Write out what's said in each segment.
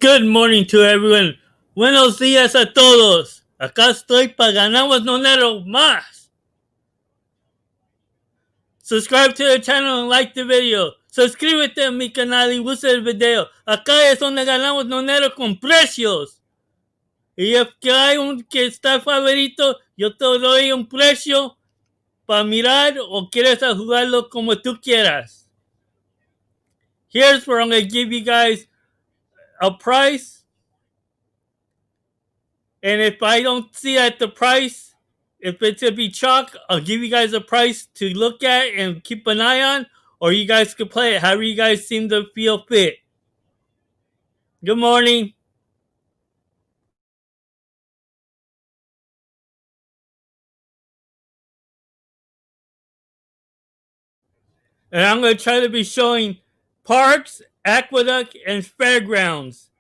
Good morning to everyone. Buenos días a todos. Acá estoy para ganamos dinero más. Subscribe to the channel and like the video. Suscríbete a mi canal y gusta el video. Acá es donde ganamos dinero con precios. Y si que hay un que está favorito, yo te doy un precio para mirar o quieres jugarlo como tú quieras. Here's where I'm going to give you guys a price. And if I don't see at the price, if it's gonna be chalk, I'll give you guys a price to look at and keep an eye on, or you guys can play it however you guys seem to feel fit. Good morning. And I'm gonna try to be showing Parks, Aqueduct, and Fairgrounds.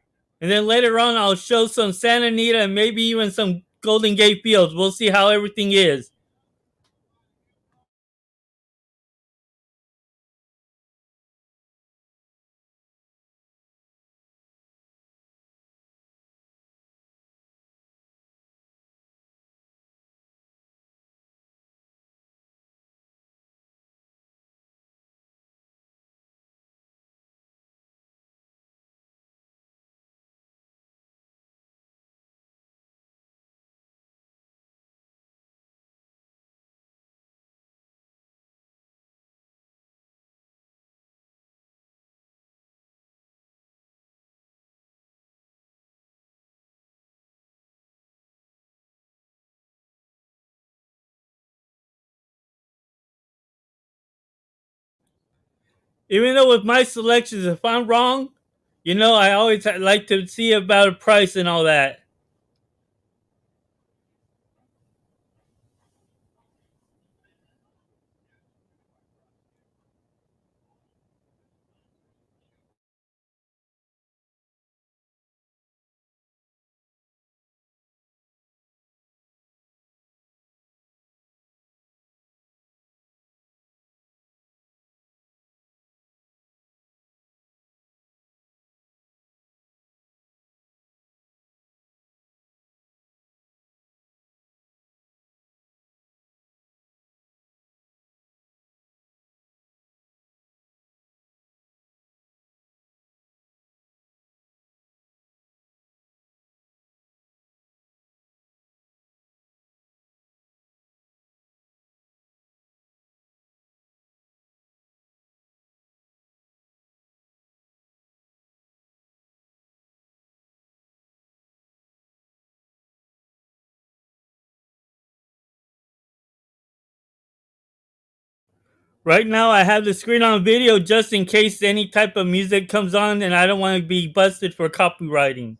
And then later on I'll show some Santa Anita and maybe even some Golden Gate Fields. We'll see how everything is. Even though with my selections, if I'm wrong, I always like to see about a price and all that. Right now, I have the screen on video just in case any type of music comes on and I don't want to be busted for copywriting.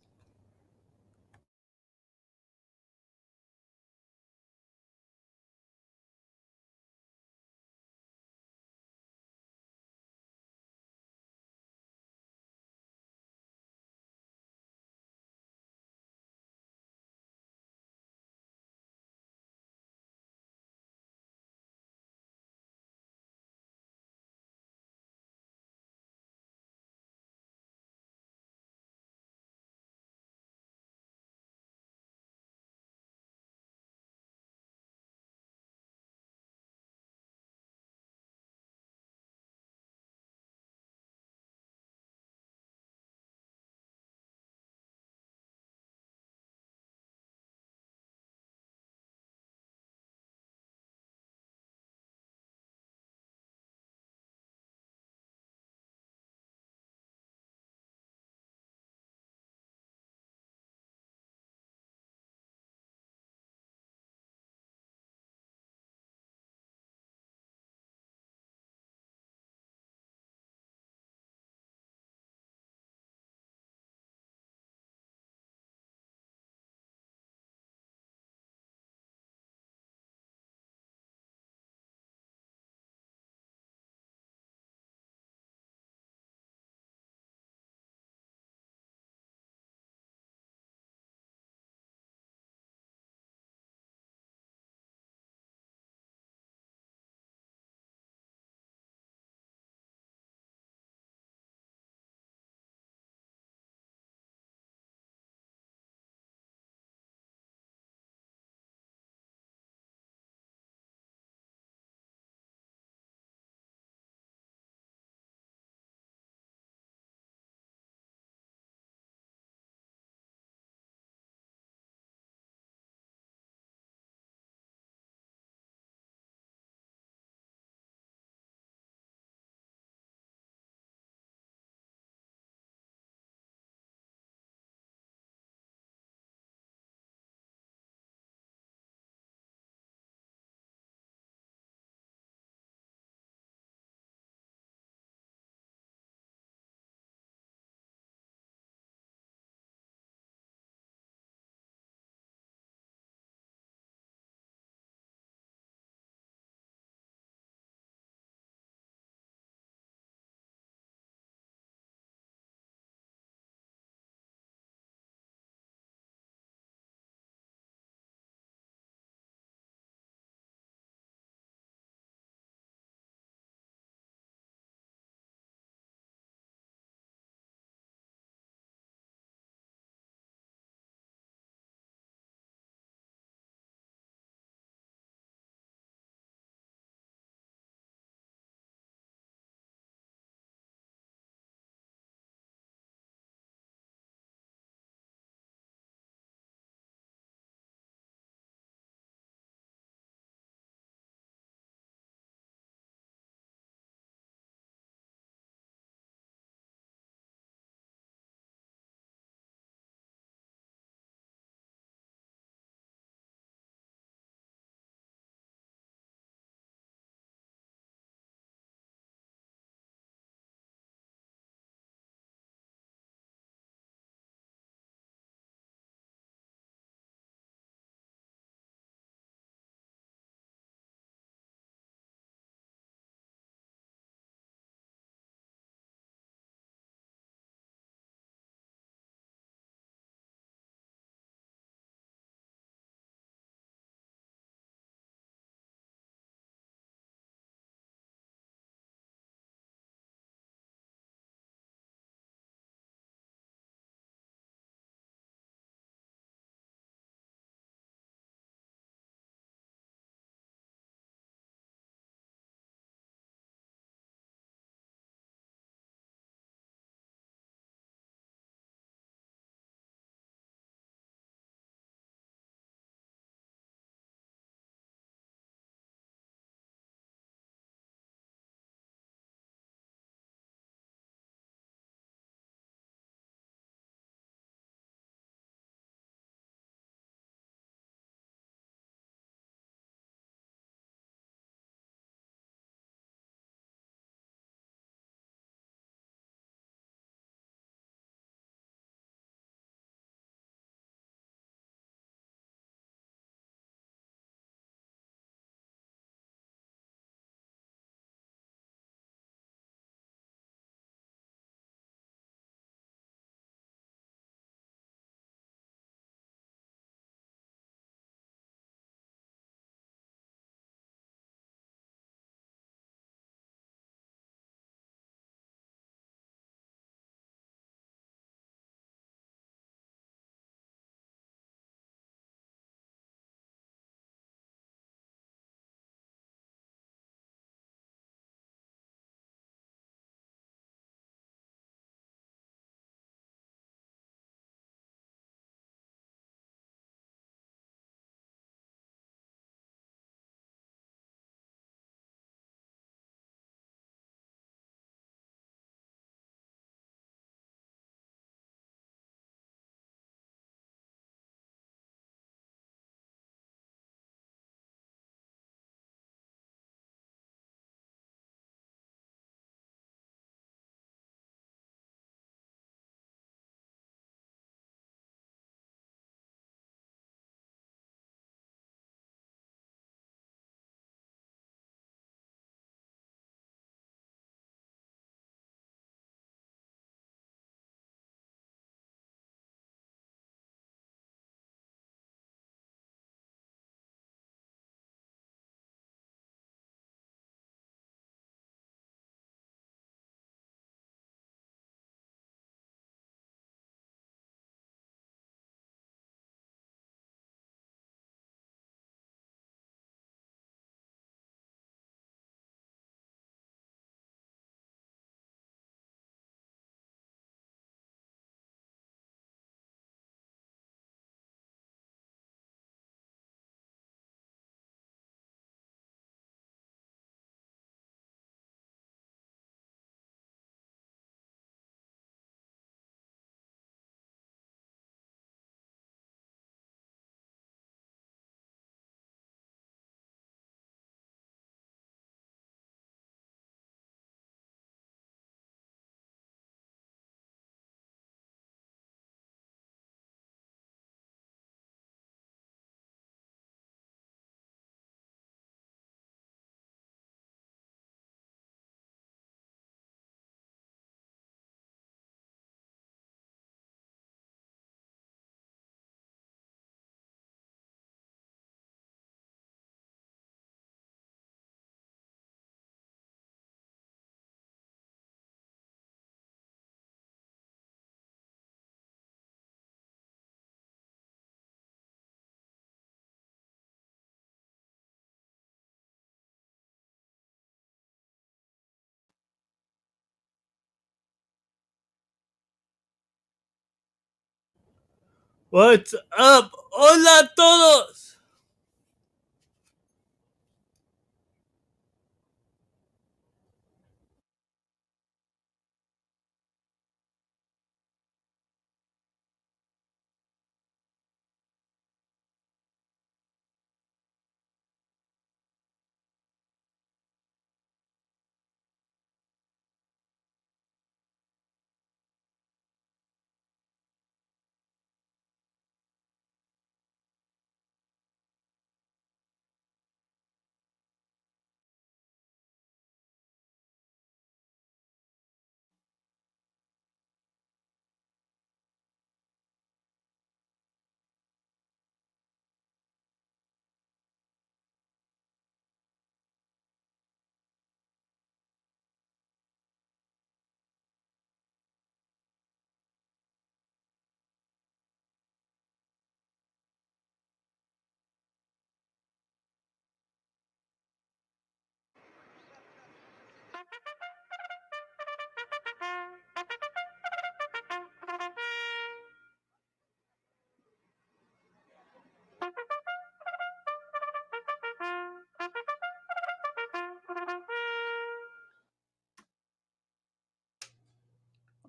What's up? Hola a todos.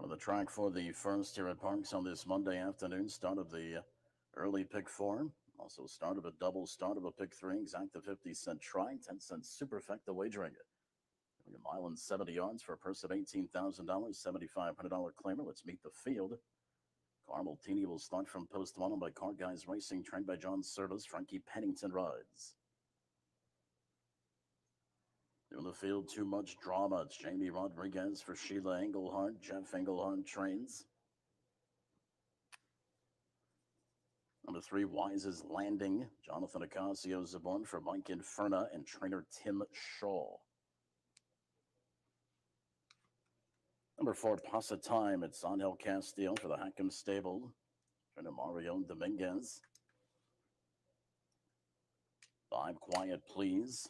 On the track for the first here at Parx on this Monday afternoon, start of the early pick four. Also, start of a double, start of a pick three, exact the 50-cent try, 10-cent superfect the wagering it. A mile and 70 yards for a purse of $18,000, $7,500 claimer. Let's meet the field. Carmel Teeny will start from post one by Car Guys Racing, trained by John Service. Frankie Pennington rides. In the field, too much drama. It's Jamie Rodriguez for Sheila Englehart. Jeff Englehart trains. Number three, Wise's Landing. Jonathan Ocasio Zabon for Mike Inferna and trainer Tim Shaw. Number four, Pasa Time. It's Angel Castillo for the Hackham Stable. Trainer Mario Dominguez. Five, Quiet Please.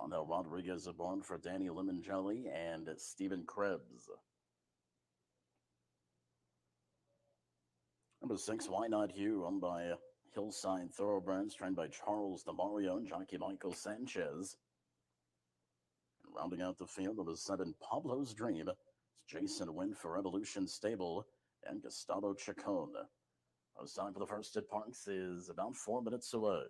Angel Rodriguez Zabon for Danny Limongelli and Stephen Krebs. Number six, Why Not You, owned by Hillside Thoroughbreds, trained by Charles DeMario and jockey Michael Sanchez. And rounding out the field, number seven, Pablo's Dream. It's Jason Wynn for Revolution Stable and Gustavo Chacon. Time for the first at Parx is about 4 minutes away.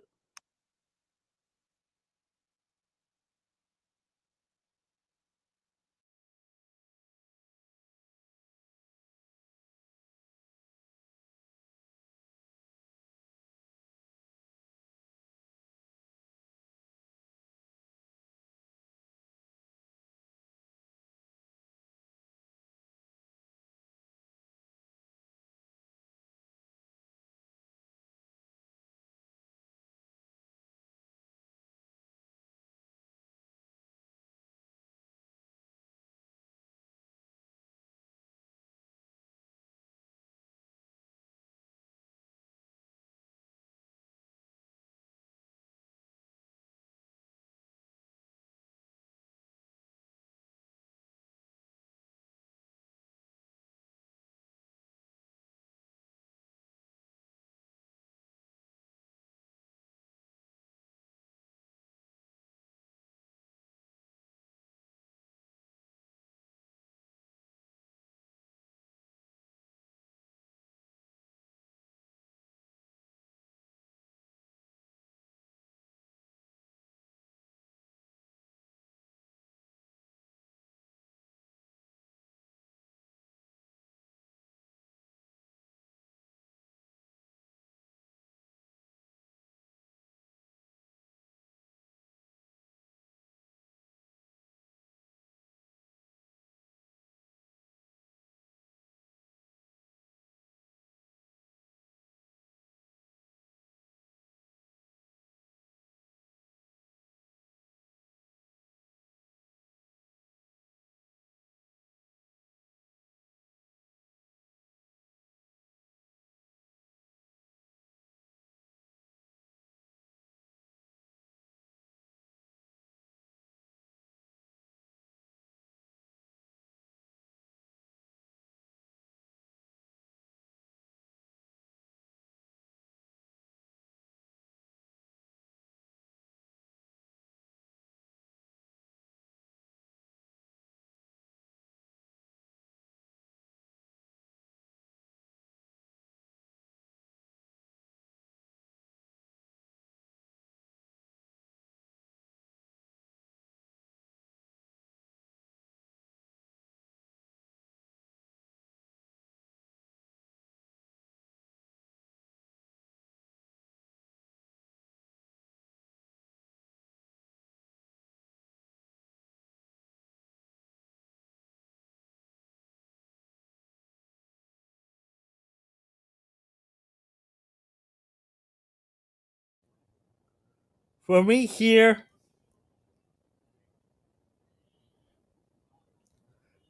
For me here,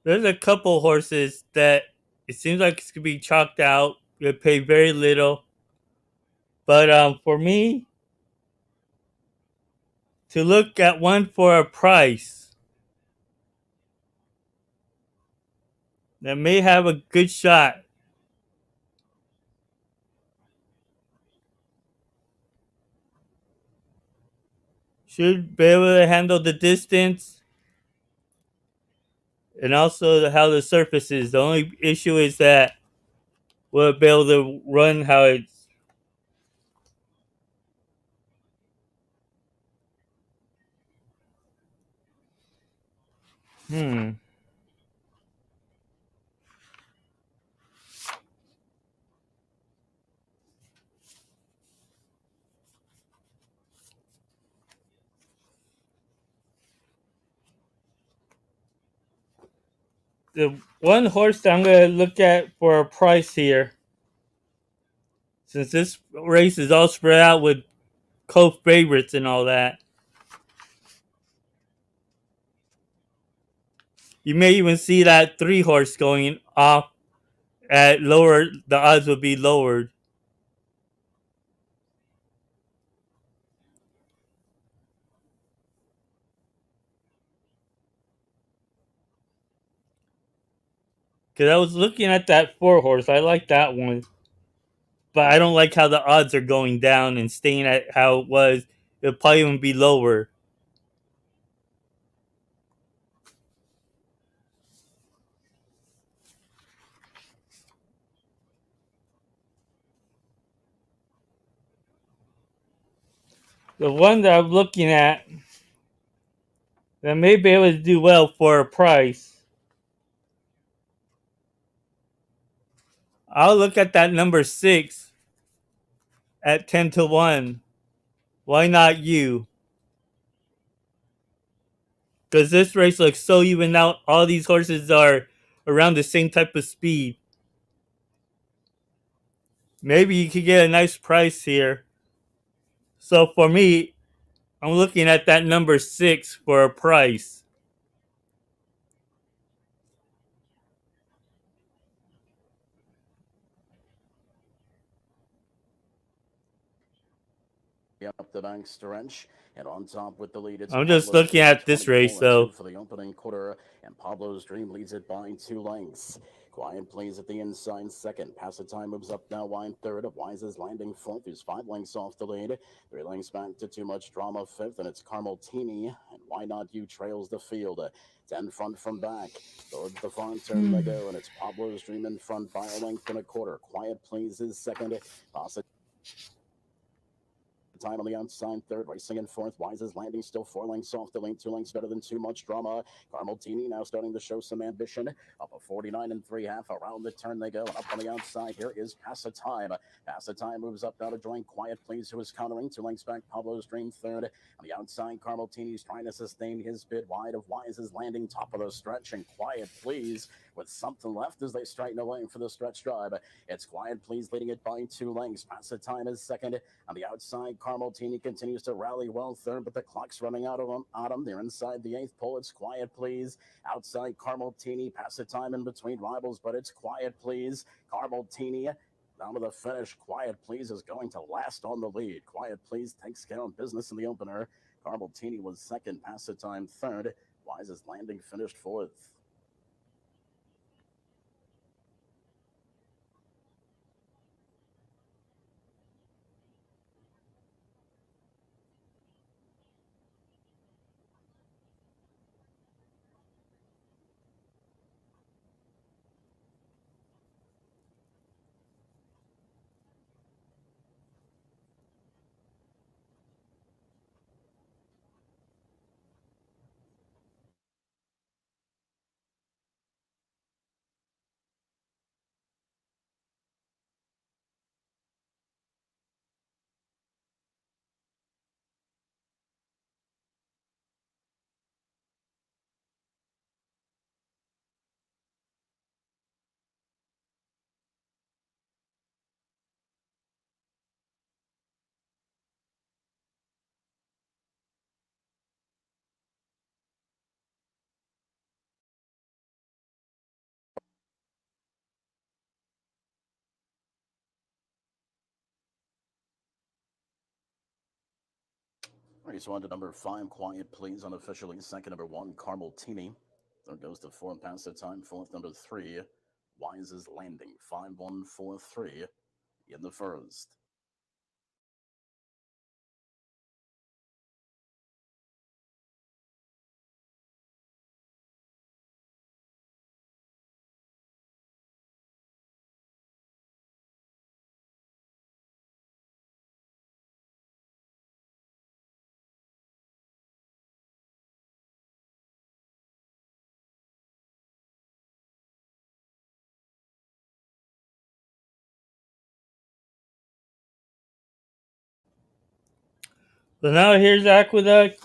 there's a couple horses that it seems like it's gonna be chalked out. They pay very little, but for me to look at one for a price that may have a good shot, should be able to handle the distance and also how the surface is. The only issue is that we'll be able to run how it's. Hmm. The one horse that I'm gonna look at for a price here, since this race is all spread out with co-favorites and all that, you may even see that 3 horse going off at lower. The odds will be lowered. Because I was looking at that 4 horse, I like that one, but I don't like how the odds are going down and staying at how it was. It'll probably even be lower. The one that I'm looking at that may be able to do well for a price, I'll look at that number 6 at 10 to 1. Why not you? Because this race looks so even out. All these horses are around the same type of speed. Maybe you could get a nice price here. So for me, I'm looking at that number 6 for a price. Up the bank stretch. And on top with the lead, it's I'm just Pablo's looking Dream, at this race, 24 and 2 though. for the opening quarter. And Pablo's Dream leads it by 2 lengths. Quiet plays at the inside second. Time moves up now wide third. Wise is landing fourth. He's 5 lengths off the lead. 3 lengths back to Too Much Drama fifth. And it's Carmeltini. And Why Not You trails the field. 10 front from back. Towards the far turn they go. And it's Pablo's Dream in front by a length and a quarter. Quiet plays is second. Time on the outside, third, racing in fourth. Wise is landing, still 4 lengths off the lane, 2 lengths better than Too Much Drama. Carmeltini now starting to show some ambition. Up a 49 and 3/2. Around the turn they go, and up on the outside here is Time. Time moves up now to join Quiet Please, who is countering. 2 lengths back, Pablo's Dream third. On the outside, Carmeltini's trying to sustain his bid wide of Wise is landing top of the stretch, and Quiet Please with something left as they straighten away for the stretch drive. It's Quiet Please leading it by 2 lengths. Time is second. On the outside, Carmeltini continues to rally well third, but the clock's running out on him. They're inside the 8th pole. It's Quiet Please. Outside, Carmeltini. Time in between rivals, but it's Quiet Please. Carmeltini down to the finish. Quiet Please is going to last on the lead. Quiet Please takes care of business in the opener. Carmeltini was second. Time third. Wise is landing finished fourth. Race 1 to number 5, Quiet Please, unofficially. Second, number 1, Carmel Teeny. Third goes to 4, Past the Time. Fourth, number 3, Wise's Landing. 5-1-4-3 in the first. So now here's Aqueduct.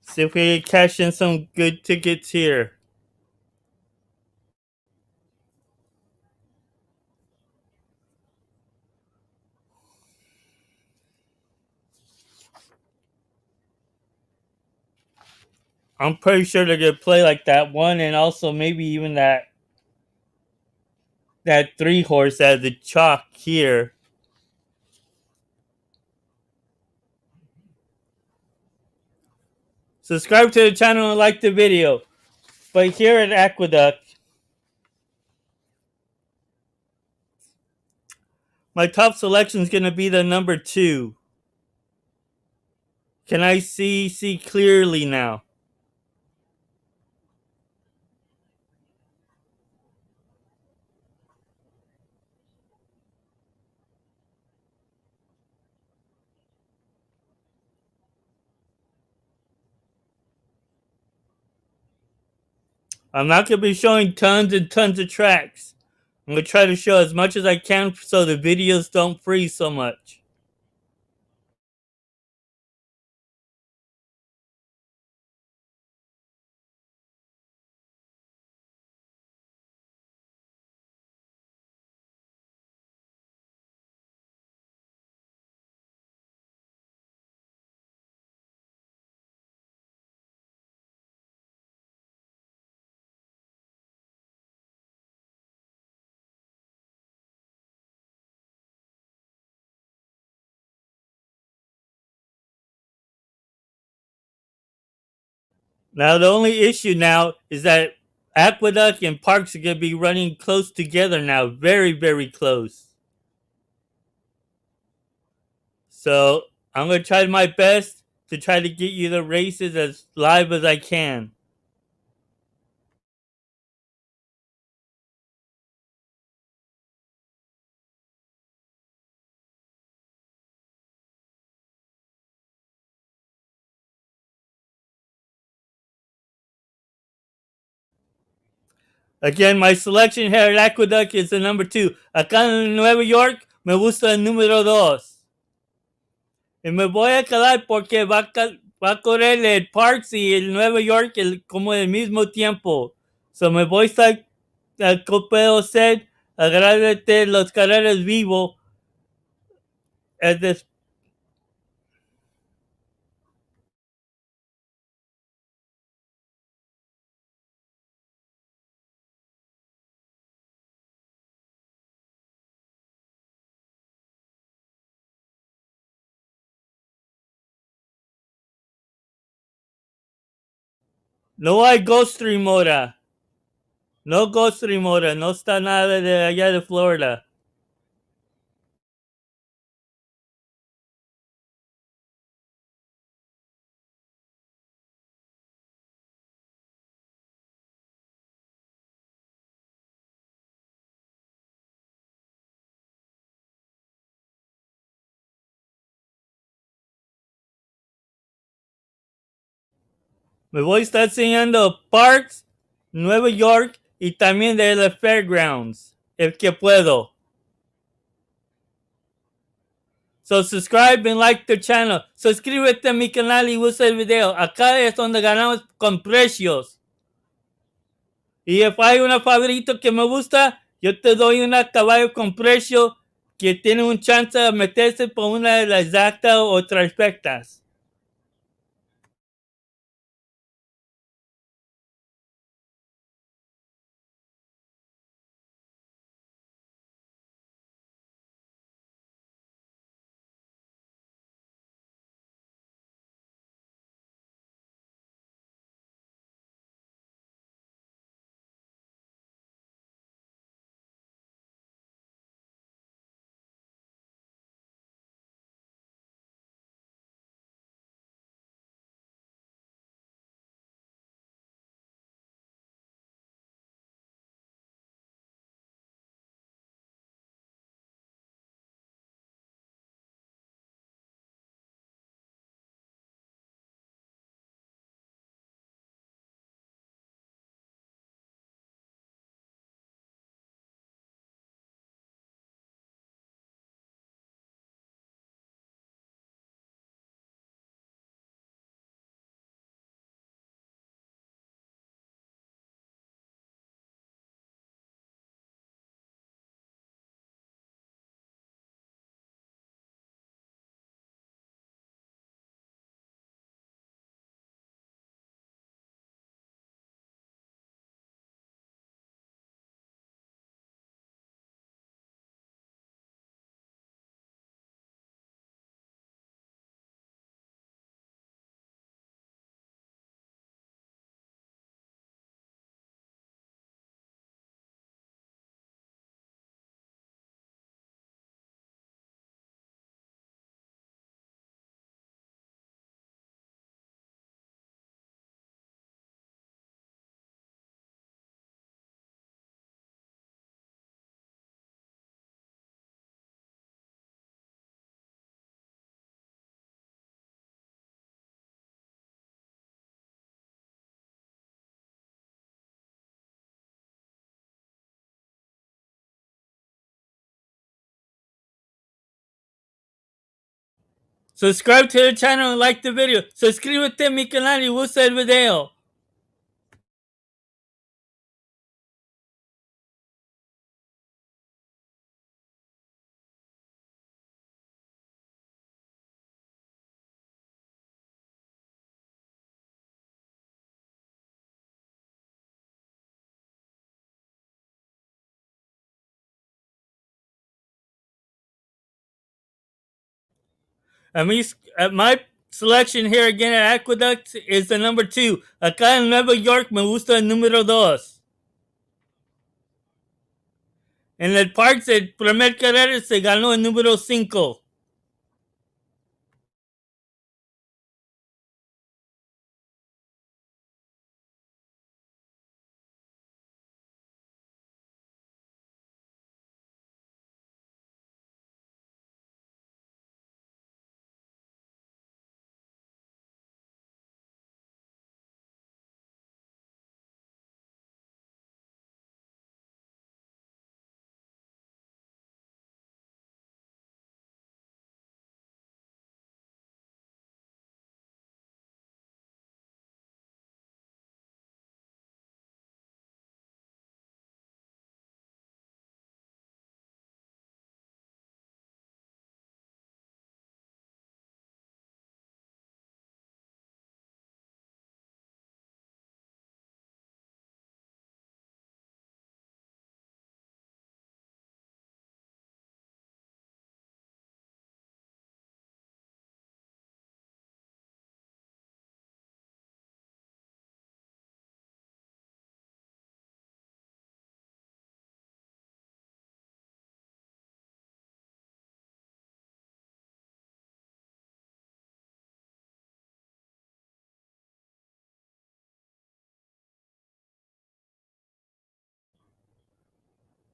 See if we can cash in some good tickets here. I'm pretty sure they're gonna play like that one, and also maybe even that 3 horse as the chalk here. Subscribe to the channel and like the video. But here at Aqueduct, my top selection is gonna be the number 2. Can I see clearly now? I'm not gonna be showing tons and tons of tracks. I'm gonna try to show as much as I can so the videos don't freeze so much. Now the only issue now is that Aqueduct and Parx are gonna be running close together now, very very close. So I'm gonna try my best to try to get you the races as live as I can. Again, my selection here at Aqueduct is the number 2. Acá en Nueva York me gusta el número 2. Y me voy a quedar porque va a correr el Parks y el Nueva York como el mismo tiempo. So me voy a estar, ¿cómo puedo ser? Agradecerte los carreras vivos. No hay Ghost Remora. No Ghost Remora. No está nada de allá de Florida. Me voy a estar enseñando Parks, Nueva York y también de los Fairgrounds. El que puedo. So subscribe and like the channel. Suscríbete a mi canal y usa el video. Acá es donde ganamos con precios. Y si hay una favorito que me gusta, yo te doy una caballo con precio que tiene un chance de meterse por una de las exactas o trifectas. Subscribe to the channel and like the video. Suscríbete a mi canal y gusta el video. My selection here again at Aqueduct is the number 2. Acá en Nueva York me gusta el número 2. En el Parx, el primer carrera se ganó el número 5.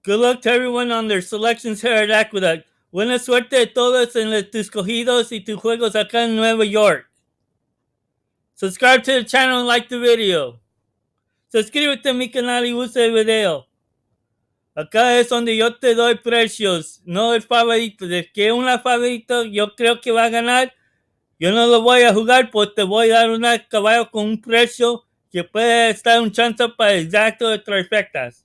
Good luck to everyone on their selections here at Aqueduct. Buena suerte a todos en tus cogidos y tus juegos acá en Nueva York. Subscribe to the channel and like the video. Suscríbete a mi canal y gusta el video. Acá es donde yo te doy precios, no el favorito. De que un favorito yo creo que va a ganar, yo no lo voy a jugar, pues te voy a dar un caballo con un precio que puede estar un chance para exacto de trifectas.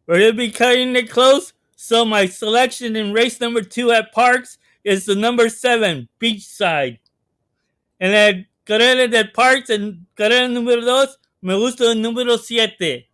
We're going to be cutting it close, so my selection in race number 2 at Parx is the number 7, Beachside. En la carrera de Parx, en carrera número 2, me gusta el número 7.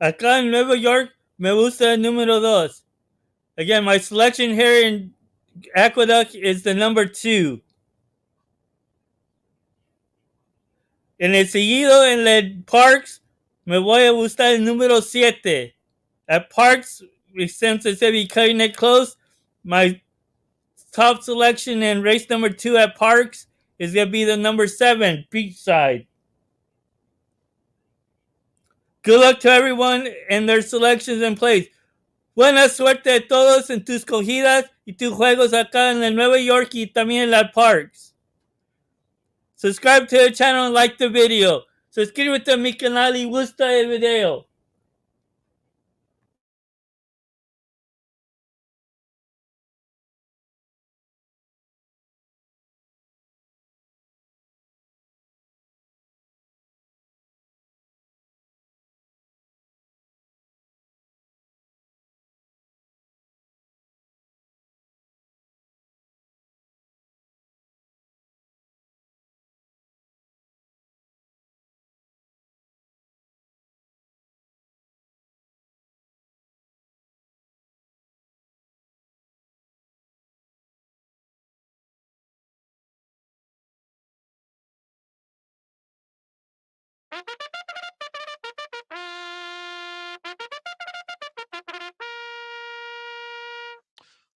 Acá en Nueva York me gusta el número 2. Again, my selection here in Aqueduct is the number 2. En el seguido en el Parx me voy a gustar el número 7. At Parx, since it's heavy cutting it close, my top selection in race number 2 at Parx is going to be the number 7, Beachside. Good luck to everyone and their selections in place. Buena suerte a todos en tus cogidas y tus juegos acá en el Nueva York y también en la Parx. Subscribe to the channel and like the video. Suscríbete a mi canal y gusta el video.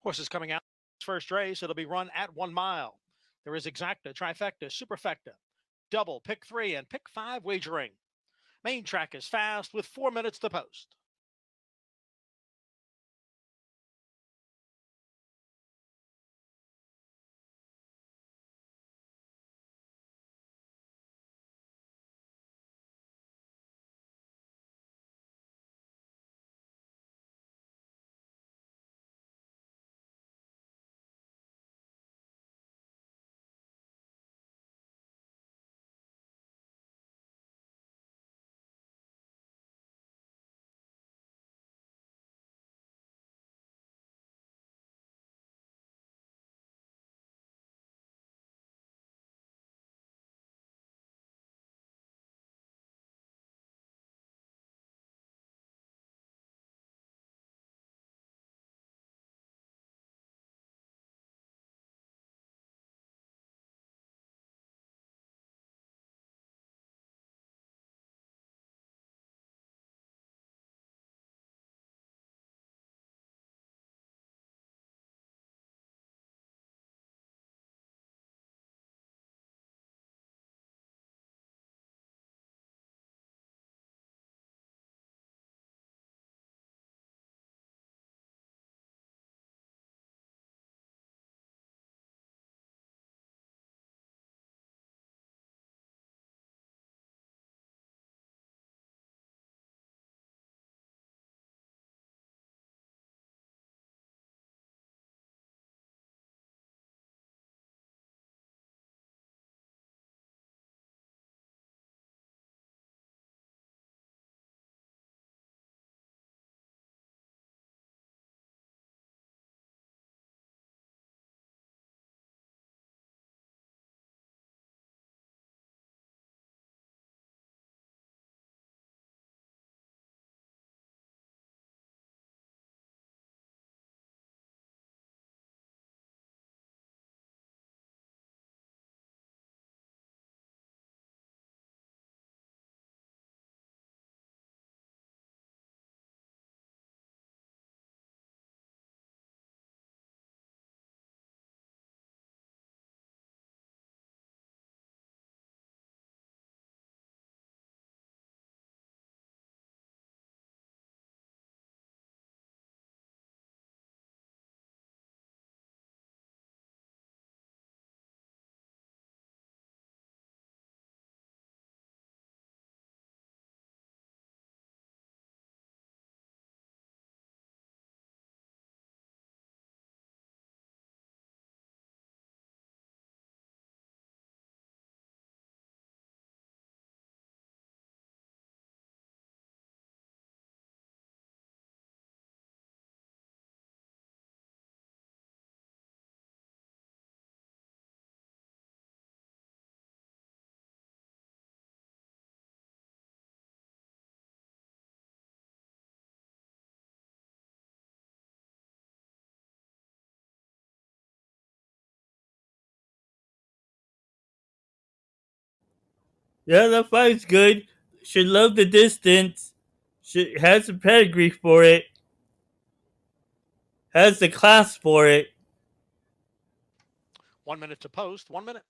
Horses coming out. First race, it'll be run at 1 mile. There is exacta, trifecta, superfecta, double, pick 3, and pick 5 wagering. Main track is fast with 4 minutes to post. Yeah, that fight's good. Should love the distance. Should has the pedigree for it. Has the class for it. 1 minute to post. 1 minute.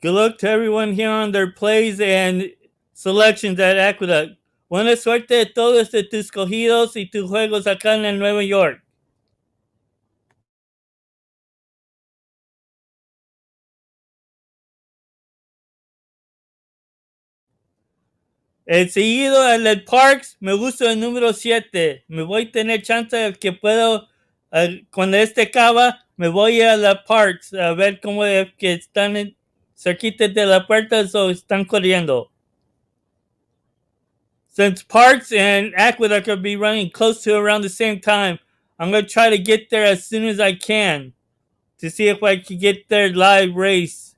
Good luck to everyone here on their plays and selections at Aqueduct. Buena suerte a todos de tus cogidos y tus juegos acá en Nueva York. El seguido al del Parx, me gusta el número 7. Me voy a tener chance de que puedo, cuando este acaba, me voy a la Parx a ver cómo es que están cerquita de la puerta o están corriendo. Since Parks and Aqueduct will be running close to around the same time, I'm going to try to get there as soon as I can to see if I can get their live race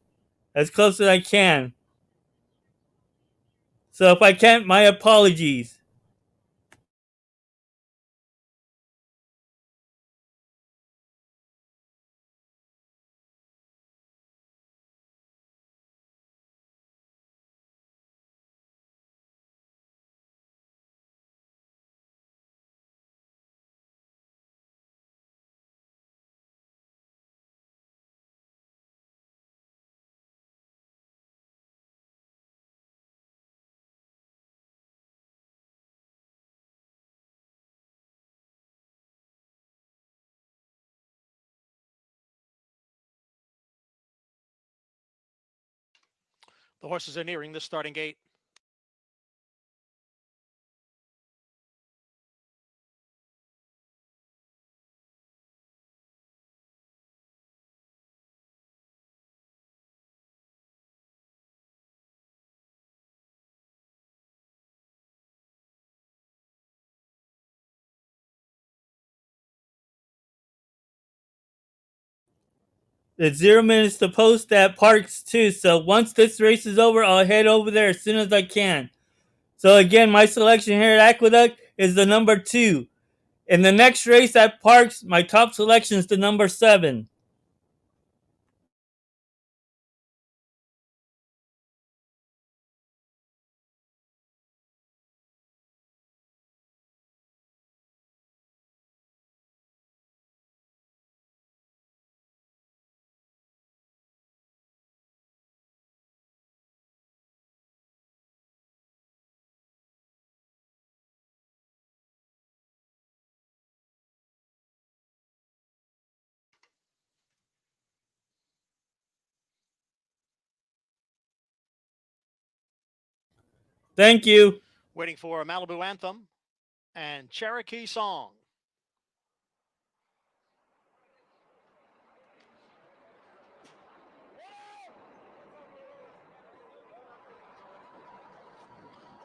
as close as I can. So if I can't, my apologies. The horses are nearing the starting gate. It's 0 minutes to post at Parks too. So once this race is over, I'll head over there as soon as I can. So again, my selection here at Aqueduct is the number 2. In the next race at Parks, my top selection is the number 7. Thank you. Waiting for Malibu Anthem and Cherokee Song.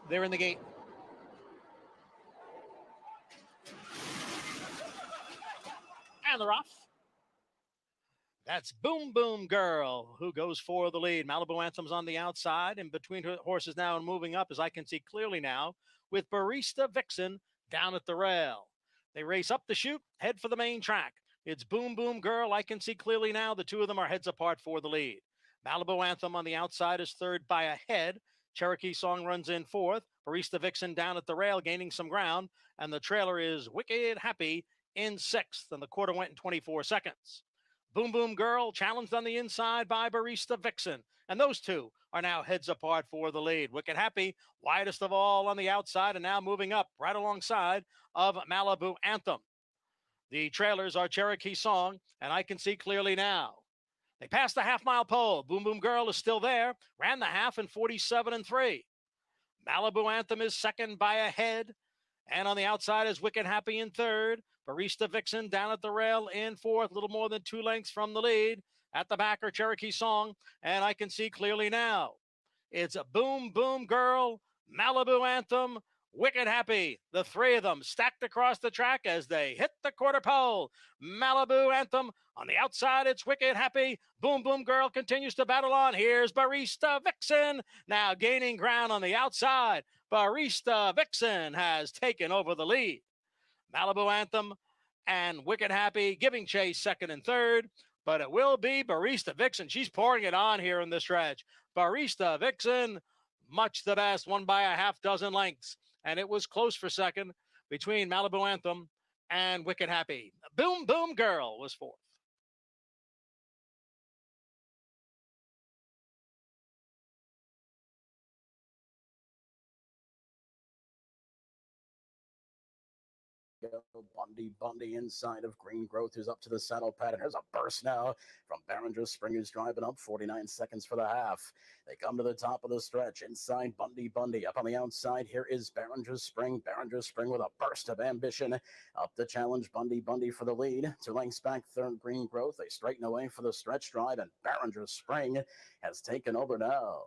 They're in the gate. And they're off. That's Boom Boom Girl, who goes for the lead. Malibu Anthem's on the outside, and between her horses now and moving up, as I can see clearly now, with Barista Vixen down at the rail. They race up the chute, head for the main track. It's Boom Boom Girl. I can see clearly now the two of them are heads apart for the lead. Malibu Anthem on the outside is third by a head. Cherokee Song runs in fourth. Barista Vixen down at the rail, gaining some ground. And the trailer is Wicked Happy in sixth. And the quarter went in 24 seconds. Boom Boom Girl challenged on the inside by Barista Vixen. And those two are now heads apart for the lead. Wicked Happy, widest of all on the outside, and now moving up right alongside of Malibu Anthem. The trailers are Cherokee Song, and I Can See Clearly Now. They passed the half-mile pole. Boom Boom Girl is still there. Ran the half in 47-3. Malibu Anthem is second by a head. And on the outside is Wicked Happy in third. Barista Vixen down at the rail in fourth, a little more than 2 lengths from the lead. At the back are Cherokee Song, and I Can See Clearly Now. It's a Boom Boom Girl, Malibu Anthem, Wicked Happy. The three of them stacked across the track as they hit the quarter pole. Malibu Anthem on the outside, it's Wicked Happy. Boom Boom Girl continues to battle on. Here's Barista Vixen now gaining ground on the outside. Barista Vixen has taken over the lead. Malibu Anthem and Wicked Happy giving chase second and third, but it will be Barista Vixen. She's pouring it on here in the stretch. Barista Vixen, much the best, won by a half dozen lengths, and it was close for second between Malibu Anthem and Wicked Happy. Boom Boom Girl was fourth. Bundy inside of Green Growth, who's up to the saddle pad. And here's a burst now from Behringer Spring, who's driving up 49 seconds for the half. They come to the top of the stretch. Inside Bundy. Up on the outside, here is Behringer Spring. Behringer Spring with a burst of ambition. Up the challenge, Bundy for the lead. 2 lengths back, third Green Growth. They straighten away for the stretch drive, and Behringer Spring has taken over now.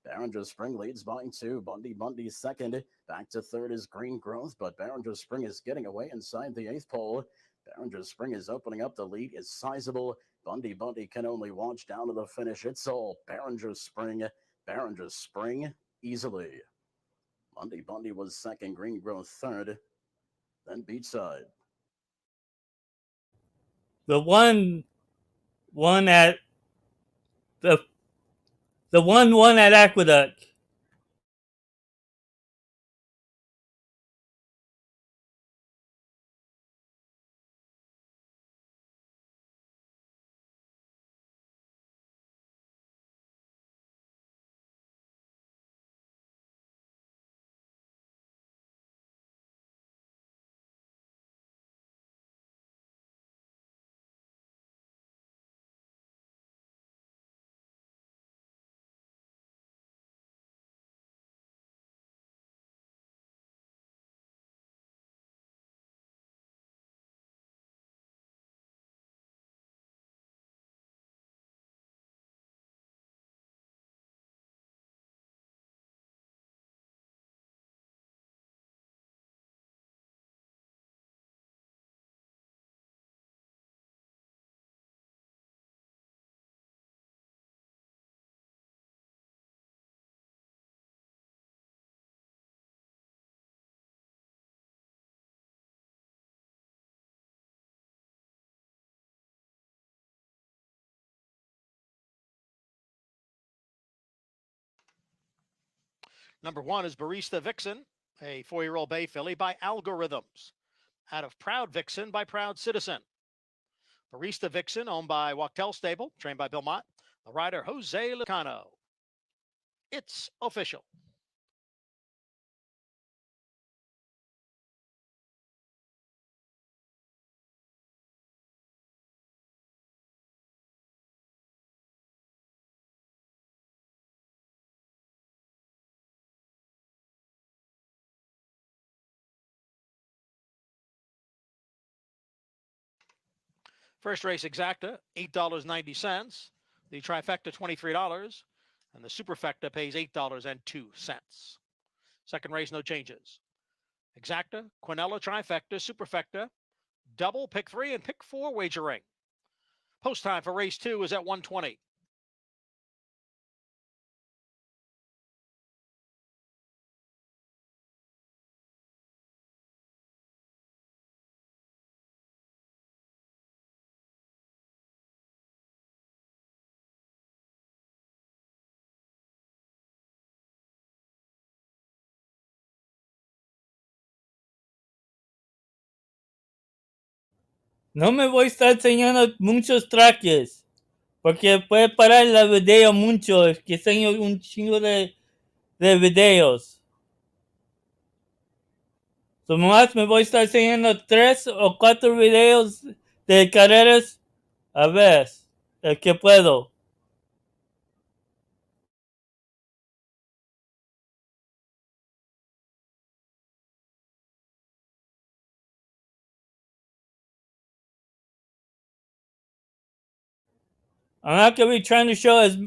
Behringer Spring leads by 2. Bundy second. Back to third is Green Growth, but Behringer Spring is getting away inside the 8th pole. Behringer Spring is opening up. The lead is sizable. Bundy can only watch down to the finish. It's all Behringer Spring easily. Bundy was second. Green Growth third. Then Beachside. The one at the one at Aqueduct. Number 1 is Barista Vixen, a 4-year-old bay filly by Algorithms. Out of Proud Vixen by Proud Citizen. Barista Vixen, owned by Wachtel Stable, trained by Bill Mott. The rider, Jose Lucano. It's official. First race exacta, $8.90. The trifecta, $23. And the superfecta pays $8.02. Second race, no changes. Exacta, Quinella trifecta, superfecta, double, pick 3, and pick 4 wagering. Post time for race 2 is at 1:20. No me voy a estar enseñando muchos traques. Porque puede parar el video mucho, es que enseño un chingo de videos. So, más me voy a estar enseñando 3 o 4 videos de carreras a vez, el que puedo. I'm not going to be trying to show as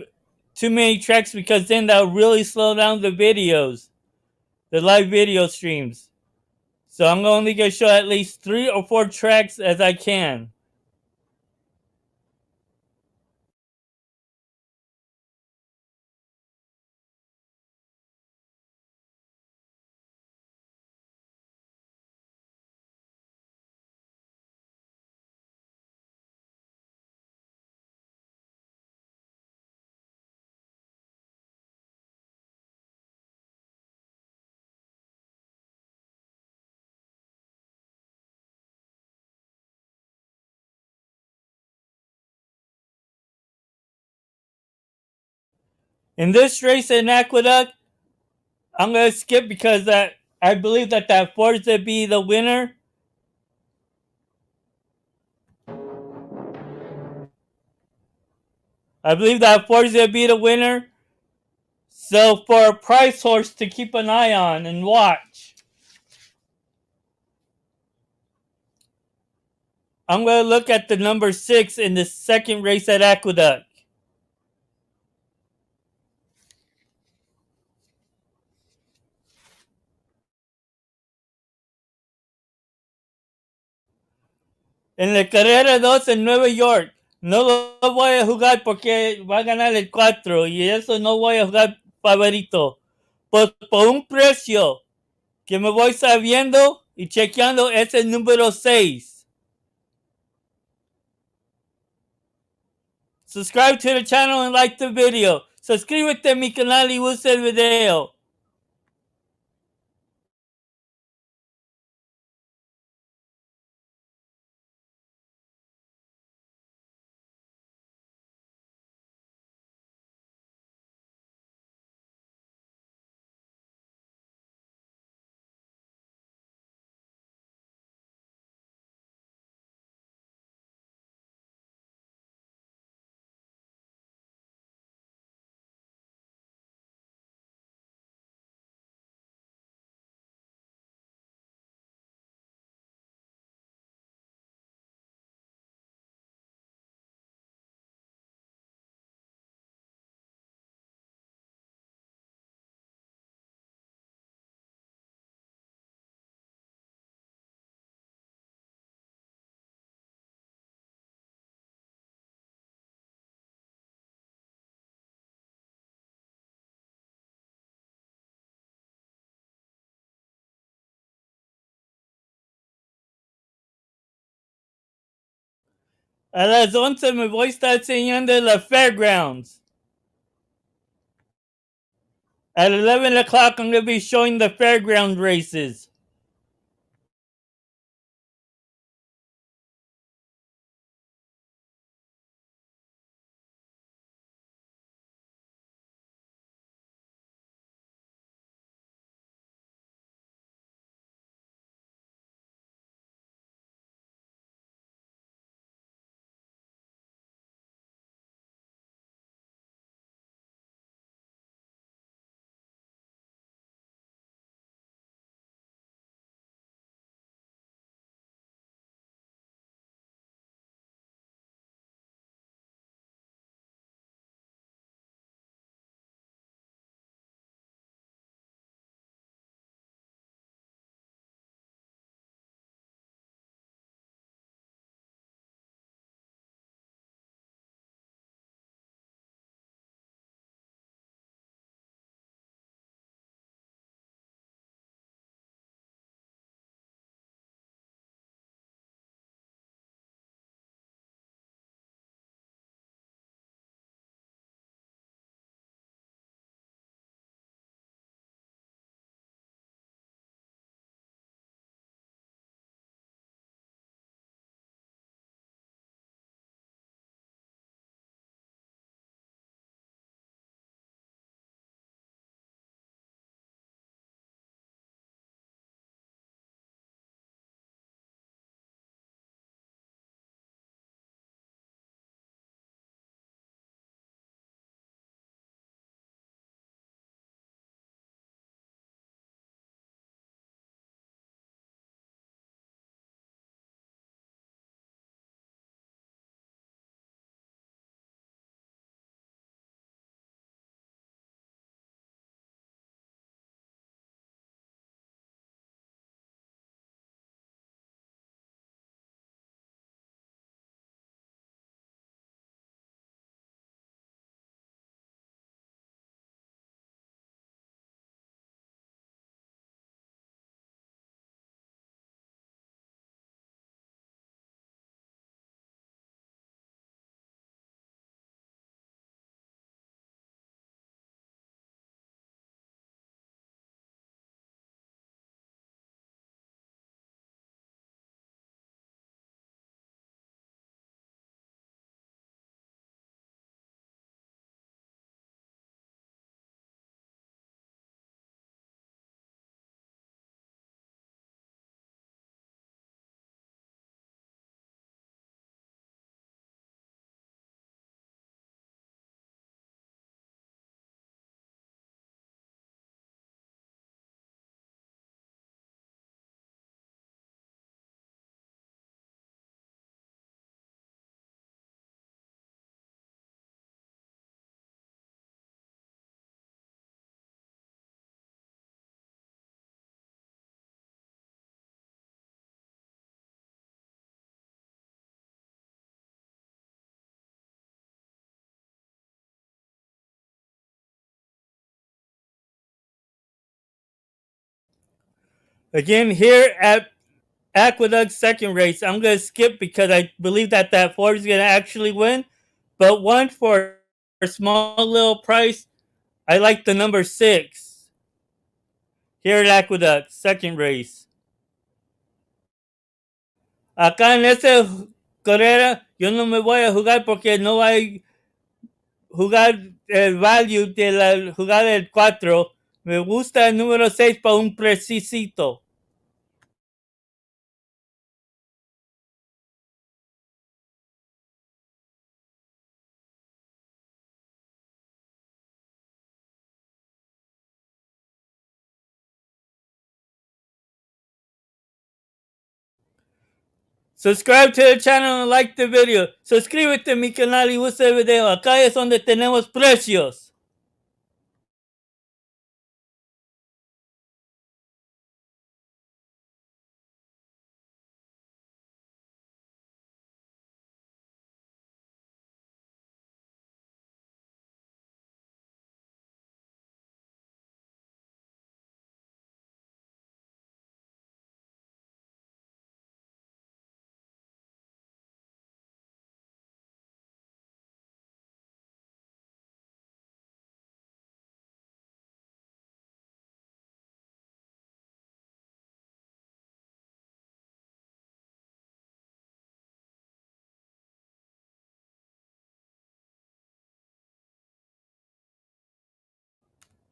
too many tracks because then that'll really slow down the videos, the live video streams. So I'm only going to show at least 3 or 4 tracks as I can. In this race in Aqueduct, I'm going to skip because I believe that Forza be the winner. I believe that Forza be the winner. So for a price horse to keep an eye on and watch, I'm going to look at the number 6 in the second race at Aqueduct. En la carrera 2 en Nueva York, no lo voy a jugar porque va a ganar el 4 y eso no voy a jugar favorito. Por un precio que me voy sabiendo y chequeando es el número 6. Subscribe to the channel and like the video. Suscríbete a mi canal y usa el video. A las 11 me voy a estar enseñando la fairgrounds. At 11 o'clock, I'm going to be showing the fairground races. Again, here at Aqueduct's second race, I'm going to skip because I believe that Ford is going to actually win. But one for a small little price, I like the number 6 here at Aqueduct, second race. Acá en esta carrera yo no me voy a jugar porque no hay jugar el value de la jugada del 4. Me gusta el número 6 para un precisito. Subscribe to the channel and like the video. Suscríbete a mi canal y usa el video. Acá es donde tenemos precios.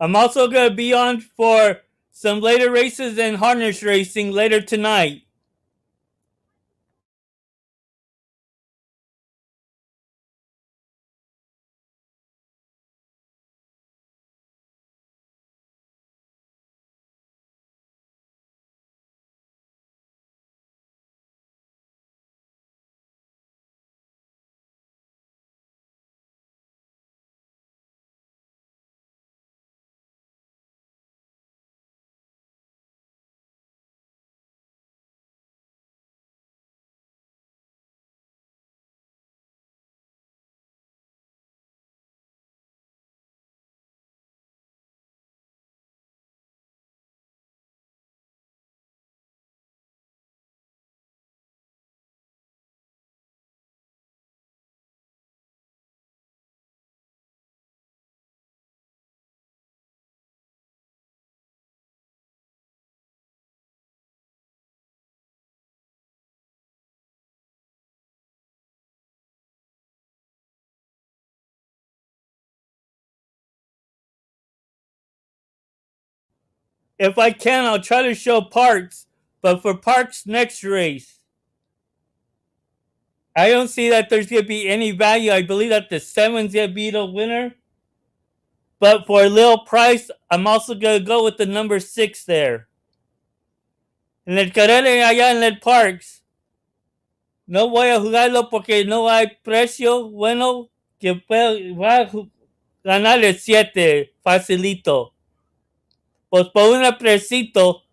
I'm also going to be on for some later races and harness racing later tonight. If I can, I'll try to show Parx, but for Parx next race, I don't see that there's going to be any value. I believe that the 7's going to be the winner. But for a little price, I'm also going to go with the number 6 there. En el carrera allá en el Parx, no voy a jugarlo porque no hay precio bueno que va a ganar el 7 facilito. Pues por un presito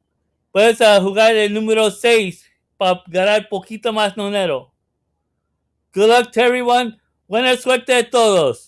puedes jugar el número 6 para ganar poquito más dinero. Good luck to everyone. Buena suerte a todos.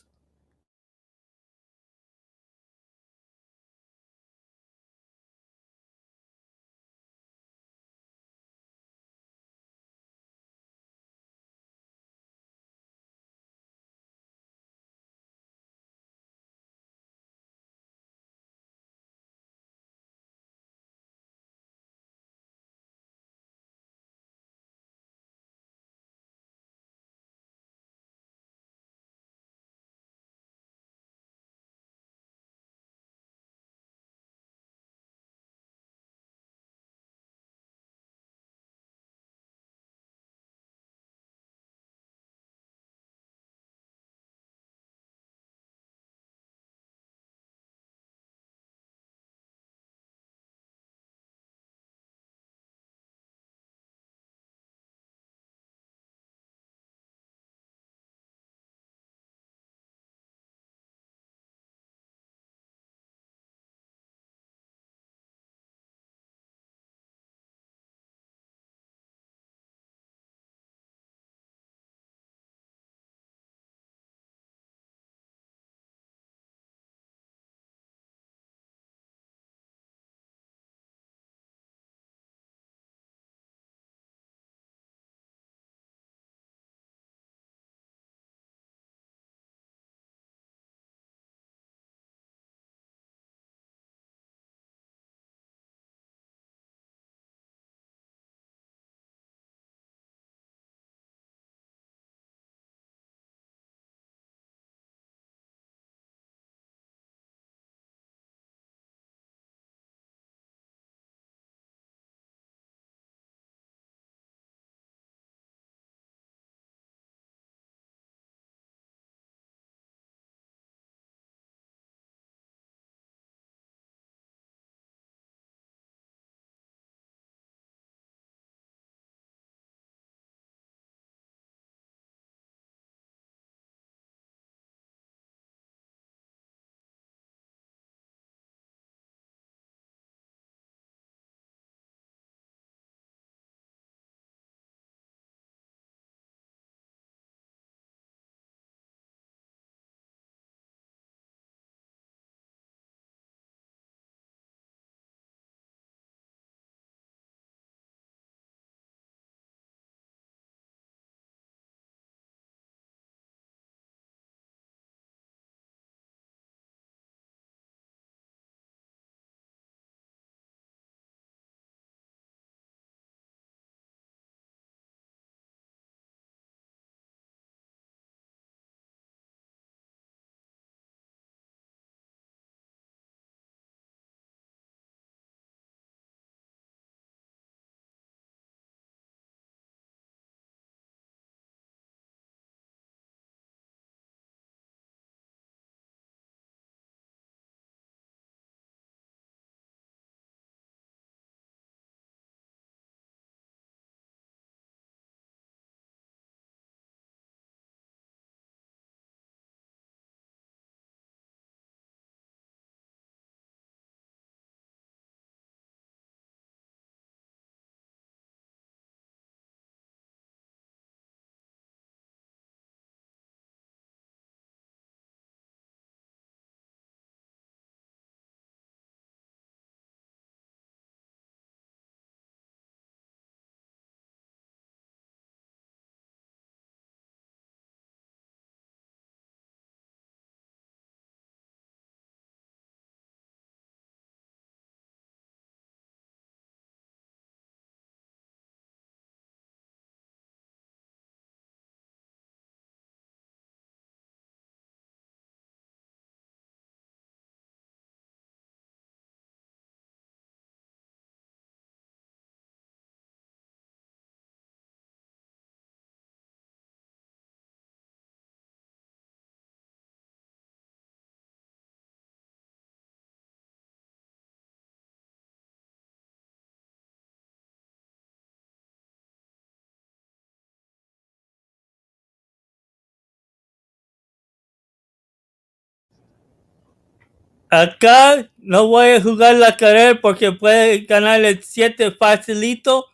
Acá no voy a jugar la carrera porque puede ganar el 7 facilito.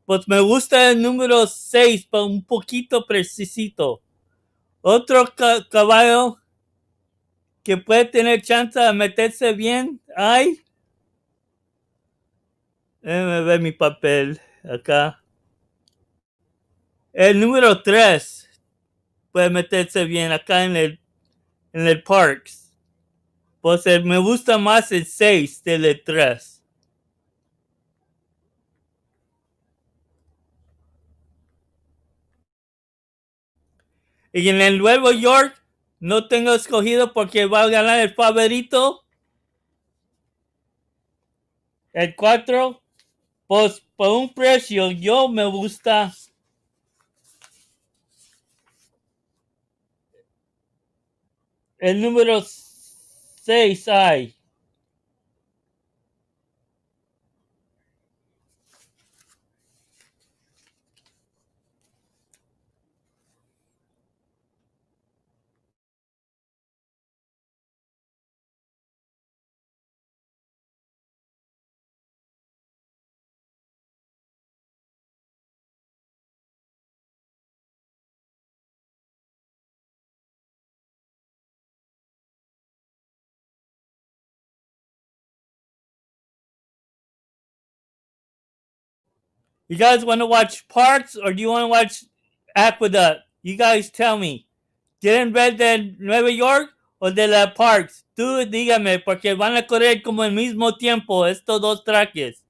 Pues me gusta el número 6, pero un poquito precisito. Otro caballo que puede tener chance de meterse bien. Ay, déjame ver mi papel acá. El número 3 puede meterse bien acá en el Parx. Pues me gusta más el 6 del 3. Y en el Nuevo York no tengo escogido porque va a ganar el favorito. El 4. Pues por un precio yo me gusta el número 6 hay. You guys want to watch Parx or do you want to watch Aqueduct? You guys tell me. ¿Quieren ver de Nueva York o de la Parx? Tú dígame, porque van a correr como al mismo tiempo estos dos trajes.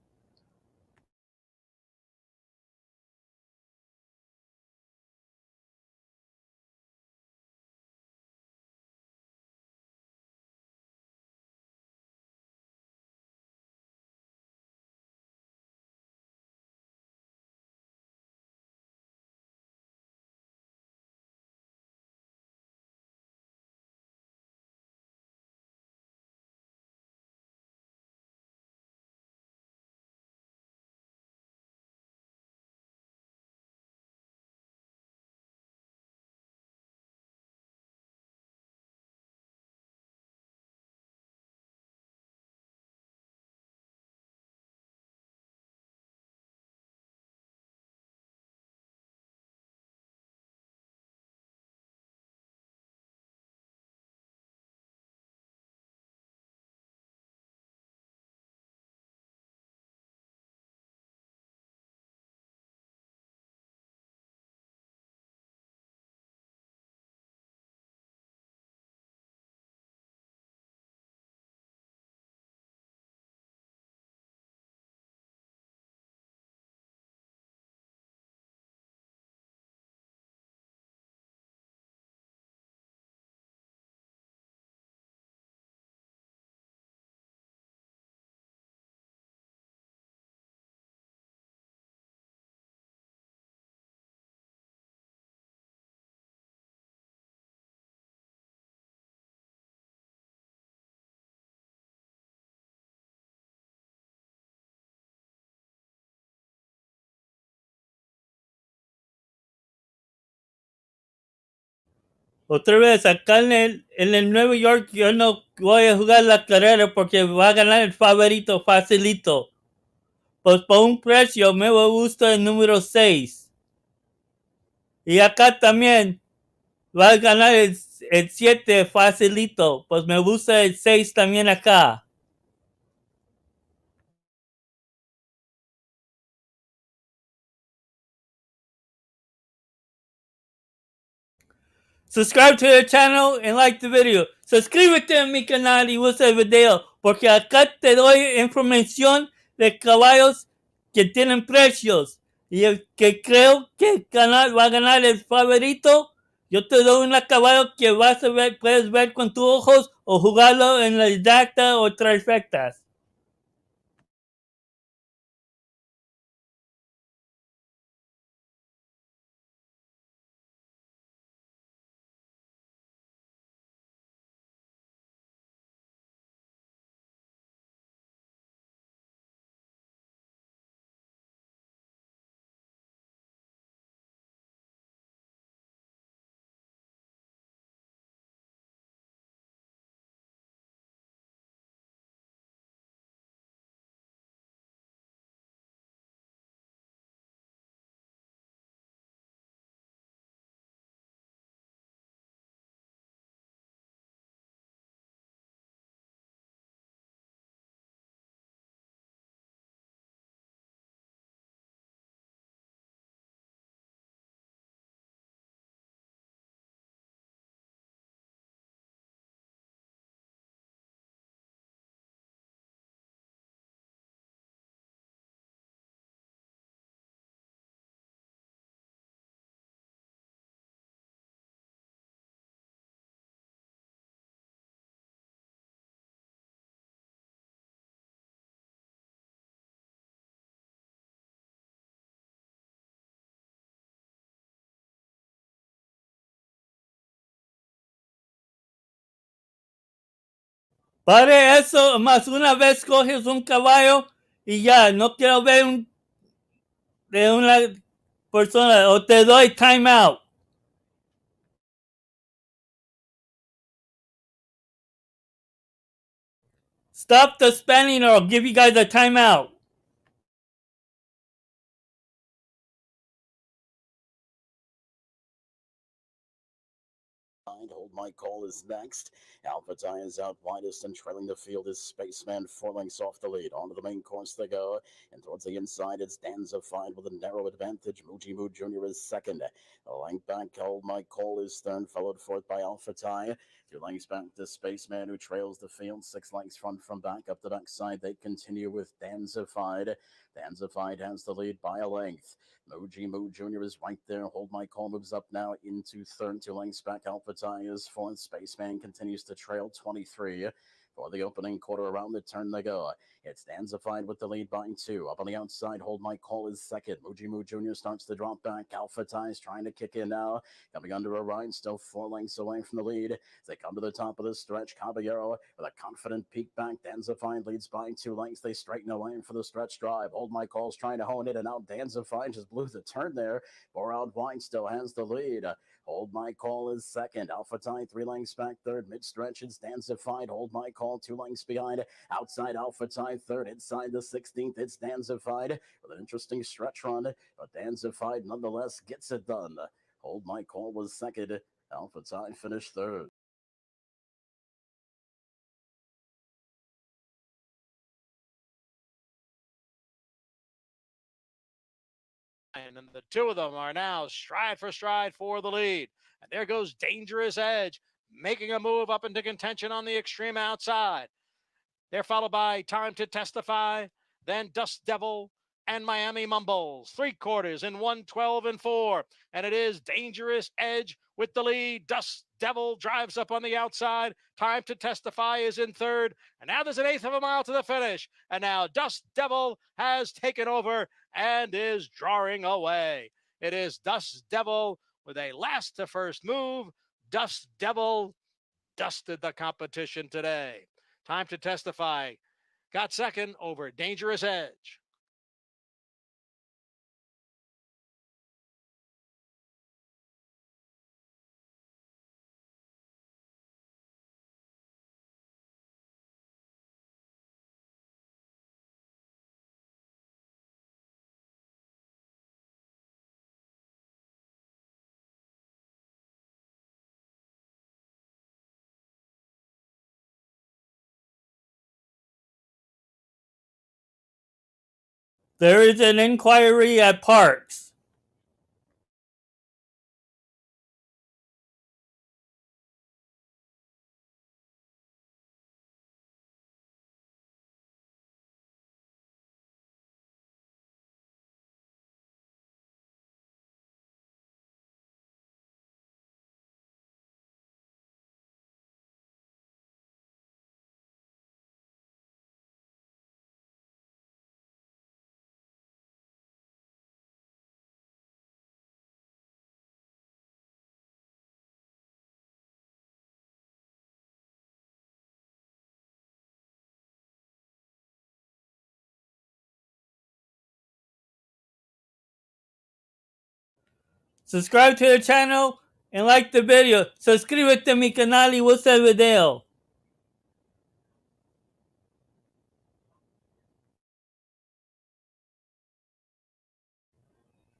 Otra vez, acá en el Nueva York yo no voy a jugar la carrera porque va a ganar el favorito facilito. Pues por un precio me gusta el número 6. Y acá también va a ganar el 7 facilito. Pues me gusta el 6 también acá. Subscribe to the channel and like the video. Suscríbete a mi canal y usa el video porque acá te doy información de caballos que tienen precios. Y el que creo que va a ganar el favorito, yo te doy un caballo que vas a ver, puedes ver con tus ojos o jugarlo en la exacta o trifectas. Pare eso, más una vez coges un caballo y ya, no quiero ver de una persona o te doy time out. Stop the spanning or I'll give you guys a timeout. Hold my call is next. Alpha Tie is out widest and trailing the field is Spaceman 4 lengths off the lead. Onto the main course they go. And towards the inside, it's Danzified with a narrow advantage. Muji Moo Jr. is second. A length back, Hold My Call is third, followed fourth by Alpha Tie. 2 lengths back to Spaceman, who trails the field. 6 lengths front from back. Up the backside, they continue with Danzified. Danzified has the lead by a length. Muji Moo Jr. is right there. Hold My Call moves up now into third. 2 lengths back. Alpha Tie is fourth. Spaceman continues to trail 23. For the opening quarter around the turn they go. It's Danzified with the lead by 2. Up on the outside, Hold My Call is second. Muji Moo Jr. starts to drop back. Alpha Tie is trying to kick in now. Coming under a ride, still 4 lengths away from the lead. As they come to the top of the stretch, Caballero with a confident peek back. Danzified leads by 2 lengths. They straighten away for the stretch drive. Hold My Call's trying to hone it, and now Danzified just blew the turn there. Bore out wide still has the lead. Hold My Call is second. Alpha Tie 3 lengths back third. Mid stretch it's Danzified. Hold My Call 2 lengths behind. Outside Alpha Tie third. Inside the 16th it's Danzified with an interesting stretch run. But Danzified nonetheless gets it done. Hold My Call was second. Alpha Tie finished third. And then the two of them are now stride for stride for the lead. And there goes Dangerous Edge, making a move up into contention on the extreme outside. They're followed by Time to Testify, then Dust Devil, and Miami Mumbles. 3/4 in 1:12 and 4. And it is Dangerous Edge with the lead. Dust Devil drives up on the outside. Time to Testify is in third. And now there's an eighth of a mile to the finish. And now Dust Devil has taken over and is drawing away. It is Dust Devil with a last to first move. Dust Devil dusted the competition today. Time to Testify got second over Dangerous Edge. There is an inquiry at Parx. Subscribe to the channel and like the video. Suscríbete a mi canal y gusta el video.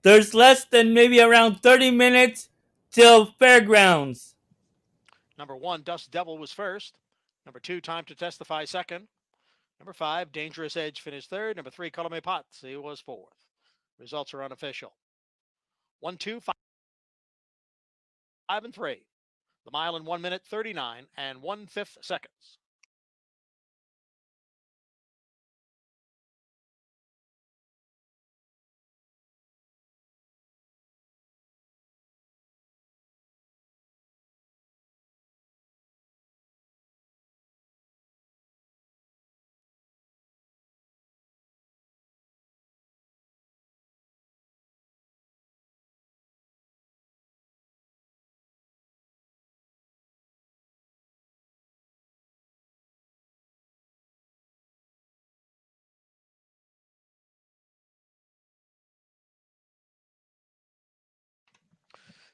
There's less than maybe around 30 minutes till fairgrounds. Number 1, Dust Devil was first. Number 2, Time to Testify second. Number 5, Dangerous Edge finished third. Number 3, Color Me Potts, he was fourth. Results are unofficial. 1, 2, 5, and 3. The mile in 1 minute 39 and 1/5 seconds.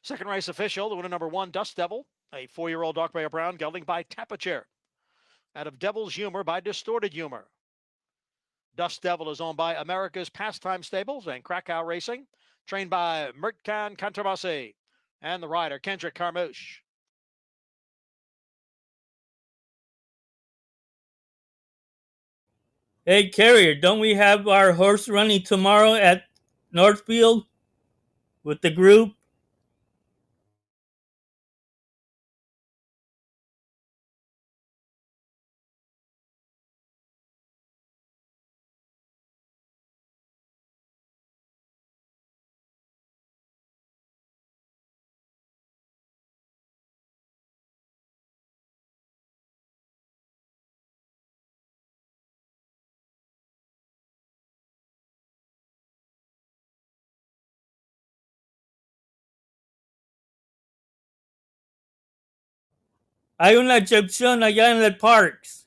Second race official, the winner number 1, Dust Devil, a 4-year-old dark bear brown gelding by Tapachair. Out of Devil's Humor by Distorted Humor. Dust Devil is owned by America's Pastime Stables and Krakow Racing, trained by Mertkan Kantrabasi, and the rider Kendrick Carmouche. Hey, Carrier, don't we have our horse running tomorrow at Northfield with the group? Hay una excepción allá en el Parx.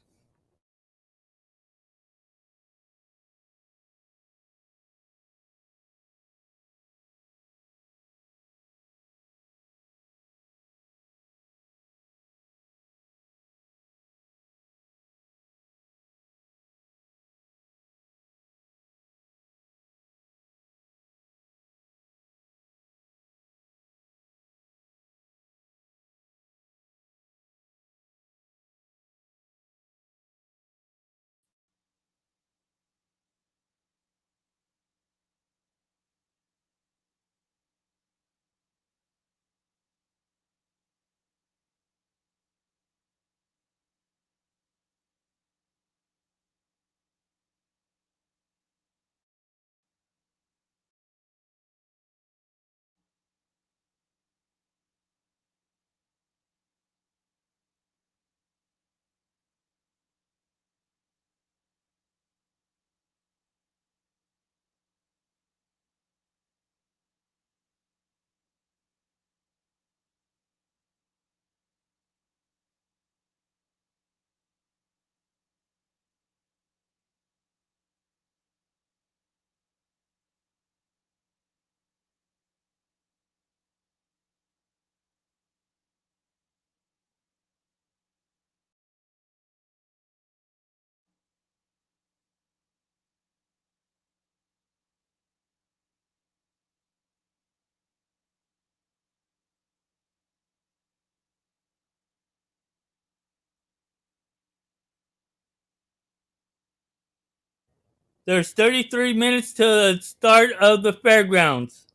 There's 33 minutes to the start of the fairgrounds.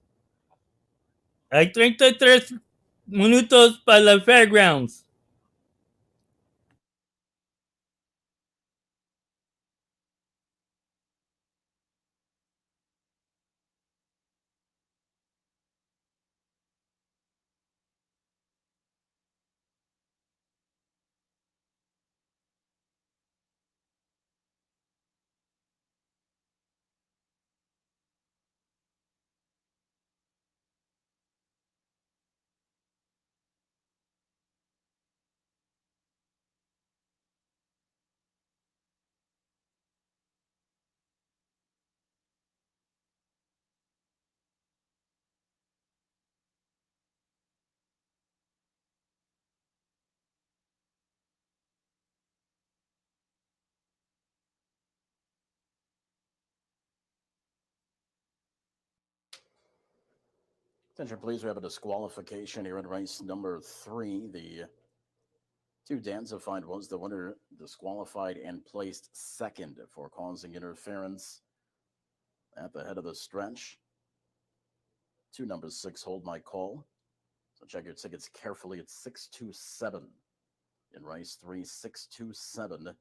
Hay 33 minutos para la fairgrounds. Attention, please. We have a disqualification here in race number 3. The 2 Danzified was the winner, disqualified and placed second for causing interference at the head of the stretch. 2 number 6, Hold My Call. So check your tickets carefully. It's 627 in race 3, 627.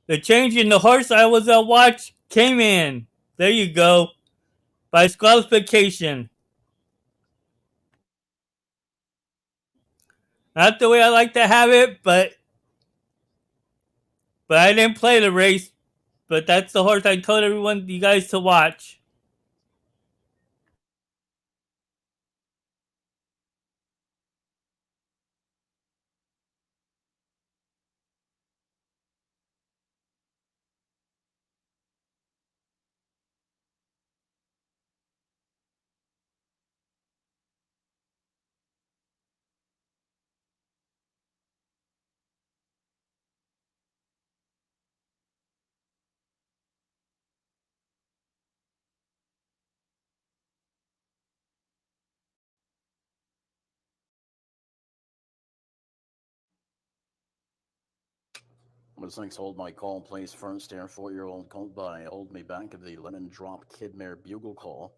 The change in the horse I was at watch came in. There you go. By disqualification. Not the way I like to have it, but But I didn't play the race. But that's the horse I told everyone you guys to watch. Number 6, Hold My Call, plays first here. 4-year-old colt by Hold Me Back of the Lemon Drop Kid Mare Bugle Call.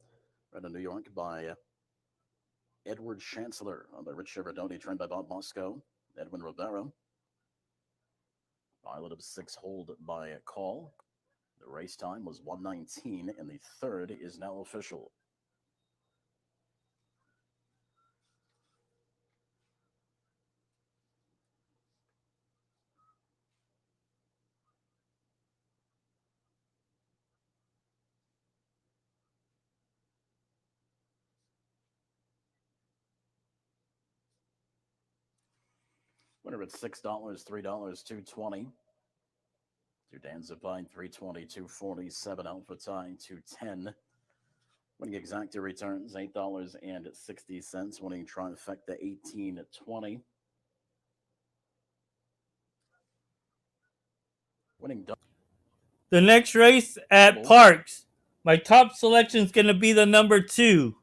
Right in New York by Edward Chancellor on the Rich Shevardoni, trained by Bob Moscow. Edwin Rivera. Pilot of 6, Hold by Call. The race time was 1:19, and the third is now official. Winner at $6, $3, $2.20. Two Danzapine, $3.20, $2.47. Alpha Tie, $2.10. Winning Exacta returns $8.60. Winning Trifecta, $18.20. Winning The next race at Parx. My top selection is going to be the number 2.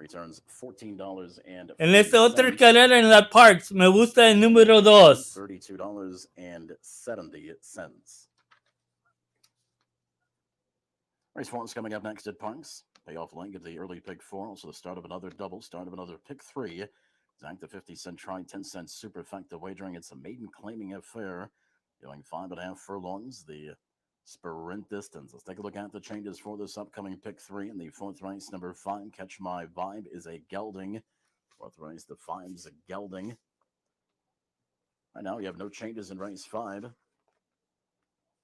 returns $14.40. En esta otra carrera en la Parx, me gusta el número 2. $32.70. Race 1 is coming up next at Parx. Payoff leg of the early pick 4. Also the start of another double. Start of another pick 3. Exacta 50-cent try, 10-cent superfecta wagering. It's a maiden claiming affair. Going 5.5 furlongs. The sprint distance. Let's take a look at the changes for this upcoming pick 3. In the 4th race, number 5, Catch My Vibe, is a gelding. 4th race, the 5's a gelding. Right now, you have no changes in race 5. In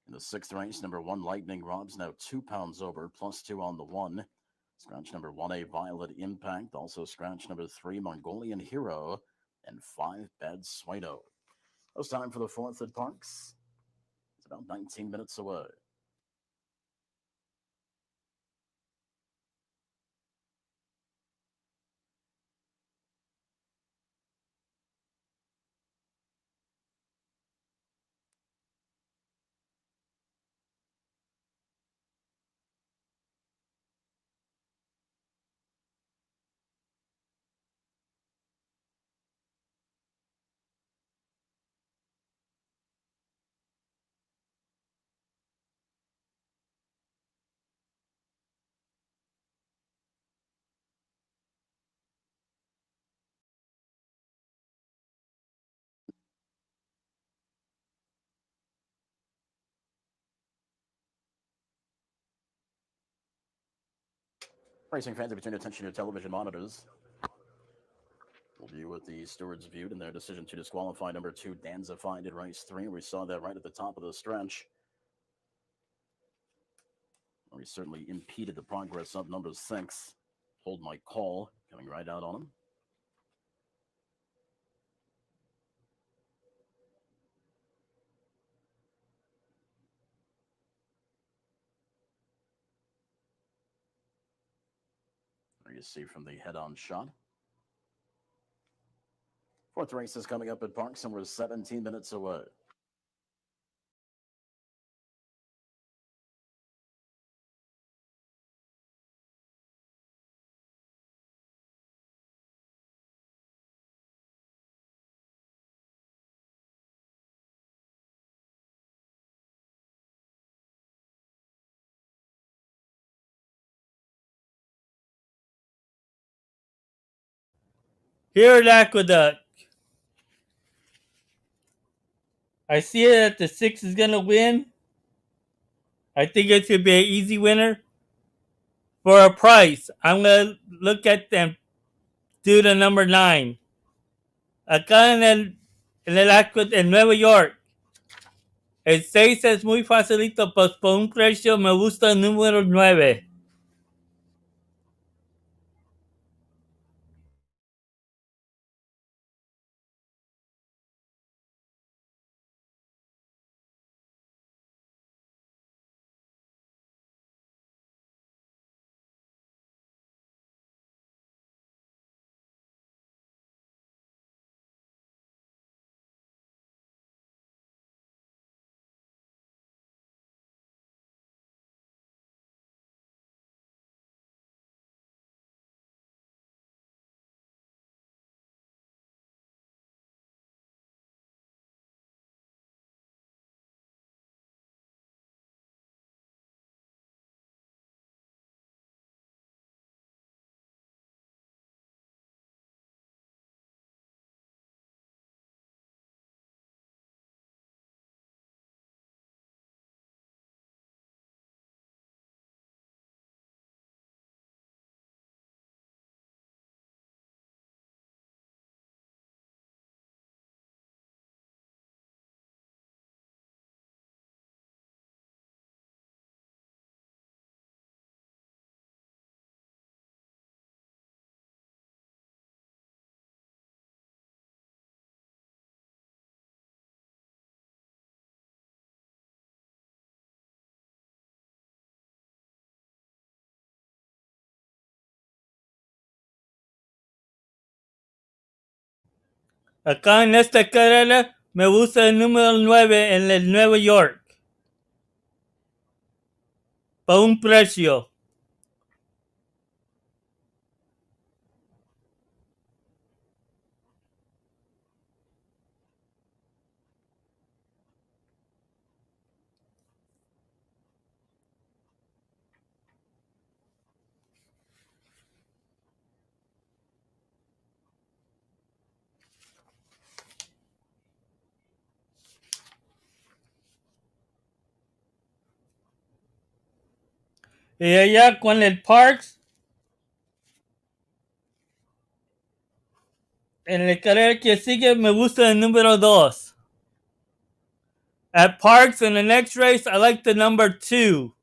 the 6th race, number 1, Lightning Rob's now 2 pounds over, +2 on the 1. Scratch number 1A, Violet Impact. Also scratch number 3, Mongolian Hero. And 5, Bad Suedo. It's time for the 4th at Parx. It's about 19 minutes away. Racing fans, if you turn your attention to your television monitors, we'll view what the stewards viewed in their decision to disqualify number 2, Danzified, in race 3. We saw that right at the top of the stretch. He certainly impeded the progress of number 6. Hold My Call, coming right out on him. There you see from the head-on shot. 4th race is coming up at Parx, and we're 17 minutes away. Here at Aqueduct. I see it that the 6 is going to win. I think it should be an easy winner. For a price, I'm going to look at them. Do the number 9. Acá en Nueva York. El 6 es muy facilito, pues por un precio me gusta el número 9. Acá en esta carrera me gusta el número 9 en el Nueva York. Por un precio. Y allá con el Parx, en la carrera que sigue me gusta el número 2. At Parx in the next race, I like the number 2.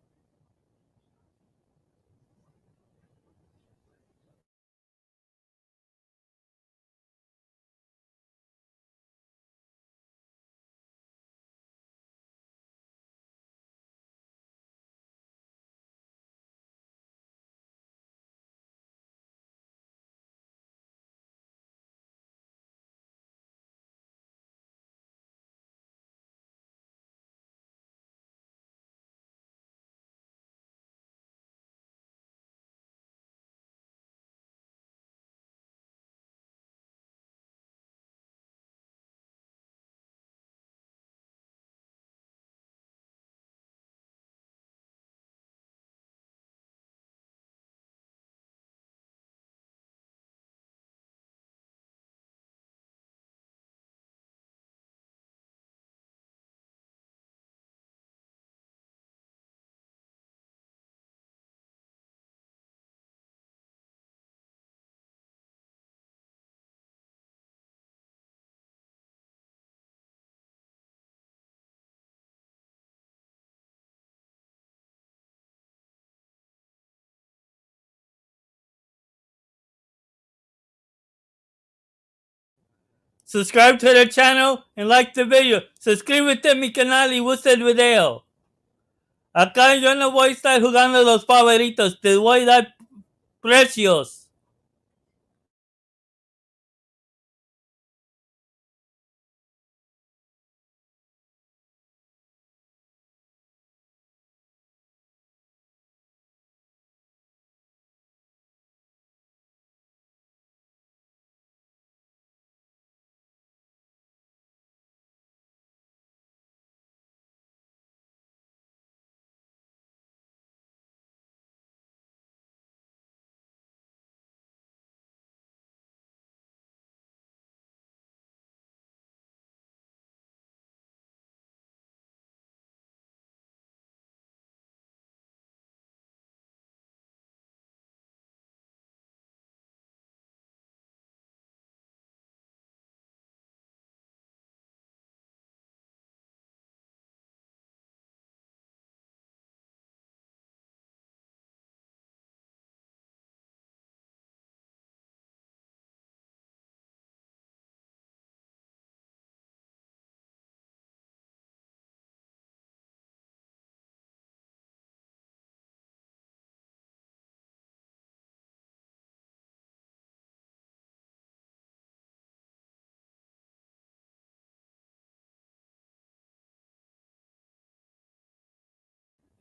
Subscribe to the channel and like the video. Suscríbete a mi canal y gusta el video. Acá yo no voy a estar jugando los favoritos. Te voy a dar precios.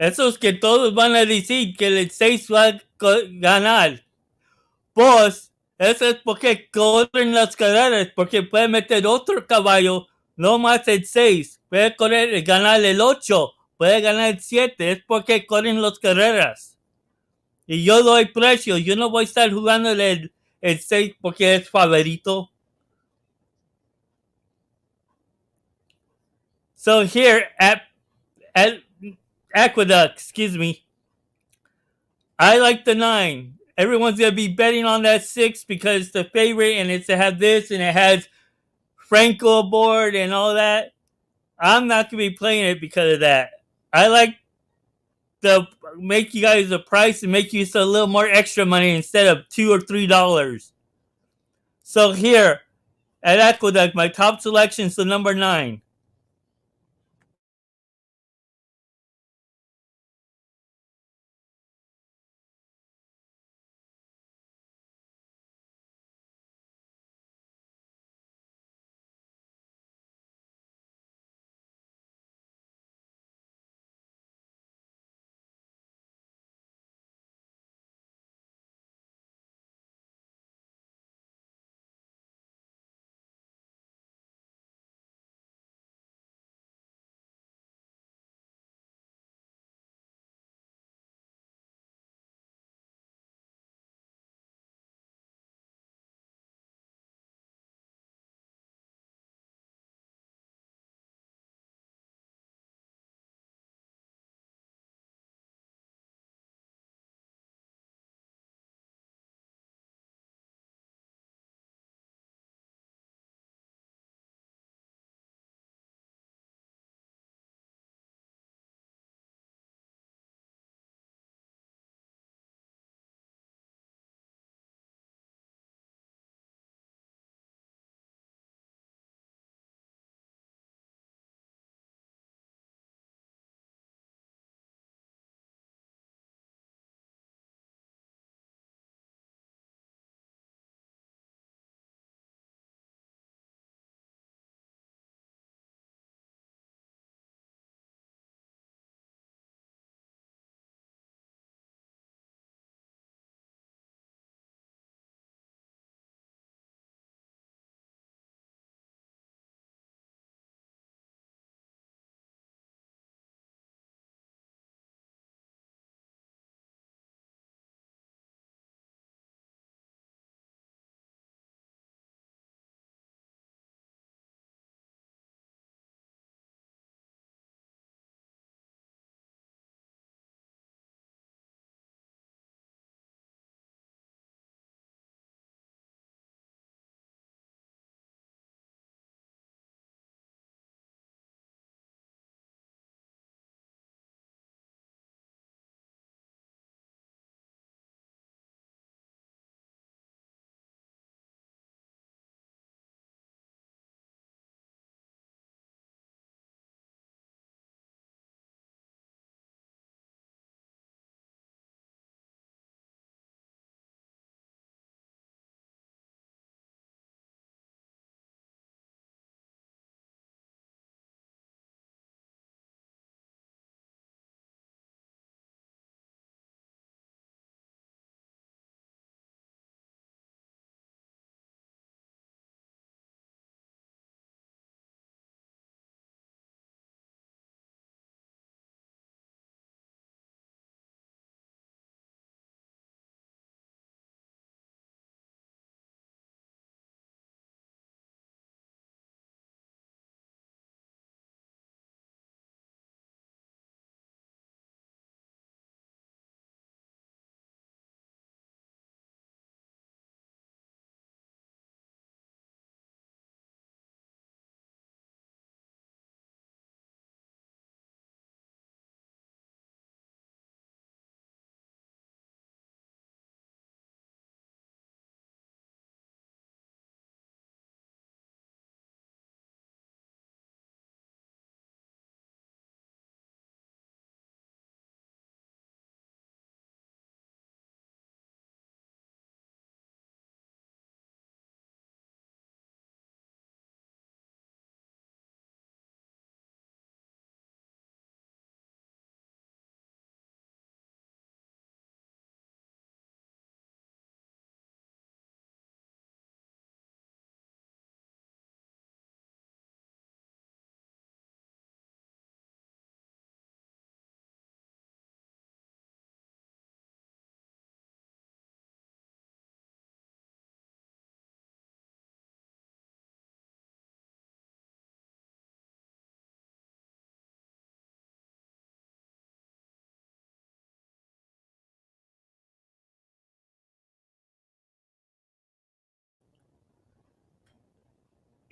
Esos que todos van a decir que el 6 va a ganar. Pues, eso es porque corren las carreras, porque puede meter otro caballo, no más el 6. Puede correr, ganar el 8, puede ganar el 7, es porque corren las carreras. Y yo doy precio, yo no voy a estar jugando el 6 porque es favorito. So here at Aqueduct, excuse me, I like the 9. Everyone's gonna be betting on that 6 because it's the favorite and it's to have this and it has Franco aboard and all that. I'm not gonna be playing it because of that. I like to make you guys a price and make you a little more extra money instead of $2 or $3. So here at Aqueduct, my top selection is the number 9.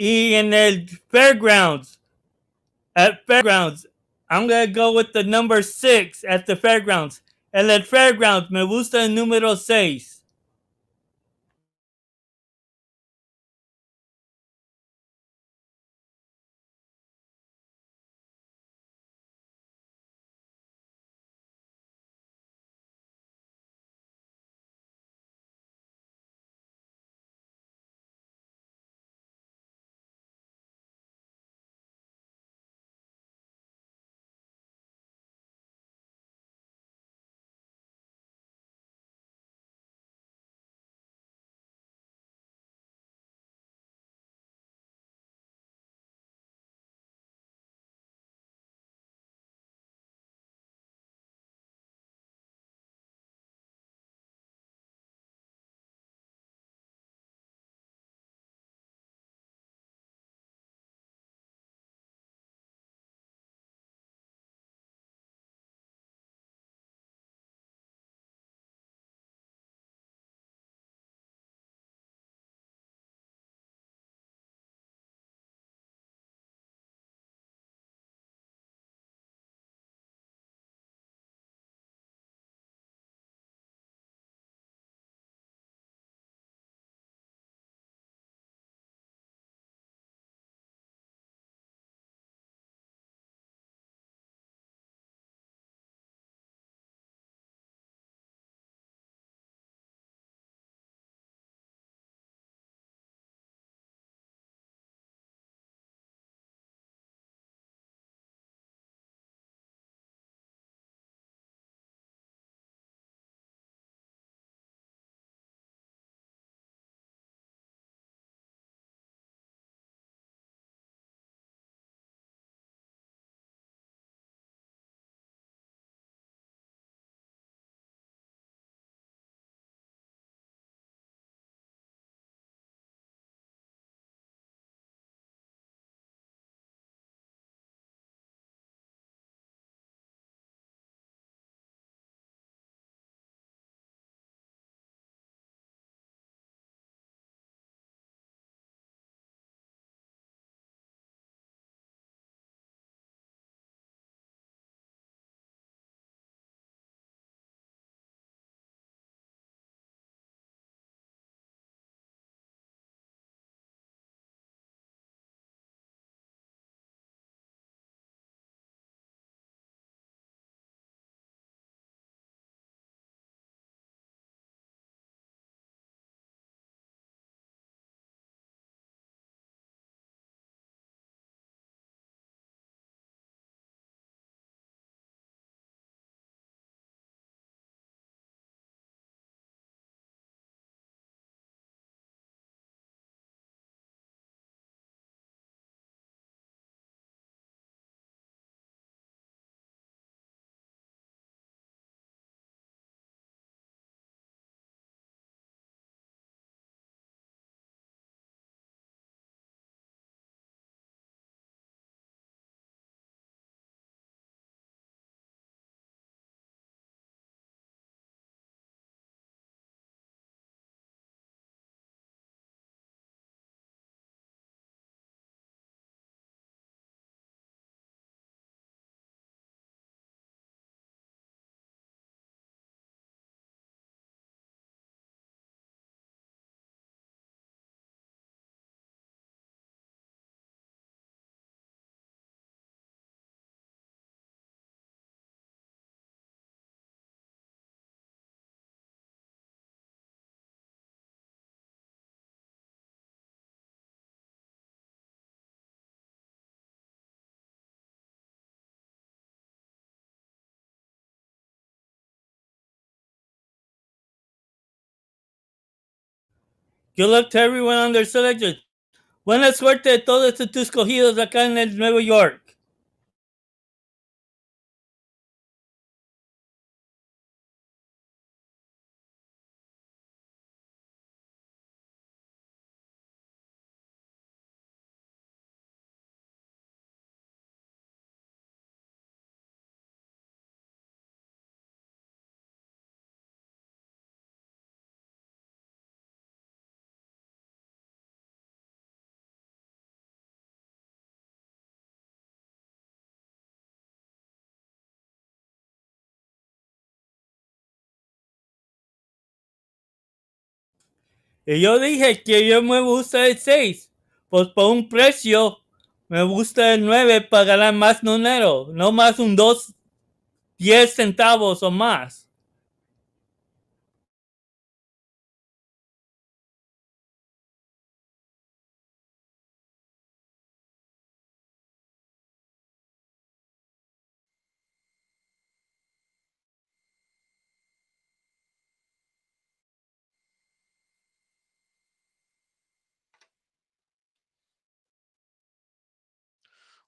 Y en el fairgrounds, at fairgrounds, I'm gonna go with the number 6 at the fairgrounds. En el fairgrounds, me gusta el número 6. Good luck to everyone on their selections. Buena suerte a todos tus escogidos acá en el Nueva York. Y yo dije que yo me gusta el 6. Pues por un precio me gusta el 9 para ganar más dinero. No más un 2, 10 centavos o más.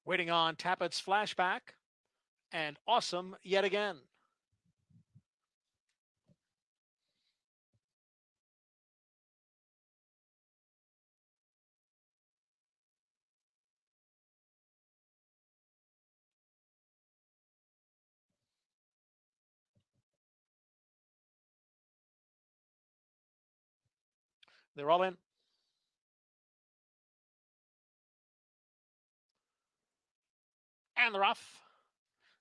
Waiting on Tappett's flashback, and awesome yet again. They're all in. And they're off.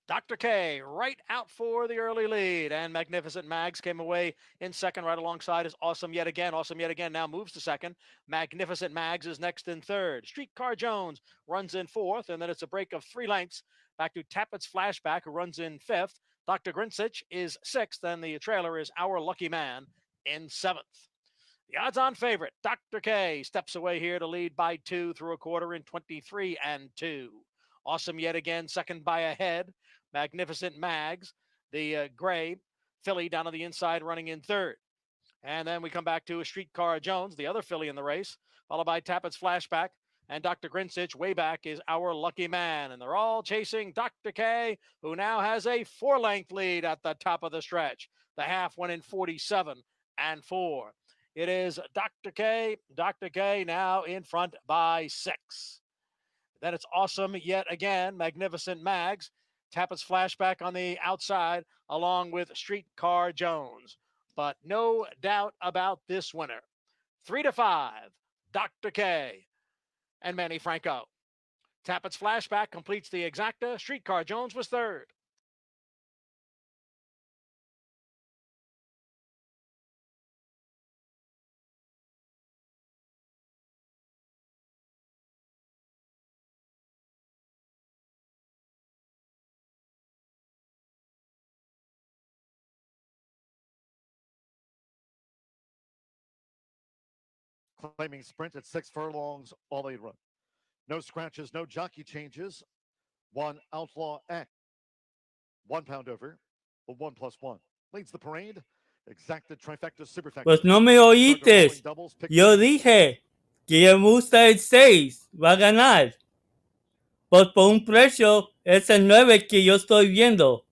Dr. K right out for the early lead, and Magnificent Mags came away in second right alongside is Awesome Yet Again. Awesome Yet Again now moves to second. Magnificent Mags is next in third. Streetcar Jones runs in fourth, and then it's a break of 3 lengths back to Tappett's Flashback, who runs in fifth. Dr. Grinsich is sixth, and the trailer is Our Lucky Man in seventh. The odds-on favorite, Dr. K, steps away here to lead by 2 through a quarter in 23 and 2. Awesome Yet Again, second by a head. Magnificent Mags, the gray filly down on the inside, running in third. And then we come back to a Streetcar Jones, the other filly in the race, followed by Tappett's Flashback. And Dr. Grinsich way back is Our Lucky Man. And they're all chasing Dr. K, who now has a 4-length lead at the top of the stretch. The half went in 47 and 4. It is Dr. K. Dr. K now in front by 6. Then it's Awesome Yet Again, Magnificent Mags. Tappett's Flashback on the outside, along with Streetcar Jones. But no doubt about this winner. 3-5, Dr. K and Manny Franco. Tappett's Flashback completes the exacta. Streetcar Jones was third. Claiming sprint at 6 furlongs, all 8 run. No scratches, no jockey changes. 1 Outlaw X. 1 pound over. The 1+1 leads the parade. Exacted trifecta superfecta. Pues no me oíste. Yo dije que me gusta el 6. Va a ganar. Pues por un precio es el 9 que yo estoy viendo.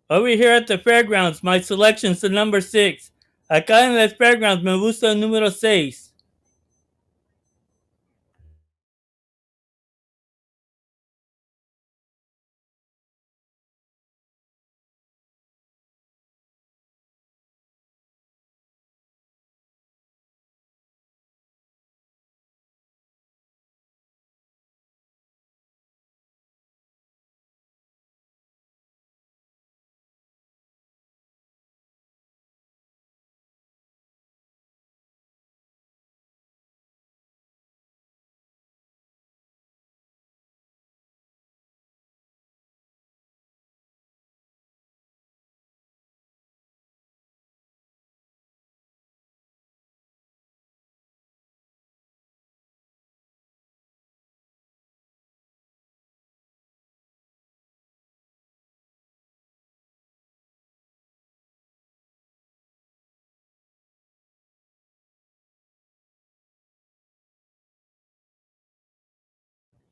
Over here at the fairgrounds, my selection's the number 6. Acá en las fairgrounds me gusta el número 6.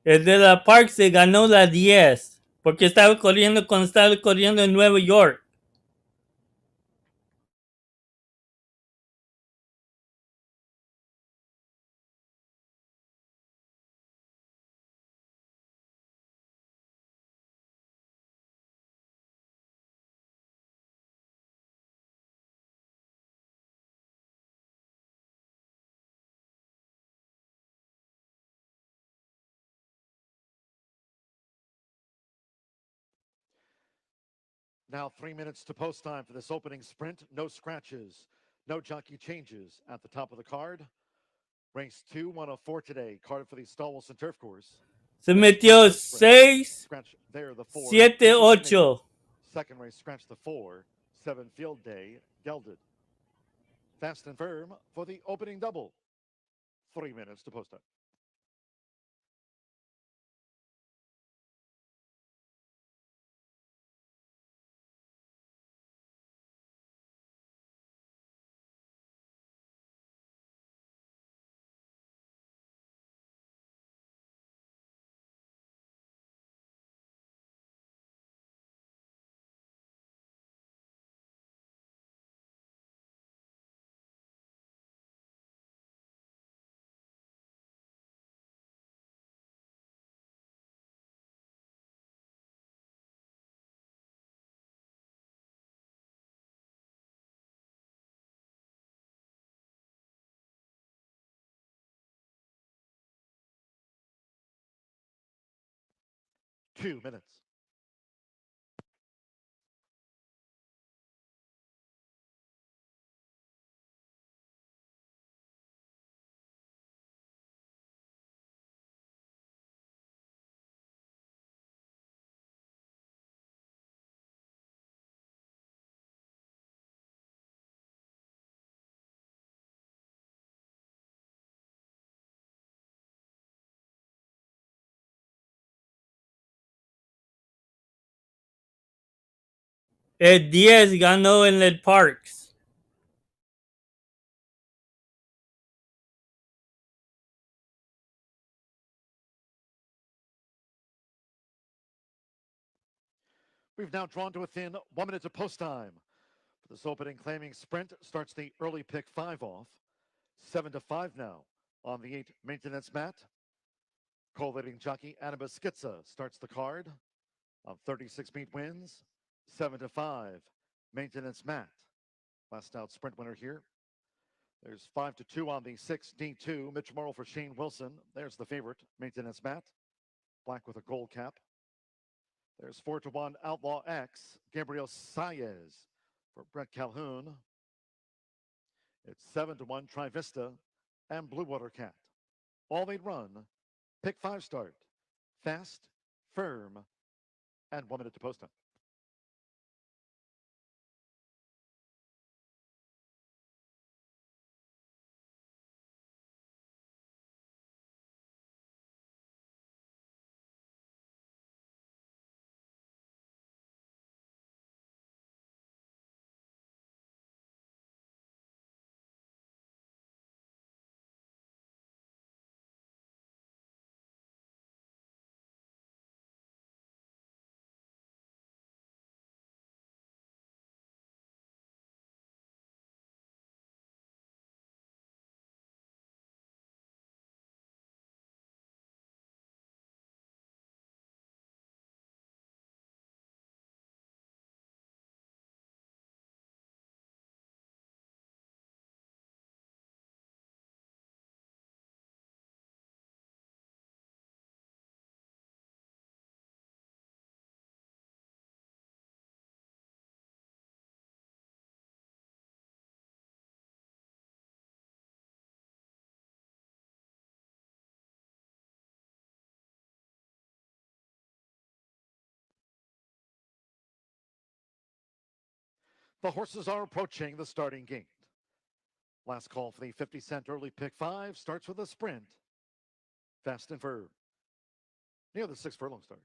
El de la Park se ganó la 10 porque estaba corriendo cuando estaba corriendo en Nueva York. Now 3 minutes to post time for this opening sprint. No scratches, no junkie changes at the top of the card. Race 2, 1 of 4 today. Carded for the Stall Wilson Turf Course. Se Race metió 2, no sprint. 6, Scratch there, the 4. 7, Indian Navy. 8. Second race, scratch the 4. 7 Field Day, gelded. Fast and firm for the opening double. 3 minutes to post time. Two minutes. El 10 ganó en el Parx. We've now drawn to within 1 minute to post time. For this opening claiming sprint starts the early pick 5 off. 7 to 5 now on the 8 maintenance mat. Collating jockey Annabeth Skitza starts the card of 36 meet wins. 7 to 5 maintenance mat. Last out sprint winner here. There's 5 to 2 on the 6 D2. Mitch Morrill for Shane Wilson. There's the favorite maintenance mat. Black with a gold cap. There's 4 to 1 Outlaw X. Gabriel Saez for Brett Calhoun. It's 7 to 1 Trivista and Blue Water Cat. All they run. Pick 5 start. Fast, firm, and 1 minute to post time. The horses are approaching the starting gate. Last call for the 50-cent early pick 5 starts with a sprint. Fast and firm. Near the 6 furlong start.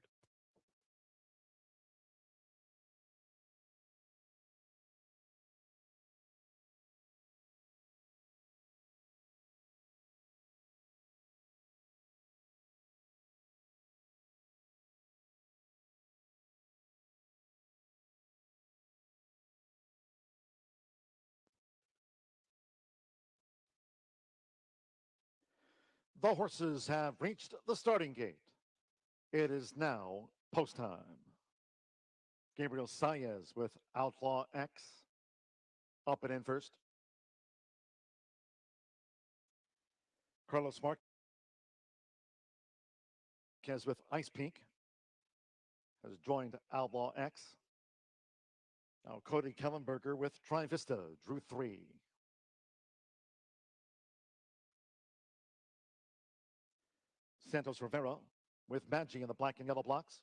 The horses have reached the starting gate. It is now post time. Gabriel Saez with Outlaw X up and in first. Carlos Marquez with Ice Peak has joined Outlaw X. Now Cody Kellenberger with Trivista drew 3. Santos Rivera with Maggi in the black and yellow blocks.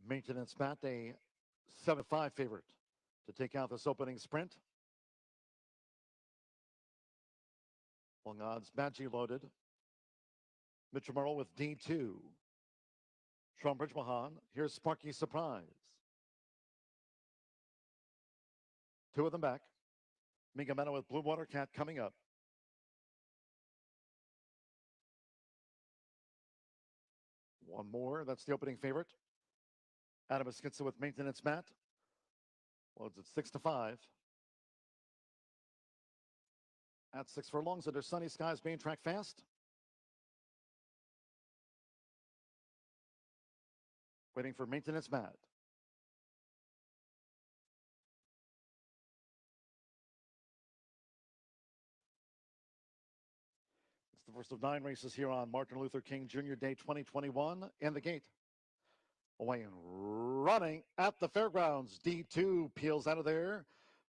Maintenance Matt, a 7-5 favorite to take out this opening sprint. Long odds, Maggi loaded. Mitchell Merle with D2. Sean Bridgemahan, here's Sparky Surprise. 2 of them back. Mingameta with Blue Water Cat coming up. One more, that's the opening favorite. Adam Eskitsa with Maintenance Matt. Loads at 6-5. At 6 furlongs under sunny skies, main track fast. Waiting for Maintenance Matt. It's the first of 9 races here on Martin Luther King Jr. Day 2021. In the gate. Away and running at the fairgrounds. D2 peels out of there.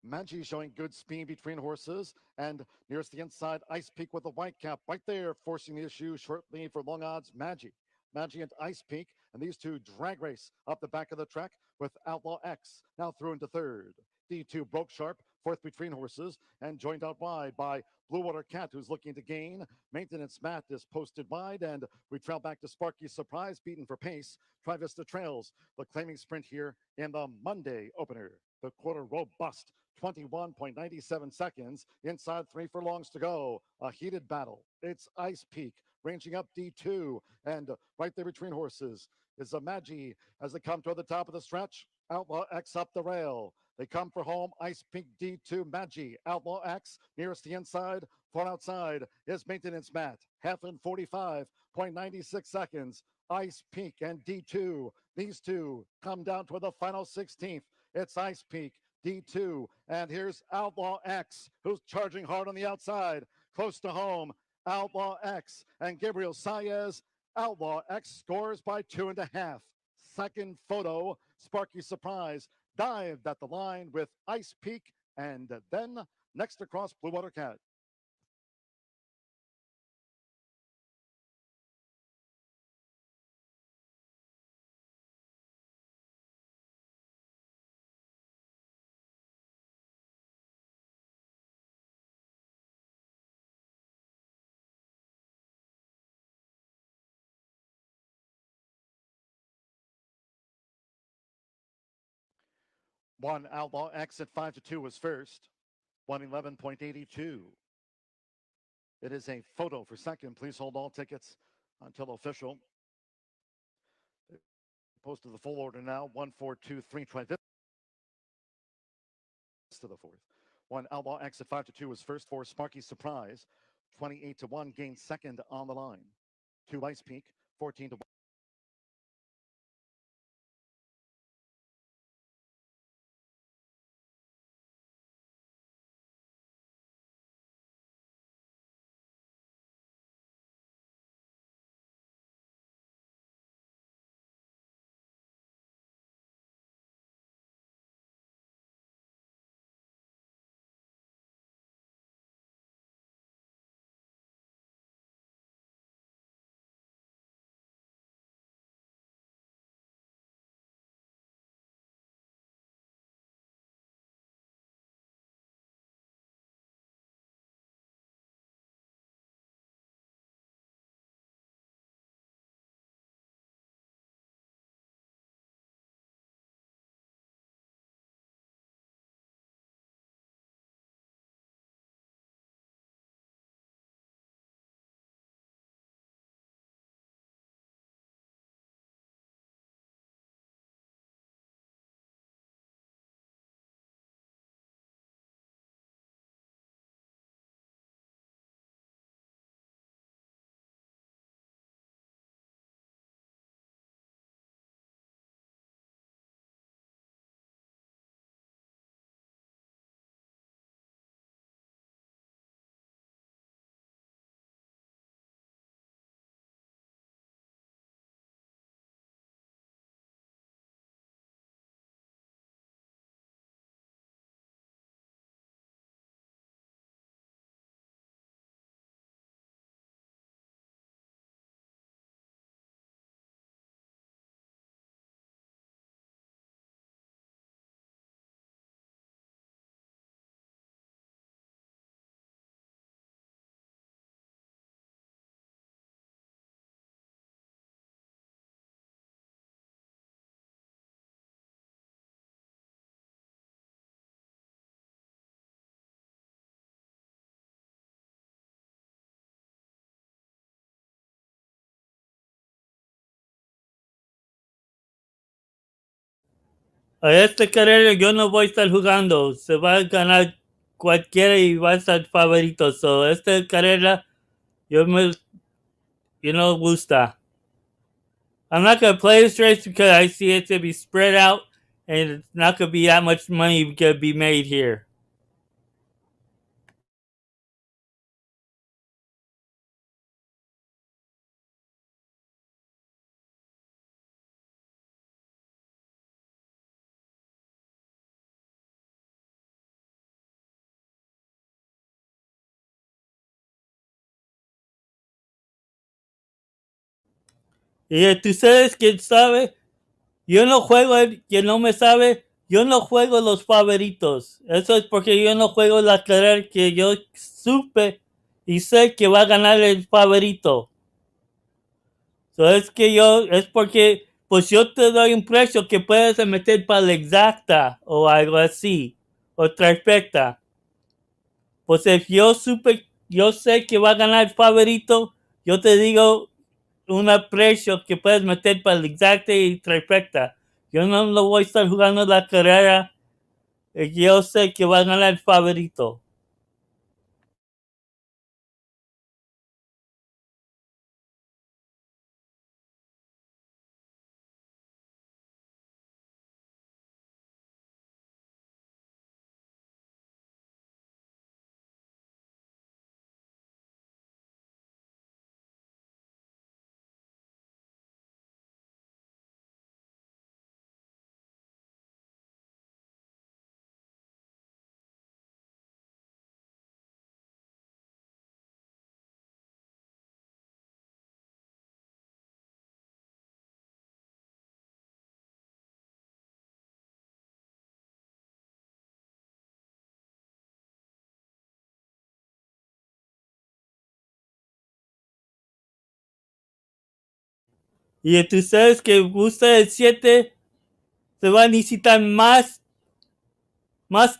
Maggi showing good speed between horses. And nearest the inside, Ice Peak with the white cap right there, forcing the issue. Short lead for long odds, Maggi. Maggi and Ice Peak. And these two drag race up the back of the track with Outlaw X now through into third. D2 broke sharp, fourth between horses, and joined out wide by Blue Water Cat, who's looking to gain. Maintenance Matt is posted wide, and we trail back to Sparky Surprise, beaten for pace. Trivista trails the claiming sprint here in the Monday opener. The quarter robust, 21.97 seconds. Inside 3 furlongs to go. A heated battle. It's Ice Peak ranging up D2, and right there between horses is a Maggi as they come toward the top of the stretch. Outlaw X up the rail. They come for home. Ice Peak D2, Maggi. Outlaw X nearest the inside. Far outside is Maintenance Matt. Half in 45.96 seconds. Ice Peak and D2. These two come down to the final 16th. It's Ice Peak, D2. And here's Outlaw X, who's charging hard on the outside. Close to home, Outlaw X and Gabriel Saez. Outlaw X scores by 2.5. Second photo, Sparky Surprise dived at the line with Ice Peak, and then next across Blue Water Cat. One Outlaw X at 5-2 was first. 111.82. It is a photo for second. Please hold all tickets until official. Posted the full order now. 1, 4, 2, 3. Try this to the fourth. One Outlaw X at 5-2 was first for Sparky Surprise. 28-1 gained second on the line. 2 Ice Peak. 14-1. A esta carrera yo no voy a estar jugando. Se va a ganar cualquiera y va a estar favorito. So, esta carrera yo me, gusta. I'm not going to play this race because I see it to be spread out and it's not going to be that much money going to be made here. Y tú sabes quién sabe, yo no juego, el que no me sabe, yo no juego los favoritos. Eso es porque yo no juego la carrera que yo supe y sé que va a ganar el favorito. So es porque, pues yo te doy un precio que puedes meter para la exacta o algo así, o trifecta. Pues si yo sé que va a ganar el favorito, yo te digo un precio que puedes meter para el exacta y trifecta. Yo no lo voy a estar jugando la carrera, yo sé que va a ganar el favorito. Y tú sabes que gusta el 7, se va a necesitar más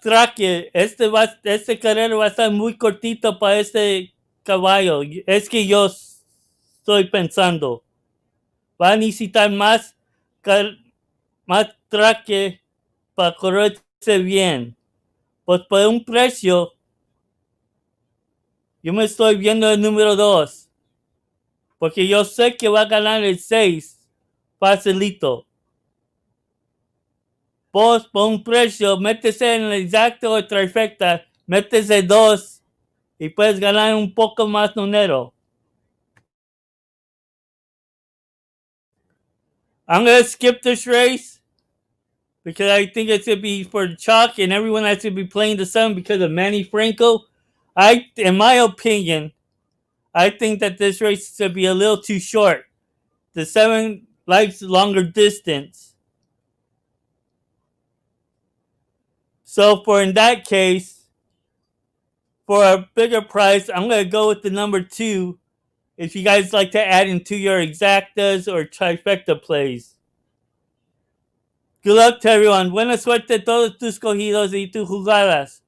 traque. Este carrera va a estar muy cortito para este caballo. Es que yo estoy pensando. Va a necesitar más traque para correrse bien. Pues por un precio, yo me estoy viendo el número 2. Porque yo sé que va a ganar el 6. Facilito. Vos por un precio, métese en el exacto o trifecta, métese 2 y puedes ganar un poco más dinero. I'm gonna skip this race because I think it's gonna be for the chalk and everyone has to be playing the 7 because of Manny Franco. In my opinion, I think that this race is gonna be a little too short. The 7 likes longer distance. So for in that case, for a bigger price, I'm gonna go with the number 2. If you guys like to add into your exactas or trifecta plays. Good luck to everyone. Buena suerte a todos tus cogidos y tus jugadas.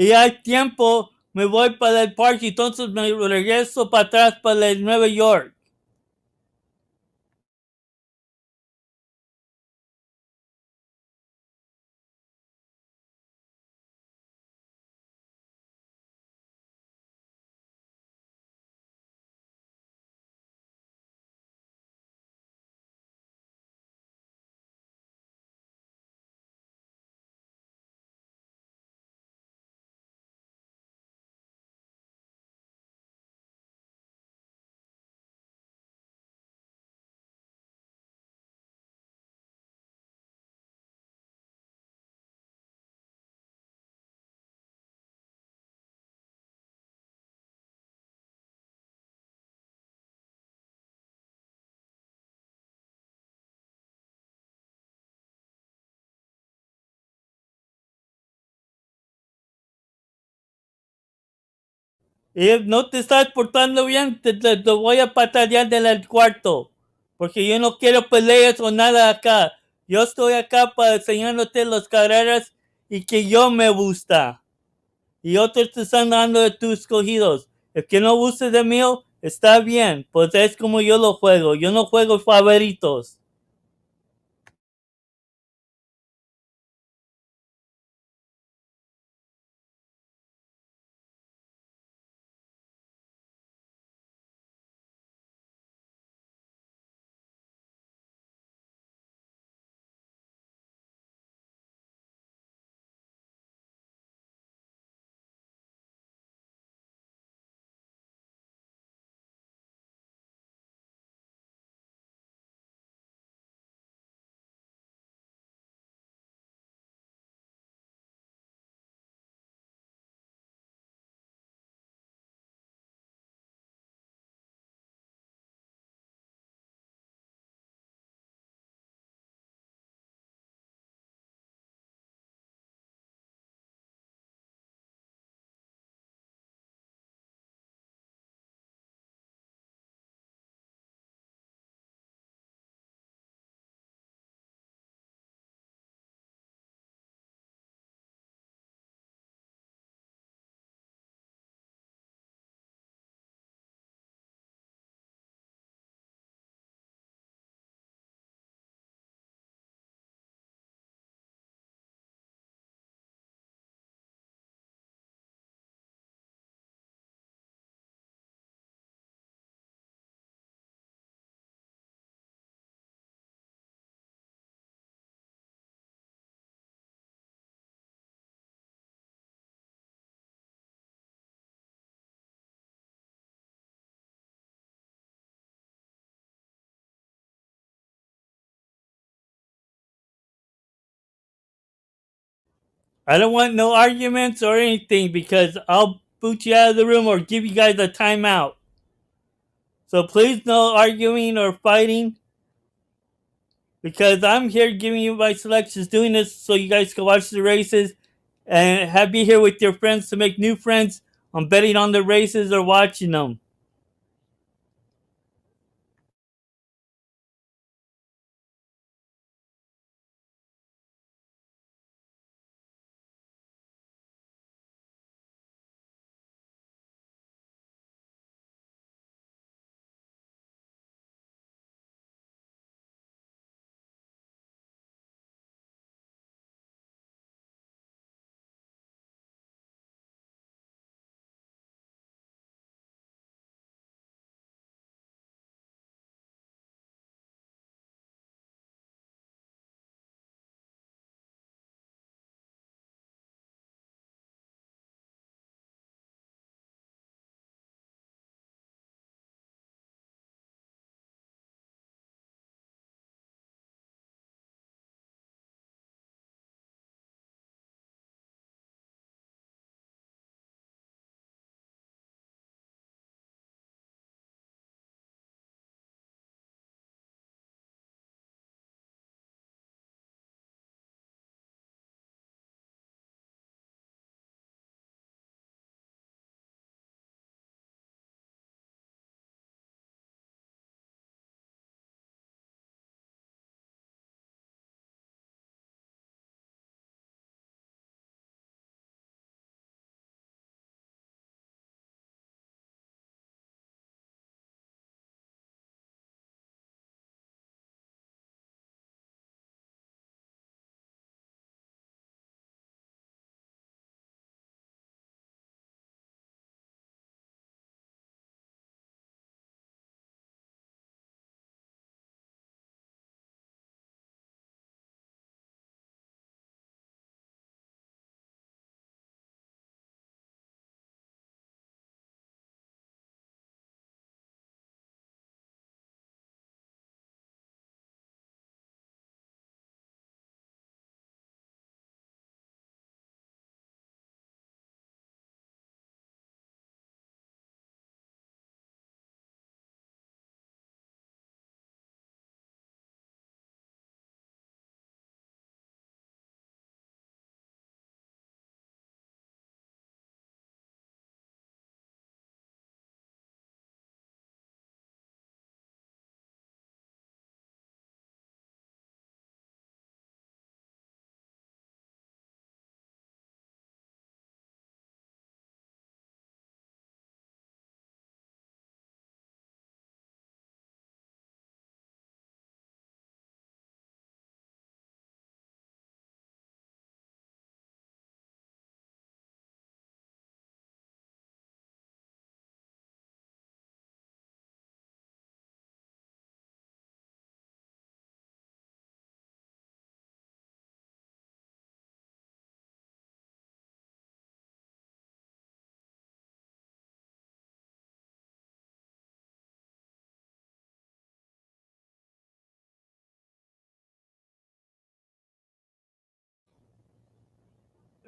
Y hay tiempo, me voy para el parque y entonces me regreso para atrás para el Nueva York. Y no te estás portando bien, te voy a patalear del cuarto. Porque yo no quiero peleas o nada acá. Yo estoy acá para enseñándote las carreras y que yo me gusta. Y otros te están dando de tus escogidos. El que no guste de mí, está bien. Pues es como yo lo juego. Yo no juego favoritos. I don't want no arguments or anything because I'll boot you out of the room or give you guys a timeout. So please no arguing or fighting because I'm here giving you my selections, doing this so you guys can watch the races and have be here with your friends to make new friends on betting on the races or watching them.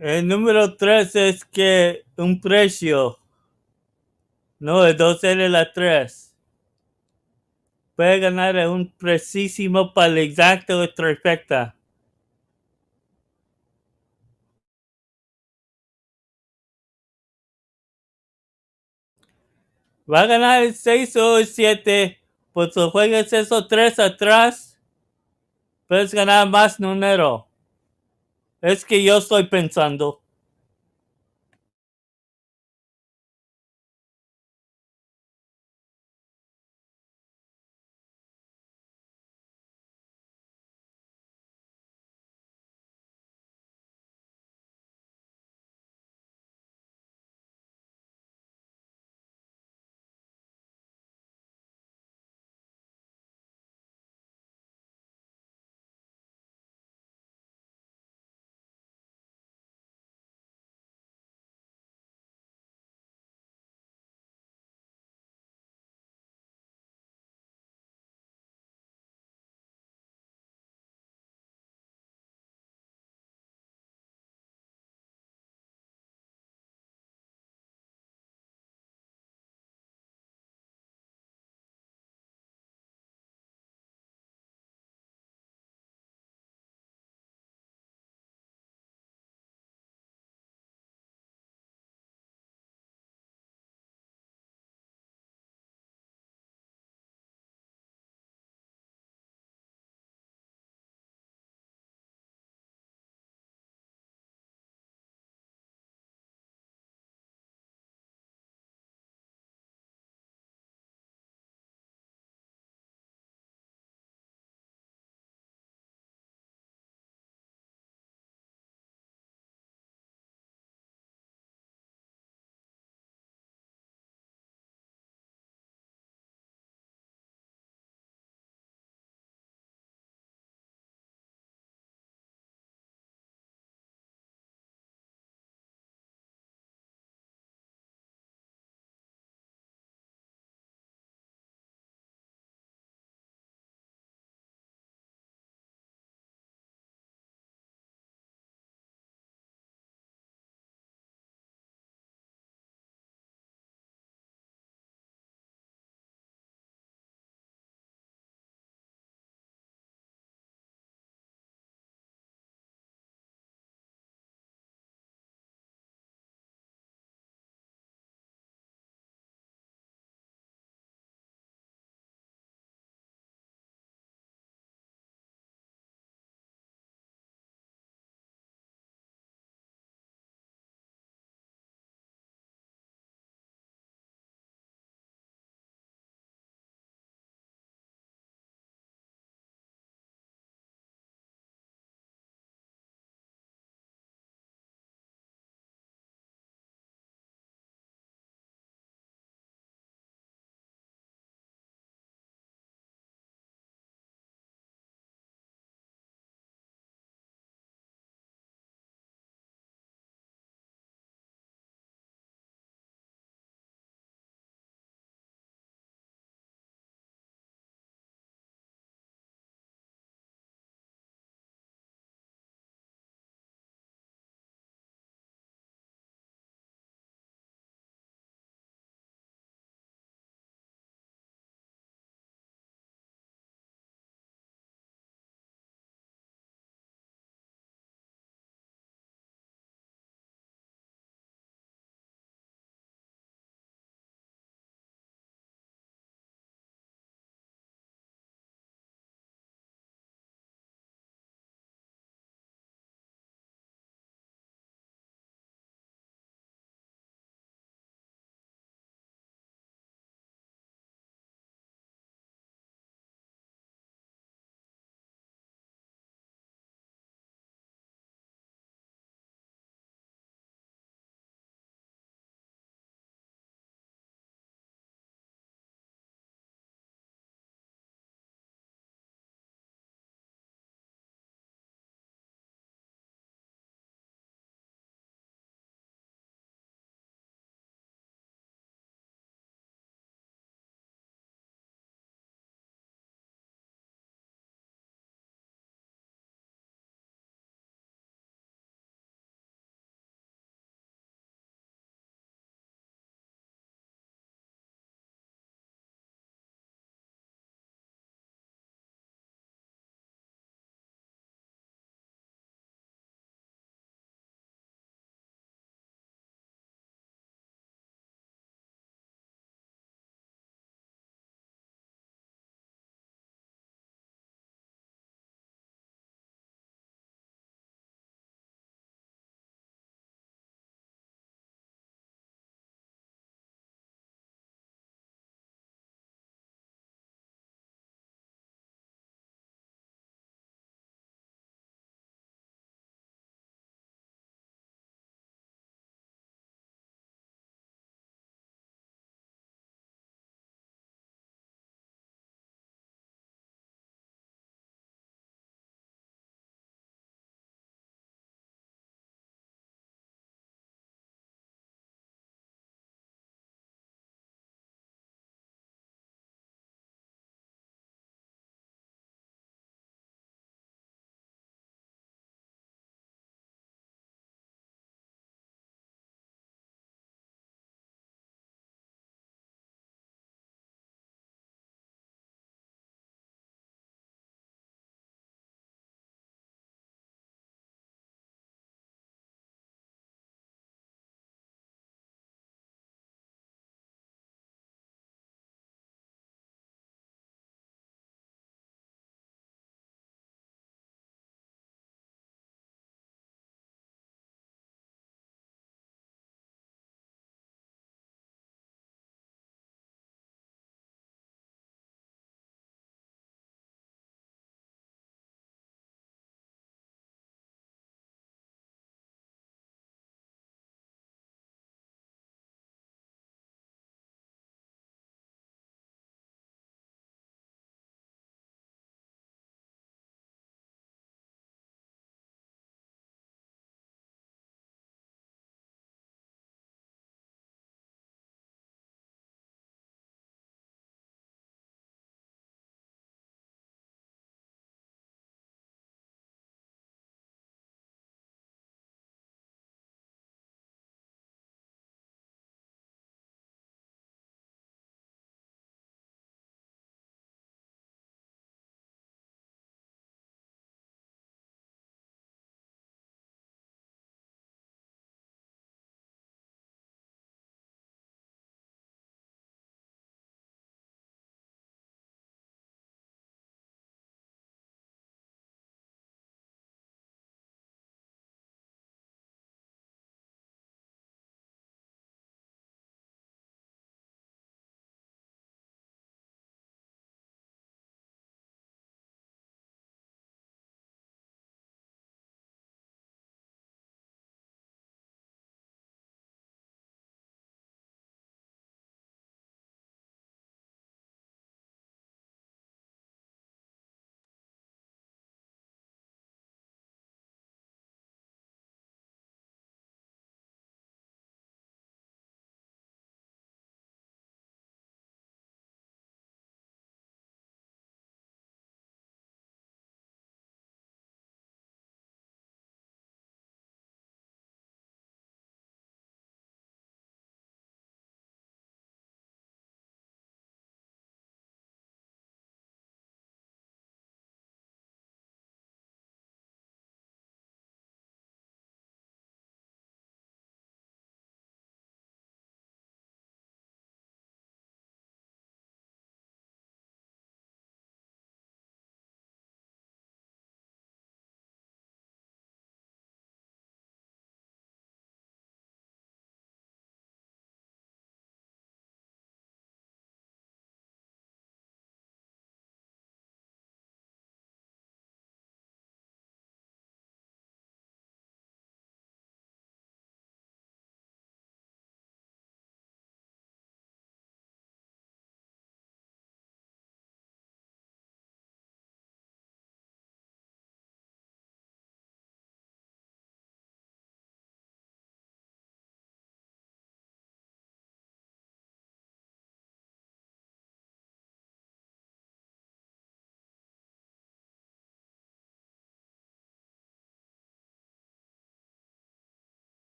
El número 3 es que un precio. No, el 2 era la 3. Puede ganar un precisísimo para el exacto y trifecta. Va a ganar el 6 o el 7. Pues si juegas esos 3 atrás, puedes ganar más número. Es que yo estoy pensando.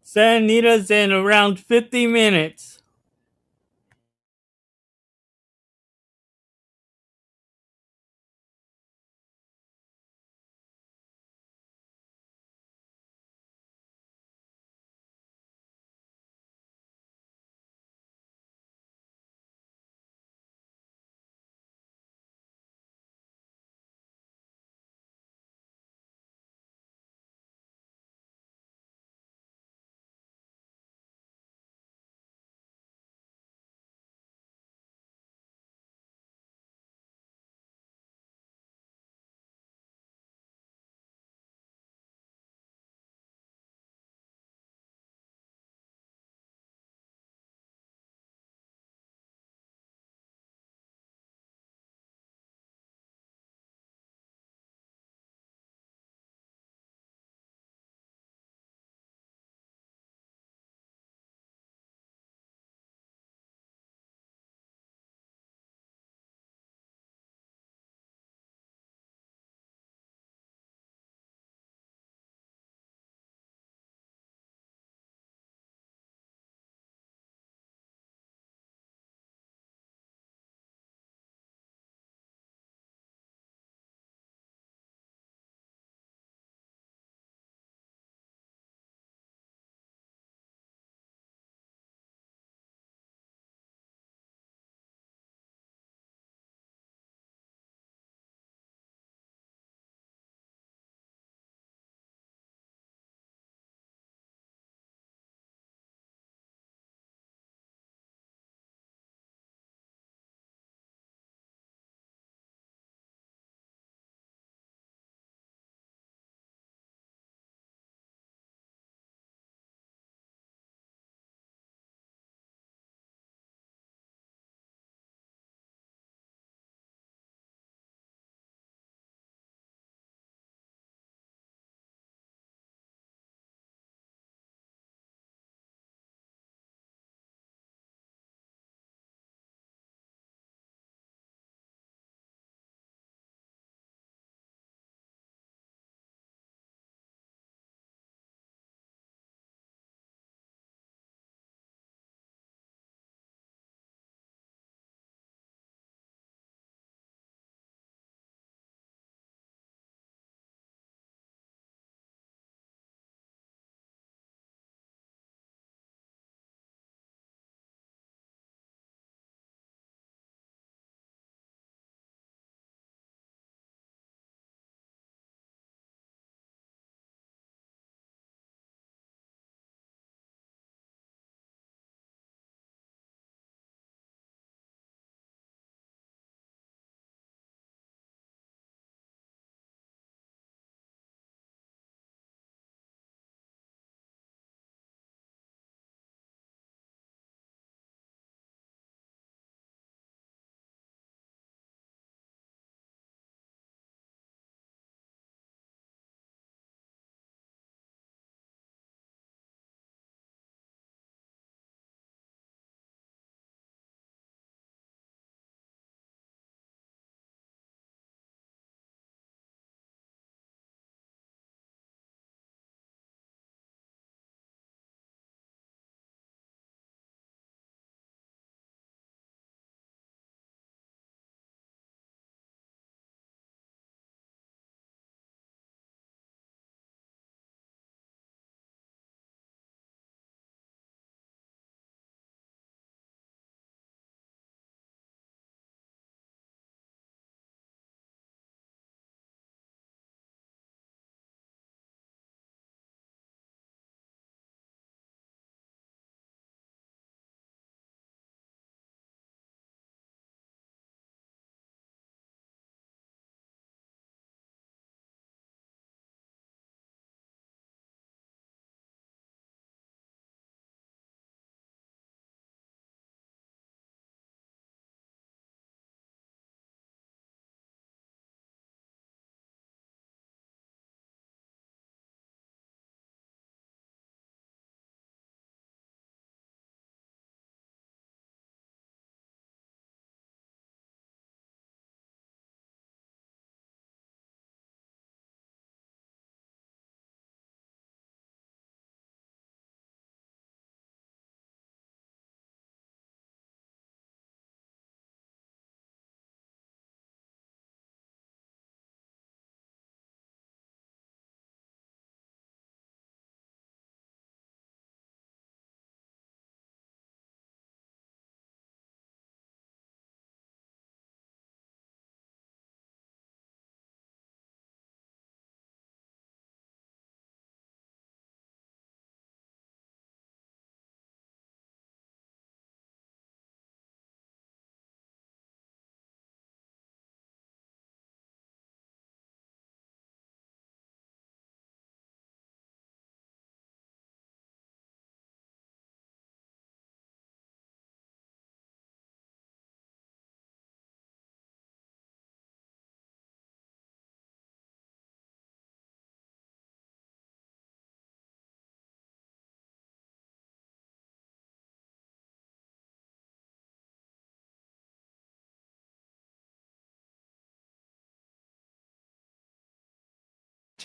Santa Anita's in around 50 minutes.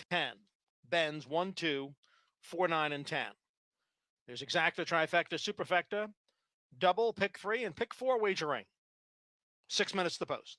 10. Bends 1, 2, 4, 9, and 10. There's exacta, trifecta, superfecta, double, pick 3, and pick 4 wagering. 6 minutes to the post.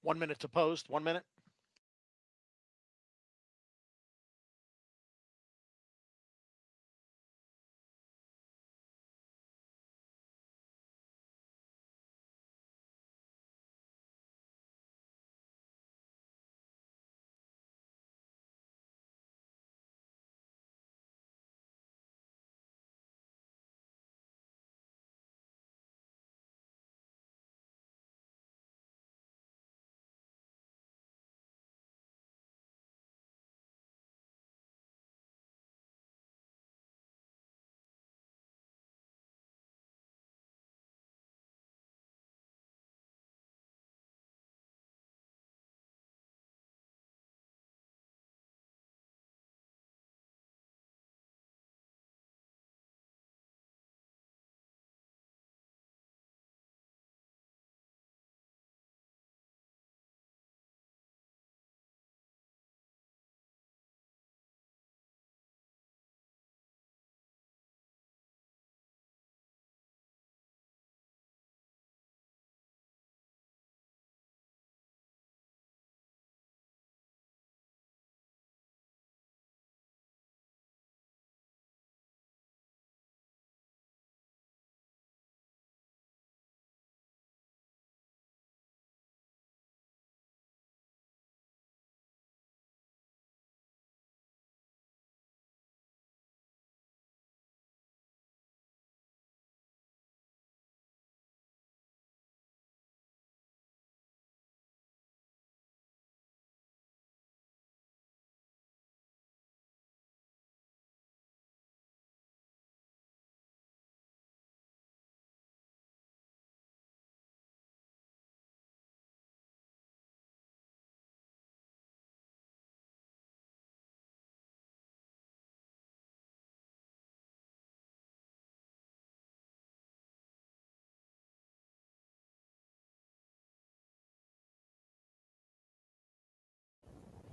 One minute to post. 1 minute.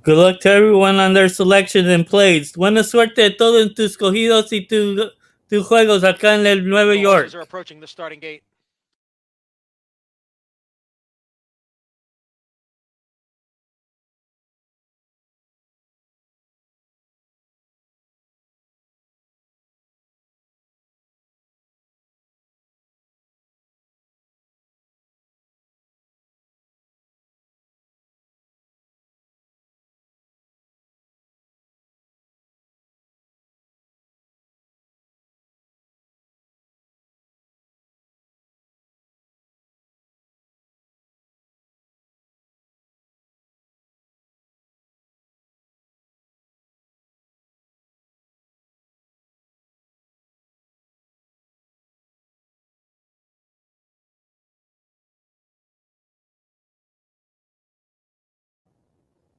Good luck to everyone on their selections and plays. Buena suerte a todos en tus cogidos y tus juegos acá en el Nueva The York. horses are approaching the starting gate.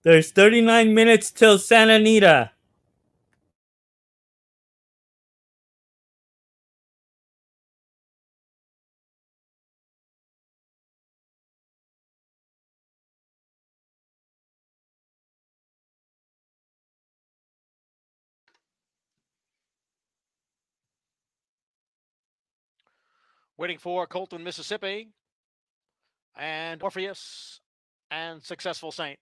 There's 39 minutes till Santa Anita. Waiting for Colton, Mississippi, and Orpheus, and Successful Saint.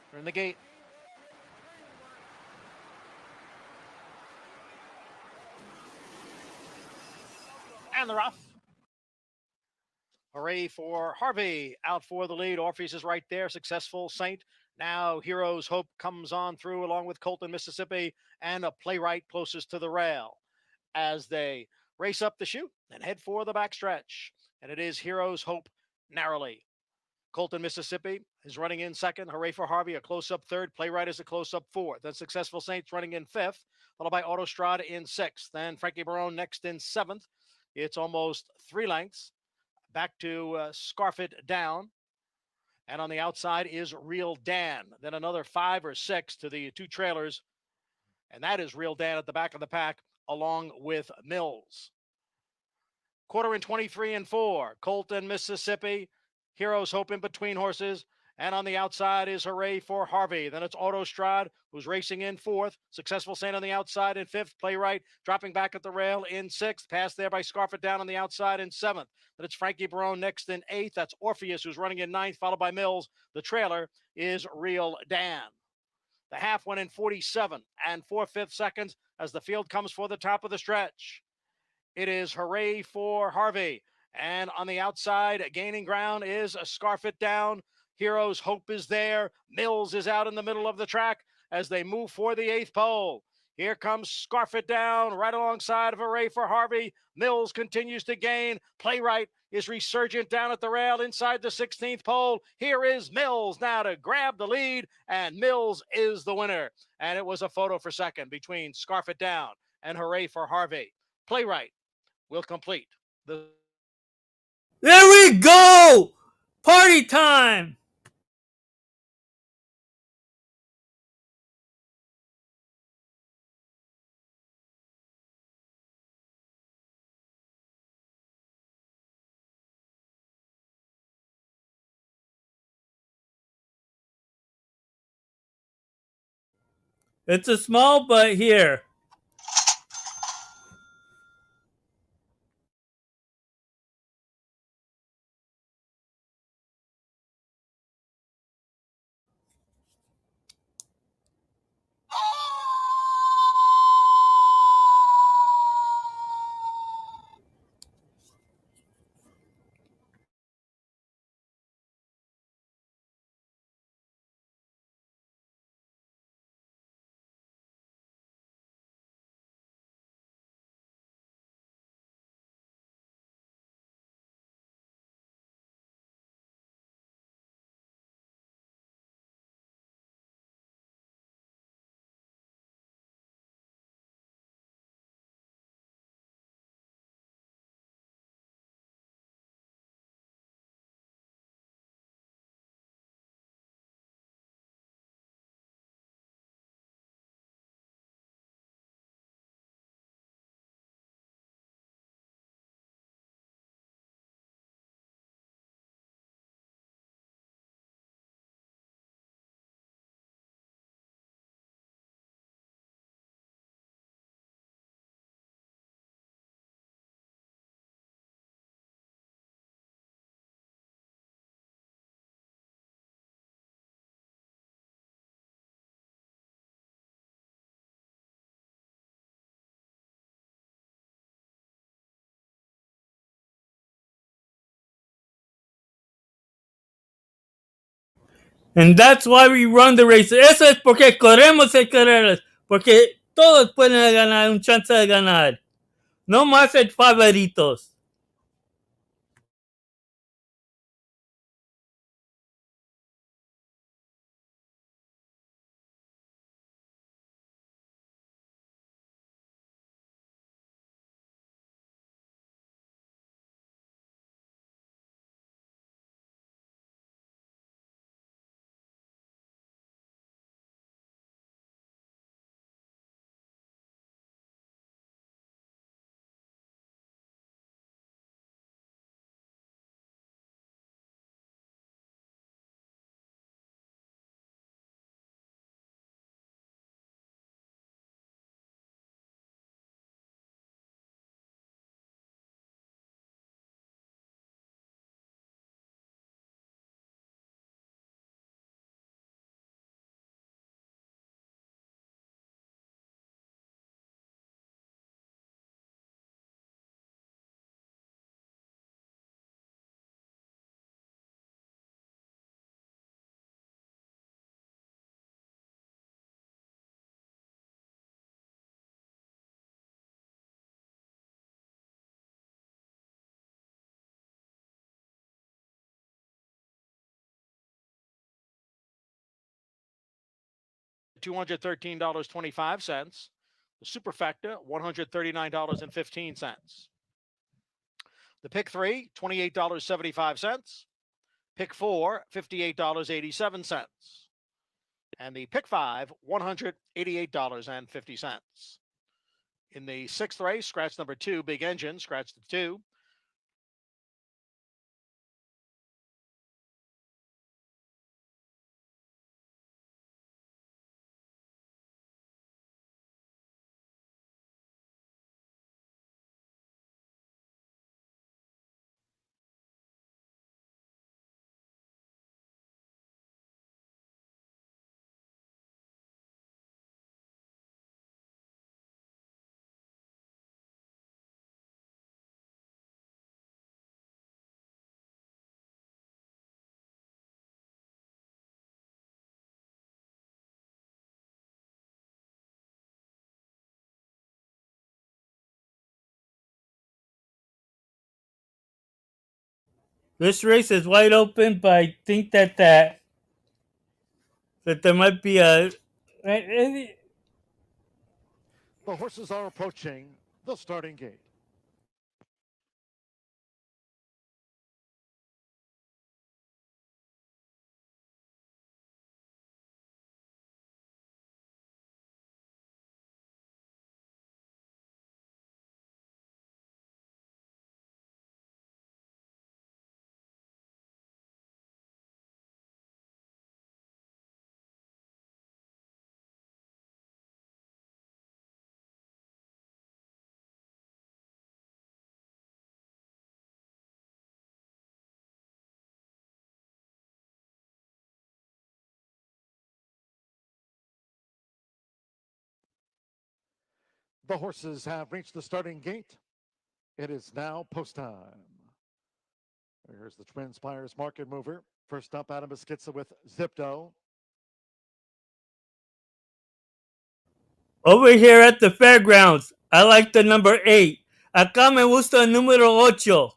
They're in the gate. And they're off. Hooray for Harvey. Out for the lead. Orpheus is right there. Successful Saint. Now Heroes Hope comes on through along with Colton, Mississippi, and a Playwright closest to the rail as they race up the chute and head for the backstretch. And it is Heroes Hope narrowly. Colton, Mississippi is running in second. Hooray for Harvey, a close-up third. Playwright is a close-up fourth. Then Successful Saints running in fifth, followed by Autostrada in sixth. Then Frankie Barone next in seventh. It's almost 3 lengths. Back to Scarf It Down. And on the outside is Real Dan. Then another 5 or 6 to the 2 trailers. And that is Real Dan at the back of the pack, along with Mills. Quarter in 23 and 4. Colton, Mississippi. Heroes Hope in between horses. And on the outside is Hooray for Harvey. Then it's Autostrad, who's racing in fourth. Successful Saint on the outside in fifth. Playwright dropping back at the rail in sixth. Passed there by Scarf It Down on the outside in seventh. Then it's Frankie Barone next in eighth. That's Orpheus, who's running in ninth, followed by Mills. The trailer is Real Dan. The half went in 47 and 4/5 seconds as the field comes for the top of the stretch. It is Hooray for Harvey. And on the outside, gaining ground is a Scarf It Down. Heroes Hope is there. Mills is out in the middle of the track as they move for the 8th pole. Here comes Scarf It Down right alongside of Hooray for Harvey. Mills continues to gain. Playwright is resurgent down at the rail inside the 16th pole. Here is Mills now to grab the lead, and Mills is the winner. And it was a photo for second between Scarf It Down and Hooray for Harvey. Playwright will complete the. There we go! Party time! It's a small but here. And that's why we run the races. Eso es porque corremos el carreras. Porque todos pueden ganar, un chance de ganar. No más el favoritos. $213.25. The superfecta, $139.15. The pick three, $28.75. Pick four, $58.87. And the pick five, $188.50. In the sixth race, scratch number two, Big Engine, scratch the two. This race is wide open, but I think that there might be a. The horses are approaching the starting gate. The horses have reached the starting gate. It is now post time. Here's the Twin Spires market mover. First up, Adam Beschizza with Zipdo. Over here at the fairgrounds, I like the number 8. Acá me gusta el número 8.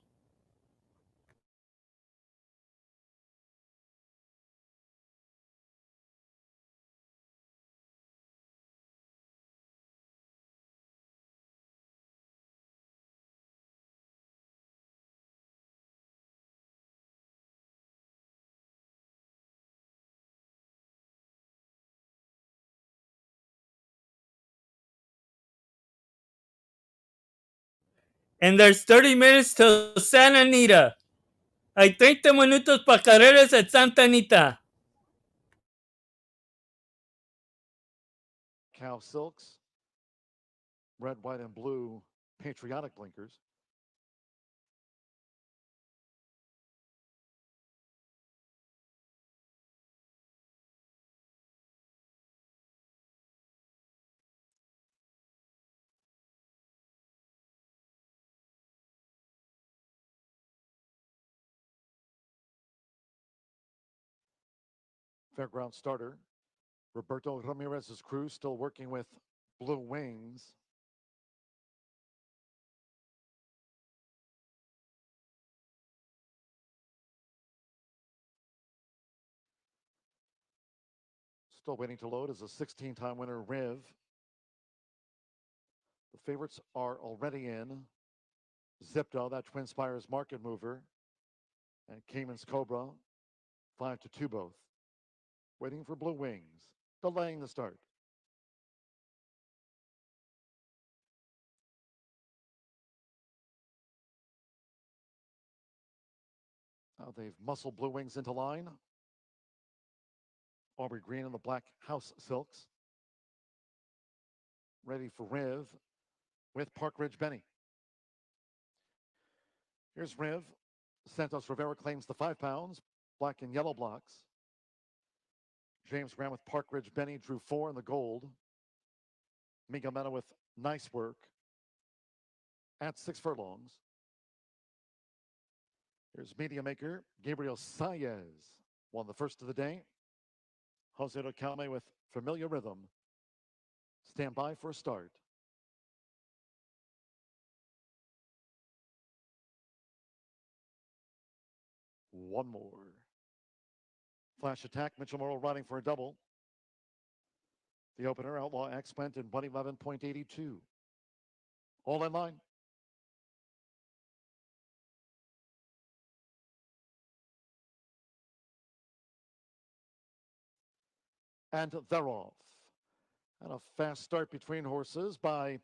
And there's 30 minutes till Santa Anita. Hay 30 minutos para carreras at Santa Anita. Cow Silks. Red, white, and blue patriotic blinkers. Fairground starter. Roberto Ramirez's crew still working with Blue Wings. Still waiting to load is a 16-time winner, Riv. The favorites are already in. Zipto, that Twin Spires market mover, and Cayman's Cobra, 5-2 both. Waiting for Blue Wings, delaying the start. Now they've muscled Blue Wings into line. Aubrey Green in the black house silks. Ready for Riv with Park Ridge Benny. Here's Riv. Santos Rivera claims the 5 pounds, black and yellow blocks. James Graham with Park Ridge Benny drew 4 in the gold. Miguel Mena with Nice Work at 6 furlongs. Here's media maker Gabriel Saez, won the first of the day. Jose Rocalme with Familiar Rhythm. Stand by for a start. One more. Flash Attack, Mitchell Morrow riding for a double. The opener, Outlaw X, went in 111.82. All in line. And they're off. And a fast start between horses by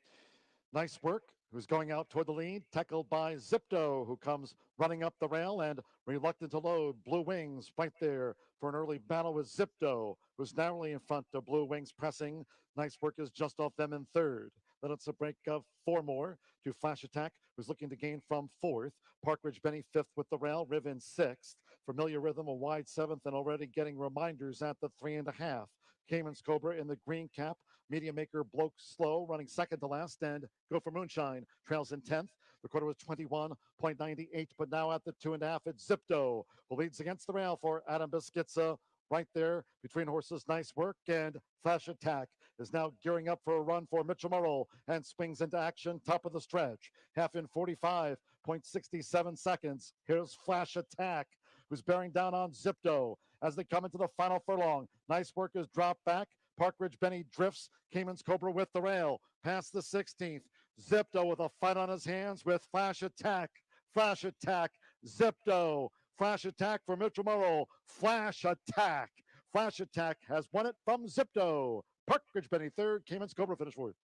Nice Work, who's going out toward the lead, tackled by Zipto, who comes running up the rail and reluctant to load. Blue Wings right there for an early battle with Zipto, who's narrowly in front of Blue Wings pressing. Nice Work is just off them in third. Then it's a break of 4 more to Flash Attack, who's looking to gain from 4th. Park Ridge Benny 5th with the rail, Riv in 6th. Familiar Rhythm a wide 7th and already getting reminders at the 3.5. Cayman's Cobra in the green cap. Media maker Bloke Slow running second to last, and Go for Moonshine trails in 10th. The quarter was 21.98, but now at the 2.5, it's Zipto, who leads against the rail for Adam Biskitza. Right there between horses, Nice Work and Flash Attack is now gearing up for a run for Mitchell Morrow and swings into action, top of the stretch. Half in 45.67 seconds. Here's Flash Attack, who's bearing down on Zipto as they come into the final furlong. Nice Work is dropped back. Park Ridge Benny drifts. Cayman's Cobra with the rail. Past the 16th. Zipto with a fight on his hands with Flash Attack. Flash Attack. Zipto. Flash Attack for Mitchell Morrow. Flash Attack. Flash Attack has won it from Zipto. Park Ridge Benny third. Cayman's Cobra finished fourth.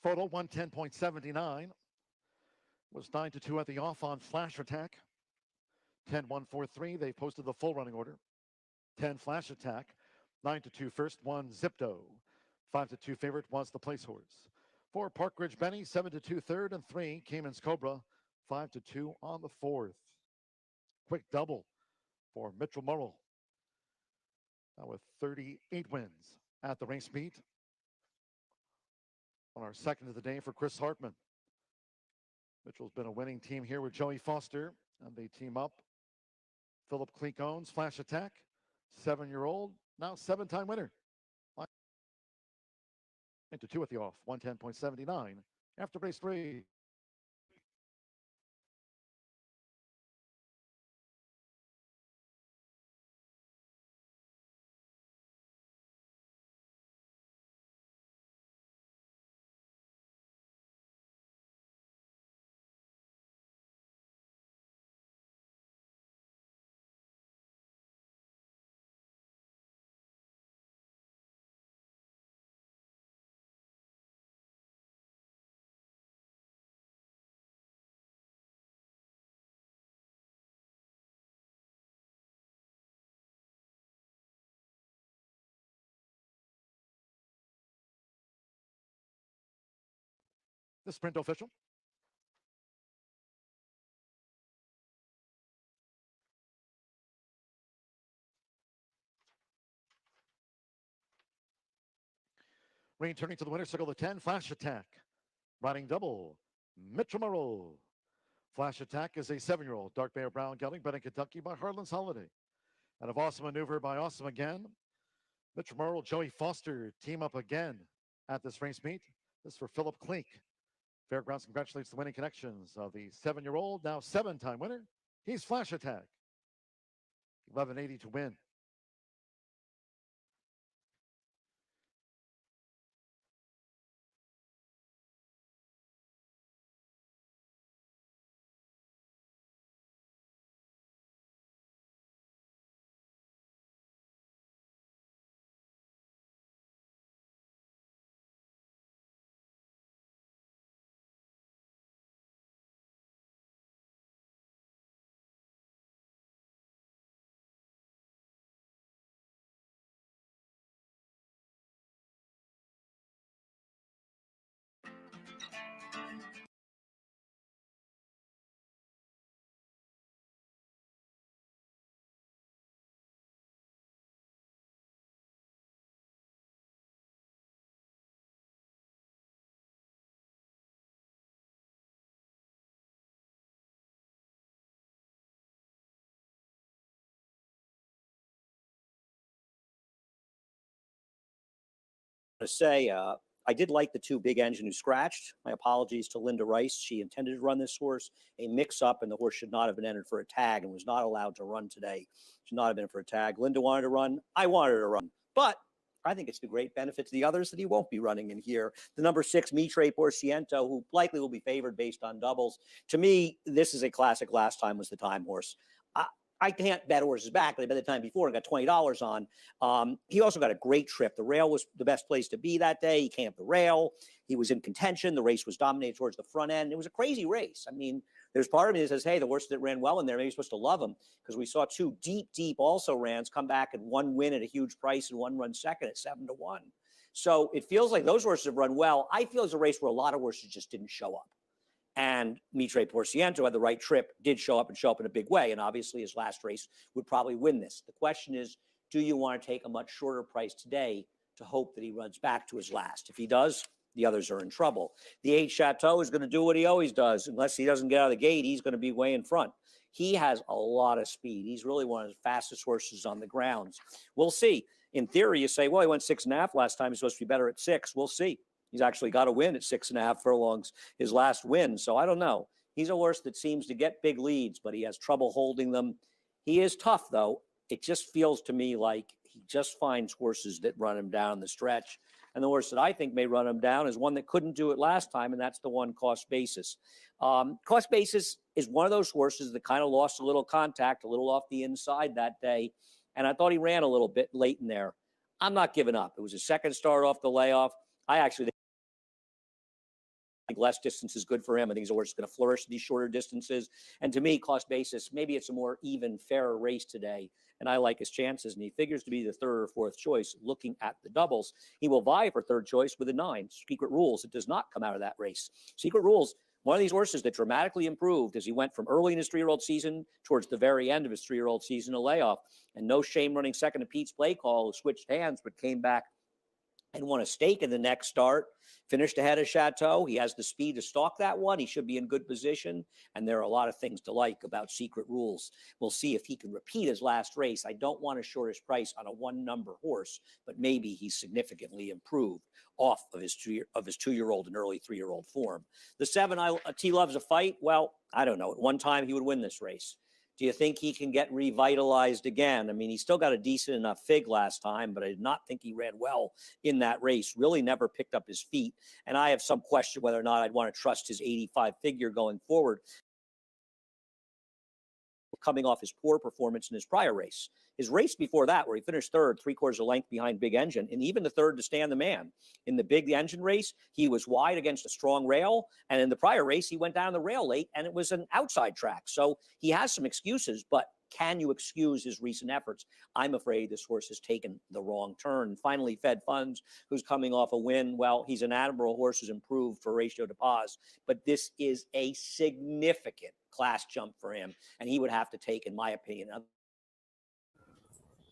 Photo 110.79 was 9-2 at the off on Flash Attack. 10-1-4-3. They posted the full running order. 10 Flash Attack. 9-2 first. 1 Zipto. 5-2 favorite was the place horse. 4 Park Ridge Benny. 7-2 third, and 3 Cayman's Cobra. 5-2 on the fourth. Quick double for Mitchell Morrow. Now with 38 wins at the race meet. On our second of the day for Chris Hartman. Mitchell's been a winning team here with Joey Foster, and they team up. Philip Cleek owns Flash Attack, 7-year-old, now 7-time winner. 9-2 at the off, 110.79 after race 3. The sprint official. Rain turning to the winner, circle the 10, Flash Attack. Riding double, Mitchell. Flash Attack is a 7-year-old Dark Bear Brown gelding bred in Kentucky by Harlan's Holiday. And of Awesome Maneuver by Awesome Again. Mitchell, Joey Foster team up again at this race meet. This is for Philip Klink. Fairgrounds congratulates the winning connections of the 7-year-old, now 7-time winner. He's Flash Attack. 1180 to win. To say, I did like the 2 Big Engine who scratched. My apologies to Linda Rice. She intended to run this horse, a mix-up, and the horse should not have been entered for a tag and was not allowed to run today. Should not have been for a tag. Linda wanted to run. I wanted her to run. But I think it's the great benefit to the others that he won't be running in here. The number 6, Mitre Porciento, who likely will be favored based on doubles. To me, this is a classic. Last time was the time horse. I can't bet horses back, but I bet the time before and got $20 on. He also got a great trip. The rail was the best place to be that day. He came up the rail. He was in contention. The race was dominated towards the front end. It was a crazy race. I mean, there's part of me that says, hey, the horse that ran well in there, maybe you're supposed to love him, because we saw 2 deep also rans come back and 1 win at a huge price and 1 run second at 7-1. So it feels like those horses have run well. I feel it's a race where a lot of horses just didn't show up. And Mitre Porciento had the right trip, did show up in a big way. And obviously his last race would probably win this. The question is, do you want to take a much shorter price today to hope that he runs back to his last? If he does, the others are in trouble. The 8 Chateau is going to do what he always does. Unless he doesn't get out of the gate, he's going to be way in front. He has a lot of speed. He's really one of the fastest horses on the grounds. We'll see. In theory, you say, well, he went 6.5 last time. He's supposed to be better at 6. We'll see. He's actually got a win at 6.5 furlongs, his last win. So I don't know. He's a horse that seems to get big leads, but he has trouble holding them. He is tough, though. It just feels to me like he just finds horses that run him down the stretch. And the horse that I think may run him down is one that couldn't do it last time, and that's the one Cost Basis. Cost Basis is one of those horses that kind of lost a little contact, a little off the inside that day. And I thought he ran a little bit late in there. I'm not giving up. It was his second start off the layoff. I actually think less distance is good for him. I think he's a horse that's going to flourish these shorter distances. And to me, Cost Basis, maybe it's a more even, fairer race today. And I like his chances. And he figures to be the 3rd or 4th choice looking at the doubles. He will vie for 3rd choice with a 9. Secret Rules, it does not come out of that race. Secret Rules, one of these horses that dramatically improved as he went from early in his 3-year-old season towards the very end of his 3-year-old season, a layoff. And no shame running second to Pete's Play Call, who switched hands but came back and won a stake in the next start, finished ahead of Chateau. He has the speed to stalk that one. He should be in good position. And there are a lot of things to like about Secret Rules. We'll see if he can repeat his last race. I don't want to short his price on a 1-number horse, but maybe he's significantly improved off of his 2-year-old and early 3-year-old form. The 7, T Loves a Fight. Well, I don't know. At one time, he would win this race. Do you think he can get revitalized again? I mean, he still got a decent enough fig last time, but I did not think he ran well in that race. Really never picked up his feet. And I have some question whether or not I'd want to trust his 85 figure going forward, coming off his poor performance in his prior race. His race before that, where he finished 3rd, 3/4 of length behind Big Engine, and even the 3rd to Stand the Man. In the Big Engine race, he was wide against a strong rail, and in the prior race, he went down the rail late, and it was an outside track. So he has some excuses, but can you excuse his recent efforts? I'm afraid this horse has taken the wrong turn. And finally, Fed Funds, who's coming off a win. Well, he's an admirable horse who's improved for ratio to pause, but this is a significant class jump for him, and he would have to take, in my opinion,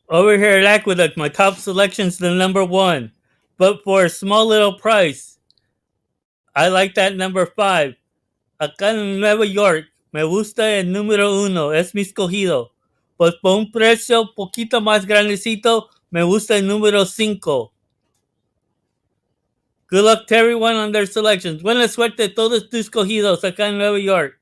Over here at Aqueduct, my top selection's the number 1. But for a small little price, I like that number 5. Acá en Nueva York, me gusta el número 1, es mi escogido. Pues por un precio poquito más grandecito, me gusta el número 5. Good luck to everyone on their selections. Buena suerte a todos tus escogidos acá en Nueva York.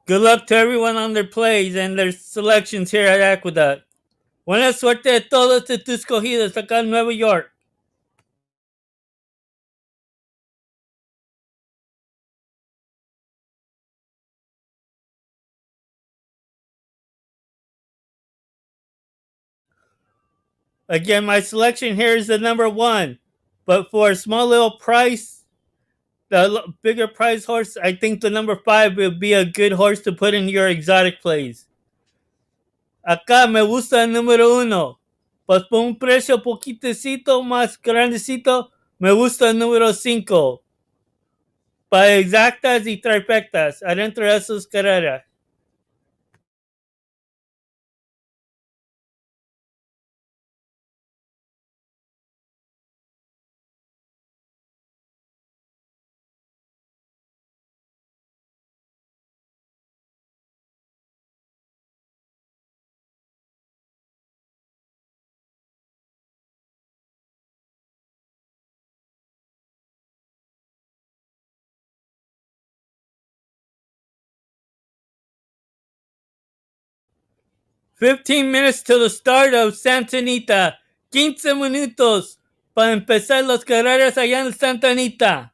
Good luck to everyone on their plays and their selections here at Aqueduct. Buena suerte a todos tus escogidos acá en Nueva York. Again, my selection here is the number 1. But for a small little price, the bigger price horse, I think the number 5 will be a good horse to put in your exotic plays. Acá me gusta el número 1. Pues por un precio poquitecito más grandecito, me gusta el número 5. Para exactas y trifectas, adentro de sus carreras. "15 minutes to the start of Santa Anita. 15 minutos para empezar las carreras allá en Santa Anita."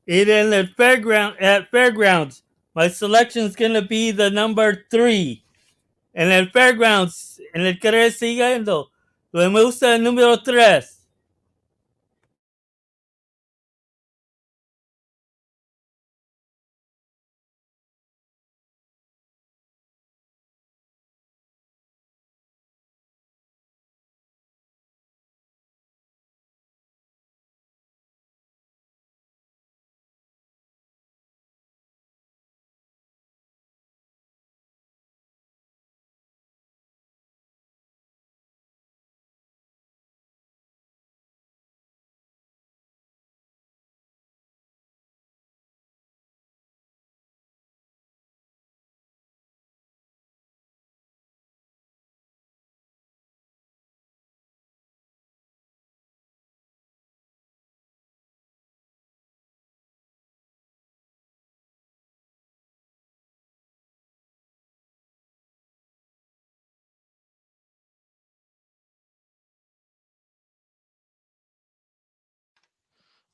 And in the fairgrounds, my selection is gonna be the number 3. En el fairgrounds, en el que siguiendo, me gusta el número 3.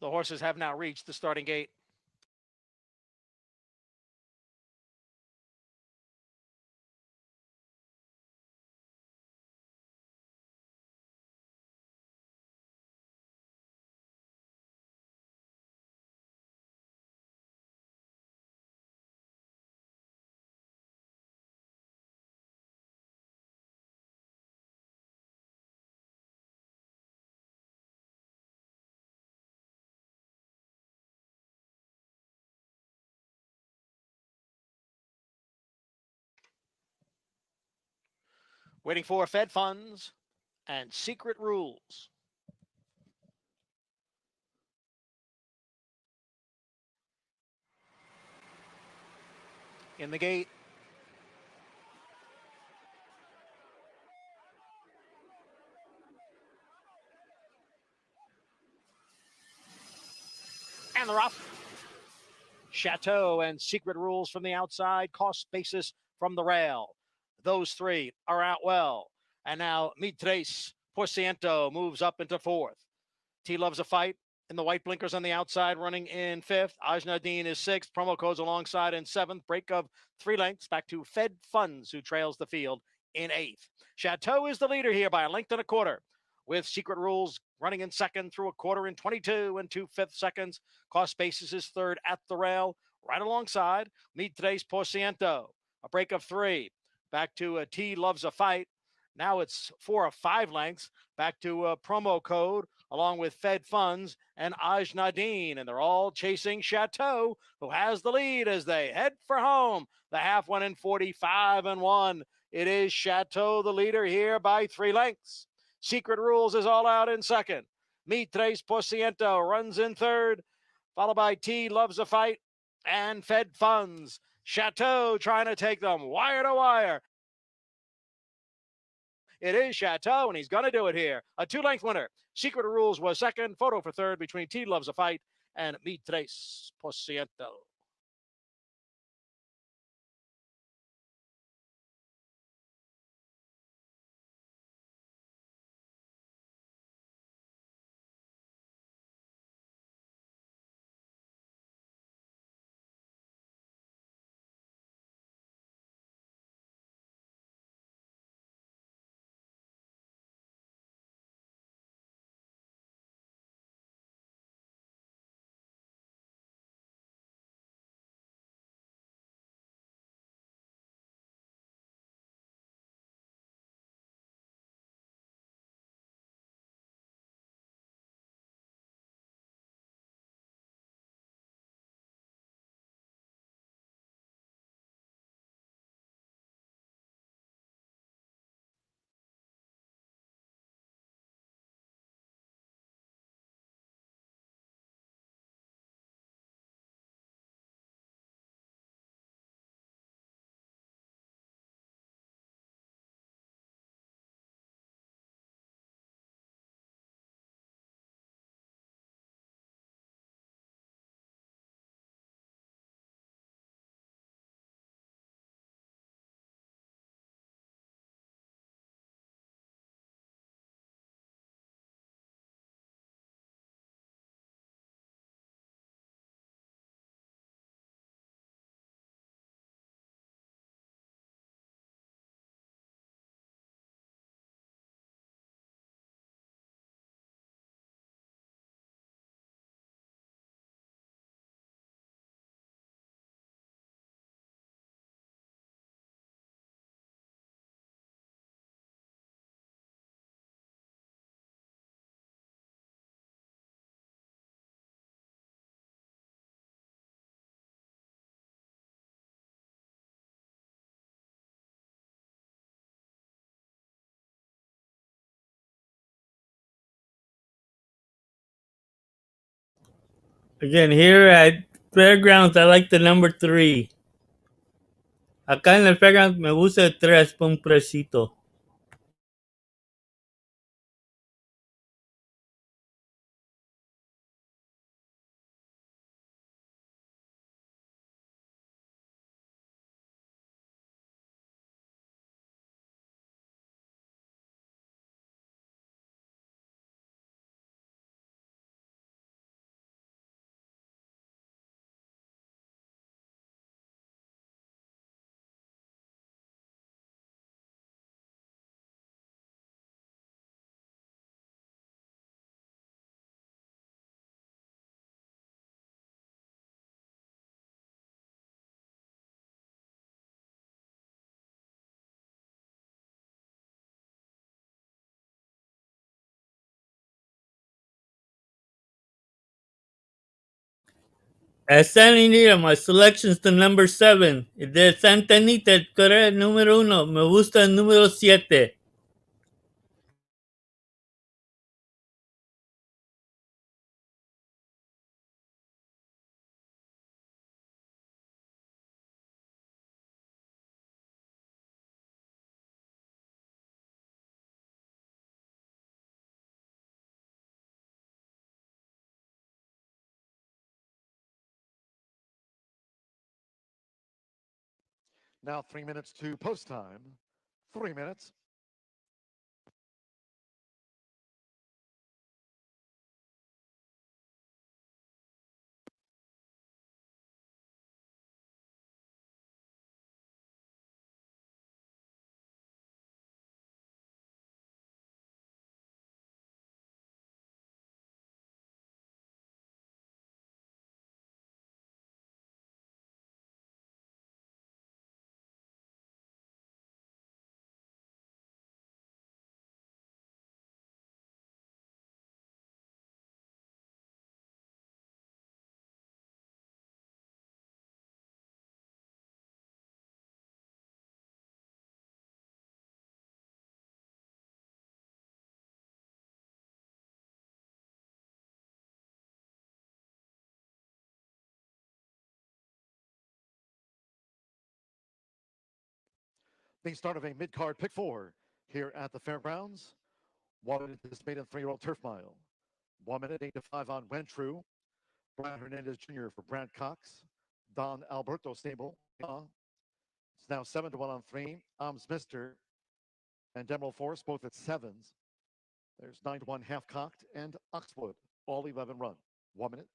The horses have now reached the starting gate. Waiting for Fed Funds and Secret Rules. In the gate. And they're off. Chateau and Secret Rules from the outside, Cost Basis from the rail. Those three are out well. And now Mitres Porciento moves up into fourth. T Loves a Fight in the white blinkers on the outside, running in fifth. Ajnadine is sixth. Promo codes alongside in seventh. Break of 3 lengths back to Fed Funds, who trails the field in eighth. Chateau is the leader here by a length and a quarter, with Secret Rules running in second through a quarter in 22 and 2/5 seconds. Cost Basis is third at the rail. Right alongside, Mitres Porciento. A break of 3. Back to T Loves a Fight. Now it's 4 of 5 lengths. Back to Promo Code, along with Fed Funds and Ajnadine. And they're all chasing Chateau, who has the lead as they head for home. The half went in 45 and 1. It is Chateau the leader here by 3 lengths. Secret Rules is all out in second. Mitres Porciento runs in third, followed by T Loves a Fight and Fed Funds. Chateau trying to take them wire to wire. It is Chateau, and he's going to do it here. A 2-length winner. Secret Rules was second. Photo for third between T Loves a Fight and Mitres Porciento. Again, here at Fairgrounds, I like the number 3. Acá en el Fairgrounds me gusta el 3 por un presito. At Santa Anita, my selection's the number 7. De Santa Anita, el correo número 1. Me gusta el número 7. Now 3 minutes to post time. 3 minutes. The start of a mid-card pick 4 here at the fairgrounds. 1 minute anticipated 3-year-old turf mile. 1 minute 8 to 5 on Wentru. Brad Hernandez Jr. for Brad Cox. Don Alberto stable. It's now 7 to 1 on 3. Mister and Demerald Forest both at 7s. There's 9 to 1 half cocked and Oxwood, all 11 run. 1 minute.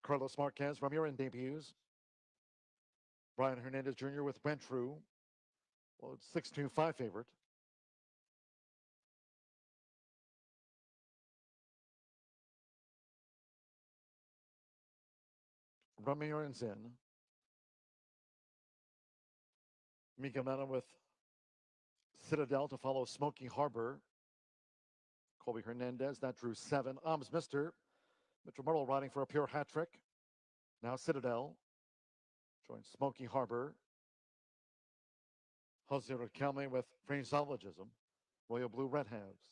Carlos Marquez, Ramirez debuts. Brian Hernandez Jr. with Went True. Well, it's 6-2-5 favorite. Ramirez in. Mika Mena with Citadel to follow Smoky Harbor. Colby Hernandez, that drew 7. Mister. Mitchell Myrtle riding for a pure hat trick. Now Citadel joins Smoky Harbor. Jose Riquelme with Phraseologism. Royal Blue Red Halves.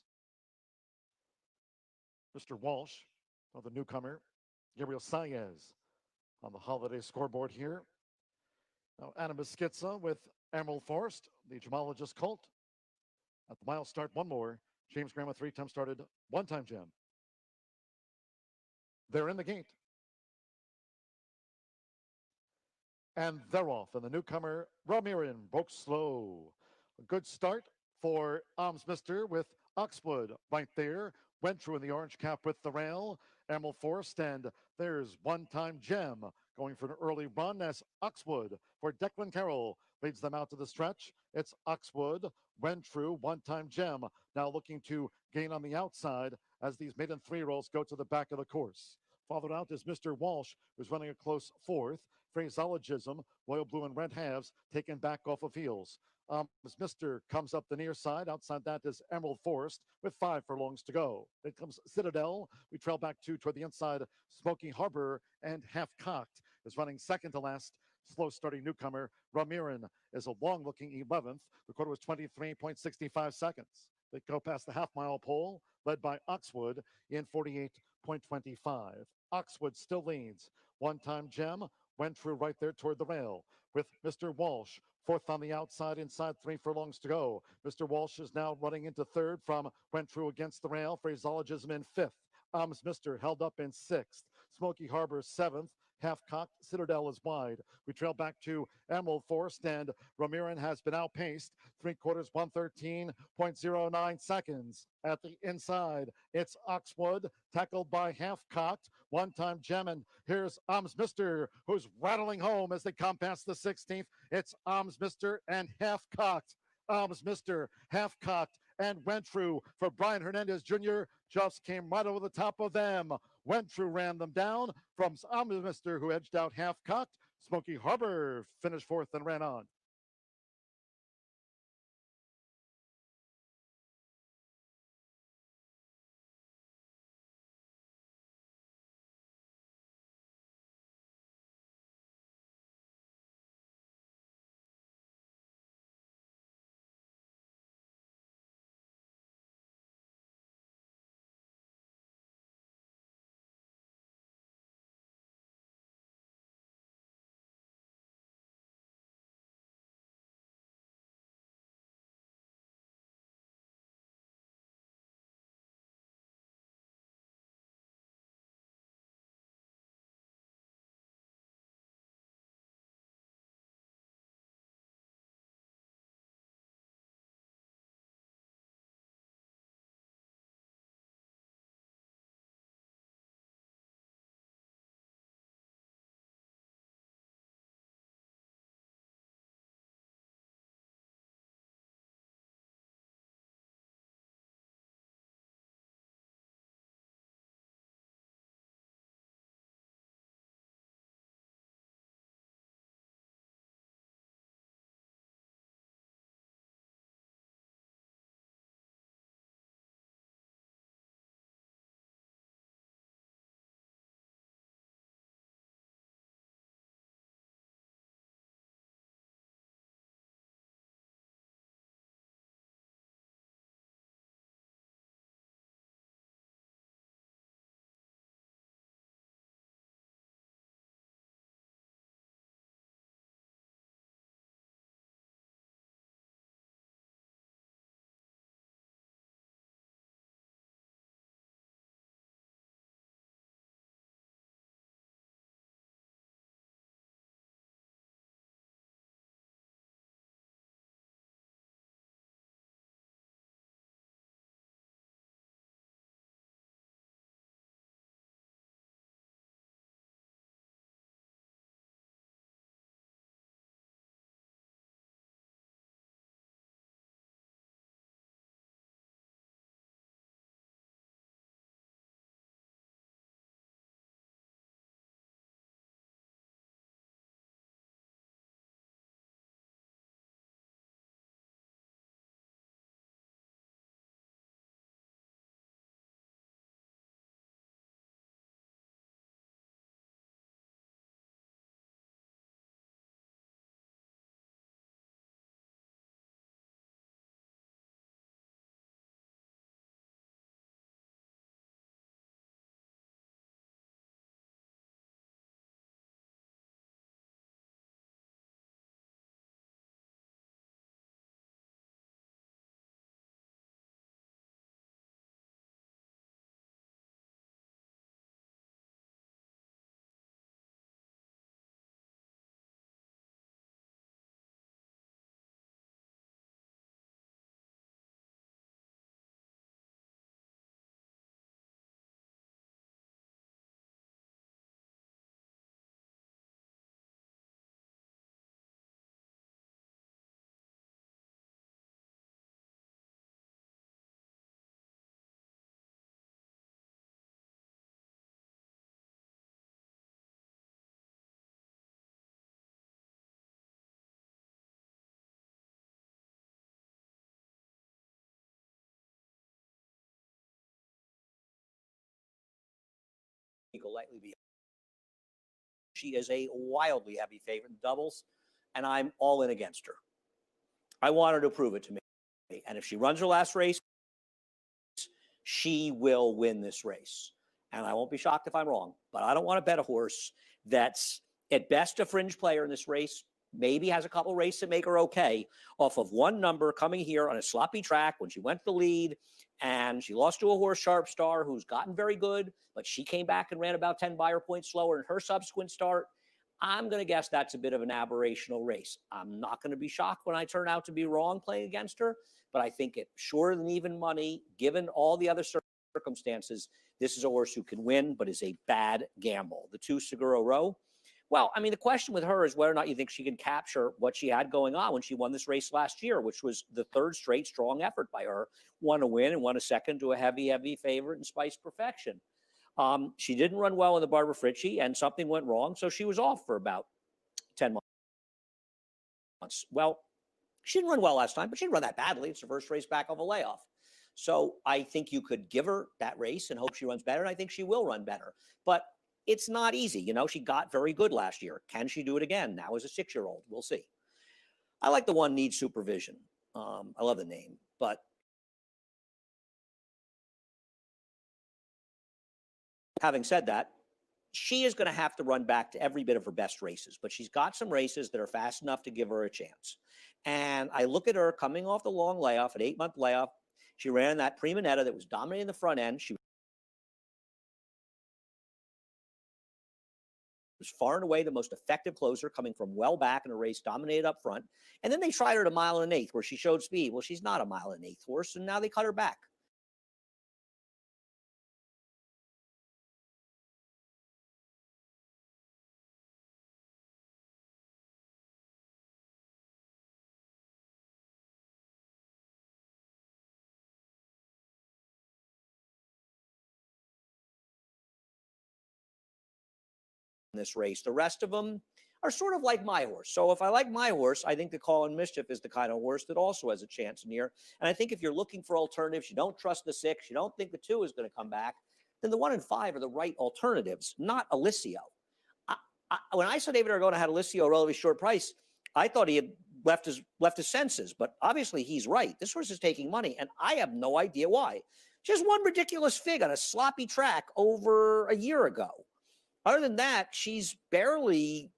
Mr. Walsh, the newcomer. Gabriel Saez on the holiday scoreboard here. Now Adam Mesquitza with Emerald Forest, the gemologist colt. At the mile start, one more. James Graham, a 3-time started, 1-time gem. They're in the gate. And they're off. And the newcomer, Ramirez, broke slow. A good start for Mister with Oxwood right there. Went through in the orange cap with the rail. Emerald Forest, and there's 1-time gem going for an early run as Oxwood for Declan Carroll leads them out to the stretch. It's Oxwood, went through, 1-time gem, now looking to gain on the outside as these maiden 3-year-olds go to the back of the course. Followed out is Mr. Walsh, who's running a close 4th. Phraseologism, Royal Blue and Red Halves, taken back off of heels. As Mr. comes up the near side. Outside that is Emerald Forest with 5 furlongs to go. Then comes Citadel. We trail back toward the inside. Smoky Harbor and Half Cocked is running second to last. Slow starting newcomer Ramirez is a long looking 11th. The quarter was 23.65 seconds. They go past the half-mile pole, led by Oxwood in 48.25. Oxwood still leads. 1-time gem went through right there toward the rail with Mr. Walsh. 4th on the outside, inside 3 furlongs to go. Mr. Walsh is now running into 3rd from went through against the rail. Phraseologism in 5th. Mister held up in 6th. Smoky Harbor 7th. Half-cocked, Citadel is wide. We trail back to Emerald Forest, and Ramirez has been outpaced. 3/4, 113.09 seconds. At the inside, it's Oxwood, tackled by Half-cocked. 1-time gem, and here's Mister, who's rattling home as they come past the 16th. It's Mister and Half-cocked. Mister, Half-cocked, and went through for Brian Hernandez Jr. Just came right over the top of them. Went through, ran them down from Mister, who edged out Half-cocked. Smoky Harbor finished 4th and ran on. will likely be. She is a wildly heavy favorite in doubles, and I'm all in against her. I want her to prove it to me. And if she runs her last race, she will win this race. And I won't be shocked if I'm wrong, but I don't want to bet a horse that's at best a fringe player in this race, maybe has a couple races that make her okay, off of one number coming here on a sloppy track when she went to the lead and she lost to a horse, Sharp Star, who's gotten very good, but she came back and ran about 10 buyer points slower in her subsequent start. I'm going to guess that's a bit of an aberrational race. I'm not going to be shocked when I turn out to be wrong playing against her, but I think it shorter than even money, given all the other circumstances, this is a horse who can win, but is a bad gamble. The 2 Seguro Row. Well, I mean, the question with her is whether or not you think she can capture what she had going on when she won this race last year, which was the third straight strong effort by her. Won a win and won a second to a heavy, heavy favorite in Spice Perfection. She didn't run well in the Barbara Fritchie, and something went wrong, so she was off for about 10 months. Well, she didn't run well last time, but she didn't run that badly. It's her first race back off a layoff. So I think you could give her that race and hope she runs better, and I think she will run better. But it's not easy. You know, she got very good last year. Can she do it again now as a 6-year-old? We'll see. I like the one Needs Supervision. I love the name, but having said that, she is going to have to run back to every bit of her best races, but she's got some races that are fast enough to give her a chance. And I look at her coming off the long layoff, an 8-month layoff. She ran that Prima Netta that was dominating the front end. She was far and away the most effective closer, coming from well back in a race dominated up front. And then they tried her at 1 1/8 where she showed speed. Well, she's not a 1 1/8 horse, and now they cut her back. This race. The rest of them are sort of like my horse. So if I like my horse, I think the Call and Mischief is the kind of horse that also has a chance in here. And I think if you're looking for alternatives, you don't trust the 6, you don't think the 2 is going to come back, then the 1 and 5 are the right alternatives, not Alicio. When I saw David Argona had Alicio a relatively short price, I thought he had left his senses, but obviously he's right. This horse is taking money, and I have no idea why. She just won ridiculous fig on a sloppy track over a year ago. Other than that, she's barely,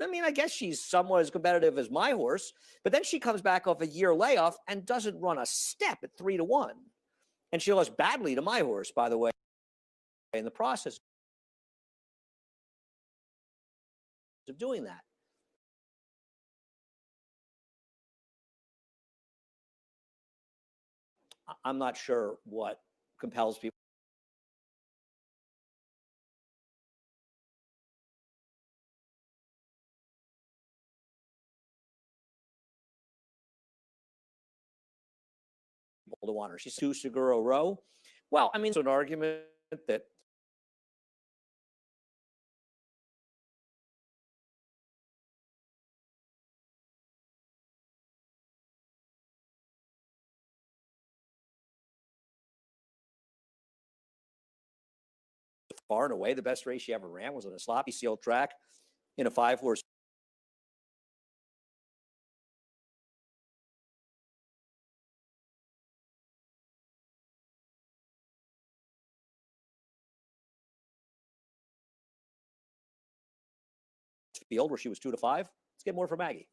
I mean, I guess she's somewhat as competitive as my horse, but then she comes back off a year layoff and doesn't run a step at 3-1. And she lost badly to my horse, by the way, in the process of doing that. I'm not sure what compels people to want her. She's 2 Seguro Row. Well, I mean, it's an argument that far and away the best race she ever ran was on a sloppy sealed track in a 5-horse field where she was 2-5. Let's get more for Maggie.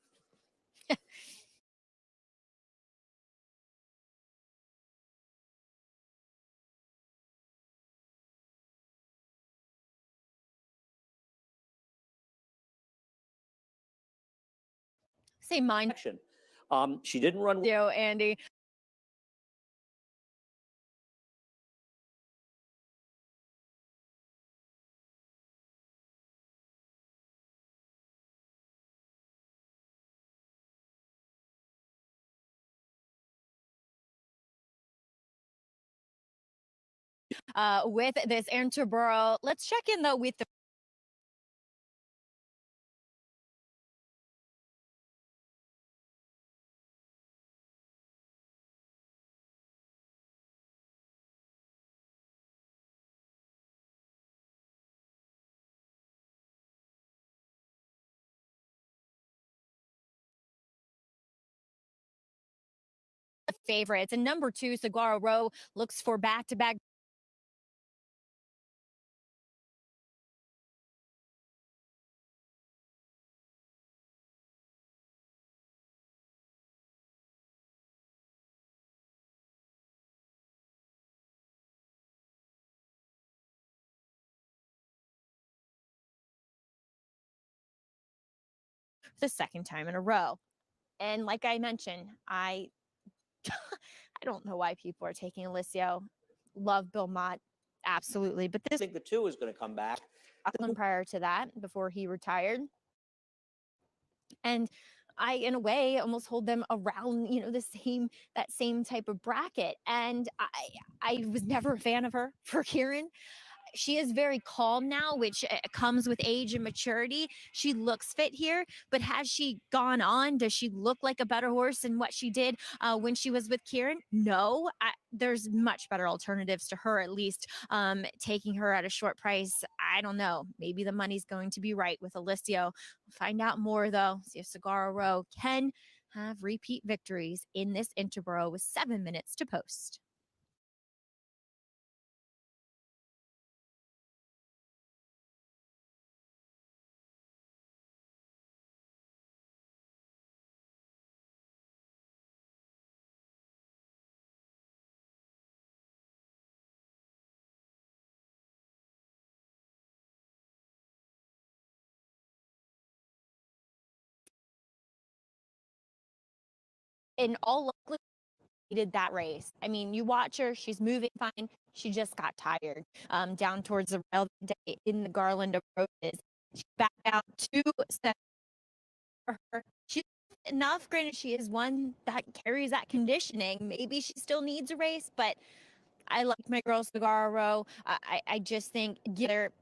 Say mine. She didn't run. Andy. With this Interborough. Let's check in though with the favorites. And number 2, Saguaro Row looks for back-to-back the second time in a row. And like I mentioned, I I don't know why people are taking Alessio. Love Bill Mott, absolutely. But I this think the 2 is going to come back. prior to that, before he retired. And I, in a way, almost hold them around, that same type of bracket. And I was never a fan of her for Kieran. She is very calm now, which comes with age and maturity. She looks fit here, but has she gone on? Does she look like a better horse than what she did when she was with Kieran? No, there's much better alternatives to her, at least. Taking her at a short price, I don't know. Maybe the money's going to be right with Alessio. We'll find out more, though. See if Saguaro Row can have repeat victories in this Interborough with 7 minutes to post. In all likelihood, needed that race. I mean, you watch her, she's moving fine. She just got tired down towards the rail day in the Garland of Roses. She backed out 2 steps for her. She's enough. Granted, she is one that carries that conditioning. Maybe she still needs a race, but I like my girl Saguaro Row. I just think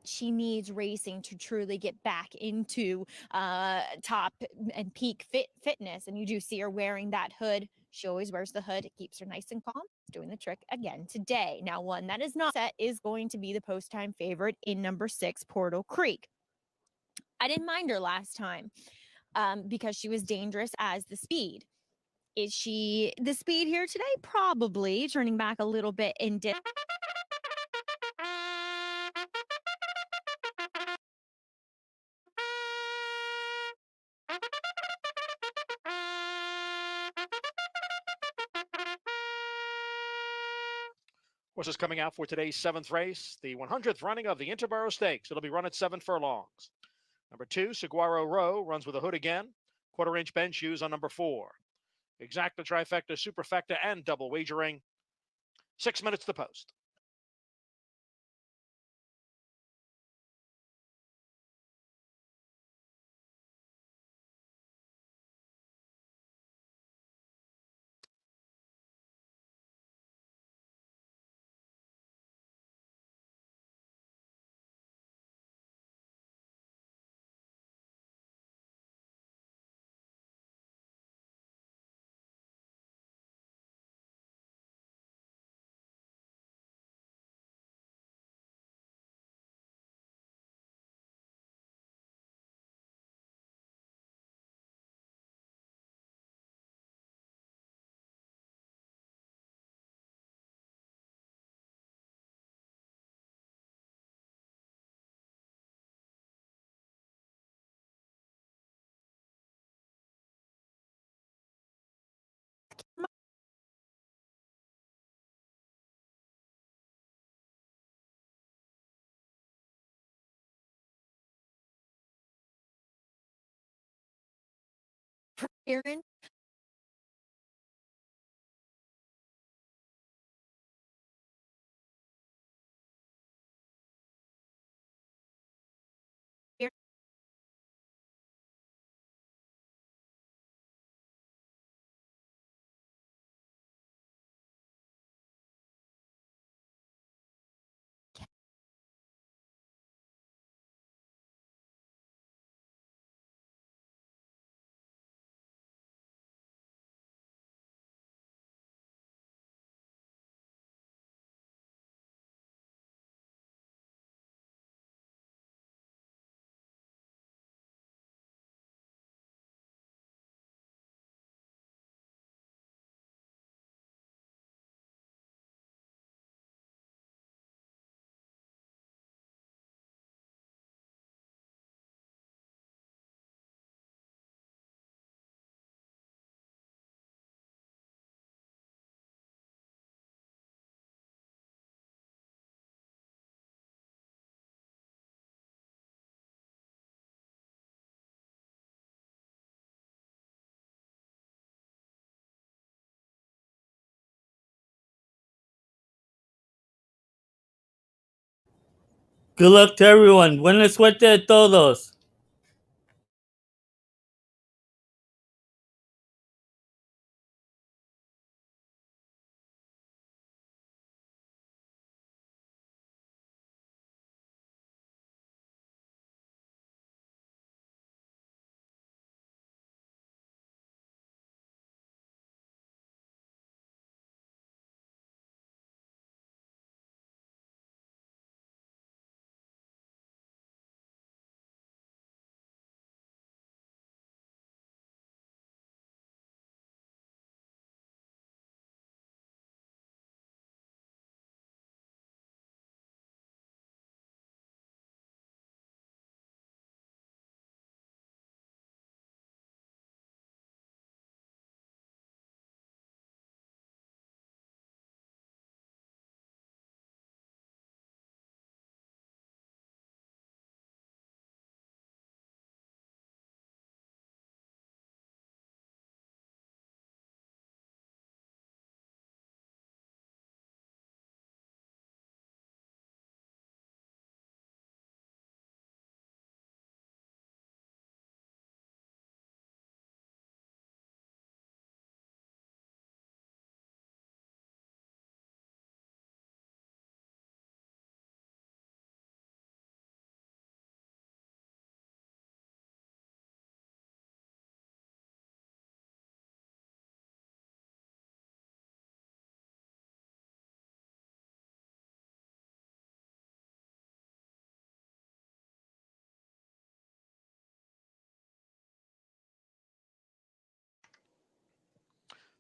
she needs racing to truly get back into top and peak fitness. And you do see her wearing that hood. She always wears the hood. It keeps her nice and calm. It's doing the trick again today. Now, one that is not set is going to be the post time favorite in number 6, Portal Creek. I didn't mind her last time because she was dangerous as the speed. Is she the speed here today? Probably. Turning back a little bit in Horses coming out for today's 7th race, the 100th running of the Interborough Stakes. It'll be run at 7 furlongs. Number 2, Saguaro Row, runs with a hood again. Quarter-inch bench shoes on number 4. Exacta, trifecta, superfecta, and double wagering. 6 minutes to post. Aaron. Good luck to everyone. Buena suerte a todos.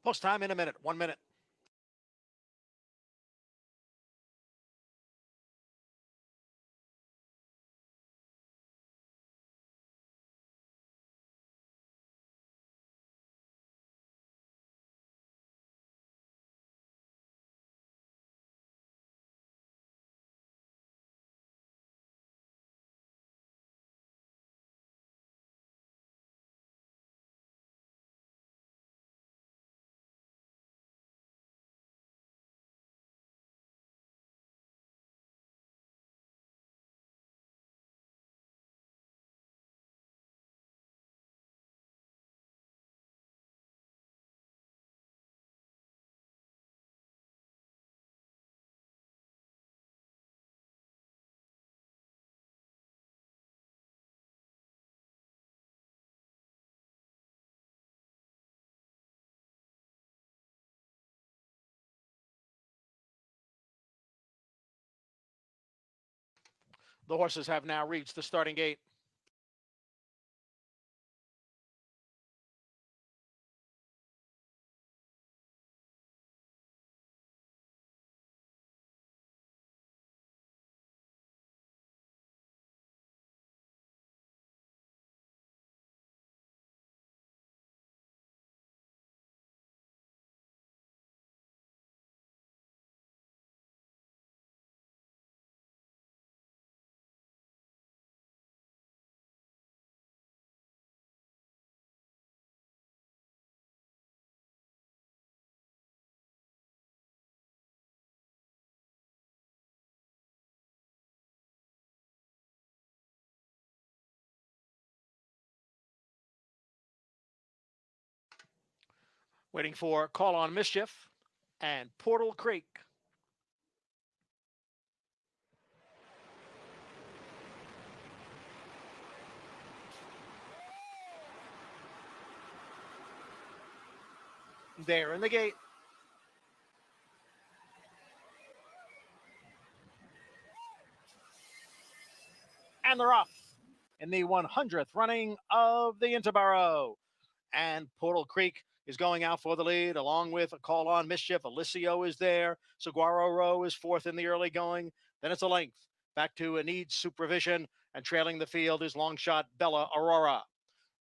Post time in a minute. 1 minute. The horses have now reached the starting gate. Waiting for Call on Mischief and Portal Creek. There in the gate. And they're off in the 100th running of the Interborough. And Portal Creek is going out for the lead, along with a Call on Mischief. Alicio is there. Saguaro Row is fourth in the early going. Then it's a length back to a Needs Supervision, and trailing the field is long shot Bella Aurora.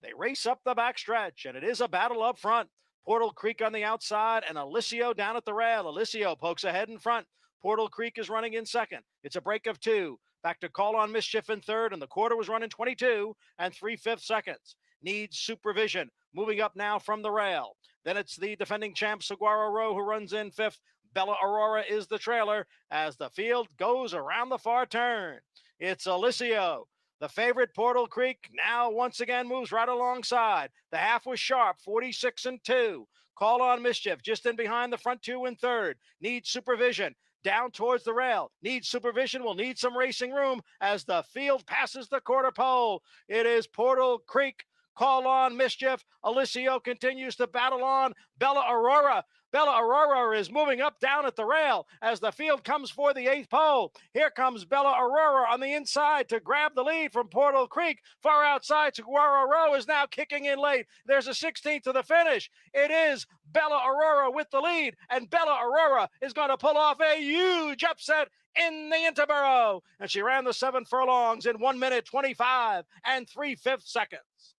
They race up the backstretch, and it is a battle up front. Portal Creek on the outside, and Alicio down at the rail. Alicio pokes ahead in front. Portal Creek is running in second. It's a break of two. Back to Call on Mischief in third, and the quarter was running 22 and 3/5 seconds. Needs Supervision moving up now from the rail. Then it's the defending champ Saguaro Row who runs in fifth. Bella Aurora is the trailer as the field goes around the far turn. It's Alicio. The favorite, Portal Creek, now once again moves right alongside. The half was sharp, 46-2. Call on Mischief, just in behind the front two and third. Needs supervision. Down towards the rail. Needs supervision. Will need some racing room as the field passes the quarter pole. It is Portal Creek. Call on Mischief. Alicio continues to battle on. Bella Aurora. Bella Aurora is moving up down at the rail as the field comes for the eighth pole. Here comes Bella Aurora on the inside to grab the lead from Portal Creek. Far outside, Saguaro Row is now kicking in late. There's a 16th to the finish. It is Bella Aurora with the lead, and Bella Aurora is going to pull off a huge upset in the Interborough. And she ran the 7 furlongs in 1 minute 25 and 3/5 seconds.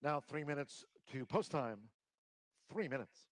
Now 3 minutes to post time. 3 minutes.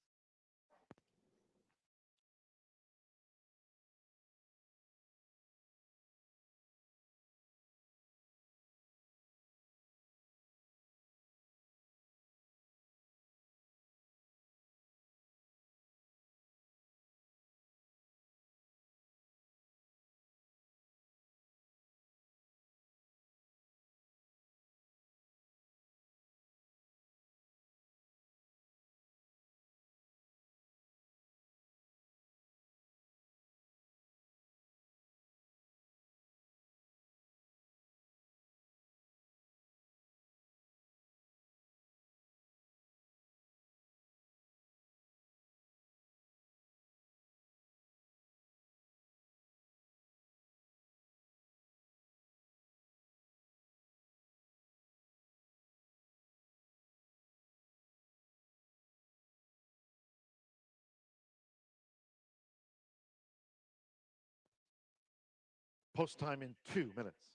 Post time in 2 minutes.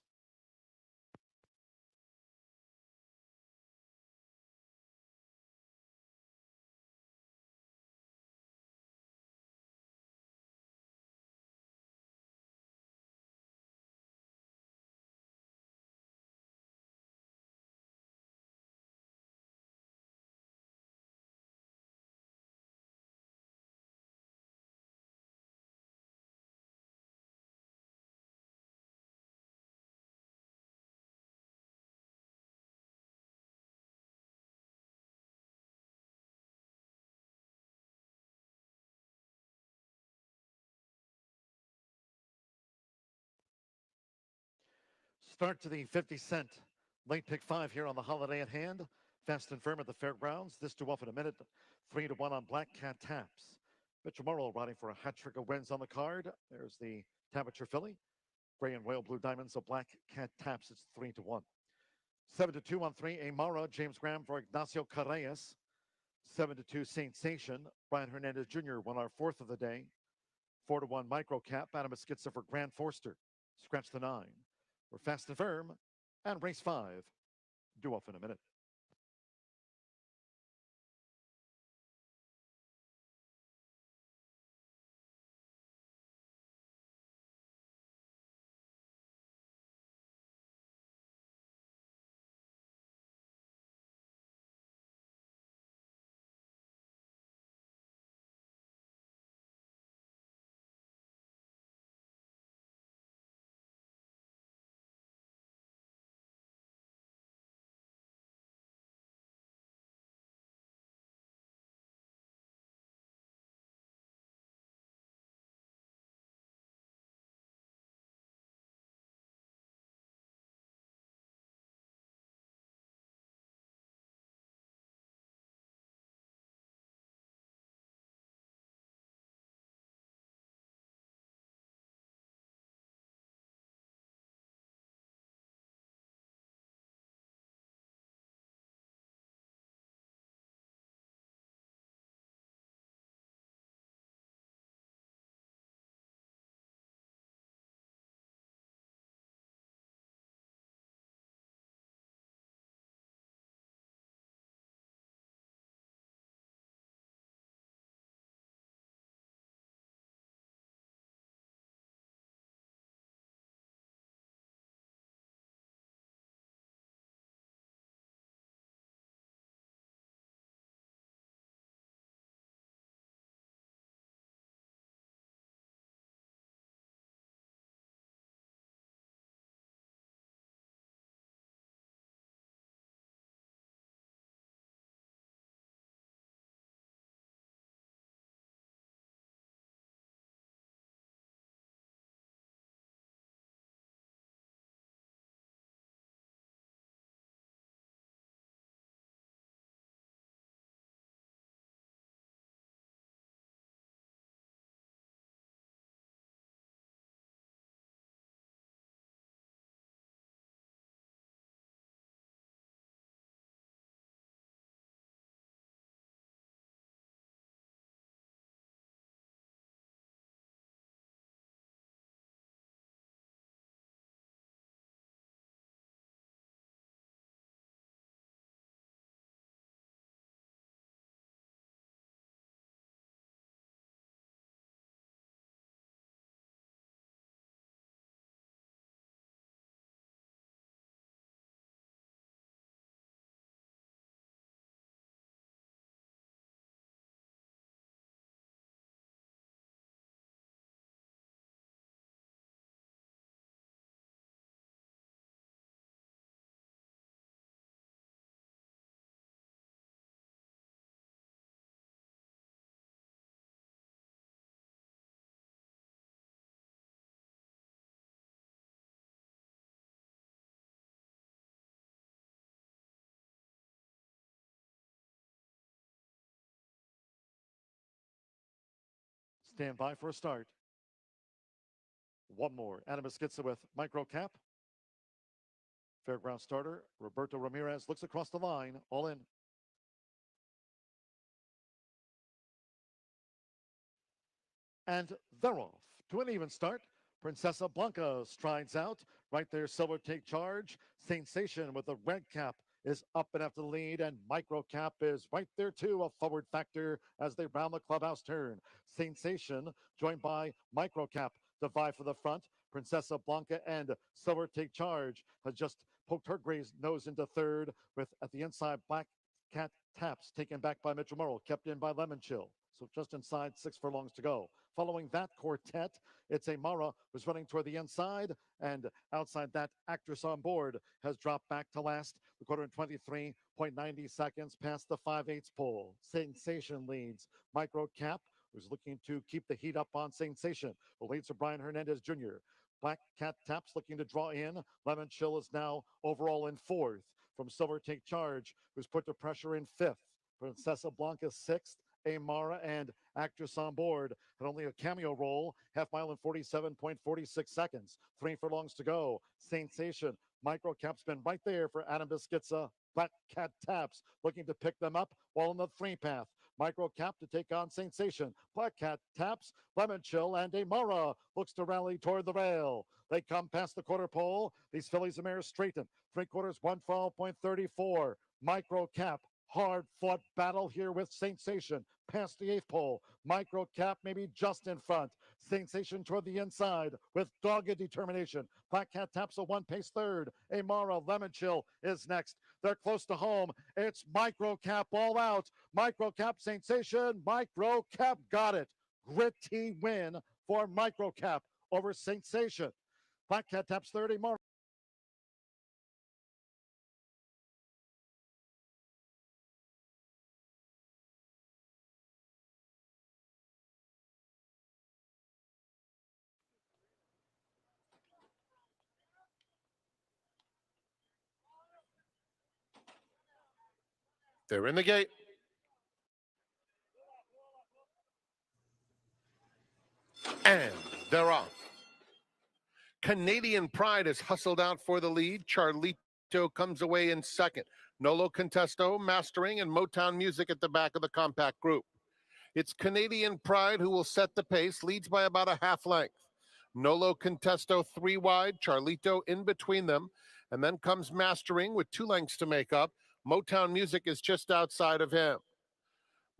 Start to the 50-cent late pick 5 here on the holiday at hand. Fast and firm at the fairgrounds. This 2 off in a minute. 3-1 on Black Cat Taps. Mitchell Morrow riding for a hat trick of wins on the card. There's the Temperature filly. Gray and Royal Blue Diamonds. So Black Cat Taps. It's 3-1. 7-2 on 3. Amara. James Graham for Ignacio Carreras. 7-2 Sensation. Brian Hernandez Jr. won our 4th of the day. 4-1 Microcap. Adam Skitzer for Grand Forster. Scratch the 9. We're fast and firm. And race 5. Due off in a minute. Stand by for a start. One more. Anna Mesquitza with micro cap. Fairground starter, Roberto Ramirez looks across the line, all in. And they're off to an even start. Princesa Blanca strides out. Right there, Silver take charge. Sensation with the red cap is up and after the lead, and Micro Cap is right there too, a forward factor as they round the clubhouse turn. Sensation joined by Micro Cap to vie for the front. Princesa Blanca and Silver take charge has just poked her gray nose into third, with at the inside Black Cat Taps taken back by Mitchell Morrow, kept in by Lemon Chill. So just inside 6 furlongs to go. Following that quartet, it's a Mara who's running toward the inside, and outside that, Actress on Board has dropped back to last. The quarter in 23.90 seconds past the 5/8 pole. Sensation leads. Micro Cap, who's looking to keep the heat up on Sensation, will lead to Brian Hernandez Jr. Black Cat Taps looking to draw in. Lemon Chill is now overall in 4th. From Silver Take Charge, who's put the pressure in 5th. Princesa Blanca 6th. Amara and Actress on Board had only a cameo roll, half mile in 47.46 seconds. 3 furlongs to go. Sensation. Micro Cap's been right there for Adam Biscuitza. Black Cat Taps looking to pick them up while in the 3 path. Micro Cap to take on Sensation. Black Cat Taps, Lemon Chill, and Amara looks to rally toward the rail. They come past the quarter pole. These fillies and mares straighten. 3/4, 112.34. Micro Cap. Hard fought battle here with Sensation past the 8th pole. Micro Cap maybe just in front. Sensation toward the inside with dogged determination. Black Cat Taps a 1-pace 3rd. Amara Lemon Chill is next. They're close to home. It's Micro Cap all out. Micro Cap Sensation. Micro Cap got it. Gritty win for Micro Cap over Sensation. Black Cat Taps 30. Amara. They're in the gate. And they're off. Canadian Pride is hustled out for the lead. Charlito comes away in second. Nolo Contesto, Mastering, and Motown Music at the back of the compact group. It's Canadian Pride who will set the pace, leads by about a half length. Nolo Contesto 3 wide, Charlito in between them, and then comes Mastering with 2 lengths to make up. Motown Music is just outside of him.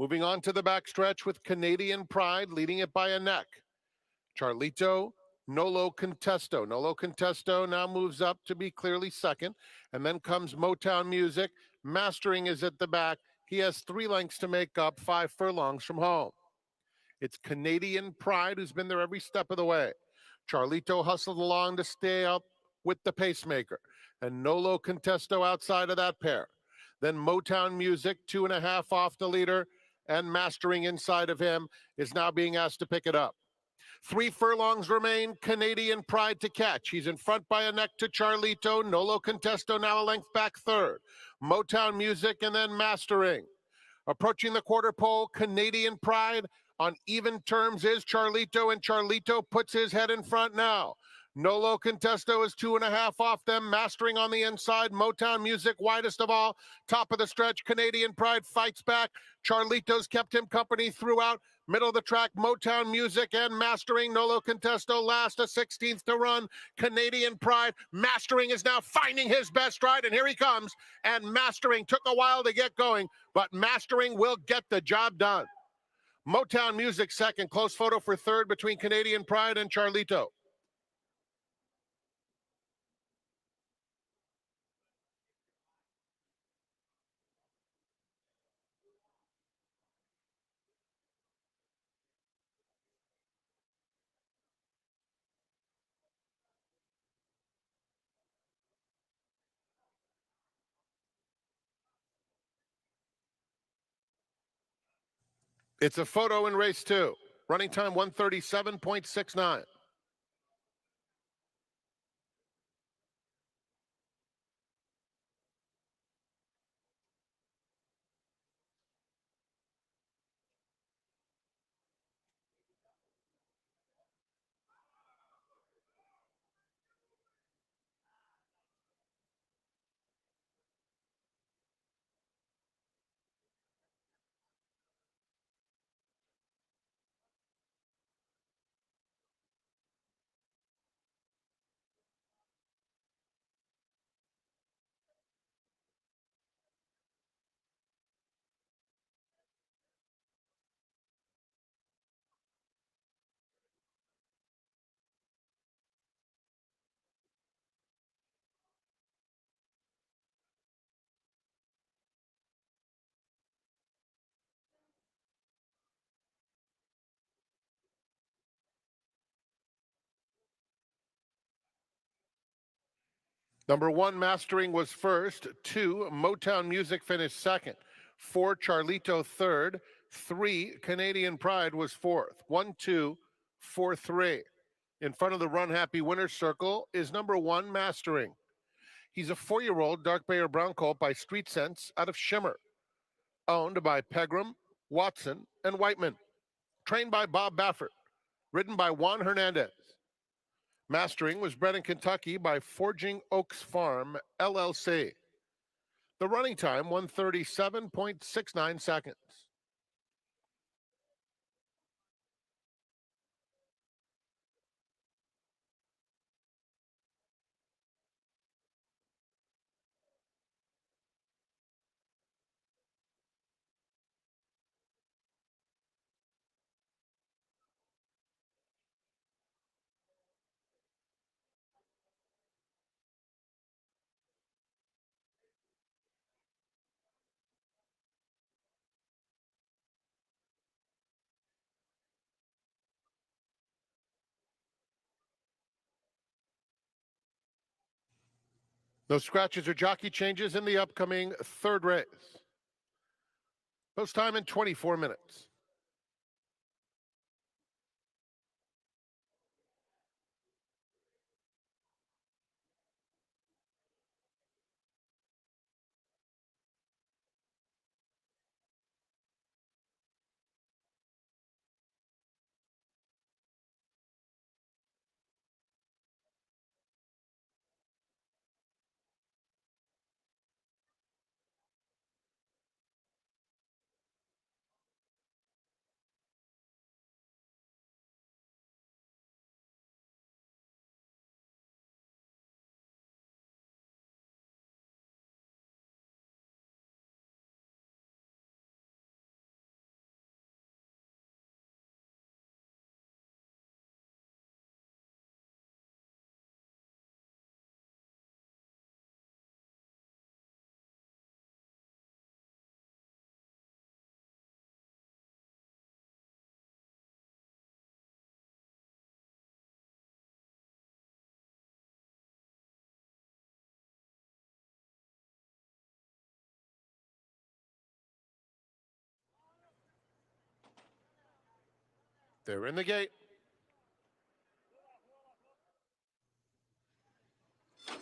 Moving on to the backstretch with Canadian Pride leading it by a neck. Charlito, Nolo Contesto. Nolo Contesto now moves up to be clearly second, and then comes Motown Music. Mastering is at the back. He has 3 lengths to make up 5 furlongs from home. It's Canadian Pride who's been there every step of the way. Charlito hustled along to stay up with the pacemaker, and Nolo Contesto outside of that pair. Then Motown Music, 2.5 off the leader, and Mastering inside of him is now being asked to pick it up. 3 furlongs remain. Canadian Pride to catch. He's in front by a neck to Charlito. Nolo Contesto now a length back 3rd. Motown Music and then Mastering. Approaching the quarter pole, Canadian Pride on even terms is Charlito, and Charlito puts his head in front now. Nolo Contesto is 2.5 off them. Mastering on the inside. Motown Music widest of all. Top of the stretch. Canadian Pride fights back. Charlito's kept him company throughout. Middle of the track, Motown Music and Mastering. Nolo Contesto last, a 16th to run. Canadian Pride. Mastering is now finding his best stride, and here he comes. And Mastering took a while to get going, but Mastering will get the job done. Motown Music second. Close photo for 3rd between Canadian Pride and Charlito. It's a photo in race 2. Running time 137.69. Number 1, Mastering was first. 2, Motown Music finished second. 4, Charlito third. 3, Canadian Pride was fourth. 1, 2, 4, 3. In front of the Run Happy winner's circle is number 1, Mastering. He's a 4-year-old dark bay or brown colt by Street Sense out of Shimmer, owned by Pegram, Watson, and Whiteman. Trained by Bob Baffert. Ridden by Juan Hernandez. Mastering was bred in Kentucky by Forging Oaks Farm, LLC. The running time, 1:37.69 seconds. No scratches or jockey changes in the upcoming third race. Post time in 24 minutes. They're in the gate.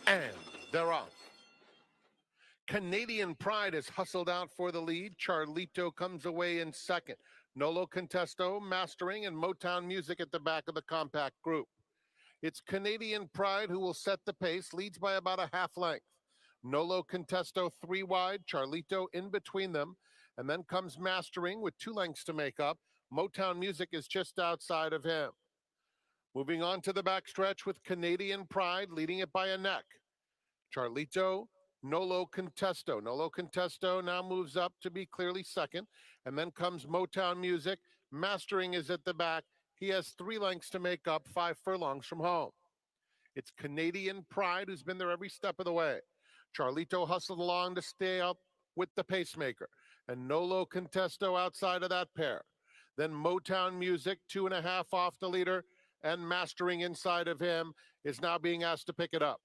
And they're off. Canadian Pride is hustled out for the lead. Charlito comes away in second. Nolo Contesto, Mastering, and Motown Music at the back of the compact group. It's Canadian Pride who will set the pace, leads by about a half length. Nolo Contesto 3 wide, Charlito in between them, and then comes Mastering with 2 lengths to make up. Motown Music is just outside of him. Moving on to the backstretch with Canadian Pride leading it by a neck. Charlito, Nolo Contesto. Nolo Contesto now moves up to be clearly second, and then comes Motown Music. Mastering is at the back. He has 3 lengths to make up, 5 furlongs from home. It's Canadian Pride who's been there every step of the way. Charlito hustled along to stay up with the pacemaker, and Nolo Contesto outside of that pair. Then Motown Music, 2.5 off the leader, and Mastering inside of him is now being asked to pick it up.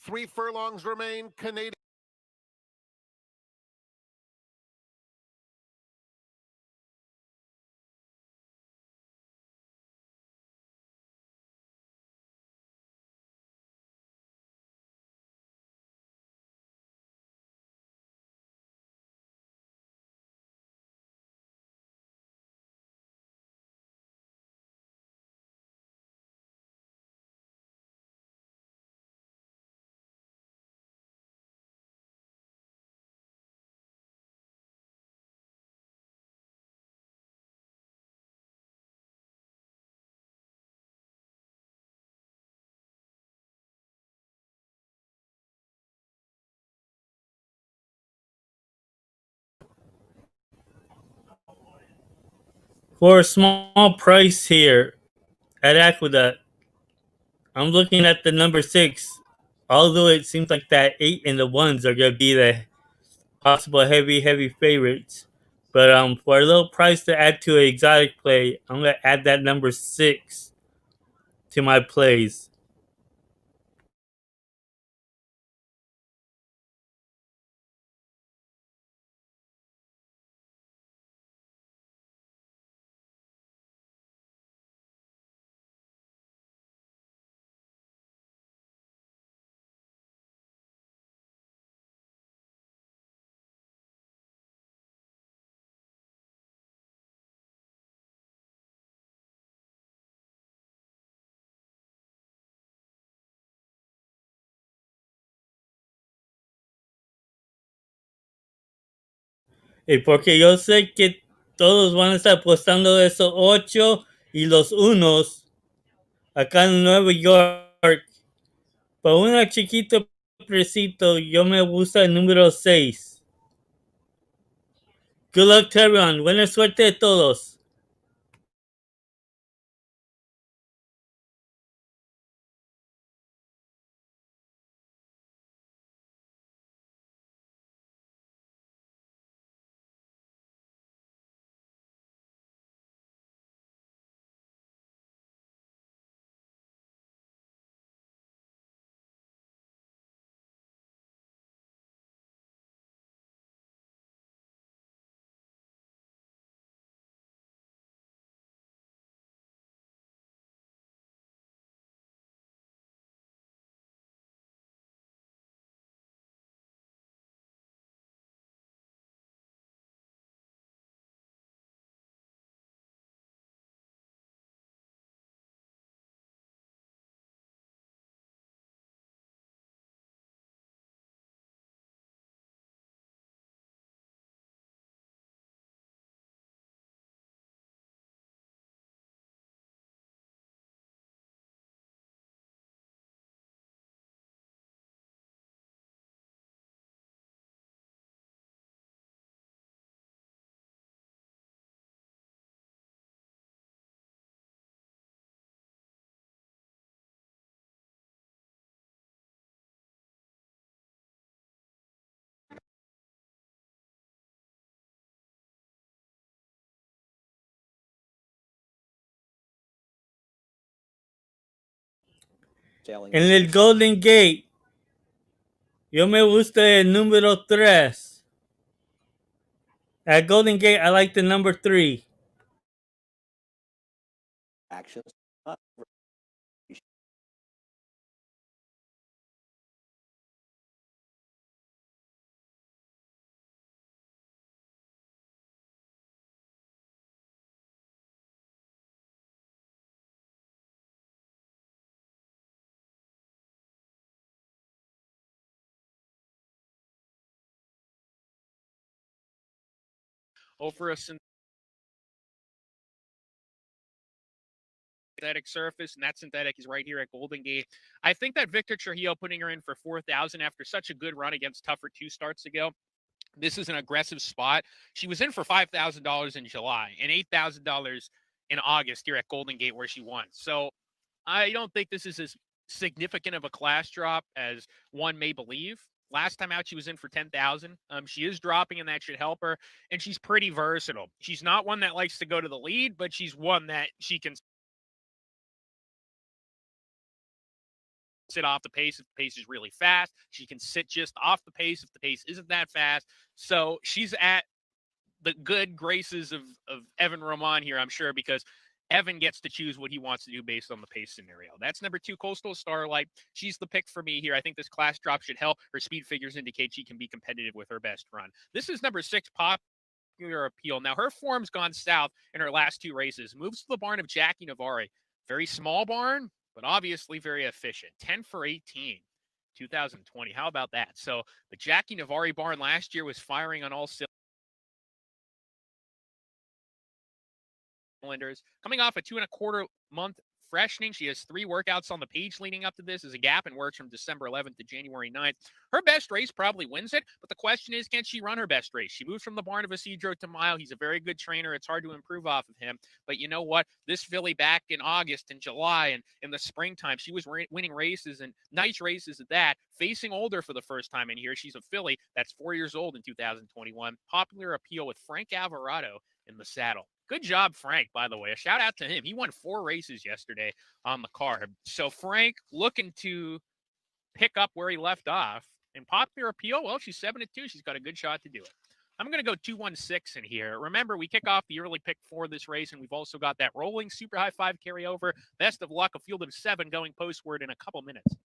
3 furlongs remain. Canadian. For a small price here at Aqueduct, I'm looking at the number 6. Although it seems like that 8 and the 1s are going to be the possible heavy favorites. But for a little price to add to an exotic play, I'm going to add that number 6 to my plays. Y porque yo sé que todos van a estar apostando esos 8 y los unos acá en Nueva York. Para una chiquito precito, yo me gusta el número 6. Good luck to everyone. Buena suerte a todos. Sailing En this el Golden Gate, yo me gusta el número 3. At Golden Gate, I like the number 3. actions. Over a synthetic surface, and that synthetic is right here at Golden Gate. I think that Victor Trujillo putting her in for 4,000 after such a good run against Tougher 2 starts ago. This is an aggressive spot. She was in for $5,000 in July and $8,000 in August here at Golden Gate where she won. So I don't think this is as significant of a class drop as one may believe. Last time out, she was in for 10,000. She is dropping, and that should help her. And she's pretty versatile. She's not one that likes to go to the lead, but she's one that she can sit off the pace if the pace is really fast. She can sit just off the pace if the pace isn't that fast. So she's at the good graces of Evan Roman here, I'm sure, because Evan gets to choose what he wants to do based on the pace scenario. That's number 2, Coastal Starlight. She's the pick for me here. I think this class drop should help. Her speed figures indicate she can be competitive with her best run. This is number 6, Popular Appeal. Now, her form's gone south in her last 2 races. Moves to the barn of Jackie Navarre. Very small barn, but obviously very efficient. 10 for 18. 2020. How about that? So the Jackie Navarre barn last year was firing on all cylinders. Coming off a 2.25 month freshening, she has 3 workouts on the page leading up to this as a gap and works from December 11th to January 9th. Her best race probably wins it, but the question is, can she run her best race? She moves from the barn of Isidro to Mile. He's a very good trainer. It's hard to improve off of him, but you know what? This filly back in August and July and in the springtime, she was winning races and nice races at that, facing older for the first time in here. She's a filly that's 4 years old in 2021. Popular Appeal with Frank Alvarado in the saddle. Good job, Frank, by the way. A shout out to him. He won 4 races yesterday on the card. So Frank looking to pick up where he left off. And Popular Appeal, well, she's 7-2. She's got a good shot to do it. I'm going to go 2-1-6 in here. Remember, we kick off the early pick for this race, and we've also got that rolling super high 5 carryover. Best of luck, a field of 7 going postward in a couple minutes.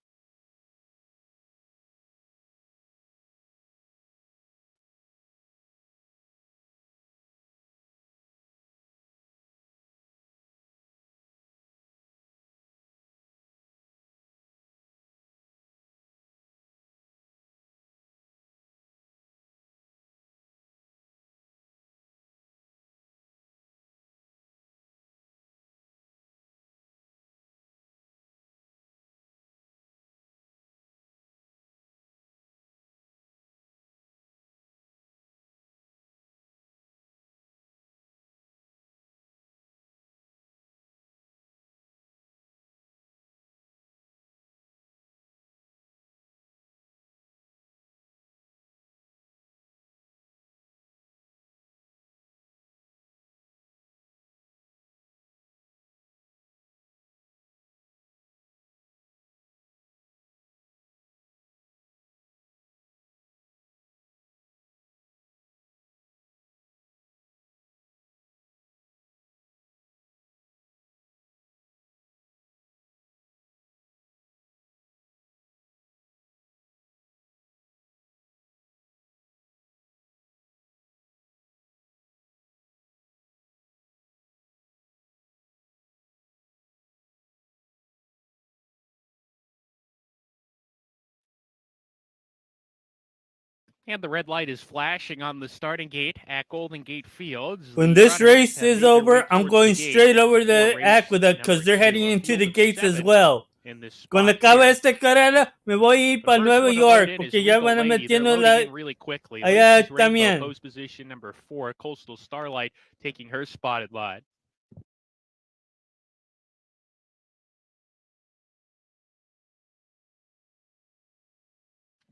And the red light is flashing on the starting gate at Golden Gate Fields. When The this runners race have is made their way over, I'm towards going the gate straight over for the race Aqueduct number because they're 2, heading a into field the of gates as 7 well. in this Cuando spot acabe here. esta carrera, me voy a ir The para first Nueva one to load York in is porque ya Legal van a Lady. They're metiendo loading in really quickly. allá Lacey's Rainbow, también. pose position number 4. Coastal Starlight taking her spotted line.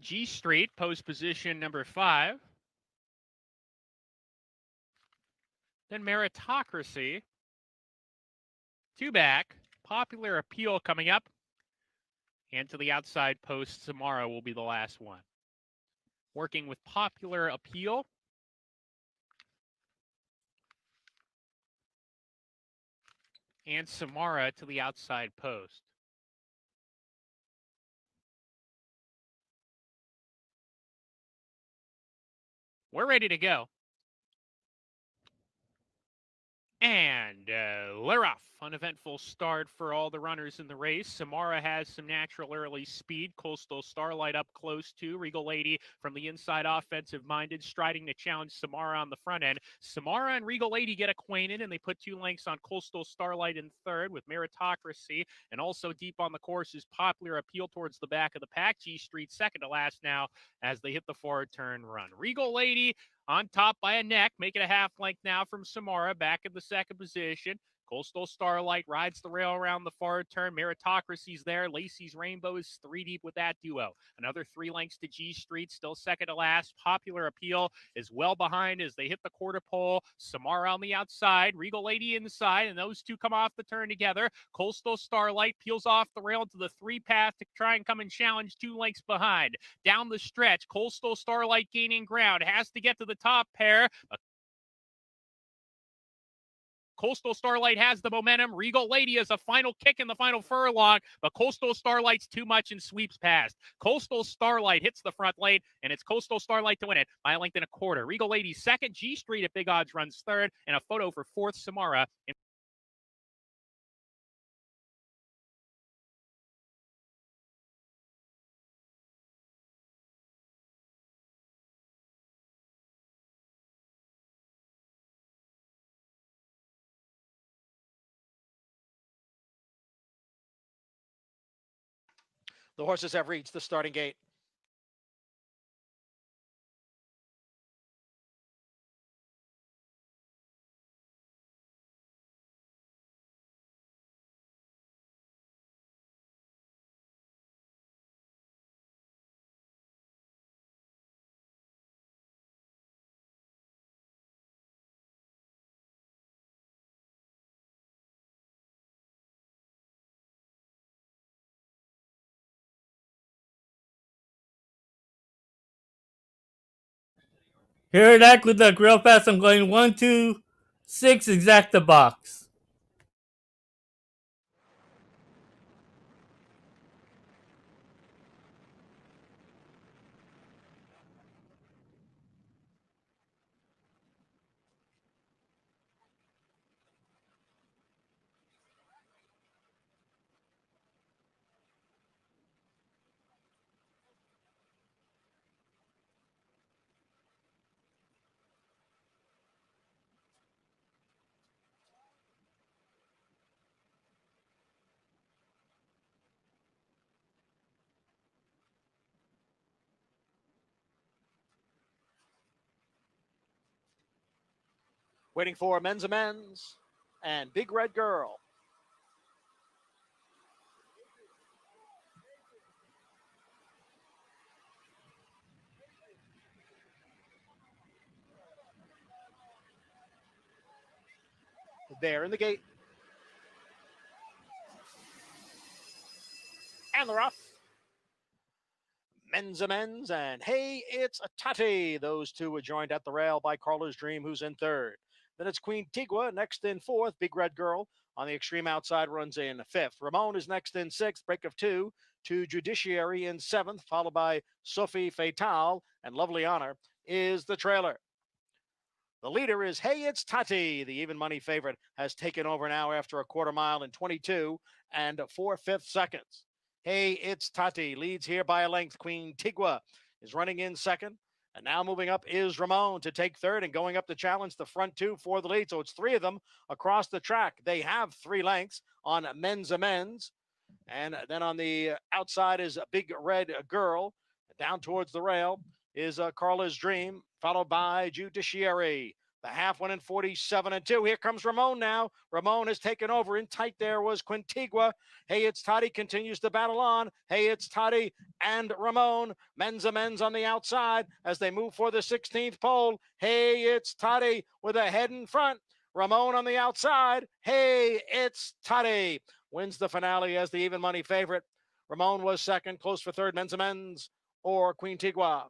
G Street, post position number 5. Then Meritocracy. 2 back. Popular Appeal coming up. And to the outside post, Samara will be the last one. Working with Popular Appeal. And Samara to the outside post. We're ready to go. And we're off. Uneventful start for all the runners in the race. Samara has some natural early speed. Coastal Starlight up close to. Regal Lady from the inside, offensive-minded, striding to challenge Samara on the front end. Samara and Regal Lady get acquainted, and they put 2 lengths on Coastal Starlight in third with Meritocracy. And also deep on the course is Popular Appeal towards the back of the pack. G Street second to last now as they hit the forward turn run. Regal Lady on top by a neck, make it a half length now from Samara, back in the second position. Coastal Starlight rides the rail around the forward turn. Meritocracy's there. Lacey's Rainbow is 3 deep with that duo. Another 3 lengths to G Street, still second to last. Popular Appeal is well behind as they hit the quarter pole. Samara on the outside, Regal Lady inside, and those 2 come off the turn together. Coastal Starlight peels off the rail into the 3 path to try and come and challenge 2 lengths behind. Down the stretch, Coastal Starlight gaining ground, has to get to the top pair. Coastal Starlight has the momentum. Regal Lady has a final kick in the final furlong, but Coastal Starlight's too much and sweeps past. Coastal Starlight hits the front lane, and it's Coastal Starlight to win it by a length and a quarter. Regal Lady second, G Street at big odds runs third, and a photo for fourth, Samara. The horses have reached the starting gate. Here at Aqueduct, real fast, I'm going 1, 2, 6, exacta box. Waiting for Men's Amends and Big Red Girl. There in the gate. And they're off. Men's Amends and Hey, It's a Tati. Those 2 were joined at the rail by Carla's Dream, who's in third. Then it's Queen Tigua next in fourth. Big Red Girl on the extreme outside runs in fifth. Ramon is next in sixth. Break of 2 to Judiciary in seventh, followed by Sophie Fatale, and Lovely Honor is the trailer. The leader is Hey, It's Tati. The even money favorite has taken over now after a quarter mile in 22 and 4/5 seconds. Hey, It's Tati leads here by a length. Queen Tigua is running in second. And now moving up is Ramon to take third and going up to challenge the front two for the lead. So it's three of them across the track. They have 3 lengths on men's amends. And then on the outside is a Big Red Girl. Down towards the rail is Carla's Dream, followed by Judiciary. The half went in 47-2. Here comes Ramon now. Ramon has taken over. In tight there was Quintigua. Hey, it's Toddy continues to battle on. Hey, it's Toddy and Ramon. Men's amends on the outside as they move for the 16th pole. Hey, it's Toddy with a head in front. Ramon on the outside. Hey, it's Toddy. Wins the finale as the even money favorite. Ramon was second, close for third. Men's amends or Quintigua.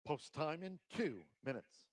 Post time in 2 minutes.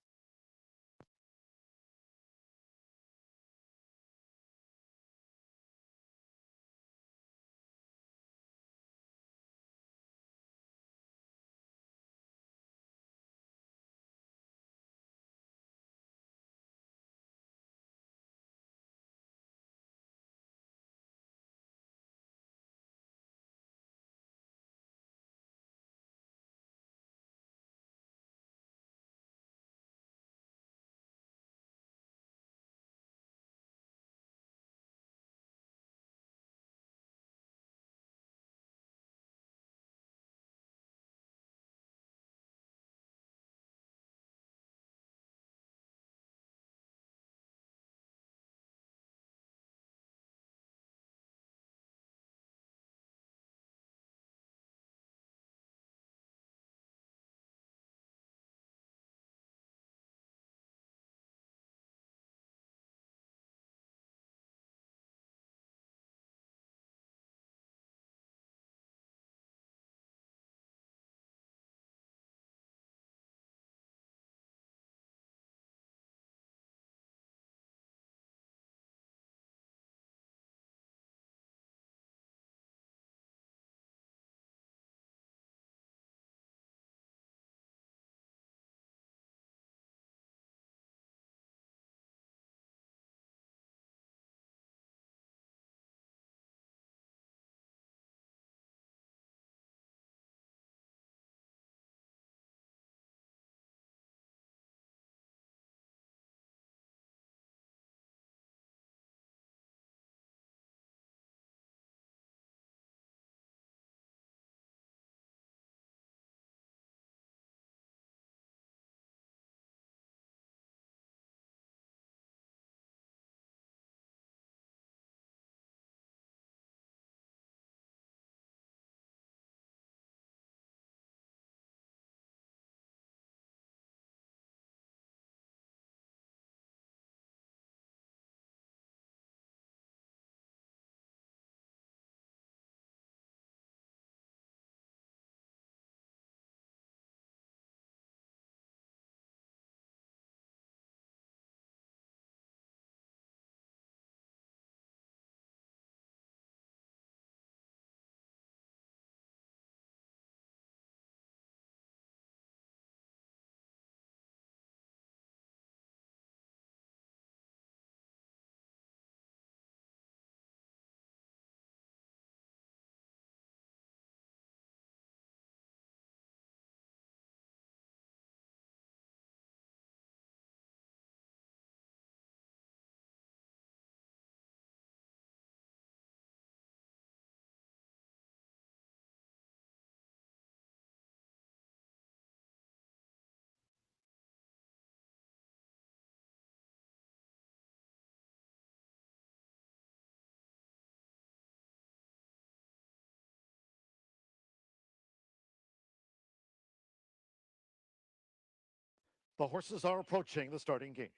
The horses are approaching the starting gate.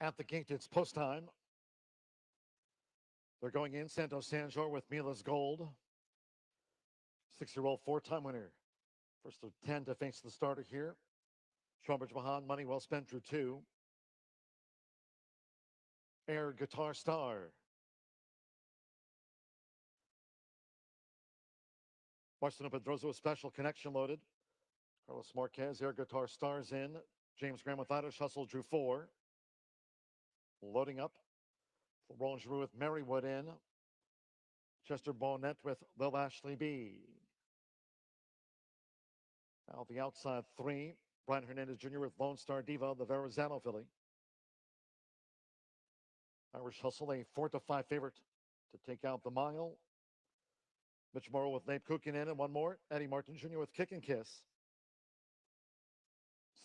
At the gate, it's post time. They're going in. Santos Sanjor with Mila's Gold. 6-year-old four-time winner. First of 10 to face the starter here. Shawbridge Mahan, money well spent, drew 2. Air Guitar Star. Washington Pedroza with special connection loaded. Carlos Marquez, Air Guitar Stars in. James Graham with Irish Hustle drew 4. Loading up. Roland Giroux with Marywood in. Chester Bonnet with Lil Ashley B. Now the outside 3. Brian Hernandez Jr. with Lone Star Diva, the Verrazano filly. Irish Hustle, a 4-5 favorite to take out the mile. Mitch Morrow with Nape Cookin in, and one more. Eddie Martin Jr. with Kick and Kiss.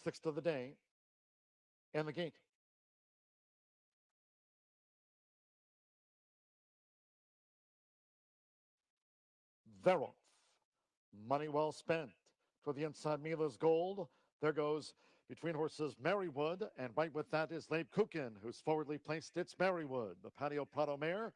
6th of the day. And the gate. They're off. Money well spent. For the inside, Mila's Gold. There goes between horses Marywood, and right with that is Labe Kukin, who's forwardly placed. It's Marywood, the Patio Prado mare.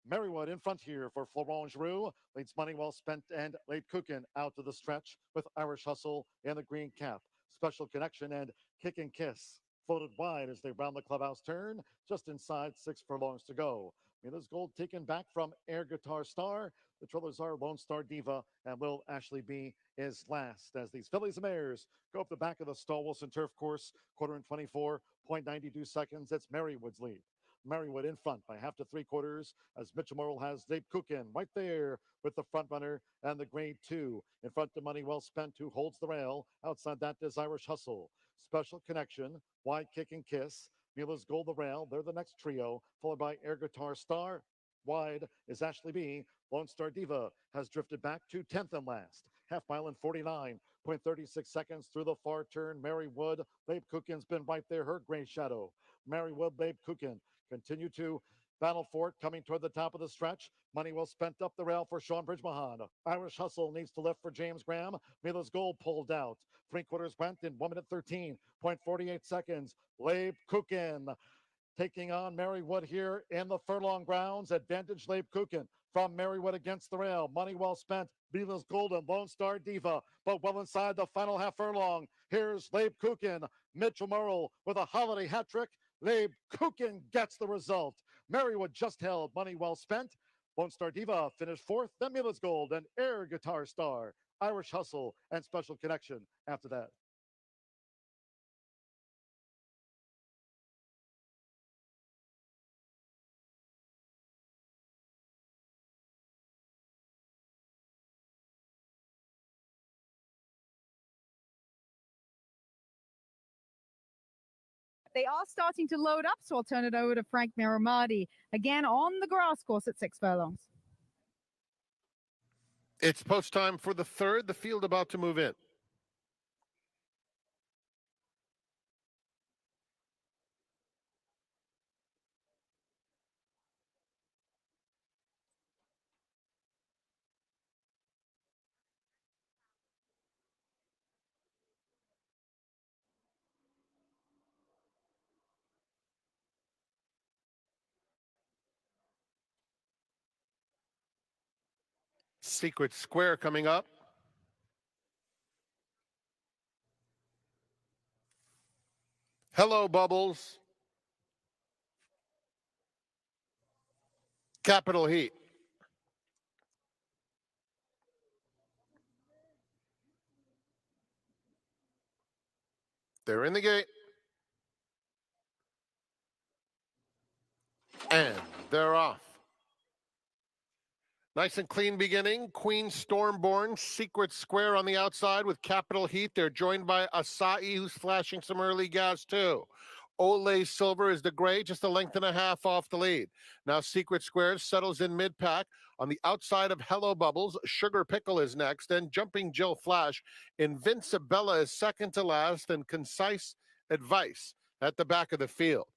Marywood in front here for Florent Giroux. Leads Money Well Spent and Labe Kukin out to the stretch with Irish Hustle in the green cap. Special Connection and Kick and Kiss floated wide as they round the clubhouse turn. Just inside 6 furlongs to go. Mila's Gold taken back from Air Guitar Star. The trailers are Lone Star Diva and Lil Ashley B is last as these fillies and mares go up the back of the Stall Wilson Turf Course. Quarter in 24.92 seconds. It's Marywood's lead. Marywood in front by half to 3/4 as Mitchell Morrill has Dave Cookin right there with the front runner and the grade 2. In front to Money Well Spent, who holds the rail. Outside that is Irish Hustle. Special Connection, Wide Kick and Kiss. Mila's Gold the rail. They're the next trio, followed by Air Guitar Star. Wide is Ashley B. Lone Star Diva has drifted back to 10th and last. Half mile in 49.36 seconds through the far turn. Marywood, Babe Cookin's been right there, her gray shadow. Marywood, Babe Cookin continue to battle for it, coming toward the top of the stretch. Money well spent up the rail for Sean Bridge Mahan. Irish Hustle needs to lift for James Graham. Mila's Gold pulled out. 3/4 went in 1 minute 13.48 seconds. Labe Cookin taking on Marywood here in the furlong grounds. Advantage Labe Cookin from Marywood against the rail. Money well spent. Mila's Gold and Lone Star Diva, but well inside the final half furlong. Here's Labe Cookin. Mitchell Merle with a holiday hat trick. Labe Cookin gets the result. Marywood just held. Money well spent. Lone Star Diva finished 4th. Then Mila's Gold and Air Guitar Star, Irish Hustle, and Special Connection after that. They are starting to load up, so I'll turn it over to Frank Miramati again on the grass course at 6 furlongs. It's post time for the third. The field about to move in. Secret Square coming up. Hello, Bubbles. Capital Heat. They're in the gate. And they're off. Nice and clean beginning. Queen Stormborn, Secret Square on the outside with Capital Heat. They're joined by Acai, who's flashing some early gas too. Olay Silver is the gray, just a length and a half off the lead. Now Secret Square settles in mid-pack. On the outside of Hello Bubbles, Sugar Pickle is next, and Jumping Jill Flash. Invincibella is second to last, and Concise Advice at the back of the field.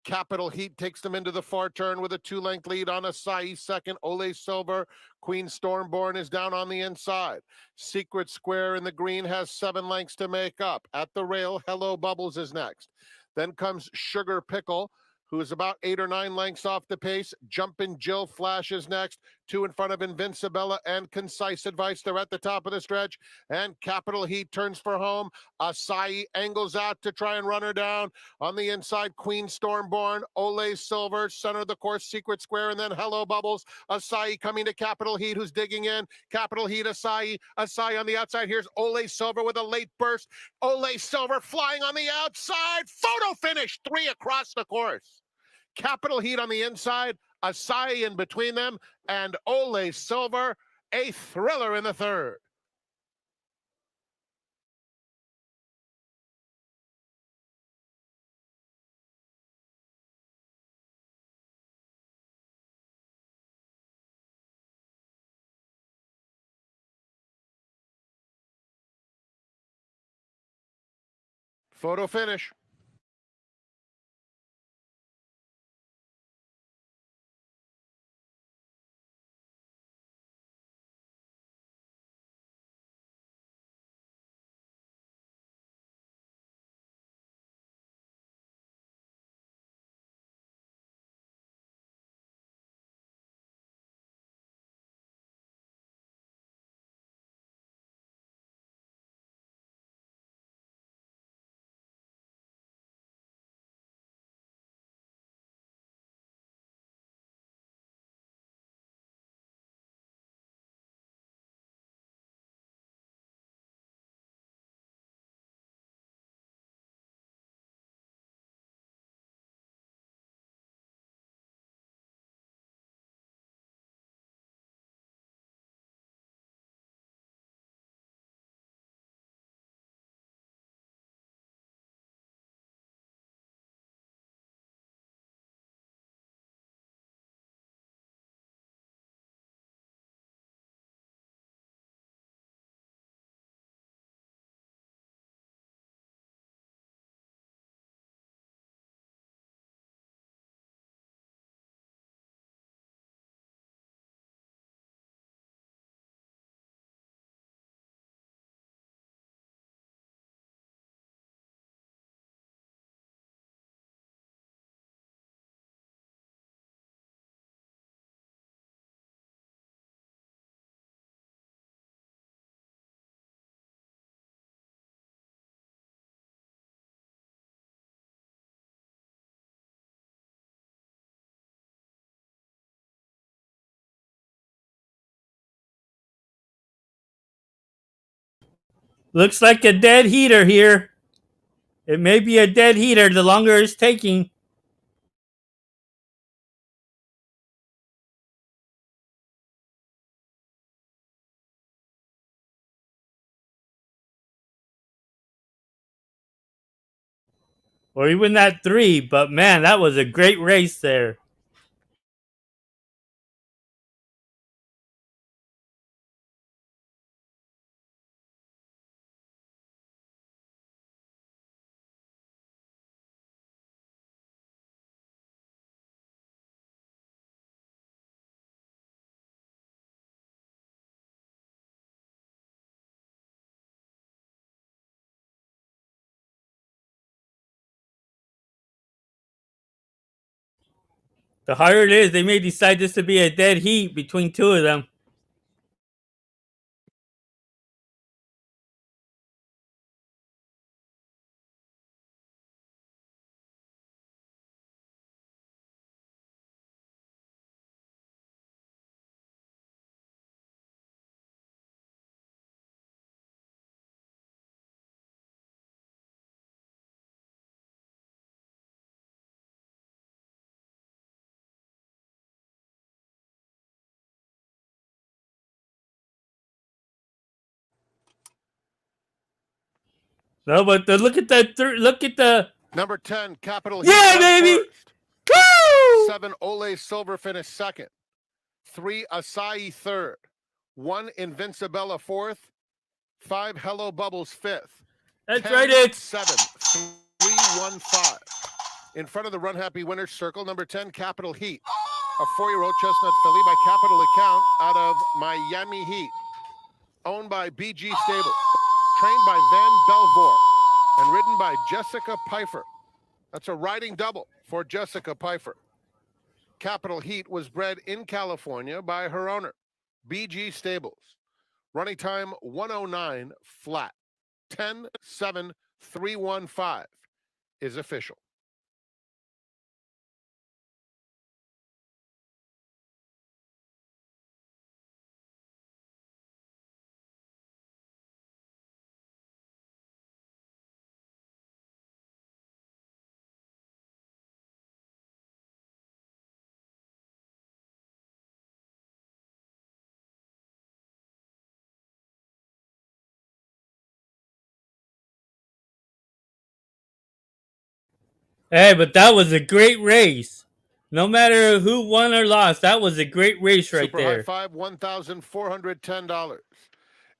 Capital Heat takes them into the far turn with a 2-length lead on Acai second. Ole Silver, Queen Stormborn is down on the inside. Secret Square in the green has 7 lengths to make up. At the rail, Hello Bubbles is next. Then comes Sugar Pickle, who is about 8 or 9 lengths off the pace. Jumpin' Jill Flash is next. 2 in front of Invincibella and Concise Advice. They're at the top of the stretch. And Capital Heat turns for home. Acai angles out to try and run her down. On the inside, Queen Stormborn, Ole Silver, center of the course, Secret Square, and then Hello Bubbles. Acai coming to Capital Heat, who's digging in. Capital Heat, Acai on the outside. Here's Ole Silver with a late burst. Ole Silver flying on the outside. Photo finish, 3 across the course. Capital Heat on the inside, Acai in between them, and Ole Silver, a thriller in the third. Photo finish. Looks like a dead heater here. It may be a dead heater the longer it's taking. Or even that 3, but man, that was a great race there. The harder it is, they may decide this to be a dead heat between 2 of them. No, but look at the Number 10, Capital Heat. Yeah, baby! First. Woo! 7, Ole Silver finished second. 3 Acai third, 1 Invincibella fourth, 5 Hello Bubbles fifth. That's 10, right, X. 7, 3, 1, 5. In front of the Run Happy Winners Circle, number 10, Capital Heat, a 4-year-old chestnut filly by Capital Account out of Miami Heat, owned by BG Stable, trained by Van Belvoir, and ridden by Jessica Pfeiffer. That's a riding double for Jessica Pfeiffer. Capital Heat was bred in California by her owner, BG Stables. Running time 109 flat. 10-7-3-1-5 is official. Hey, but that was a great race. No matter who won or lost, that was a great race right Super high there. five, $1,410.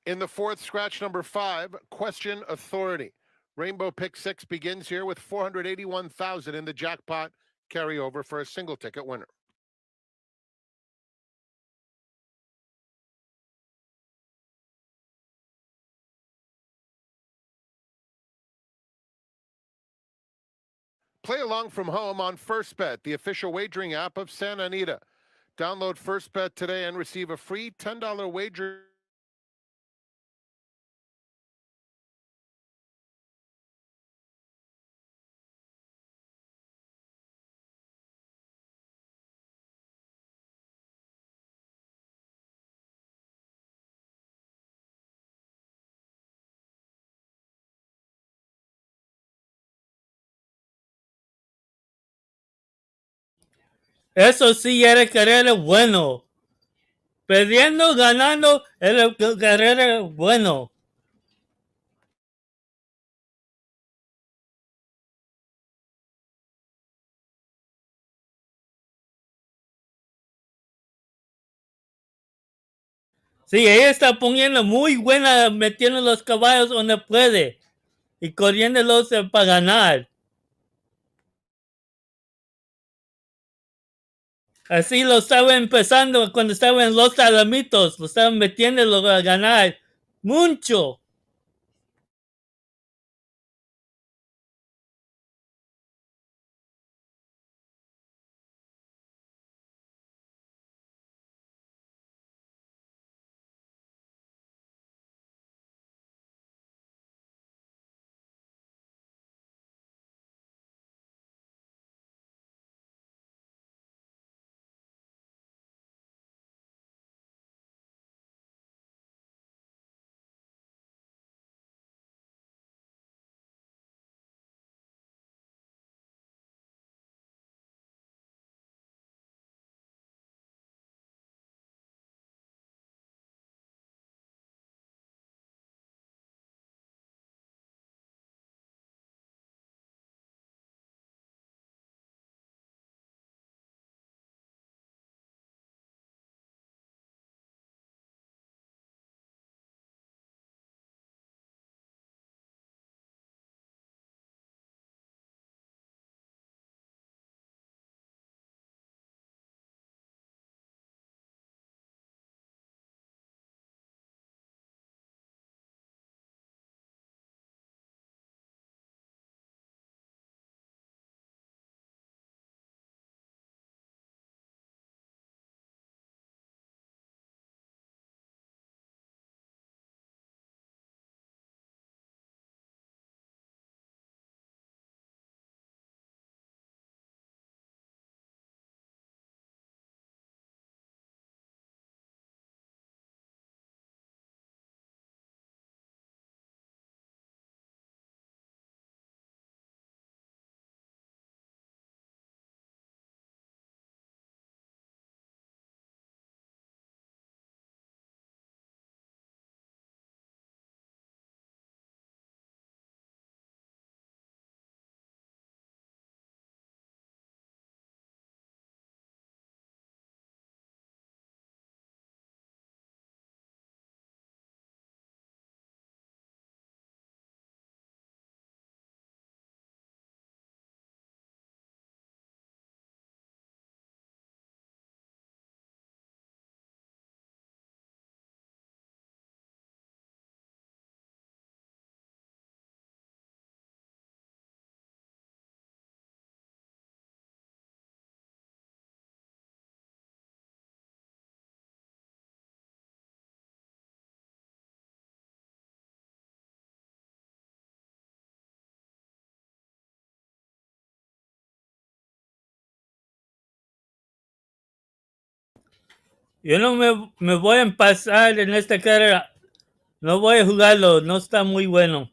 In the fourth, scratch number 5, Question Authority. Rainbow Pick 6 begins here with $481,000 in the jackpot carryover for a single ticket winner. Play along from home on First Bet, the official wagering app of Santa Anita. Download First Bet today and receive a free $10 wager. Eso sí era carrera bueno. Perdiendo, ganando, era carrera bueno. Sí, ella está poniendo muy buena, metiendo los caballos donde puede y corriéndolos para ganar. Así lo estaba empezando cuando estaba en los Alamitos, lo estaban metiéndolo a ganar mucho. Yo no me voy a empasar en esta carrera. No voy a jugarlo. No está muy bueno.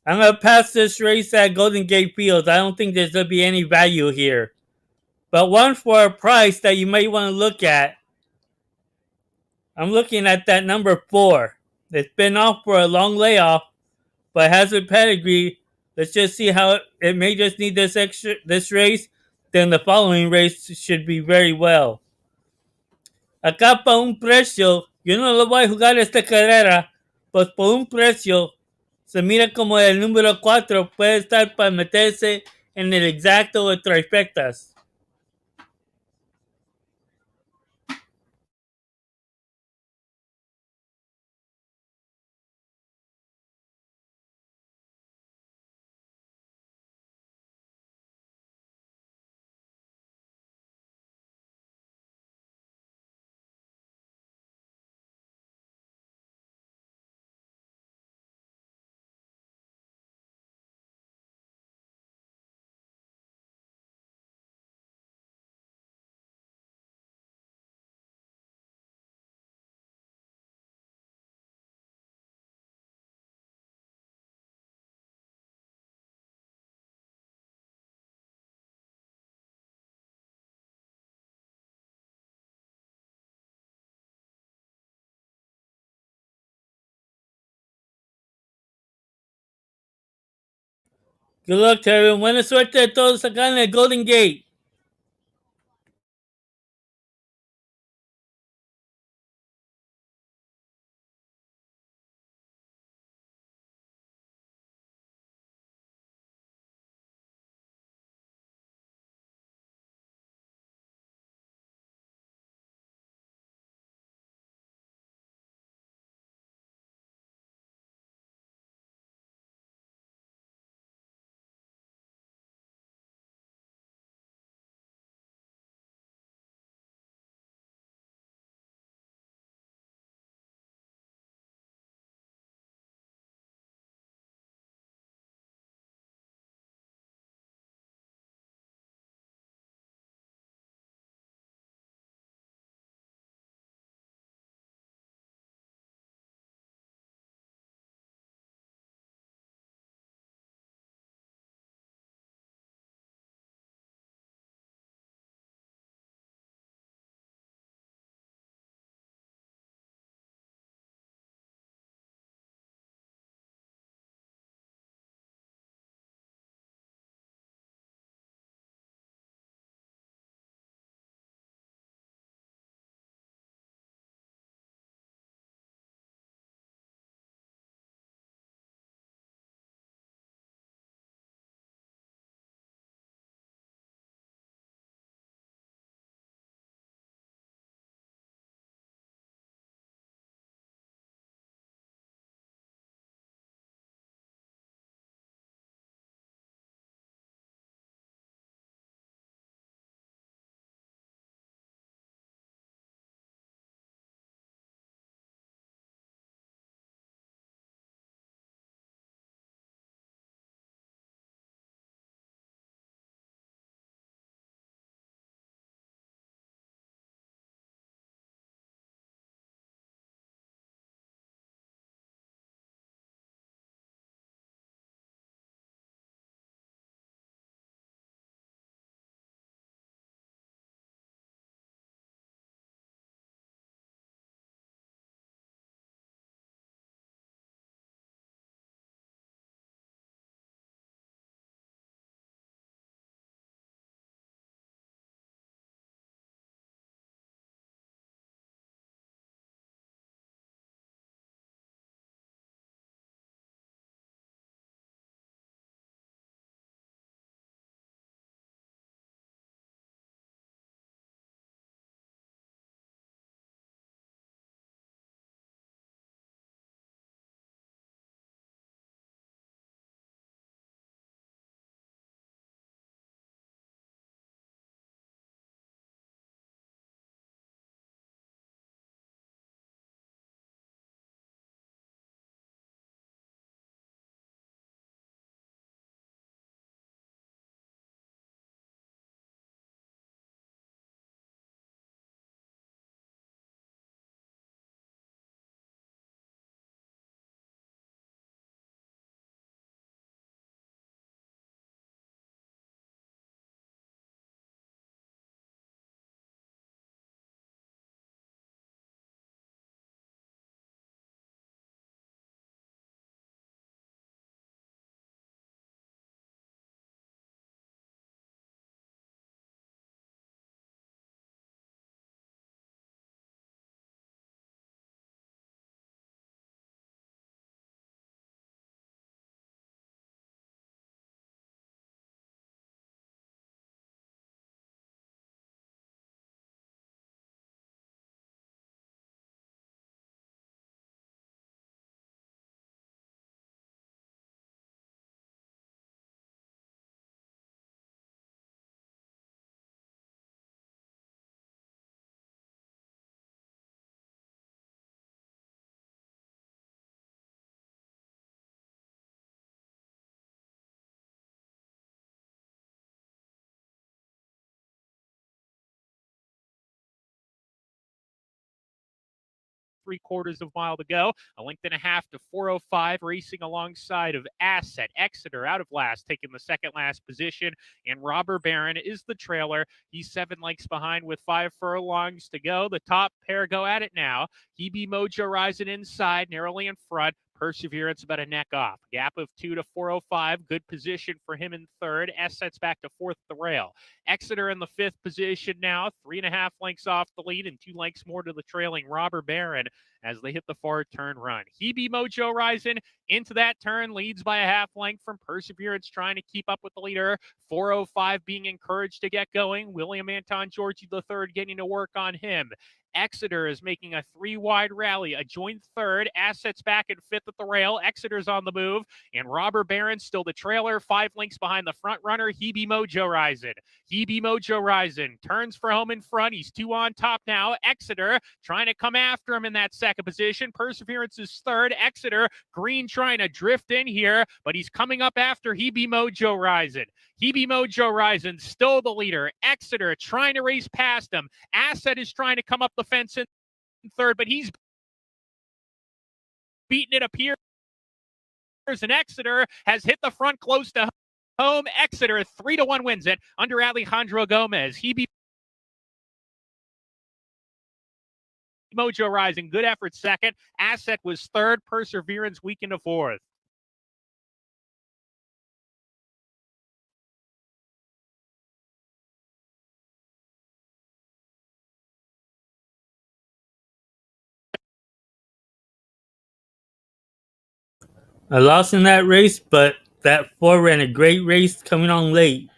I'm going to pass this race at Golden Gate Fields. I don't think there's going to be any value here. But one for a price that you might want to look at. I'm looking at that number 4. It's been off for a long layoff, but has a pedigree. Let's just see how it may just need this race. Then the following race should be very well. Acá para un precio, yo no lo voy a jugar esta carrera, pues por un precio se mira como el número 4 puede estar para meterse en el exacto de trifectas. Good luck to everyone. Buena suerte a todos acá en el Golden Gate. 3/4 of a mile to go. A length and a half to 4:05, racing alongside of Asset. Exeter out of last, taking the second last position. And Robber Baron is the trailer. He's 7 lengths behind with 5 furlongs to go. The top pair go at it now. Hebe Mojo rising inside, narrowly in front. Perseverance about a neck off. Gap of 2 to 4:05. Good position for him in third. Essex back to fourth at the rail. Exeter in the 5th position now, 3.5 lengths off the lead and 2 lengths more to the trailing Robber Baron as they hit the far turn run. Hebe Mojo rising into that turn, leads by a half length from Perseverance, trying to keep up with the leader. 4:05 being encouraged to get going. William Anton Georgie III getting to work on him. Exeter is making a 3-wide rally, a joint third. Assets back in 5th at the rail. Exeter's on the move, and Robber Baron still the trailer, 5 lengths behind the front runner. Hebe Mojo rising. Hebe Mojo rising. Turns for home in front. He's 2 on top now. Exeter trying to come after him in that second position. Perseverance is third. Exeter, Green trying to drift in here, but he's coming up after Hebe Mojo rising. Hebe Mojo rising, still the leader. Exeter trying to race past him. Asset is trying to come up the fence in third, but he's beaten, it appears, and Exeter has hit the front close to home. Exeter 3-1 wins it under Alejandro Gomez. Hebe Mojo rising, good effort second. Asset was third. Perseverance weak into fourth. I lost in that race, but that 4 ran a great race coming on late.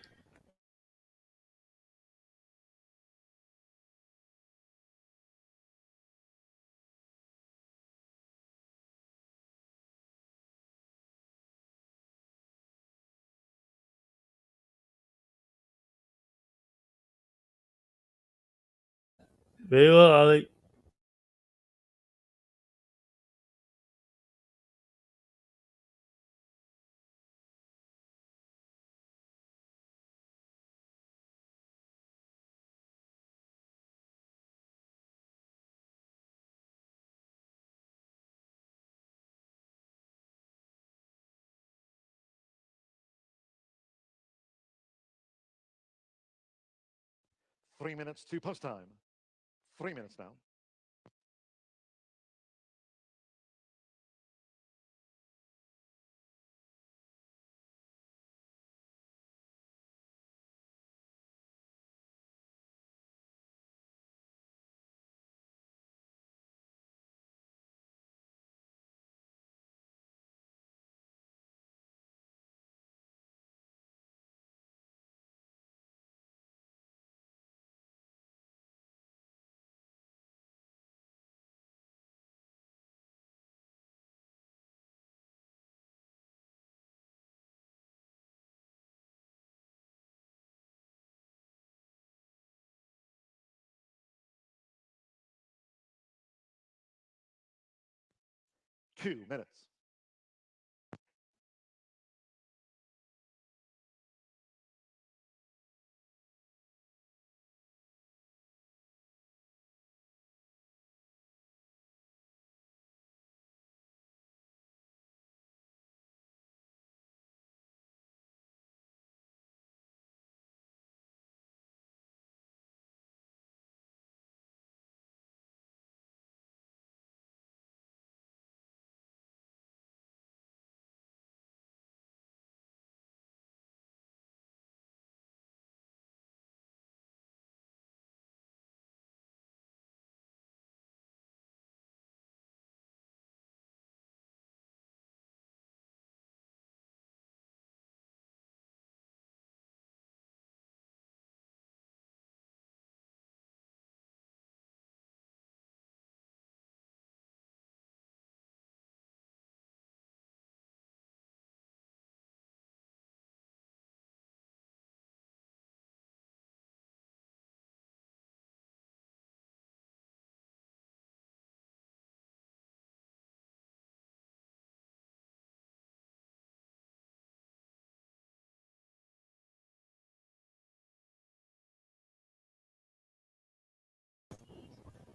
Very well, Ollie. Three minutes to post time. 3 minutes now. Two minutes.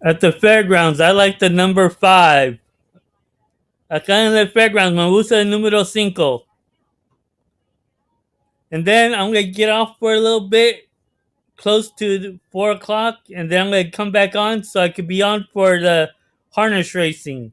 At the fairgrounds, I like the number 5. Acá en el fairgrounds, me gusta el número 5. And then I'm going to get off for a little bit, close to 4 o'clock, and then I'm going to come back on so I could be on for the harness racing.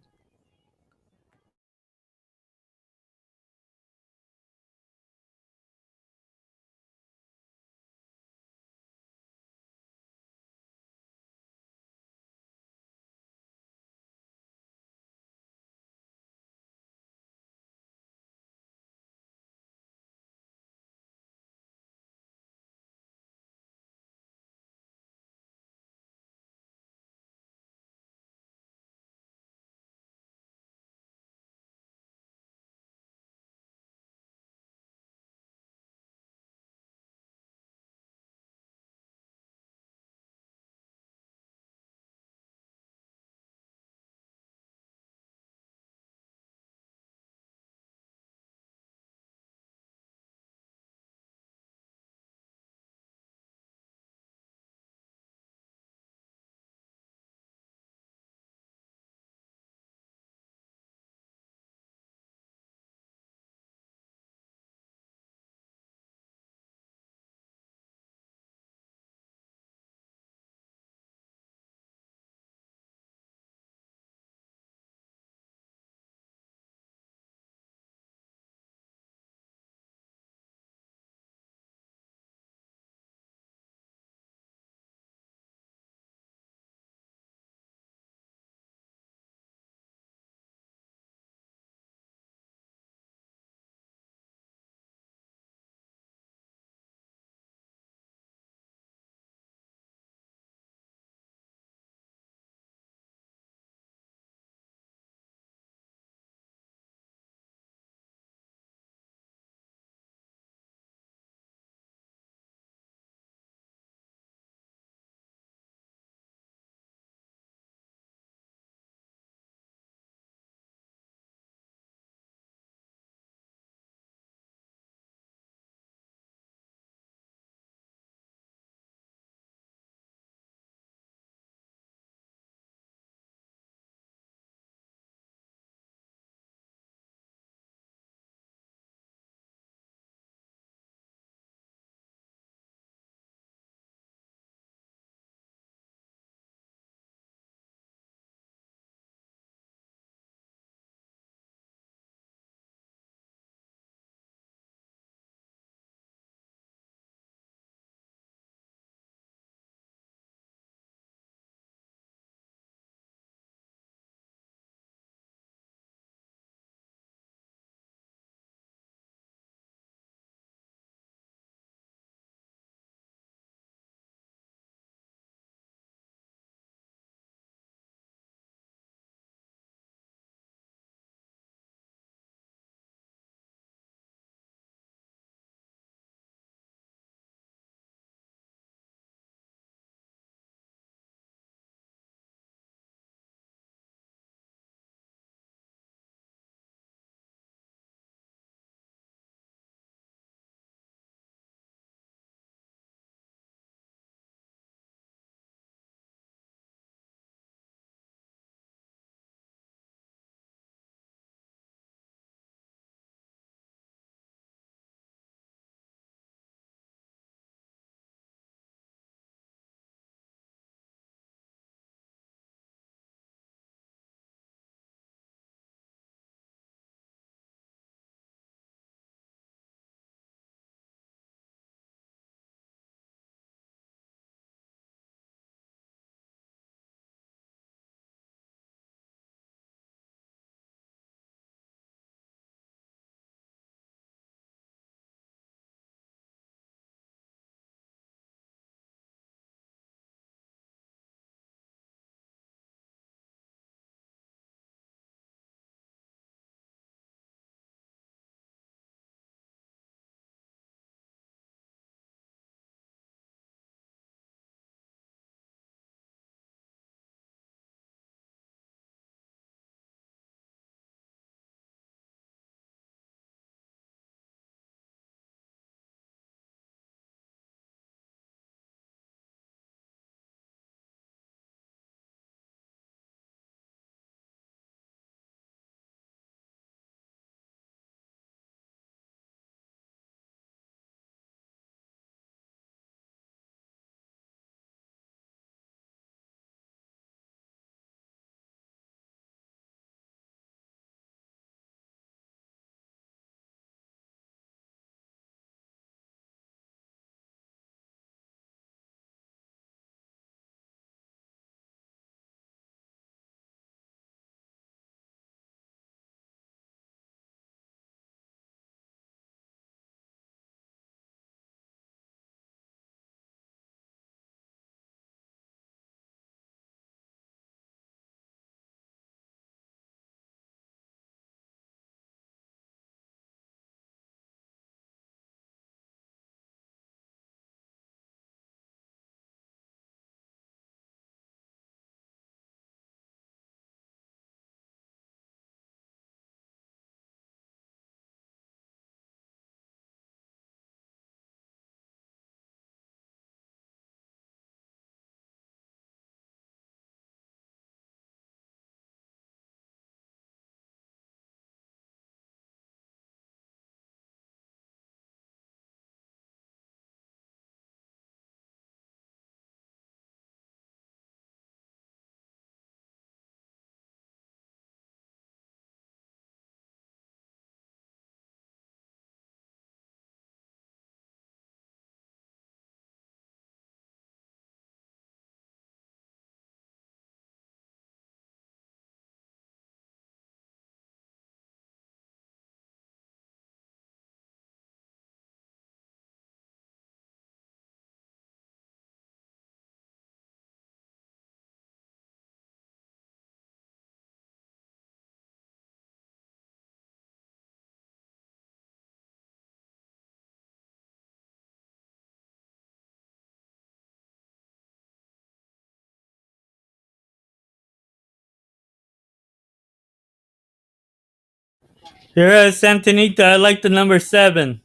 Here at Santa Anita, I like the number 7.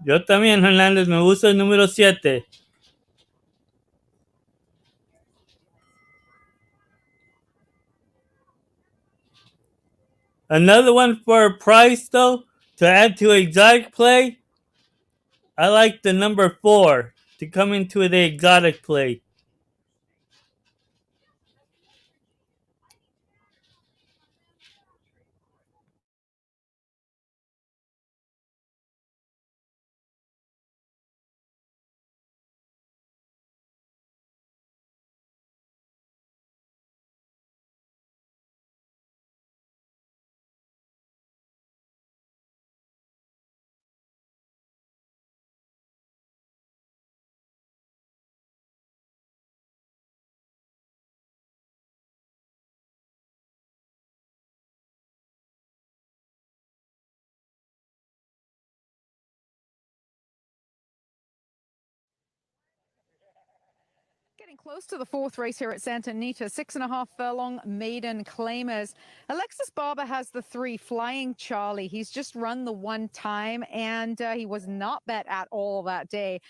Yo también, Hernández, me gusta el número 7. Another one for a price, though, to add to exotic play, I like the number 4 to come into the exotic play. Getting close to the 4th race here at Santa Anita, 6.5 furlong maiden claimers. Alexis Barber has the 3, Flying Charlie. He's just run the 1 time, and he was not bet at all that day.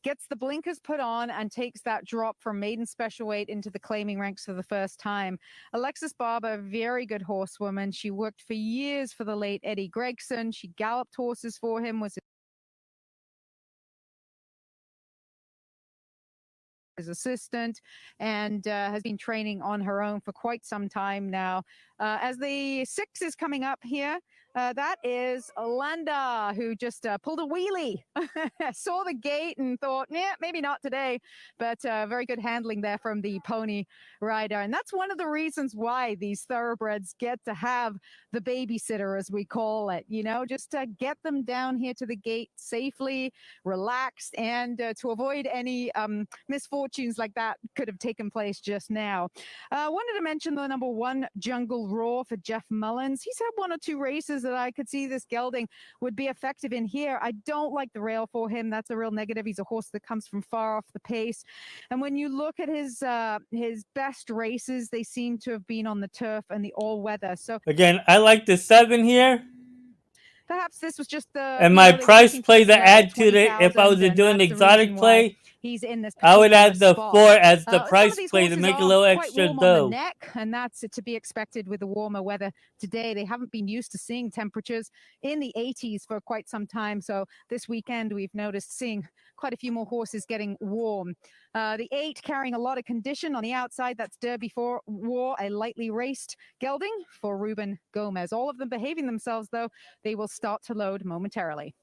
Gets the blinkers put on and takes that drop from maiden special weight into the claiming ranks for the first time. Alexis Barber, very good horsewoman. She worked for years for the late Eddie Gregson. She galloped horses for him, was his assistant, and has been training on her own for quite some time now. As the 6 is coming up here, that is Landa, who just pulled a wheelie. Saw the gate and thought, yeah, maybe not today, but very good handling there from the pony rider. And that's one of the reasons why these thoroughbreds get to have the babysitter, as we call it, you know, just to get them down here to the gate safely, relaxed, and to avoid any misfortunes like that could have taken place just now. Wanted to mention the number 1, Jungle Roar, for Jeff Mullins. He's had 1 or 2 races that I could see this gelding would be effective in here. I don't like the rail for him. That's a real negative. He's a horse that comes from far off the pace. And when you look at his best races, they seem to have been on the turf and the all-weather. So Again, I like the 7 here. perhaps this was just the And my price play to add to it, if I was doing exotic play, he's in this I would add the spot. 4 as the Some of price these play to horses make a are little quite extra warm on the dough. neck, and that's to be expected with the warmer weather today. They haven't been used to seeing temperatures in the 80s for quite some time. So this weekend, we've noticed seeing quite a few more horses getting warm. The 8 carrying a lot of condition on the outside. That's Derby War, a lightly raced gelding for Ruben Gomez. All of them behaving themselves, though. They will start to load momentarily.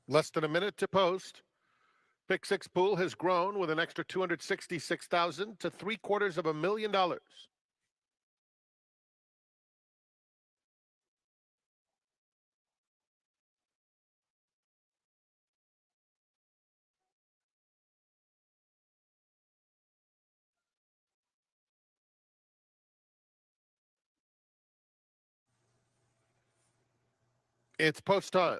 Less than a minute to post. Pick 6 pool has grown with an extra $266,000 to $750,000. It's post time.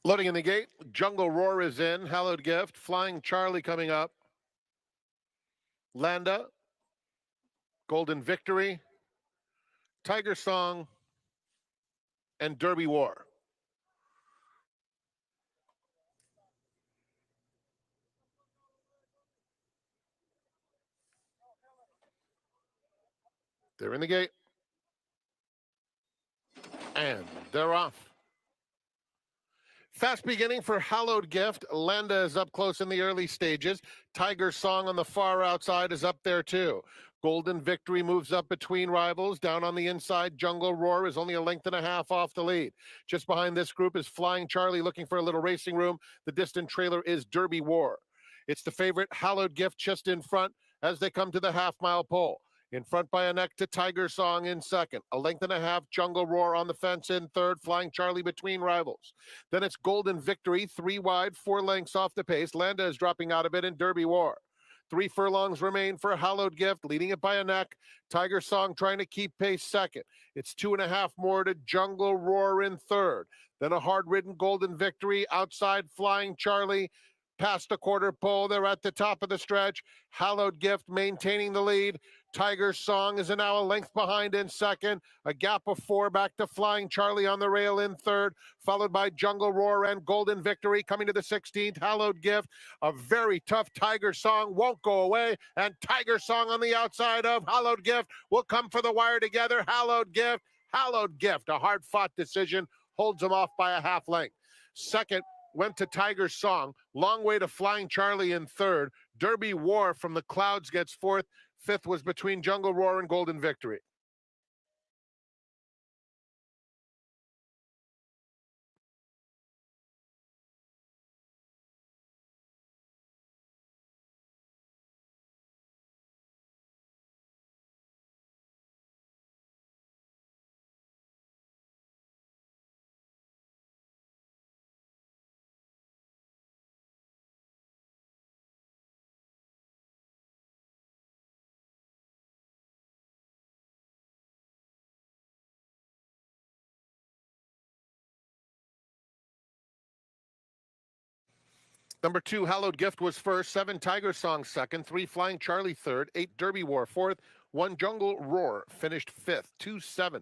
Loading in the gate. Jungle Roar is in. Hallowed Gift. Flying Charlie coming up. Landa. Golden Victory. Tiger Song. And Derby War. They're in the gate. And they're off. Fast beginning for Hallowed Gift. Landa is up close in the early stages. Tiger Song on the far outside is up there too. Golden Victory moves up between rivals. Down on the inside, Jungle Roar is only a length and a half off the lead. Just behind this group is Flying Charlie looking for a little racing room. The distant trailer is Derby War. It's the favorite Hallowed Gift just in front as they come to the half-mile pole. In front by a neck to Tiger Song in second. A length and a half, Jungle Roar on the fence in third. Flying Charlie between rivals. Then it's Golden Victory, 3 wide, 4 lengths off the pace. Landa is dropping out of it in Derby War. 3 furlongs remain for Hallowed Gift, leading it by a neck. Tiger Song trying to keep pace second. It's 2.5 more to Jungle Roar in third. Then a hard-ridden Golden Victory outside Flying Charlie. Past the quarter pole, they're at the top of the stretch. Hallowed Gift maintaining the lead. Tiger Song is now a length behind in second. A gap of 4 back to Flying Charlie on the rail in third, followed by Jungle Roar and Golden Victory coming to the 16th. Hallowed Gift, a very tough Tiger Song, won't go away. And Tiger Song on the outside of Hallowed Gift will come for the wire together. Hallowed Gift, a hard-fought decision, holds them off by a half length. Second went to Tiger Song. Long way to Flying Charlie in third. Derby War from the Clouds gets fourth. Fifth was between Jungle Roar and Golden Victory. Number 2, Hallowed Gift was first. 7, Tiger Song second. 3, Flying Charlie third. 8, Derby War fourth. 1, Jungle Roar finished fifth. 2-7.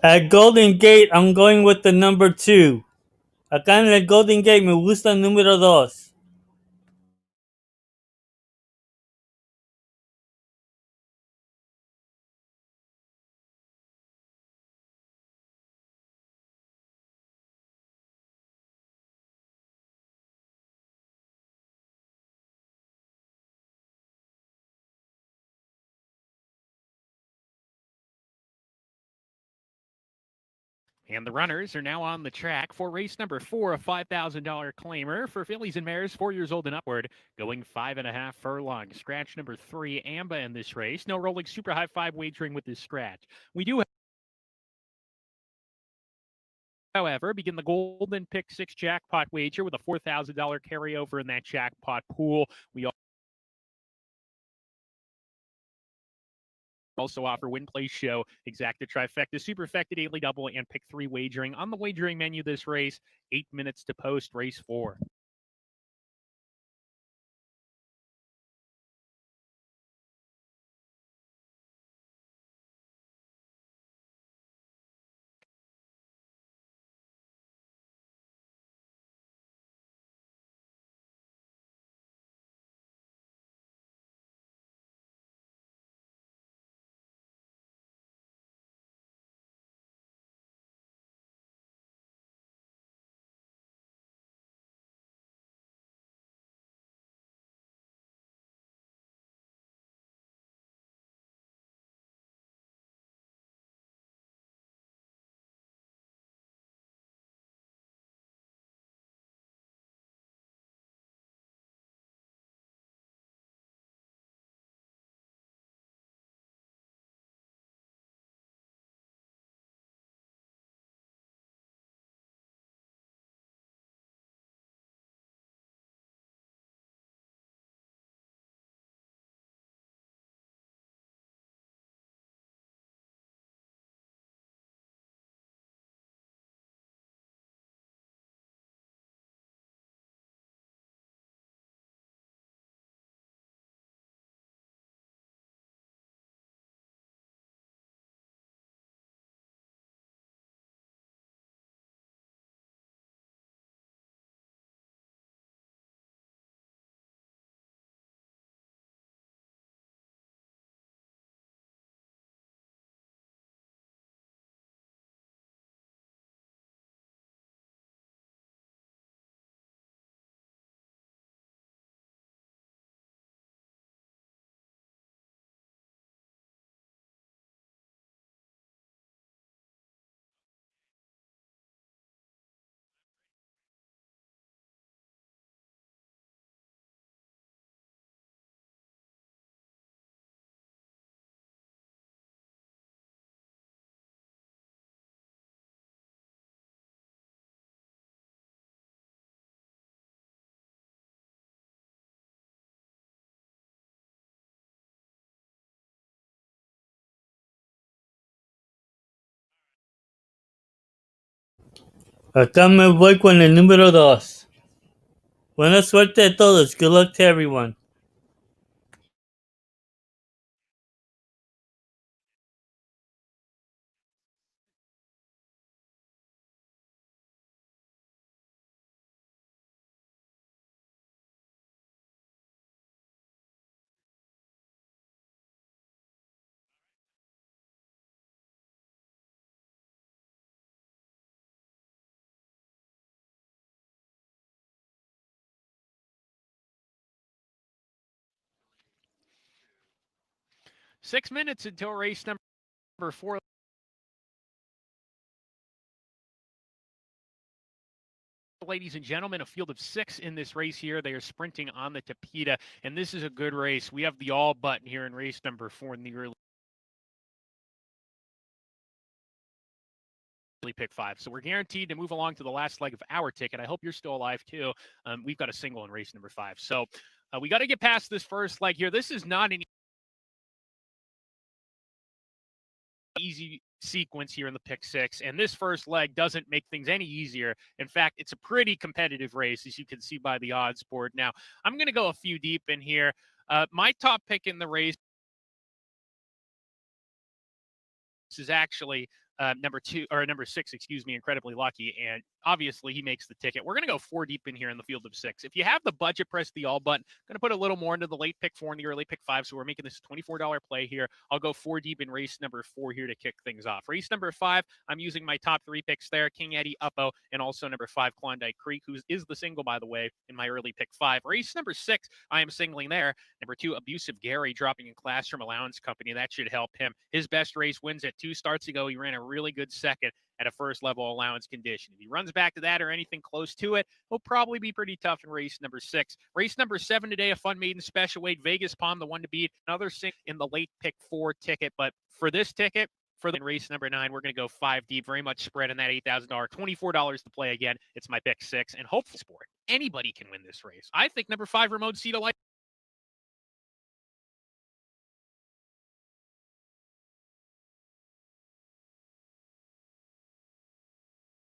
At Golden Gate, I'm going with the number 2. Acá en el Golden Gate me gusta el número 2. And the runners are now on the track for race number 4, a $5,000 claimer for fillies and mares 4 years old and upward, going 5.5 furlongs. Scratch number 3, Amba in this race. No rolling super high 5 wagering with this scratch. We do however, begin the golden pick 6 jackpot wager with a $4,000 carryover in that jackpot pool. We also offer Win Play Show, Exacta Trifecta, Superfecta Daily Double, and Pick 3 wagering. On the wagering menu this race, 8 minutes to post race 4. Acá me voy con el número 2. Buena suerte a todos. Good luck to everyone. Six minutes until race number 4. Ladies and gentlemen, a field of 6 in this race here. They are sprinting on the Tapeta, and this is a good race. We have the all button here in race number 4 in the early pick 5. So we're guaranteed to move along to the last leg of our ticket. I hope you're still alive too. We've got a single in race number 5. So we got to get past this first leg here. This is not an easy sequence here in the pick 6, and this first leg doesn't make things any easier. In fact, it's a pretty competitive race, as you can see by the odds board. Now, I'm going to go a few deep in here. My top pick in the race is actually number 6, Incredibly Lucky, and obviously he makes the ticket. We're going to go 4 deep in here in the field of 6. If you have the budget, press the all button. I'm going to put a little more into the late pick 4 and the early pick 5, so we're making this a $24 play here. I'll go 4 deep in race number 4 here to kick things off. Race number 5, I'm using my top 3 picks there, King Eddie, Uppo, and also number 5, Klondike Creek, who is the single, by the way, in my early pick 5. Race number 6, I am singling there. Number 2, Abusive Gary, dropping in class from Allowance Company. That should help him. His best race wins at 2 starts ago. He ran a really good second at a first level allowance condition. If he runs back to that or anything close to it, he'll probably be pretty tough in race number 6. Race number 7 today, a fun maiden special weight, Vegas Palm, the one to beat. Another 6 in the late pick 4 ticket. But for this ticket, For the race number 9, we're going to go 5 deep, very much spread in that $8,000, $24 to play again. It's my pick 6, and hopefully sport. Anybody can win this race. I think number 5, Ramon Cita Light.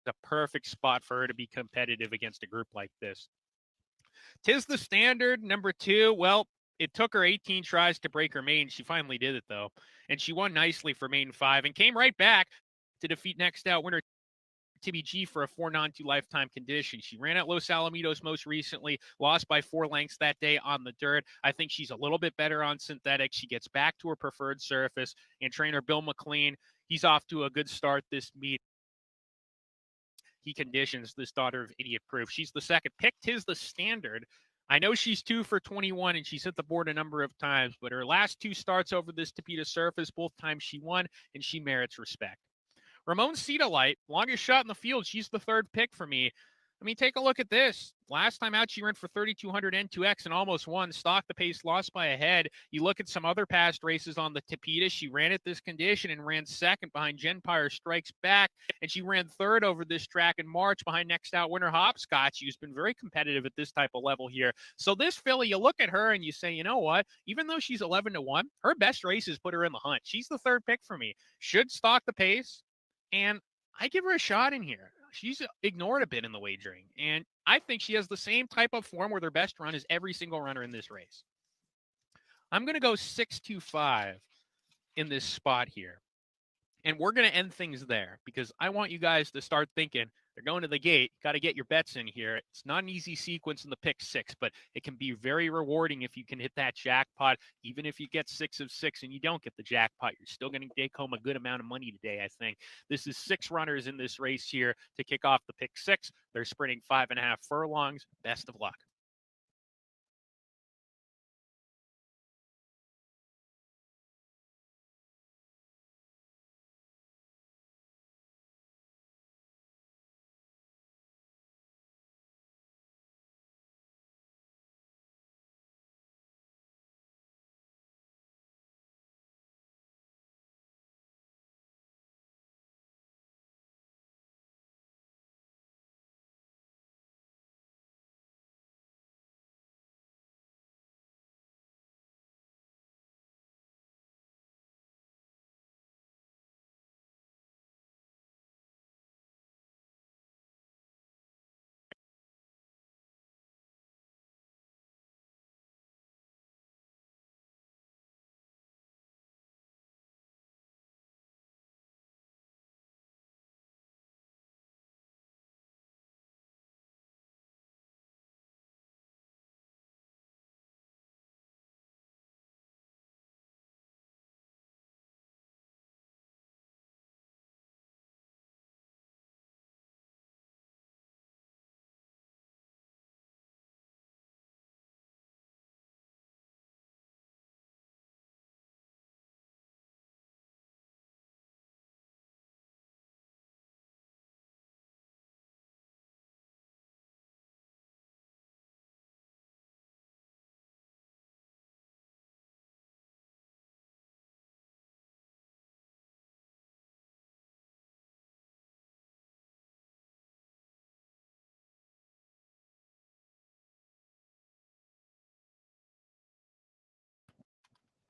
A perfect spot for her to be competitive against a group like this. Tis the Standard, number 2. Well, it took her 18 tries to break her main. She finally did it, though. And she won nicely for main 5 and came right back to defeat next out winner Tibby G for a 4-9-2 lifetime condition. She ran at Los Alamitos most recently, lost by 4 lengths that day on the dirt. I think she's a little bit better on synthetic. She gets back to her preferred surface. And trainer Bill McLean, he's off to a good start this meet. He conditions this daughter of Idiot Proof. She's the second pick. Tis the Standard. I know she's 2 for 21 and she's hit the board a number of times, but her last 2 starts over this Tapeta surface, both times she won, and she merits respect. Ramon Cita Light, longest shot in the field. She's the 3rd pick for me. I mean, take a look at this. Last time out, she ran for 3,200 N2X and almost won. Stalked the pace, lost by a head. You look at some other past races on the Tapeta. She ran at this condition and ran 2nd behind Genpire Strikes Back. And she ran 3rd over this track in March behind next out winner Hopscotch, who's been very competitive at this type of level here. So this filly, you look at her and you say, you know what? Even though she's 11-1, her best races put her in the hunt. She's the 3rd pick for me. Should stalk the pace. And I give her a shot in here. She's ignored a bit in the wagering. And I think she has the same type of form where their best run is every single runner in this race. I'm going to go 6-5 in this spot here. And we're going to end things there because I want you guys to start thinking they're going to the gate. Got to get your bets in here. It's not an easy sequence in the pick 6, but it can be very rewarding if you can hit that jackpot. Even if you get 6 of 6 and you don't get the jackpot, you're still going to take home a good amount of money today, I think. This is 6 runners in this race here to kick off the pick 6. They're sprinting 5.5 furlongs. Best of luck.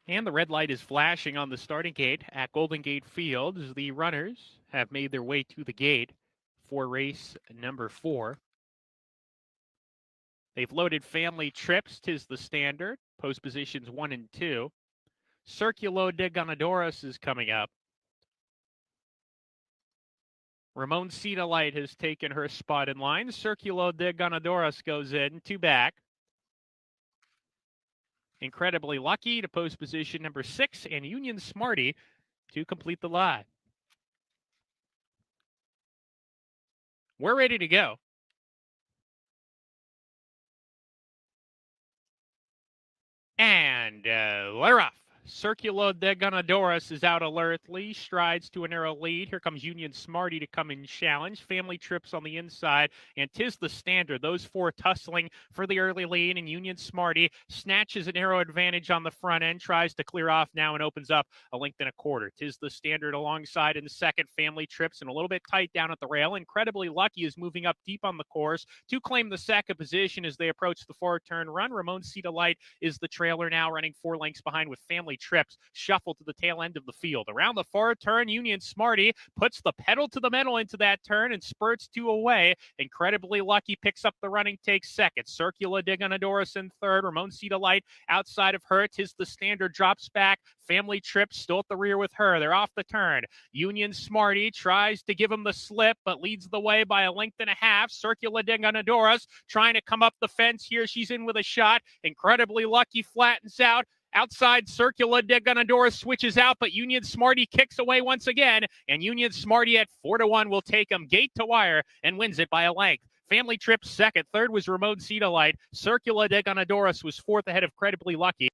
And the red light is flashing on the starting gate at Golden Gate Field as the runners have made their way to the gate for race number 4. They've loaded Family Trips, Tis the Standard, post positions 1 and 2. Circulo de Ganadoras is coming up. Ramon Cita Light has taken her spot in line. Circulo de Ganadoras goes in, 2 back. Incredibly Lucky to post position number 6, and Union Smarty to complete the line. We're ready to go. And we're off. Circulo de Ganadores is out alertly, strides to a narrow lead. Here comes Union Smarty to come in challenge. Family Trips on the inside, and 'Tis the Standard. Those four tussling for the early lead, and Union Smarty snatches a narrow advantage on the front end, tries to clear off now and opens up a length and a quarter. 'Tis the Standard alongside in the second. Family Trips and a little bit tight down at the rail. Incredibly Lucky is moving up deep on the course to claim the second position as they approach the four-turn run. Ramon Cita Light is the trailer now, running 4 lengths behind with Family Trips shuffled to the tail end of the field. Around the far turn, Union Smarty puts the pedal to the metal into that turn and spurts 2 away. Incredibly Lucky picks up the running, takes second. Circula de Ganadores in third. Ramon Cita Light outside of her. 'Tis the Standard drops back. Family Trips still at the rear with her. They're off the turn. Union Smarty tries to give him the slip, but leads the way by a length and a half. Circula de Ganadores trying to come up the fence here. She's in with a shot. Incredibly Lucky flattens out. Outside, Circula de Ganadores switches out, but Union Smarty kicks away once again, and Union Smarty at 4-1 will take him gate to wire and wins it by a length. Family Trip second. Third was Ramon Cita Light. Circula de Ganadores was fourth ahead of Incredibly Lucky.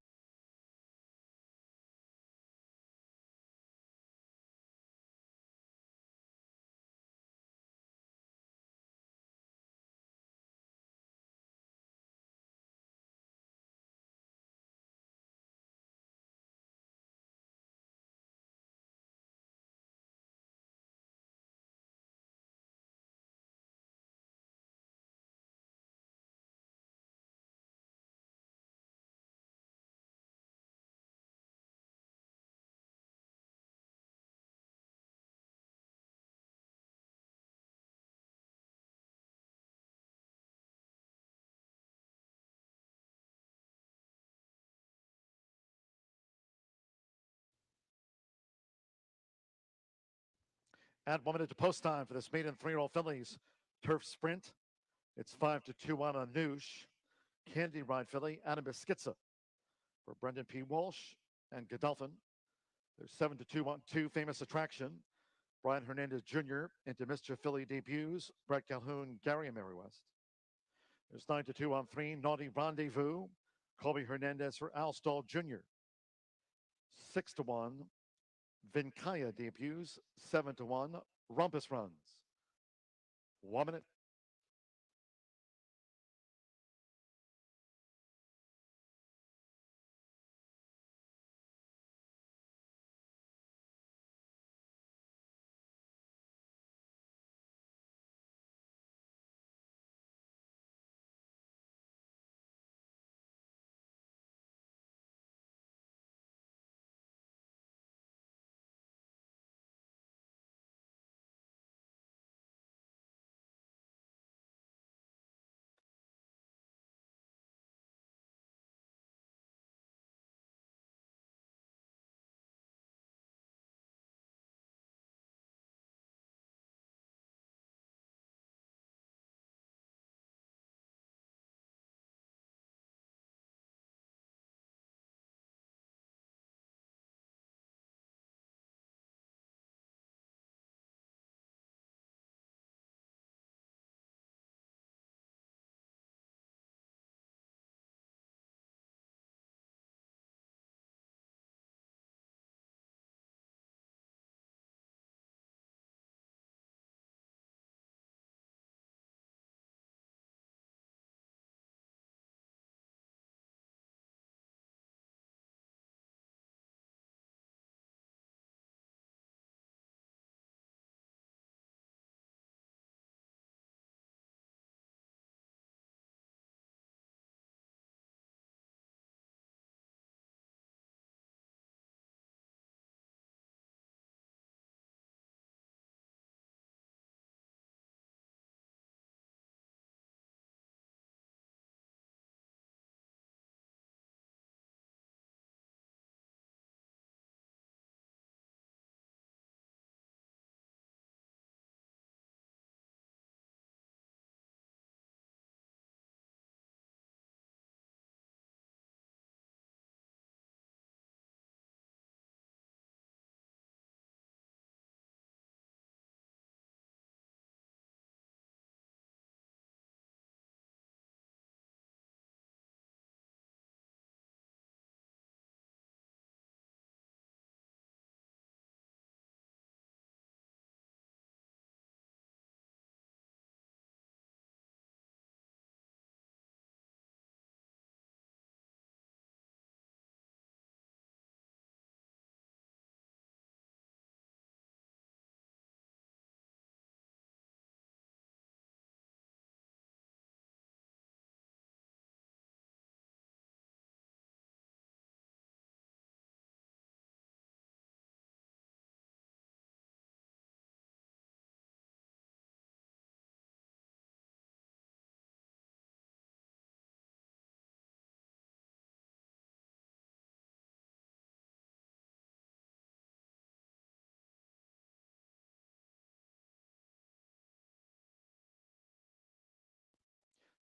Add 1 minute to post time for this maiden 3-year-old fillies turf sprint. It's 5-2 on Noosh. Candy Ride filly, Adam Biskitza for Brendan P. Walsh and Godolphin. There's 7-2 on 2 Famous Attraction. Brian Hernandez Jr. into Mr. Philly debuts. Brett Calhoun, Gary and Mary West. There's 9-2 on 3 Naughty Rendezvous. Colby Hernandez for Al Stall Jr. 6-1 Vinkaya debuts. 7-1 Rumpus runs. 1 minute.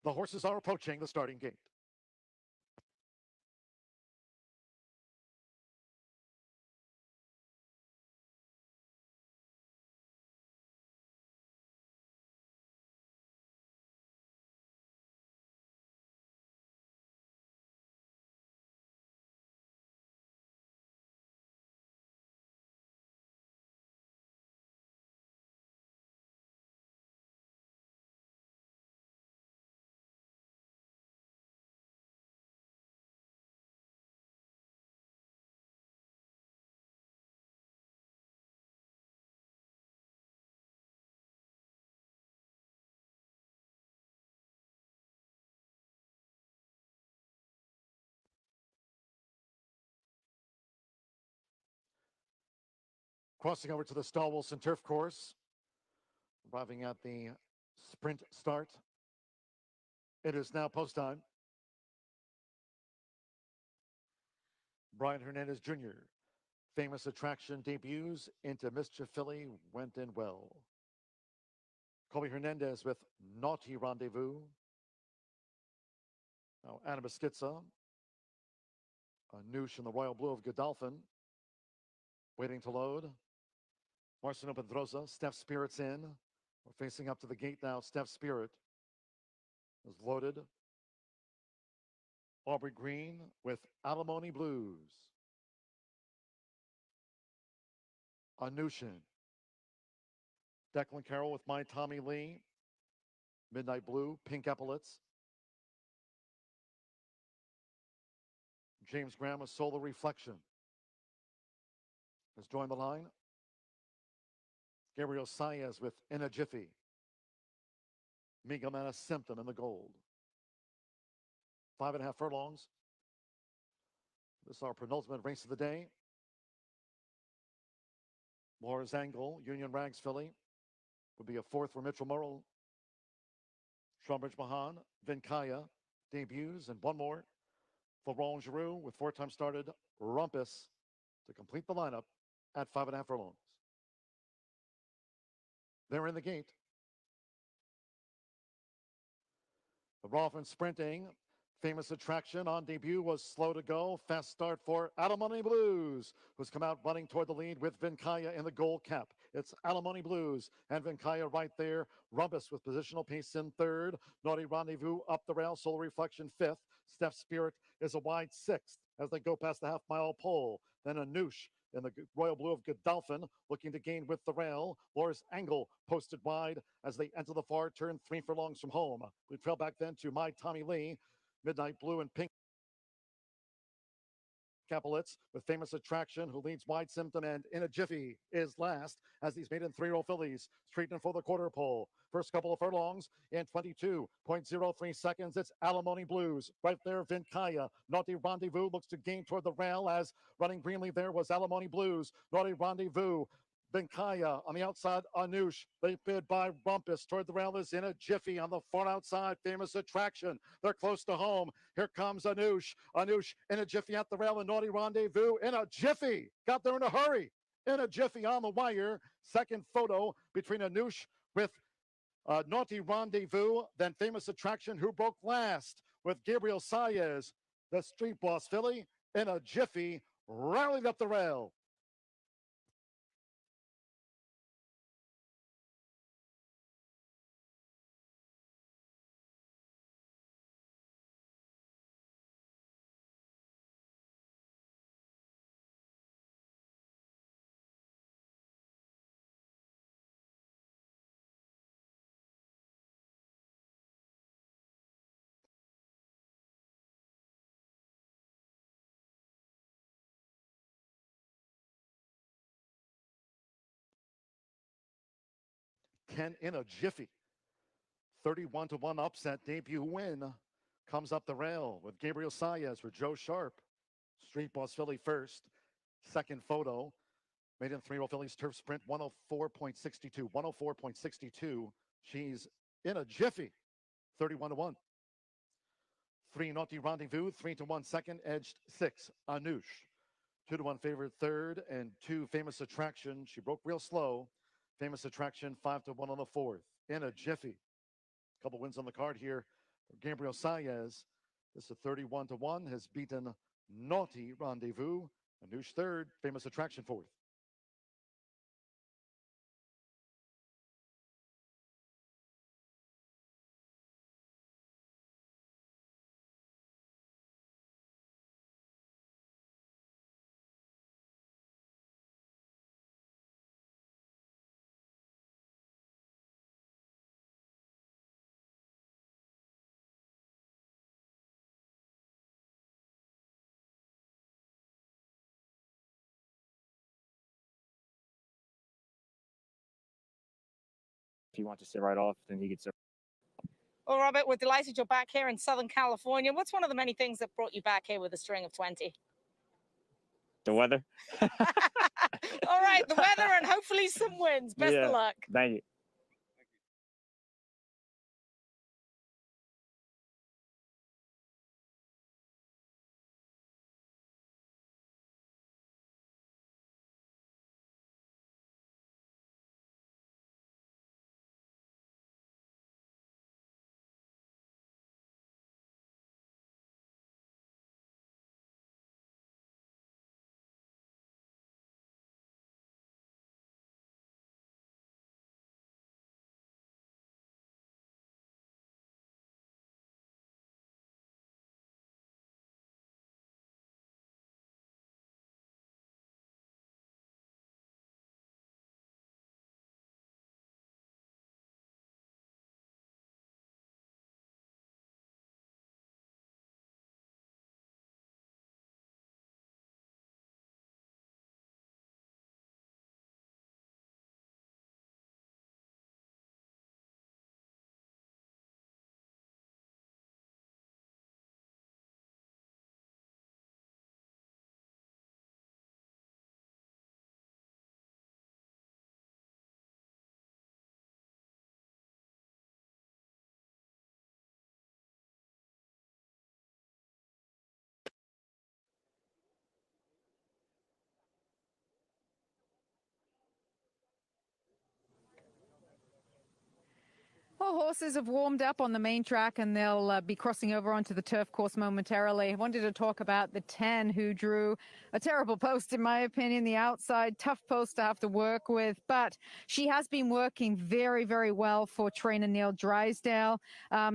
The horses are approaching the starting gate. Crossing over to the Stahl Wilson Turf Course, arriving at the sprint start. It is now post time. Brian Hernandez Jr., famous attraction debuts into Mischief Philly, went in well. Colby Hernandez with Naughty Rendezvous. Now Anamastitsa, a Noosh in the Royal Blue of Godolphin, waiting to load. Marcino Pedrosa, Steph Spirit's in. We're facing up to the gate now. Steph Spirit is loaded. Aubrey Green with Alimony Blues. Anushin. Declan Carroll with My Tommy Lee. Midnight Blue, Pink Epaulets. James Graham with Solar Reflection has joined the line. Gabriel Saez with In a Jiffy. Miguel Mana Symptom in the gold. 5.5 furlongs. This is our penultimate race of the day. Laura's Angle, Union Rags Filly. Would be a fourth for Mitchell Murrell. Shawbridge Mahan, Vinkaya debuts, and one more for Roland Giroux with 4-time started Rumpus to complete the lineup at 5.5 furlongs. They're in the gate. The Rolfing sprinting. Famous attraction on debut was Slow to Go. Fast start for Alimony Blues, who's come out running toward the lead with Vinkaya in the gold cap. It's Alimony Blues and Vinkaya right there. Rumpus with positional pace in third. Naughty Rendezvous up the rail. Solar Reflection fifth. Steph Spirit is a wide sixth as they go past the half-mile pole. Then Anoush in the Royal Blue of Godolphin, looking to gain with the rail. Laura's Angle posted wide as they enter the far turn, 3 furlongs from home. We trail back then to My Tommy Lee. Midnight Blue and Pink Epaulets with Famous Attraction, who leads Wide Symptom, and In a Jiffy is last as these maiden 3-year-old fillies straighten for the quarter pole. First couple of furlongs in 22.03 seconds. It's Alimony Blues. Right there, Vinkaya. Naughty Rendezvous looks to gain toward the rail as running greenly there was Alimony Blues. Naughty Rendezvous. Vinkaya on the outside, Anoush. They bid by Rumpus toward the rail is In a Jiffy on the far outside. Famous Attraction. They're close to home. Here comes Anoush. Anoush In a Jiffy at the rail and Naughty Rendezvous. In a Jiffy. Got there in a hurry. In a Jiffy on the wire. Second photo between Anoush with Naughty Rendezvous. Then Famous Attraction, who broke last with Gabriel Saez. The Street Boss filly In a Jiffy rallied up the rail. Ken In a Jiffy. 31-1 upset debut win comes up the rail with Gabriel Saez for Joe Sharp. Street Boss filly first. Second photo. Maiden 3-year-old fillies turf sprint 104.62. 104.62. She's In a Jiffy. 31-1. 3 Naughty Rendezvous. 3-1 second. Edged 6. Anoush. 2-1 favorite third and 2 Famous Attraction. She broke real slow. Famous Attraction 5-1 on the fourth. In a Jiffy. Couple wins on the card here Gabriel Saez. This is 31-1, has beaten Naughty Rendezvous. Anoush third, Famous Attraction fourth. If you want to sit right off, then you can sit. Well, Robert, we're delighted you're back here in Southern California. What's one of the many things that brought you back here with a string of 20? The weather. All right, the weather and hopefully some wins. Best of luck. Thank you. Well, horses have warmed up on the main track and they'll be crossing over onto the turf course momentarily. I wanted to talk about the 10 who drew a terrible post, in my opinion, the outside. Tough post to have to work with, but she has been working very, very well for trainer Neil Drysdale.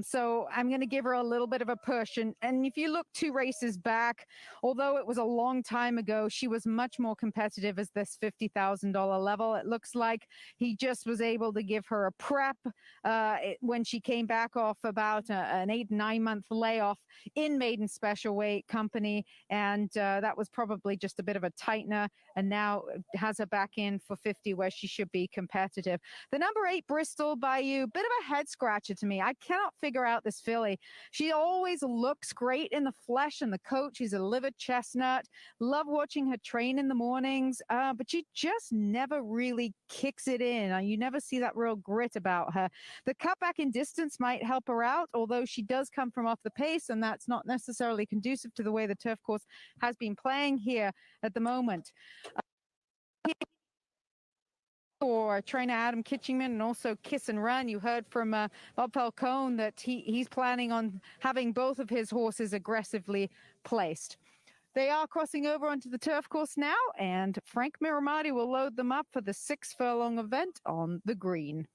So I'm going to give her a little bit of a push. And if you look 2 races back, although it was a long time ago, she was much more competitive as this $50,000 level. It looks like he just was able to give her a prep when she came back off about an 8-9 month layoff in maiden special weight company, and that was probably just a bit of a tightener, and now has her back in for 50 where she should be competitive. The number 8 Bristol Bayou, bit of a head scratcher to me. I cannot figure out this filly. She always looks great in the flesh and the coat. She's a liver chestnut. Love watching her train in the mornings, but she just never really kicks it in. You never see that real grit about her. The cutback in distance might help her out, although she does come from off the pace, and that's not necessarily conducive to the way the turf course has been playing here at the moment. For trainer Adam Kitchingman and also Kiss and Run, you heard from Bob Falcone that he's planning on having both of his horses aggressively placed. They are crossing over onto the turf course now, and Frank Miramati will load them up for the 6 furlong event on the green.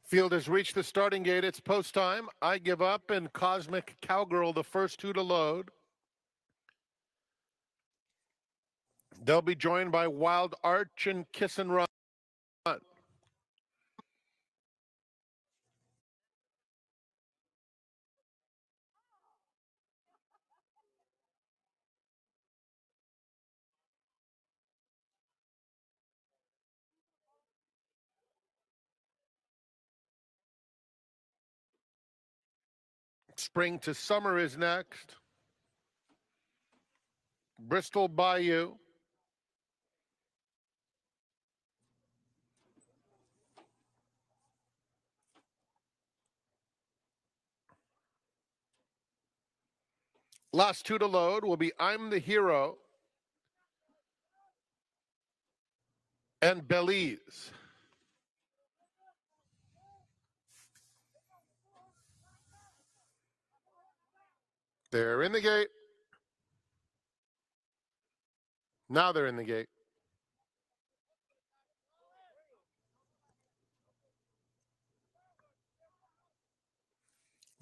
Field has reached the starting gate. It's post time. I Give Up and Cosmic Cowgirl, the first 2 to load. They'll be joined by Wild Arch and Kiss and Run. Spring to Summer is next. Bristol Bayou. Last two to load will be I'm the Hero and Belize. They're in the gate. Now they're in the gate.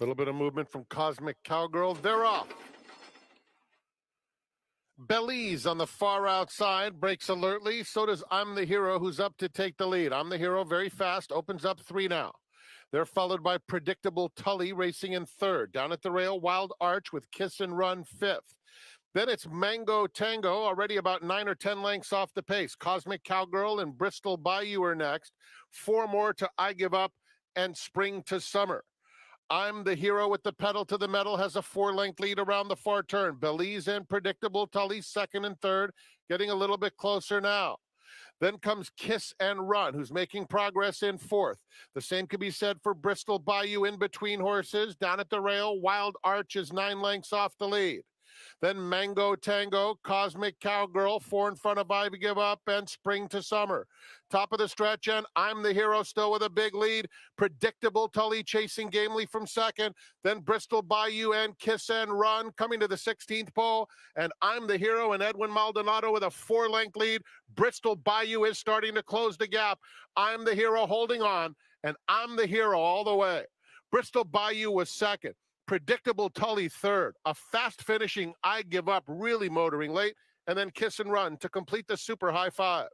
A little bit of movement from Cosmic Cowgirl. They're off. Belize on the far outside breaks alertly. So does I'm the Hero, who's up to take the lead. I'm the Hero very fast, opens up 3 now. They're followed by Predictable Tully racing in 3rd. Down at the rail, Wild Arch with Kiss and Run 5th. Then it's Mango Tango, already about 9 or 10 lengths off the pace. Cosmic Cowgirl and Bristol Bayou are next. 4 more to I Give Up and Spring to Summer. I'm the Hero with the pedal to the metal has a 4-length lead around the far turn. Belize and Predictable Tully 2nd and 3rd, getting a little bit closer now. Then comes Kiss and Run, who's making progress in 4th. The same could be said for Bristol Bayou in between horses. Down at the rail, Wild Arch is 9 lengths off the lead. Then Mango Tango, Cosmic Cowgirl, 4 in front of I Give Up, and Spring to Summer. Top of the stretch, and I'm the Hero still with a big lead. Predictable Tully chasing gamely from 2nd. Then Bristol Bayou and Kiss and Run coming to the 16th pole. And I'm the Hero and Edwin Maldonado with a 4-length lead. Bristol Bayou is starting to close the gap. I'm the Hero holding on, and I'm the Hero all the way. Bristol Bayou was 2nd. Predictable Tully 3rd. A fast finishing I Give Up, really motoring late. And then Kiss and Run to complete the super high 5.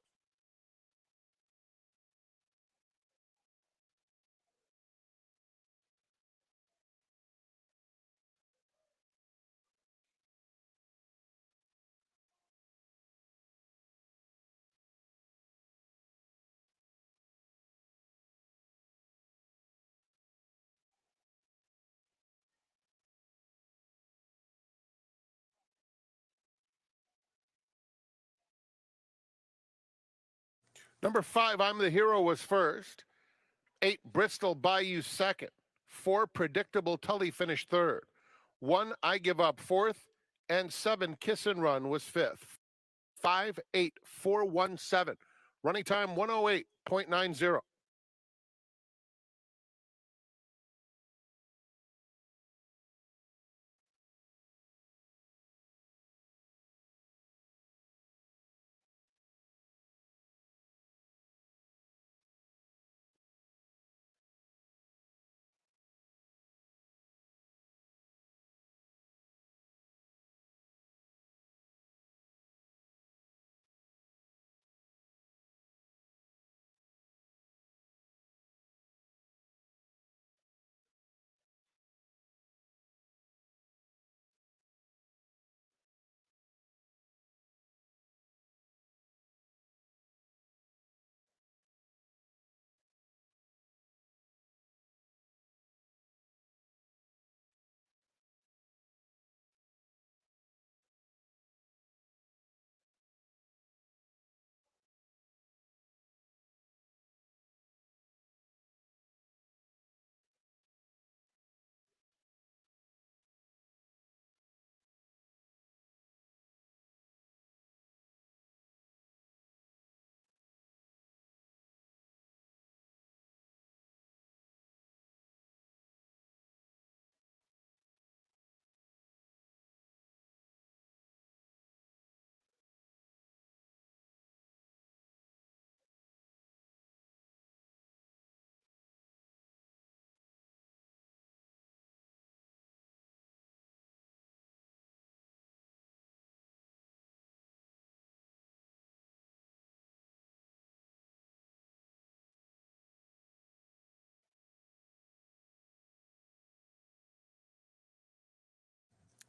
Number 5, I'm the Hero was first. 8, Bristol Bayou 2nd. 4, Predictable Tully finished 3rd. 1, I Give Up 4th. And 7, Kiss and Run was 5th. 5, 8, 4, 1, 7. Running time 108.90.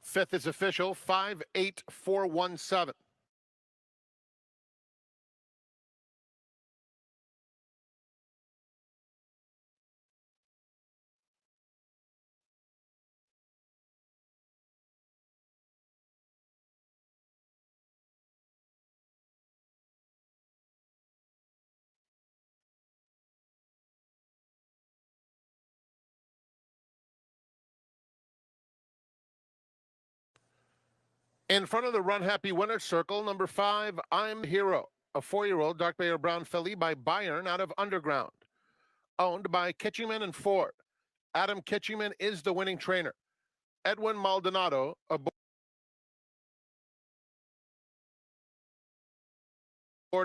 Fifth is official, 58417. In front of the Run Happy Winner Circle, number 5, I'm the Hero, a 4-year-old dark bay or brown filly by Bayern out of Underground, owned by Kitchyman and Ford. Adam Kitchyman is the winning trainer. Edwin Maldonado aboard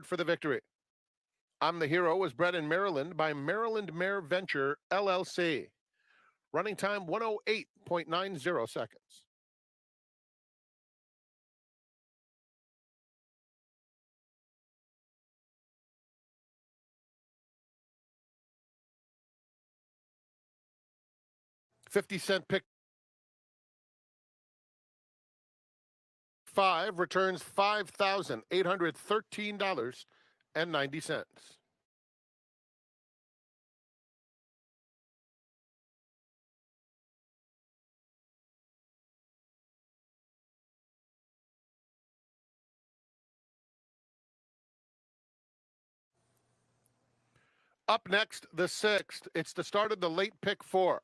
for the victory. I'm the Hero was bred in Maryland by Maryland Mare Venture LLC. Running time 108.90 seconds. $0.50 pick 5 returns $5,813.90. Up next, the 6th. It's the start of the late pick 4.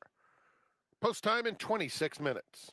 Post time in 26 minutes.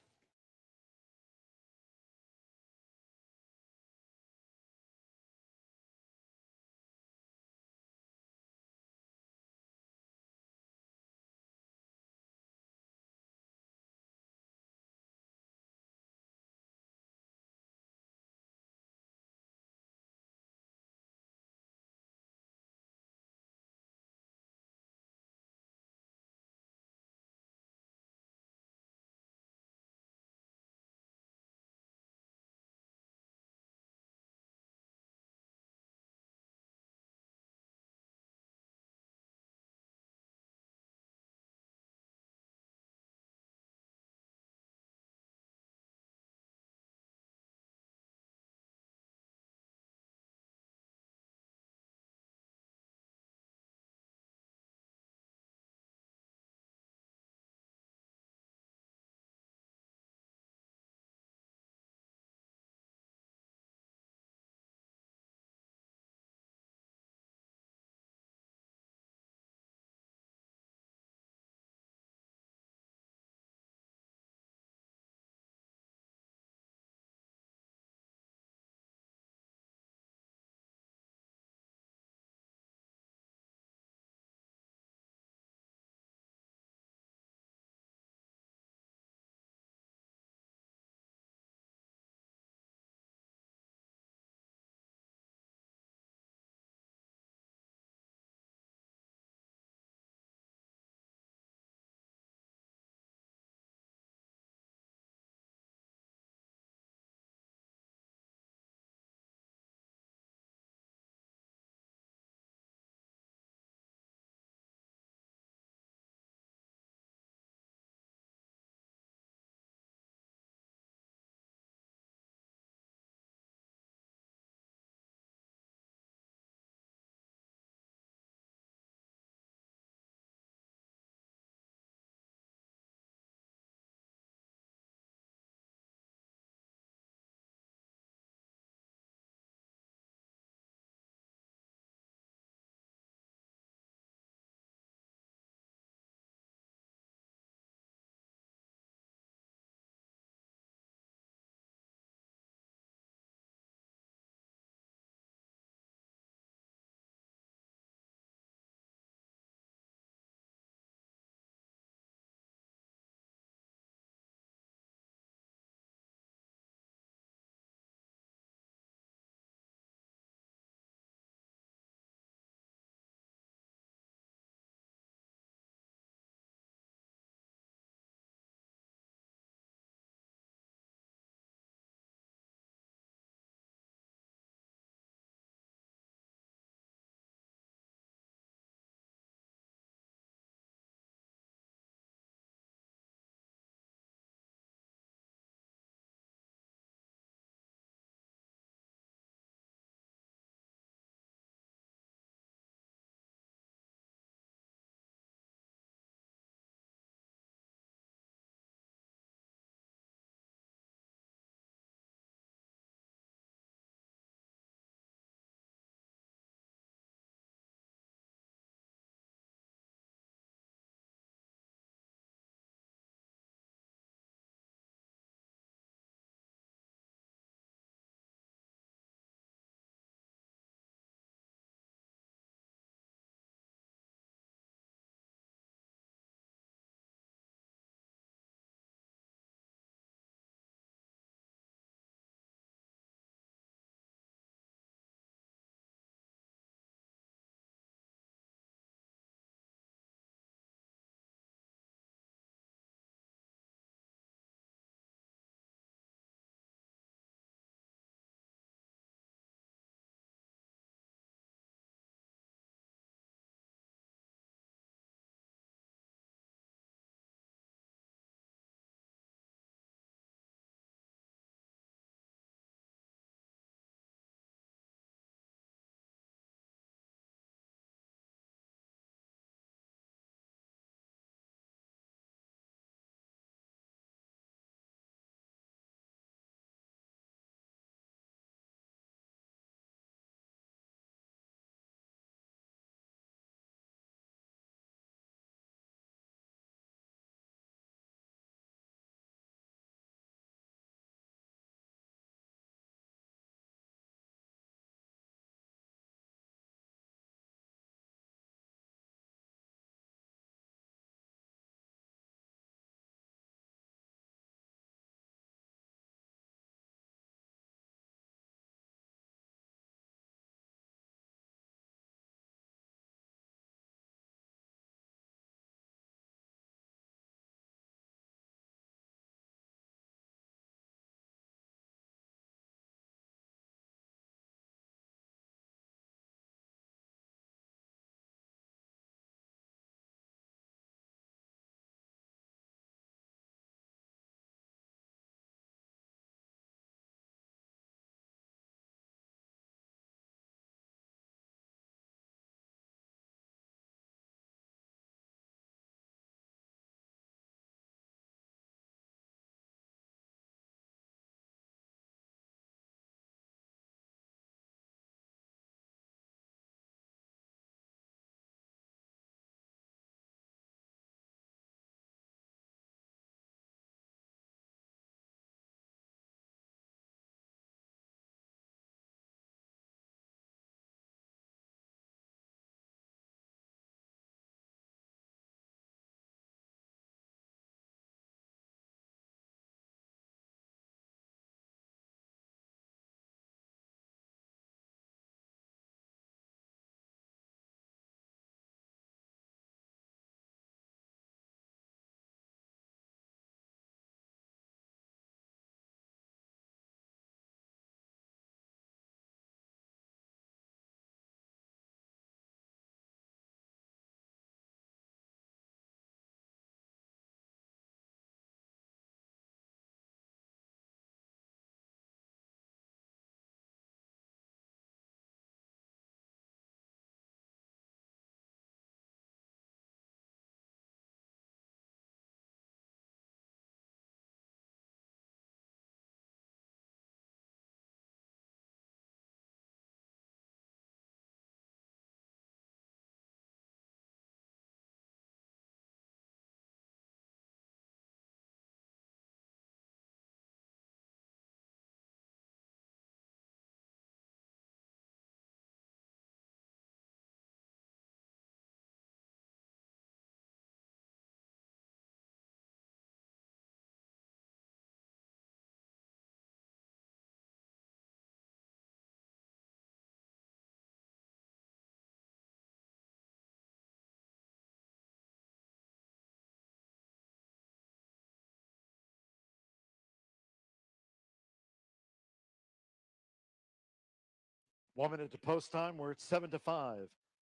1 minute to post time. We're at 7-5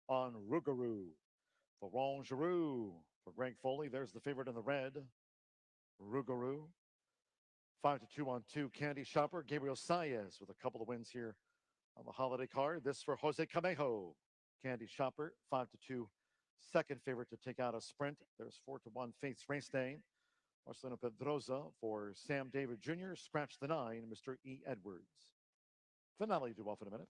on Rougarou. Giroux for Greg Foley. There's the favorite in the red. Rougarou. 5-2 on 2. Candy Shopper. Gabriel Saez with a couple of wins here on the holiday card. This for Jose Camejo. Candy Shopper. 5-2. Second favorite to take out a sprint. There's 4-1 Faith's Race Day. Marcelino Pedroza for Sam David Jr. Scratch the 9, Mr. E. Edwards. Finale due off in a minute.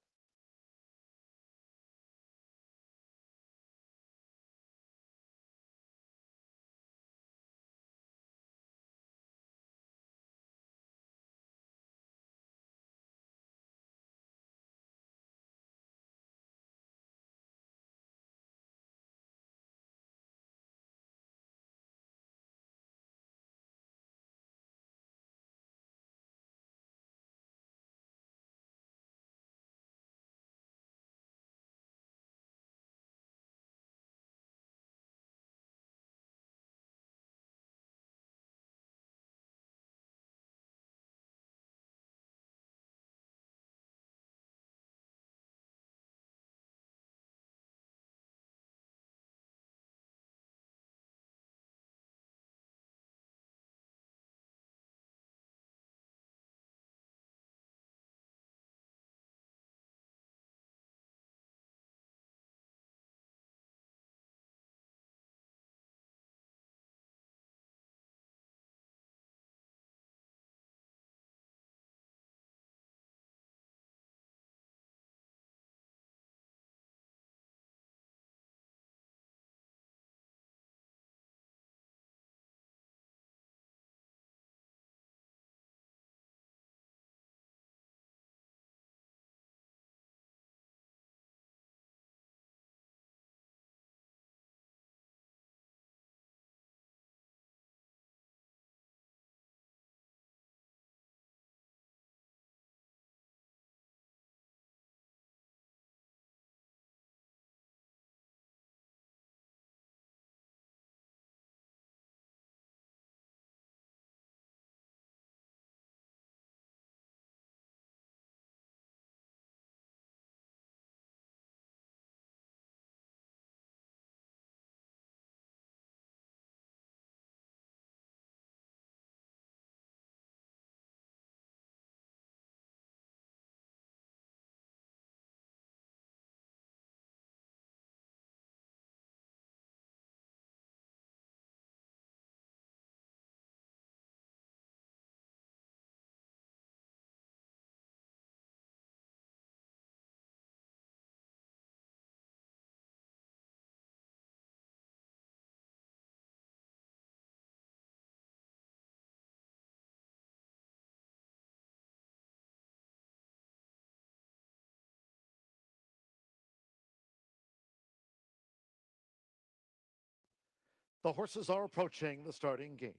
The horses are approaching the starting gate.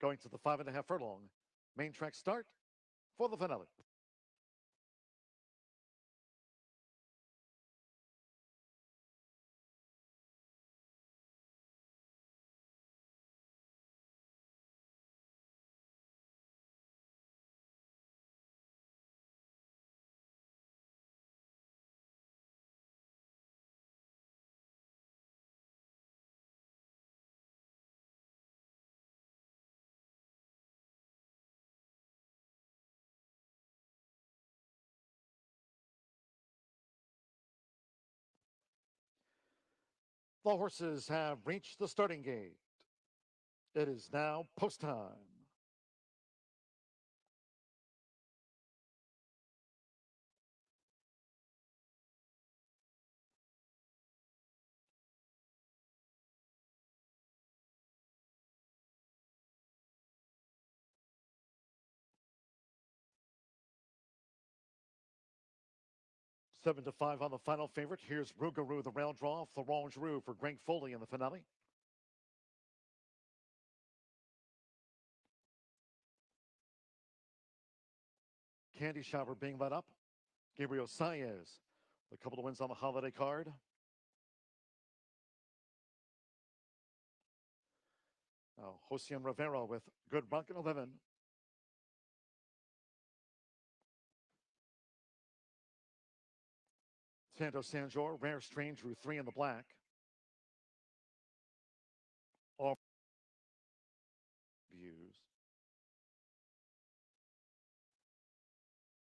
Going to the 5.5 furlong. Main track start for the finale. The horses have reached the starting gate. It is now post time. Seven to 5 on the final favorite. Here's Rougarou, the rail draw. Giroux for Greg Foley in the finale. Candy Shower being led up. Gabriel Saez, a couple of wins on the holiday card. Now, Josian Rivera with Good Rock and 11. Santo Sanjor, Rare Strange drew 3 in the black. All views.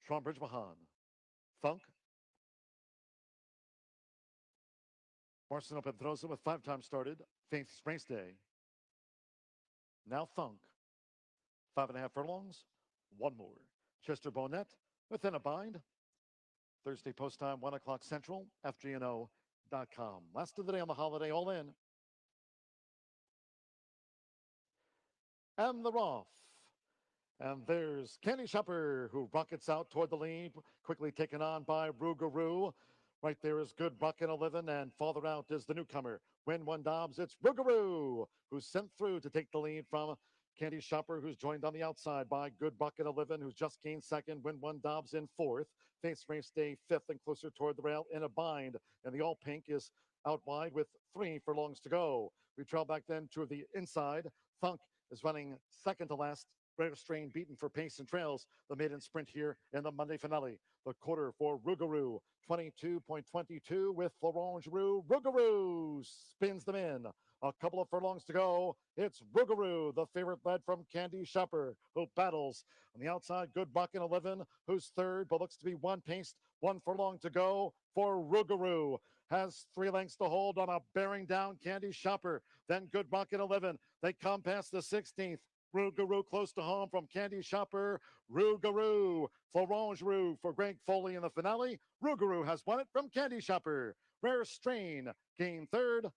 Trombridge Mahan, Thunk. Marcelo Pedrosa with 5 times started. Faith's race day. Now Thunk. 5.5 furlongs. 1 more. Chester Bonnet within a bind. Thursday post time, 1 o'clock Central, FGNO.com. Last of the day on the holiday, all in. And the Roth. And there's Candy Shopper, who rockets out toward the lead, quickly taken on by Rougarou. Right there is Good Bucket 11, and farther out is the newcomer, Win One Dobbs. It's Rougarou, who's sent through to take the lead from Candy Shopper, who's joined on the outside by Good Bucket 11, who's just gained second. Win One Dobbs in fourth. Face Race Day fifth and closer toward the rail in a bind. And the All Pink is out wide with 3 furlongs to go. We trail back then to the inside. Thunk is running second to last. Rare Strain beaten for pace and trails the maiden sprint here in the Monday finale. The quarter for Rougarou, 22.22 with Florence Roux. Rougarou spins them in. A couple of furlongs to go. It's Rougarou, the favorite led from Candy Shopper, who battles on the outside. Good Bucket 11, who's third, but looks to be 1 pace, 1 furlong to go for Rougarou. Has 3 lengths to hold on a bearing down Candy Shopper. Then Good Bucket 11. They come past the 16th. Rougarou close to home from Candy Shopper. Rougarou, Florence Roux for Greg Foley in the finale. Rougarou has won it from Candy Shopper. Rare Strain gained third.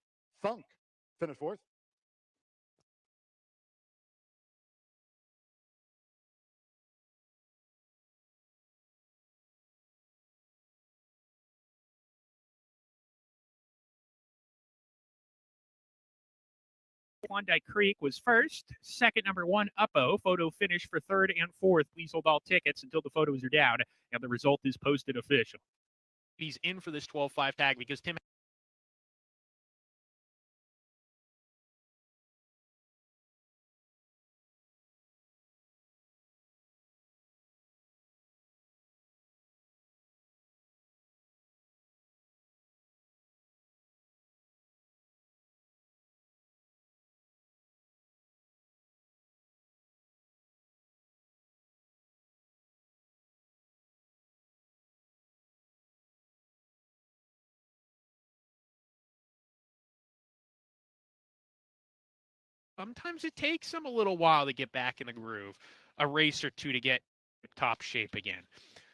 Thunk finished fourth. Klondike Creek was first. Second, number 1, Uppo. Photo finish for third and fourth. Please hold all tickets until the photos are down and the result is posted official. He's in for this 12-5 tag because Tim sometimes it takes him a little while to get back in the groove, a race or two to get top shape again.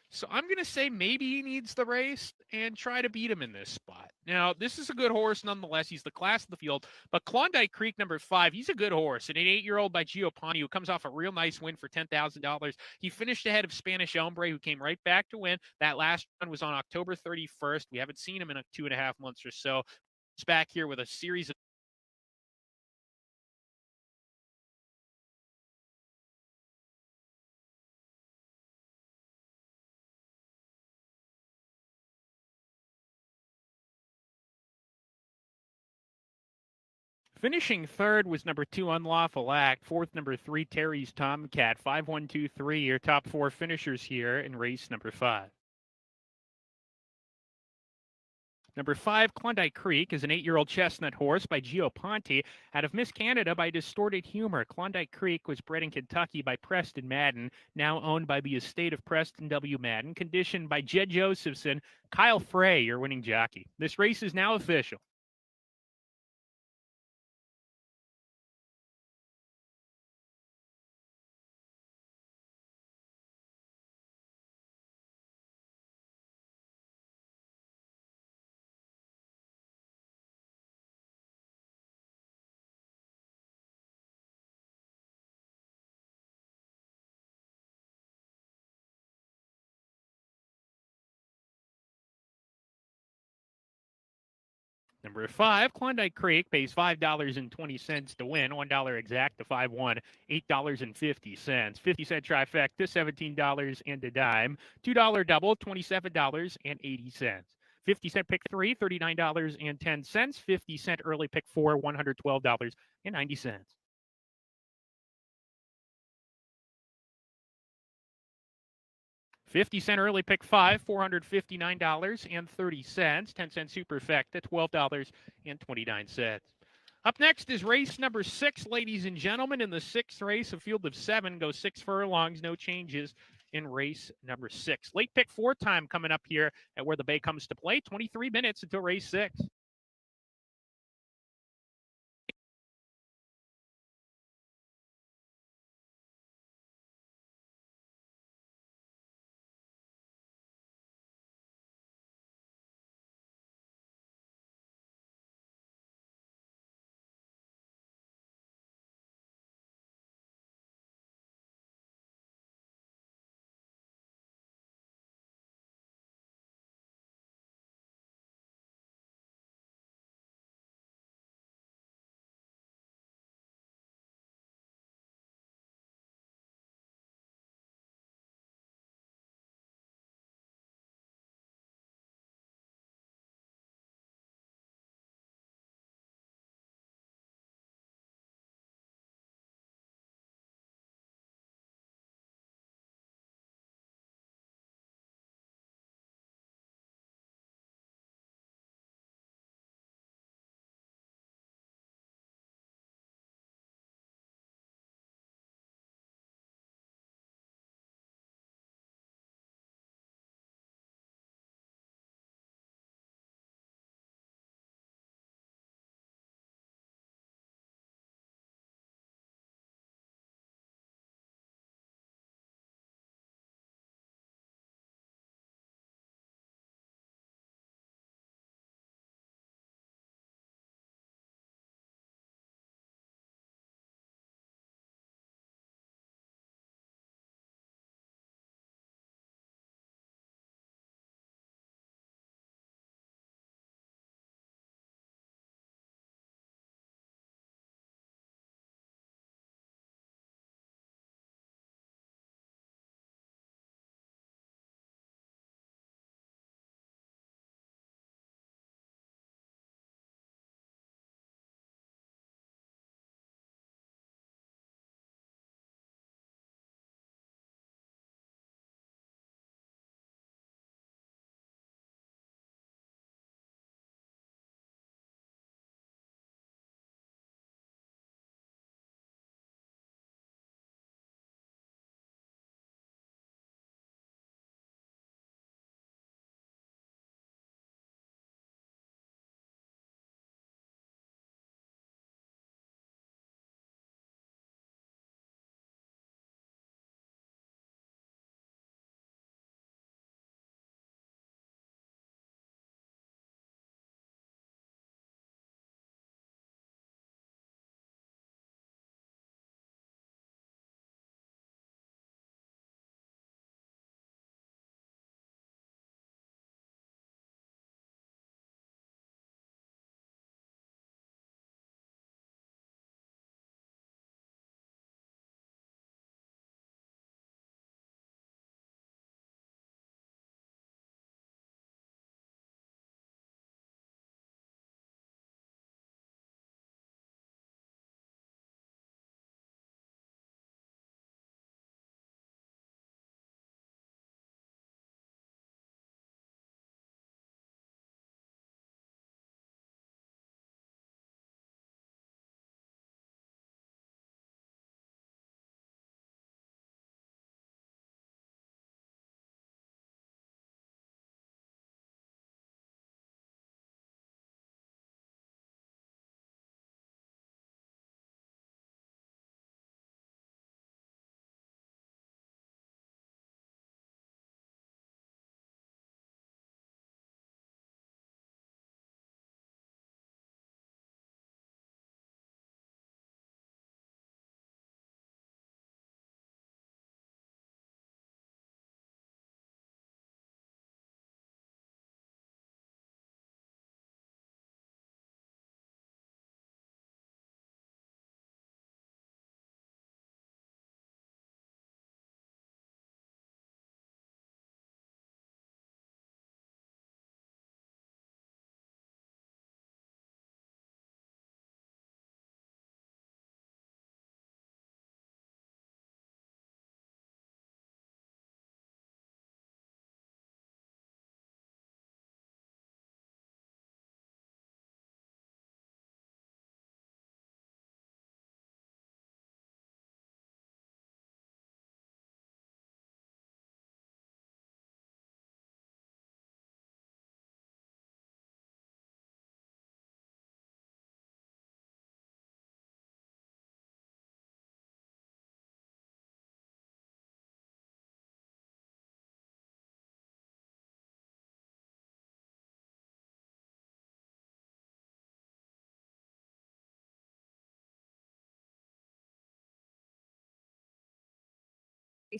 So I'm going to say maybe he needs the race and try to beat him in this spot. Now, this is a good horse nonetheless. He's the class of the field. But Klondike Creek, number 5, he's a good horse. An 8-year-old by Giopani who comes off a real nice win for $10,000. He finished ahead of Spanish Hombre, who came right back to win. That last run was on October 31st. We haven't seen him in 2.5 months or so. He's back here with a series of finishing third was number 2, Unlawful Act. Fourth, number 3, Terry's Tomcat. 5, 1, 2, 3, your top 4 finishers here in race number 5. Number 5, Klondike Creek, is an 8-year-old chestnut horse by Gio Ponte out of Miss Canada by Distorted Humor. Klondike Creek was bred in Kentucky by Preston Madden, now owned by the estate of Preston W. Madden, conditioned by Jed Josephson. Kyle Frey, your winning jockey. This race is now official. Number 5, Klondike Creek, pays $5.20 to win, $1 exact to 5-1, $8.50. 50-cent trifecta, $17 and a dime. $2 double, $27.80. 50-cent pick 3, $39.10. 50-cent early pick 4, $112.90. 50-cent early pick 5, $459.30. 10-cent superfecta, $12.29. Up next is race number 6, ladies and gentlemen. In the 6th race, a field of 7 goes 6 furlongs, no changes in race number 6. Late pick 4 time coming up here at where the Bay comes to play. 23 minutes until race 6.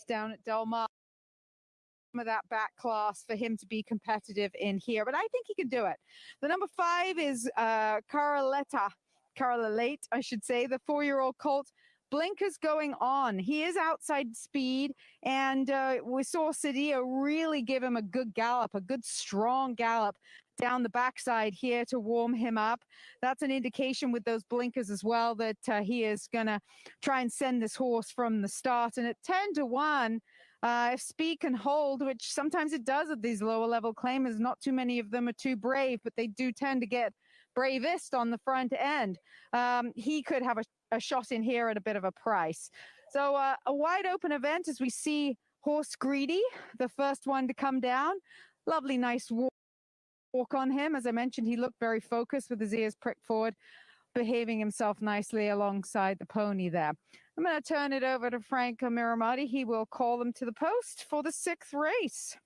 down at Del Mar. Some of that back class for him to be competitive in here, but I think he can do it. The number 5 is Carla Late, I should say, the 4-year-old colt. Blinkers going on. He is outside speed, and we saw Sadia really give him a good gallop, a good strong gallop down the backside here to warm him up. That's an indication with those blinkers as well that he is going to try and send this horse from the start. And at 10-1, if speed can hold, which sometimes it does at these lower level claimers, not too many of them are too brave, but they do tend to get bravest on the front end. He could have a shot in here at a bit of a price. So a wide open event as we see Horse Greedy, the first one to come down. Lovely, nice walk on him. As I mentioned, he looked very focused with his ears pricked forward, behaving himself nicely alongside the pony there. I'm going to turn it over to Frank Miramati. He will call them to the post for the 6th race.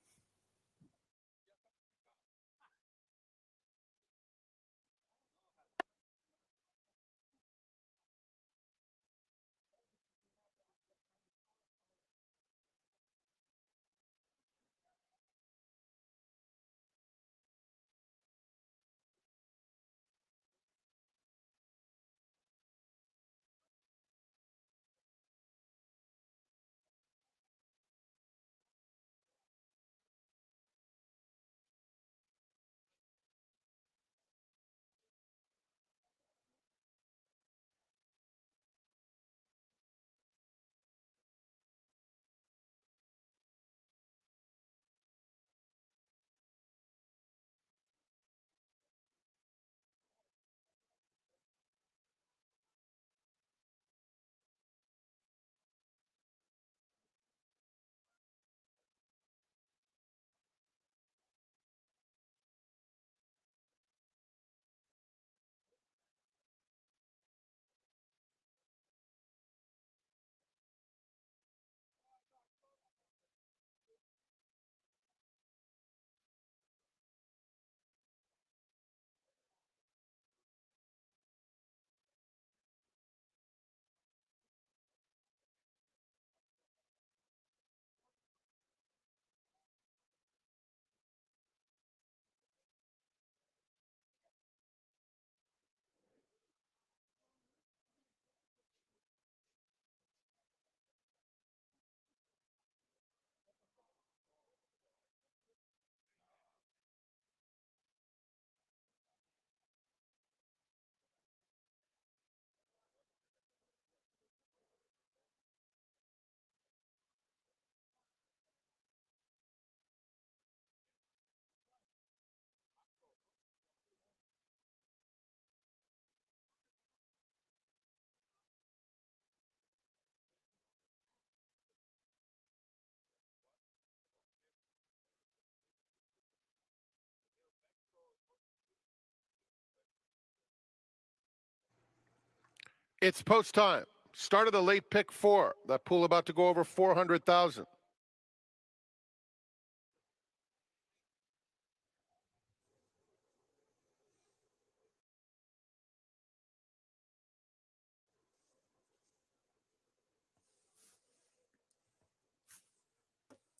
It's post time. Start of the late pick 4. That pool about to go over 400,000.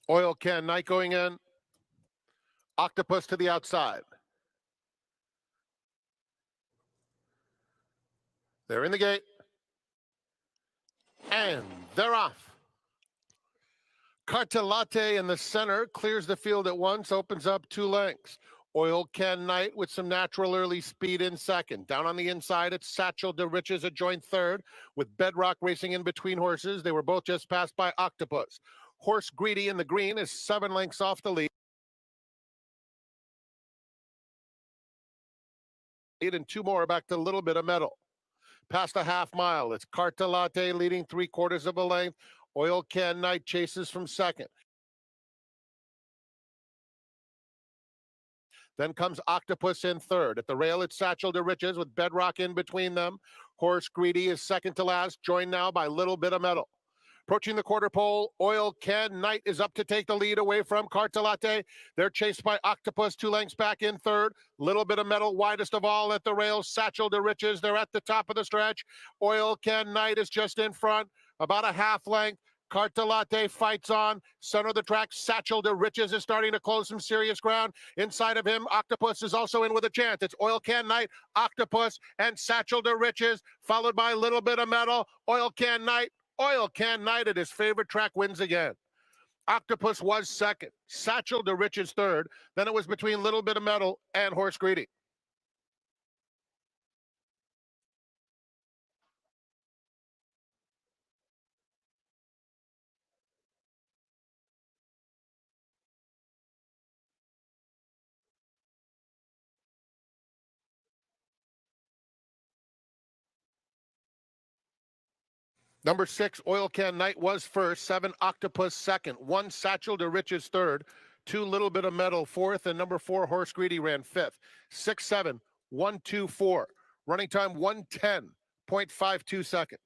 Oil Can Night going in. Octopus to the outside. They're in the gate. And they're off. Cartelate in the center clears the field at once, opens up 2 lengths. Oil Can Night with some natural early speed in second. Down on the inside, it's Satchel de Riches a joint third with Bedrock racing in between horses. They were both just passed by Octopus. Horse Greedy in the green is 7 lengths off the lead. And 2 more back to a little bit of metal. Past a half mile, it's Cartelate leading 3/4 of a length. Oil Can Night chases from second. Then comes Octopus in third. At the rail, it's Satchel de Riches with Bedrock in between them. Horse Greedy is second to last, joined now by Little Bit of Metal. Approaching the quarter pole, Oil Can Night is up to take the lead away from Cartelate. They're chased by Octopus 2 lengths back in third. Little Bit of Metal widest of all at the rail. Satchel de Riches, they're at the top of the stretch. Oil Can Night is just in front, about a half length. Cartelate fights on. Center of the track, Satchel de Riches is starting to close some serious ground. Inside of him, Octopus is also in with a chance. It's Oil Can Knight, Octopus, and Satchel de Riches, followed by Little Bit of Metal, Oil Can Knight. Oil Can Knight at his favorite track wins again. Octopus was second. Satchel de Riches third. Then it was between Little Bit of Metal and Horse Greedy. Number 6, Oil Can Knight was first. 7, Octopus second. 1, Satchel de Riches third. 2, Little Bit of Metal fourth. And number 4, Horse Greedy ran fifth. 6, 7, 1, 2, 4. Running time 1:10.52 seconds.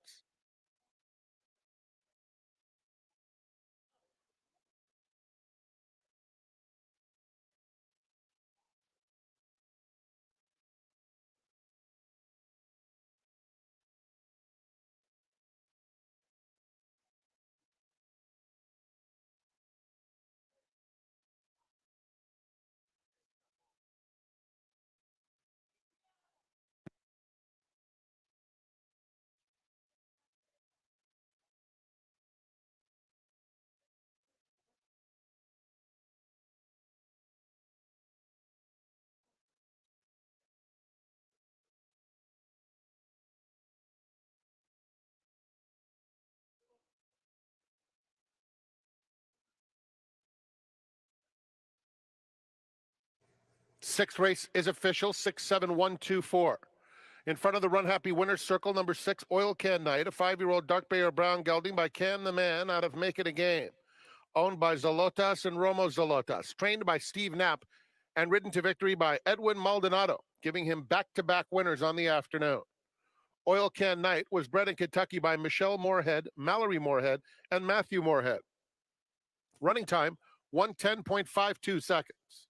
Sixth race is official, 6-7-1-2-4. In front of the Run Happy winner's circle, number 6, Oil Can Knight, a 5-year-old dark bay or brown gelding by Can the Man out of Make It a Game. Owned by Zalotas and Romo Zalotas, trained by Steve Knapp, and ridden to victory by Edwin Maldonado, giving him back-to-back winners on the afternoon. Oil Can Knight was bred in Kentucky by Michelle Moorhead, Mallory Moorhead, and Matthew Moorhead. Running time, 1:10.52 seconds.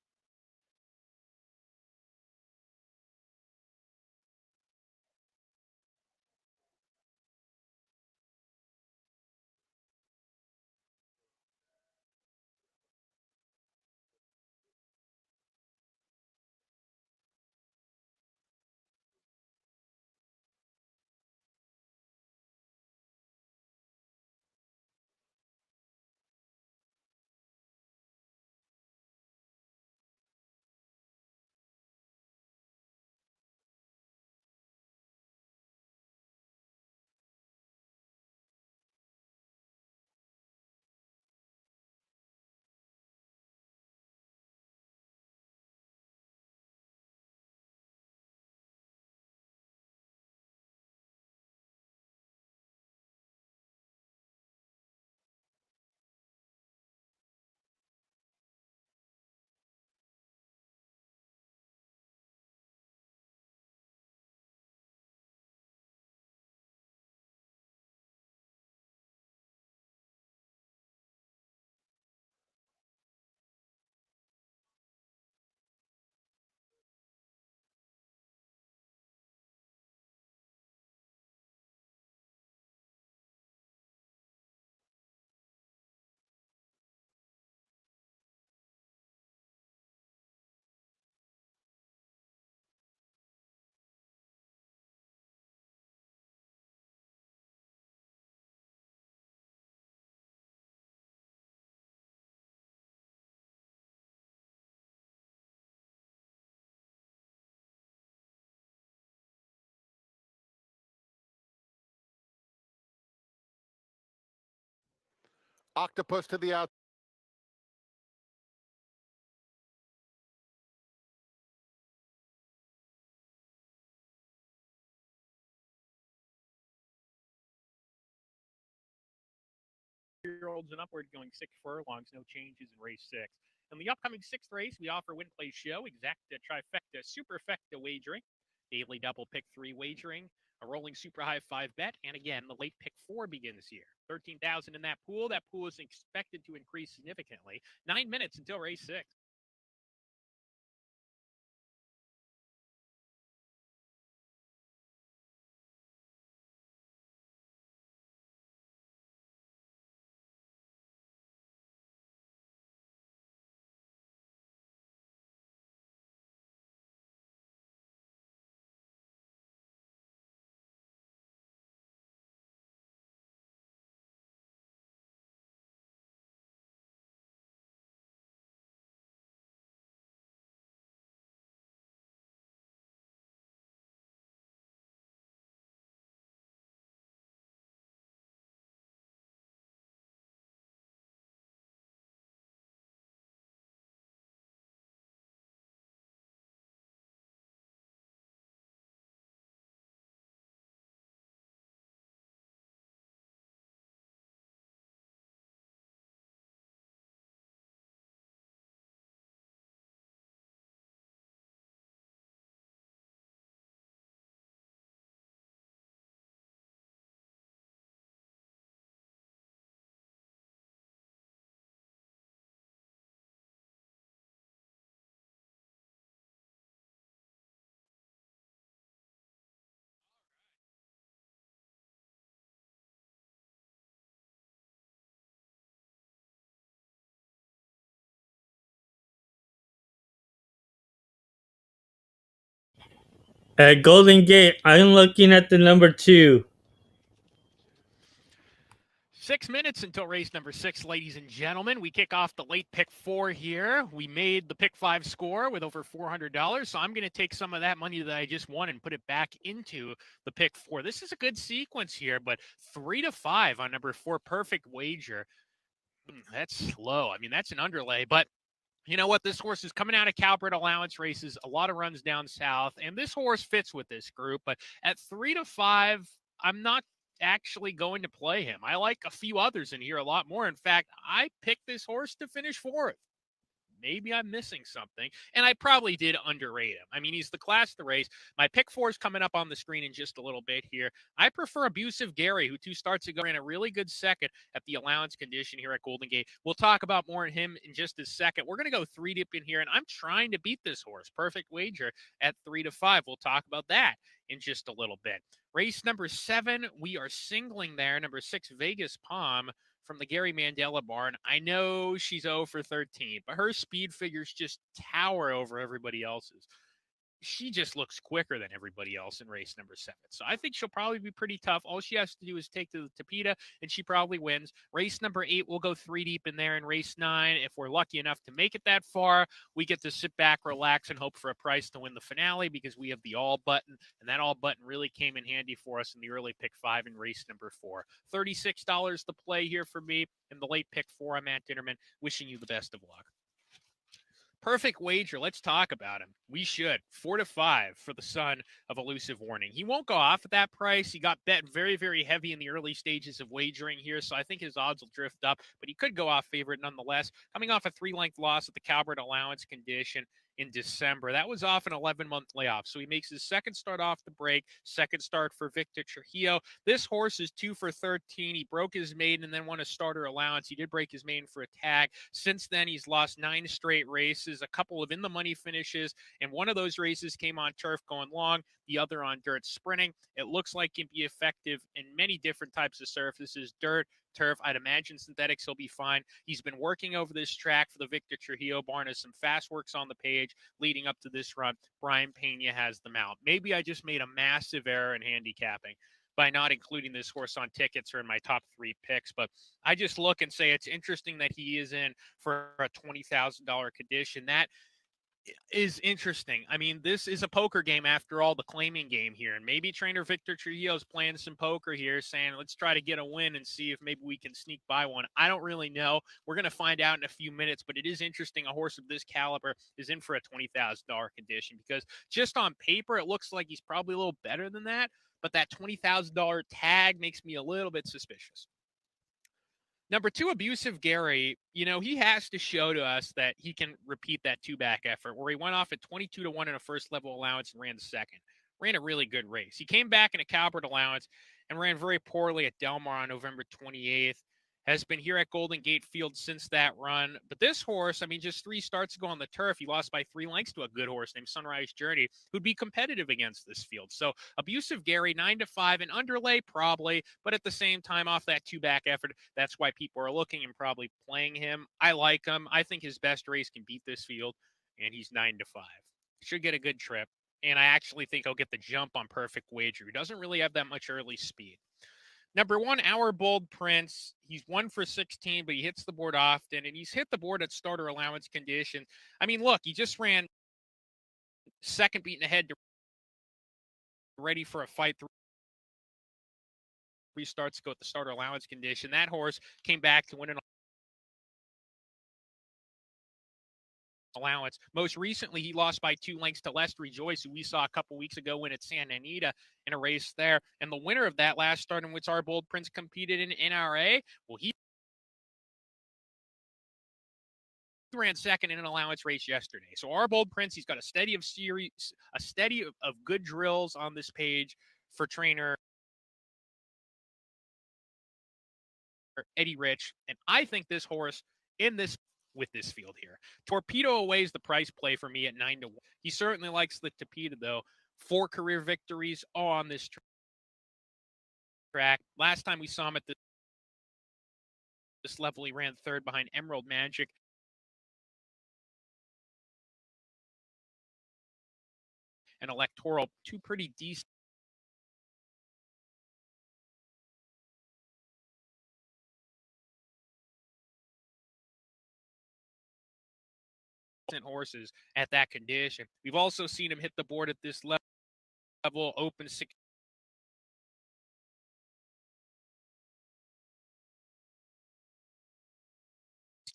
Octopus to the out. Year-olds and upward going 6 furlongs, no changes in race 6. In the upcoming 6th race, we offer Win Play Show, Exacta Trifecta Superfecta wagering, daily double pick 3 wagering, a rolling super high 5 bet, and again, the late pick 4 begins here. 13,000 in that pool. That pool is expected to increase significantly. 9 minutes until race 6. At Golden Gate, I'm looking at the number 2. 6 minutes until race number 6, ladies and gentlemen. We kick off the late pick 4 here. We made the pick 5 score with over $400, so I'm going to take some of that money that I just won and put it back into the pick 4. This is a good sequence here, but 3 to 5 on number 4, Perfect Wager. That's low. I mean, that's an underlay, but you know what? This horse is coming out of Calvert allowance races, a lot of runs down south, and this horse fits with this group. But at 3 to 5, I'm not actually going to play him. I like a few others in here a lot more. In fact, I picked this horse to finish 4th. Maybe I'm missing something. And I probably did underrate him. I mean, he's the class of the race. My pick 4 is coming up on the screen in just a little bit here. I prefer Abusive Gary, who 2 starts ago ran a really good second at the allowance condition here at Golden Gate. We'll talk about more on him in just a second. We're going to go 3 deep in here, and I'm trying to beat this horse. Perfect Wager at 3 to 5. We'll talk about that in just a little bit. Race number 7, we are singling there. Number 6, Vegas Palm from the Gary Mandela barn. I know she's 0 for 13, but her speed figures just tower over everybody else's. She just looks quicker than everybody else in race number 7. So I think she'll probably be pretty tough. All she has to do is take to the Tapeta, and she probably wins. Race number 8, we'll go 3 deep in there. In race 9, if we're lucky enough to make it that far, we get to sit back, relax, and hope for a price to win the finale because we have the all button, and that all button really came in handy for us in the early pick 5 in race number 4. $36 to play here for me in the late pick 4. I'm Matt Dinnerman, wishing you the best of luck. Perfect Wager. Let's talk about him. We should. 4 to 5 for the son of Elusive Warning. He won't go off at that price. He got bet very, very heavy in the early stages of wagering here, so I think his odds will drift up, but he could go off favorite nonetheless. Coming off a 3-length loss at the Calvert allowance condition in December. That was off an 11-month layoff. So he makes his second start off the break, second start for Victor Trujillo. This horse is 2 for 13. He broke his maiden and then won a starter allowance. He did break his maiden for a tag. Since then, he's lost 9 straight races, a couple of in-the-money finishes, and one of those races came on turf going long, the other on dirt sprinting. It looks like he can be effective in many different types of surfaces, dirt, turf. I'd imagine synthetics he'll be fine. He's been working over this track for the Victor Trujillo barn as some fast works on the page leading up to this run. Brian Pena has them out. Maybe I just made a massive error in handicapping by not including this horse on tickets or in my top 3 picks, but I just look and say it's interesting that he is in for a $20,000 condition. That is interesting. I mean, this is a poker game after all, the claiming game here. And maybe trainer Victor Trujillo's playing some poker here, saying, let's try to get a win and see if maybe we can sneak by one. I don't really know. We're going to find out in a few minutes, but it is interesting. A horse of this caliber is in for a $20,000 condition because just on paper, it looks like he's probably a little better than that. But that $20,000 tag makes me a little bit suspicious. Number 2, Abusive Gary, you know, he has to show to us that he can repeat that 2-back effort where he went off at 22 to 1 in a first level allowance and ran the second. Ran a really good race. He came back in a Calvert allowance and ran very poorly at Del Mar on November 28th. Has been here at Golden Gate Field since that run. But this horse, I mean, just 3 starts ago on the turf, he lost by 3 lengths to a good horse named Sunrise Journey, who'd be competitive against this field. So Abusive Gary, 9 to 5, and underlay probably, but at the same time, off that 2-back effort, that's why people are looking and probably playing him. I like him. I think his best race can beat this field, and he's 9 to 5. Should get a good trip. And I actually think he'll get the jump on Perfect Wager. He doesn't really have that much early speed. Number 1, Our Bold Prince. He's 1 for 16, but he hits the board often, and he's hit the board at starter allowance condition. I mean, look, he just ran second beaten ahead to ready for a fight. 3 starts ago at the starter allowance condition. That horse came back to win an allowance. Most recently, he lost by 2 lengths to Lester Rejoice, who we saw a couple weeks ago win at Santa Anita in a race there. And the winner of that last start in which Our Bold Prince competed in NRA, well, he ran second in an allowance race yesterday. So Our Bold Prince, he's got a steady of good drills on this page for trainer Eddie Rich. And I think this horse in this with this field here. Torpedo Away is the price play for me at 9 to 1. He certainly likes the Tapeta though. 4 career victories on this track. Last time we saw him at this level, he ran 3rd behind Emerald Magic. and Electoral, two pretty decent horses at that condition. We've also seen him hit the board at this level, open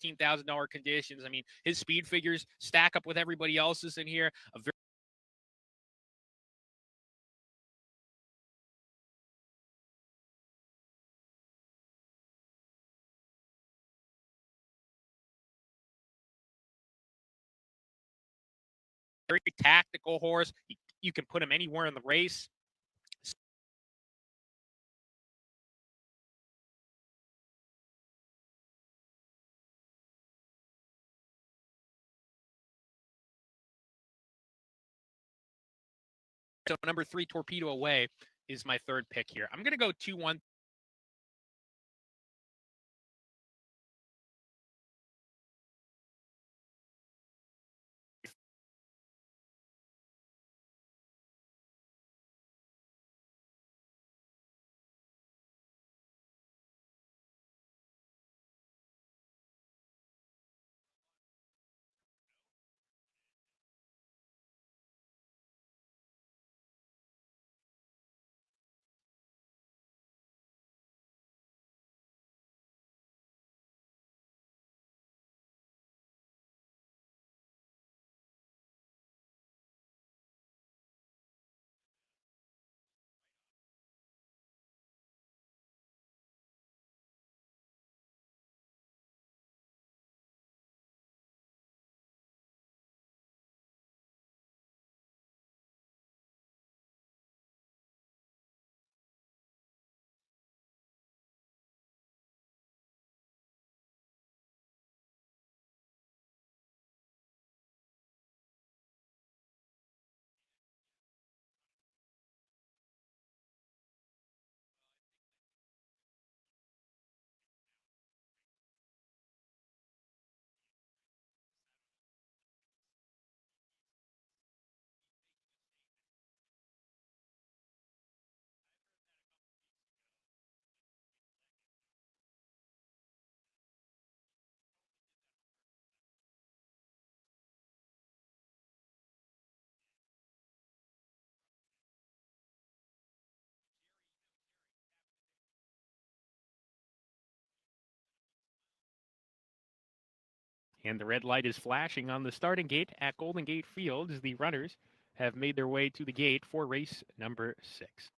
$16,000 conditions. I mean, his speed figures stack up with everybody else's in here. A very tactical horse. You can put him anywhere in the race. So number 3, Torpedo Away, is my third pick here. I'm going to go 2-1. And the red light is flashing on the starting gate at Golden Gate Field as the runners have made their way to the gate for race number 6.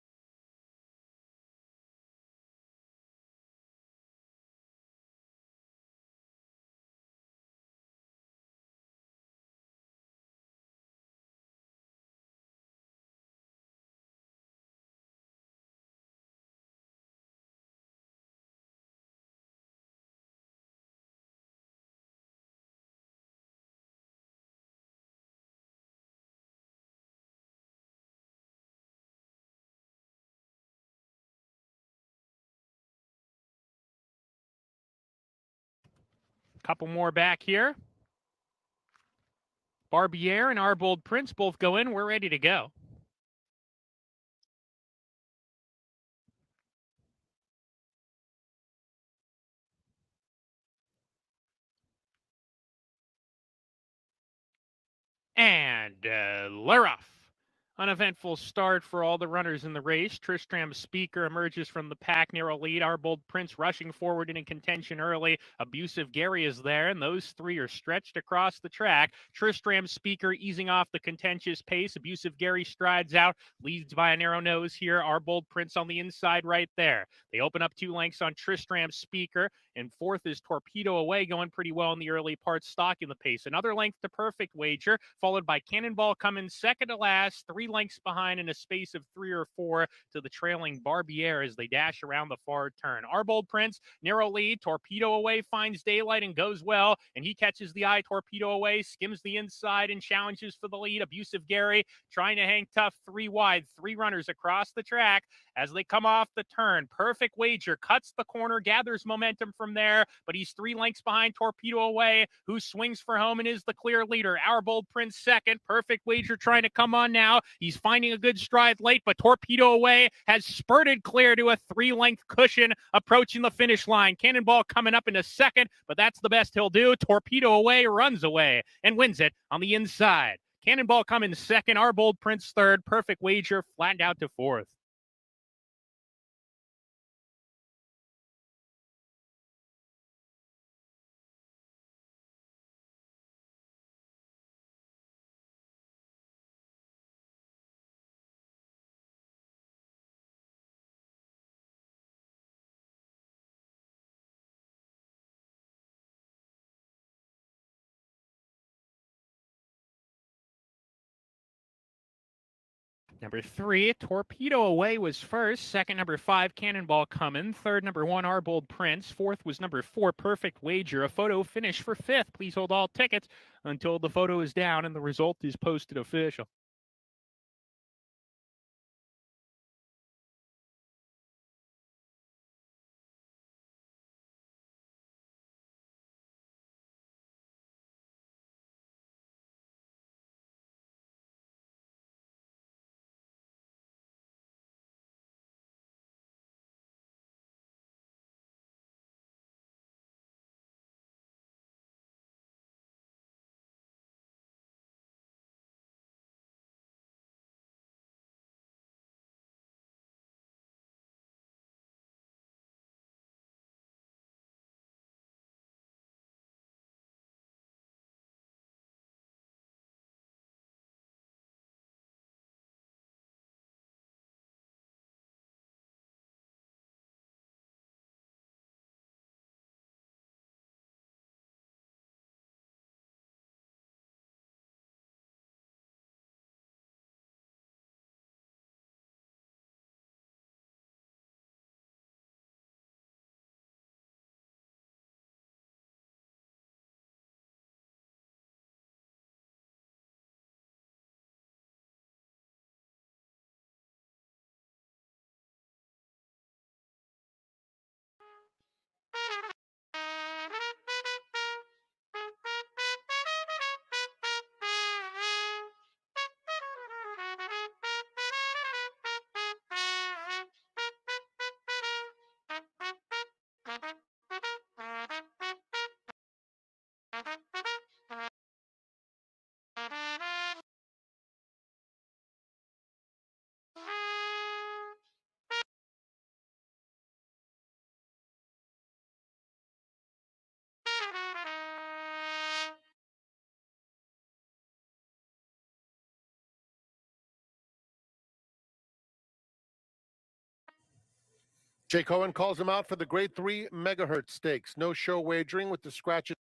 Couple more back here. Barbier and Our Bold Prince both go in. We're ready to go. And they're off. Uneventful start for all the runners in the race. Tristram Speaker emerges from the pack, narrow lead. Our Bold Prince rushing forward and in contention early. Abusive Gary is there, and those three are stretched across the track. Tristram Speaker easing off the contentious pace. Abusive Gary strides out, leads by a narrow nose here. Our Bold Prince on the inside right there. They open up 2 lengths on Tristram Speaker, and fourth is Torpedo Away, going pretty well in the early parts, stalking the pace. Another length to Perfect Wager, followed by Cannonball coming second to last, 3 lengths behind in a space of 3 or 4 to the trailing Barbier as they dash around the far turn. Our Bold Prince, narrow lead. Torpedo Away finds daylight and goes well, and he catches the eye. Torpedo Away skims the inside and challenges for the lead. Abusive Gary trying to hang tough, 3 wide, 3 runners across the track as they come off the turn. Perfect Wager cuts the corner, gathers momentum from there, but he's 3 lengths behind Torpedo Away, who swings for home and is the clear leader. Our Bold Prince second. Perfect Wager trying to come on now. He's finding a good stride late, but Torpedo Away has spurted clear to a 3-length cushion approaching the finish line. Cannonball coming up in a second, but that's the best he'll do. Torpedo Away runs away and wins it on the inside. Cannonball coming second, Our Bold Prince third. Perfect Wager flattened out to fourth. Number 3, Torpedo Away was first. Second, number 5, Cannonball coming. Third, number 1, Our Bold Prince. Fourth was number 4, Perfect Wager. A photo finish for fifth. Please hold all tickets until the photo is down and the result is posted official. Jay Cohen calls him out for the grade 3 megahertz stakes. No show wagering with the scratches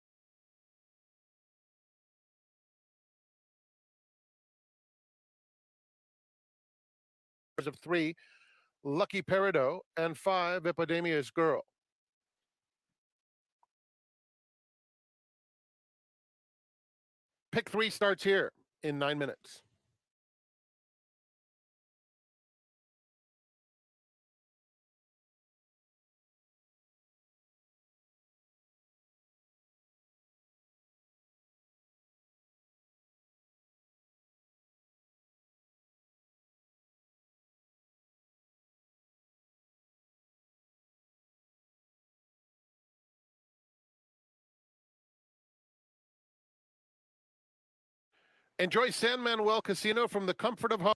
of 3, Lucky Peridot, and 5, Epidemia's Girl. Pick 3 starts here in 9 minutes. Enjoy San Manuel Casino from the comfort of home.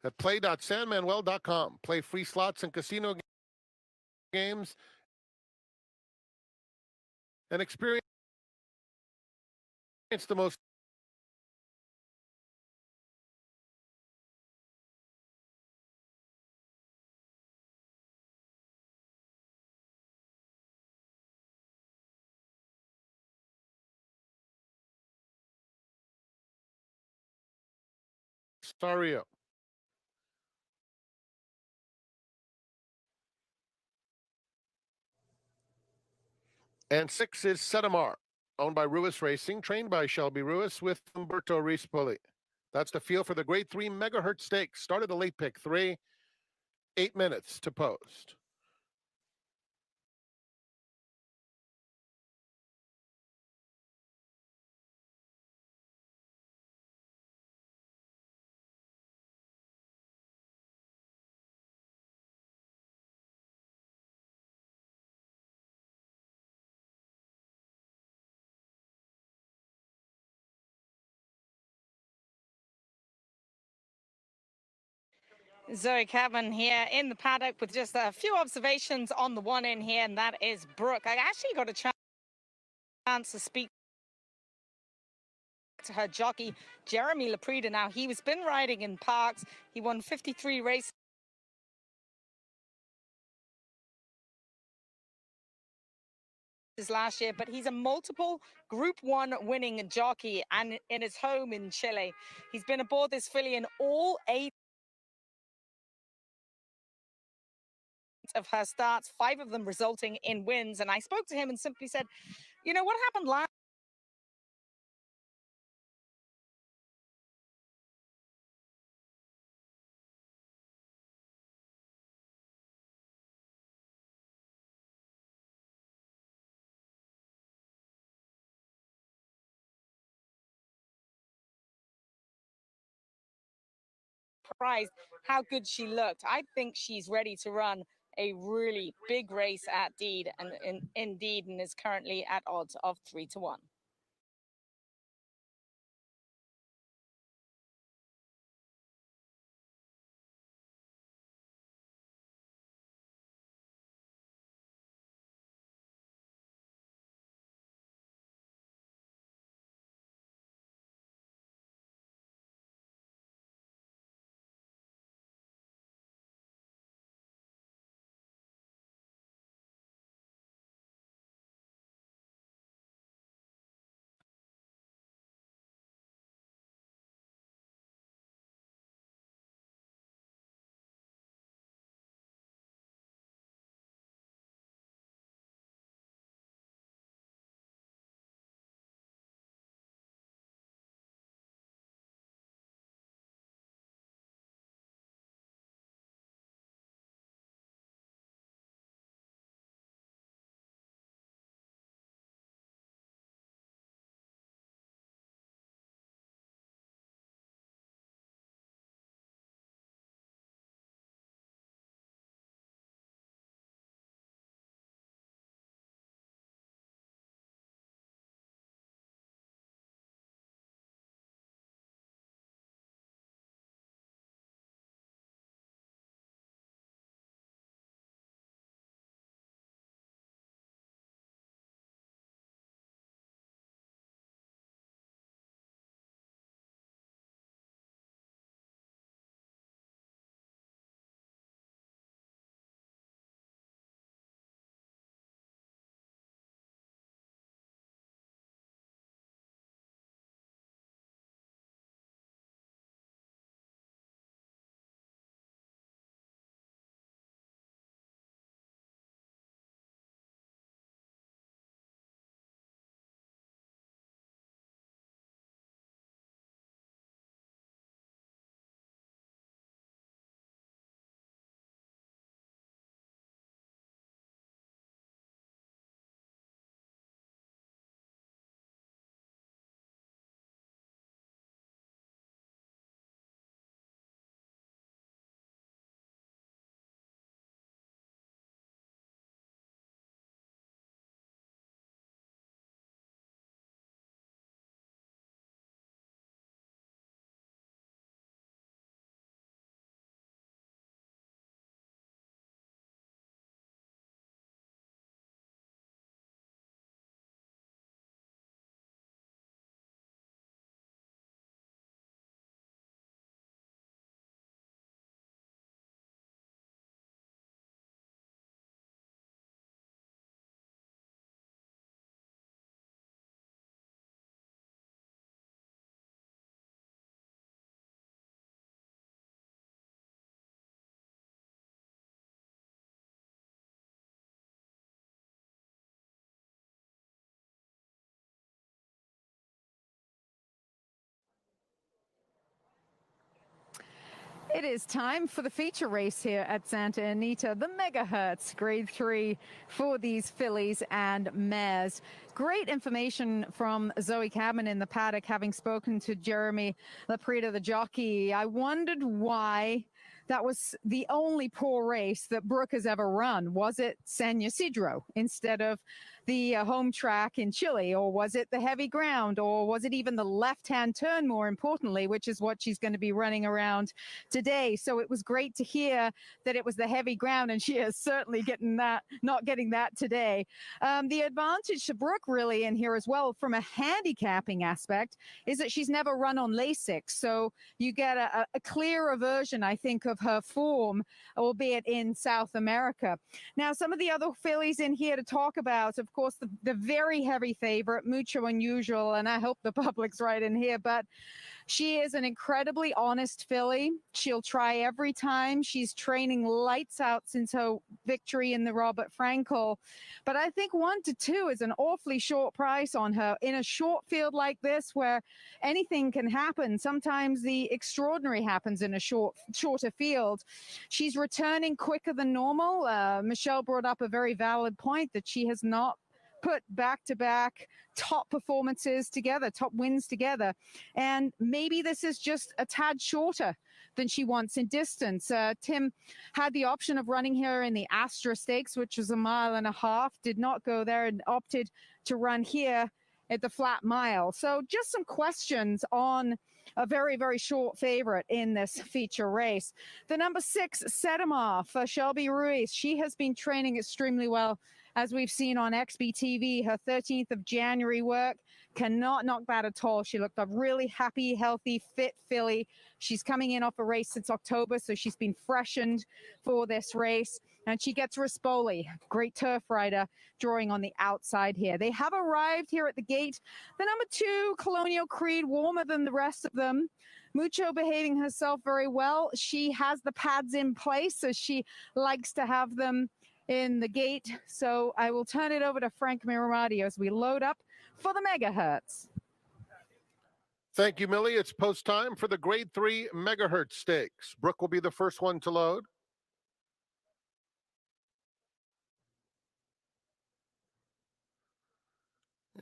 At play.sanmanuel.com. Play free slots and casino games and experience the most Sario. And 6 is Setamar, owned by Ruiz Racing, trained by Shelby Ruiz with Umberto Rispoli. That's the feel for the grade 3 megahertz stakes. Started a late pick 3, 8 minutes to post. Zoe Cabin here in the paddock with just a few observations on the one in here, and that is Brooke. I actually got a chance to speak to her jockey, Jeremy Laprida. Now, he's been riding in Parx. He won 53 races last year, but he's a multiple Group 1 winning jockey and in his home in Chile. He's been aboard this filly in all 8 of her starts, 5 of them resulting in wins. And I spoke to him and simply said, you know, what happened last surprised how good she looked. I think she's ready to run a really big race at Deed and indeed and is currently at odds of 3-1. It is time for the feature race here at Santa Anita, the Megahertz Grade 3 for these fillies and mares. Great information from Zoe Cabin in the paddock, having spoken to Jeremy Laprida, the jockey. I wondered why that was the only poor race that Brooke has ever run. Was it San Ysidro instead of the home track in Chile, or was it the heavy ground, or was it even the left-hand turn, more importantly, which is what she's going to be running around today? So it was great to hear that it was the heavy ground, and she is certainly not getting that today. The advantage to Brooke really in here as well from a handicapping aspect is that she's never run on Lasix. So you get a clearer version, I think, of her form, albeit in South America. Now, some of the other fillies in here to talk about, of course, the very heavy favorite, Mucho Unusual, and I hope the public's right in here, but she is an incredibly honest filly. She'll try every time. She's training lights out since her victory in the Robert Frankel. But I think 1 to 2 is an awfully short price on her in a short field like this where anything can happen. Sometimes the extraordinary happens in a shorter field. She's returning quicker than normal. Michelle brought up a very valid point that she has not put back-to-back top performances together, top wins together. And maybe this is just a tad shorter than she wants in distance. Tim had the option of running here in the Astra Stakes, which was 1.5 miles, did not go there and opted to run here at the flat mile. So just some questions on a very, very short favorite in this feature race. The number 6, Sedamar for Shelby Ruiz. She has been training extremely well, as we've seen on XBTV. Her 13th of January work cannot knock that at all. She looked a really happy, healthy, fit filly. She's coming in off a race since October, so she's been freshened for this race. And she gets Rispoli, great turf rider, drawing on the outside here. They have arrived here at the gate. The number 2, Colonial Creed, warmer than the rest of them. Mucho behaving herself very well. She has the pads in place, so she likes to have them in the gate. So I will turn it over to Frank Miramati as we load up for the megahertz. Thank you, Millie. It's post time for the Grade 3 Megahertz Stakes. Brooke will be the first one to load.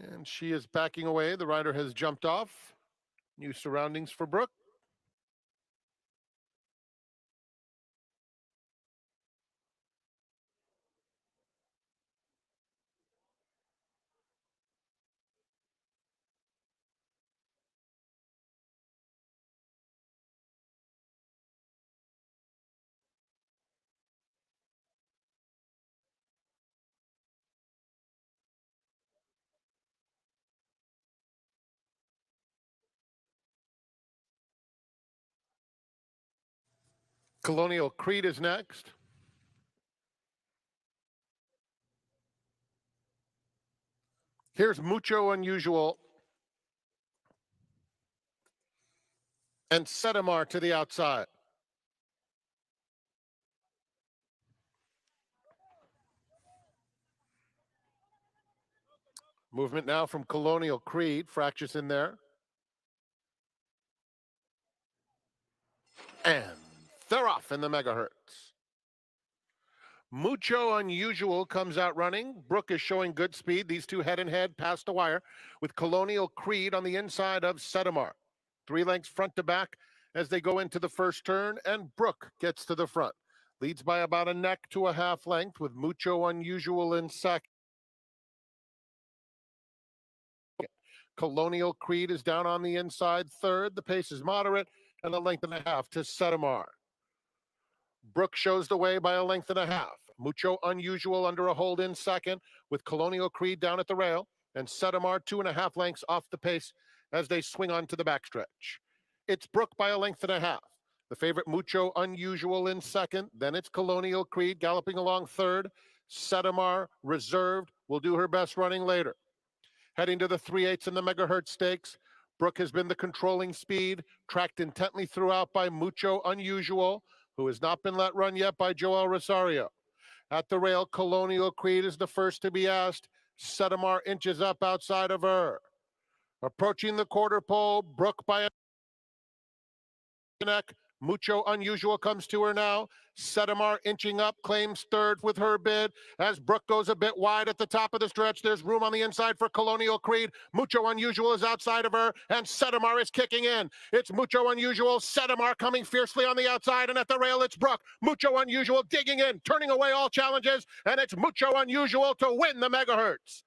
And she is backing away. The rider has jumped off. New surroundings for Brooke. Colonial Creed is next. Here's Mucho Unusual. And Sedamar to the outside. Movement now from Colonial Creed. Fractious in there. And they're off in the megahertz. Mucho Unusual comes out running. Brooke is showing good speed. These two head-and-head past the wire with Colonial Creed on the inside of Sedamar. 3 lengths front to back as they go into the first turn, and Brooke gets to the front. Leads by about a neck to a half length with Mucho Unusual in second. Colonial Creed is down on the inside third. The pace is moderate and a length and a half to Sedamar. Brooke shows the way by a length and a half. Mucho Unusual under a hold in second with Colonial Creed down at the rail, and Sedamar 2.5 lengths off the pace as they swing on to the backstretch. It's Brooke by a length and a half. The favorite Mucho Unusual in second. Then it's Colonial Creed galloping along third. Sedamar reserved will do her best running later. Heading to the 3/8 in the megahertz stakes. Brooke has been the controlling speed, tracked intently throughout by Mucho Unusual, who has not been let run yet by Joel Rosario. At the rail, Colonial Creed is the first to be asked. Sedamar inches up outside of her. Approaching the quarter pole, Brooke by a neck, Mucho Unusual comes to her now. Sedamar inching up, claims third with her bid. As Brooke goes a bit wide at the top of the stretch, there's room on the inside for Colonial Creed. Mucho Unusual is outside of her, and Sedamar is kicking in. It's Mucho Unusual, Sedamar coming fiercely on the outside, and at the rail, it's Brooke. Mucho Unusual digging in, turning away all challenges, and it's Mucho Unusual to win the megahertz.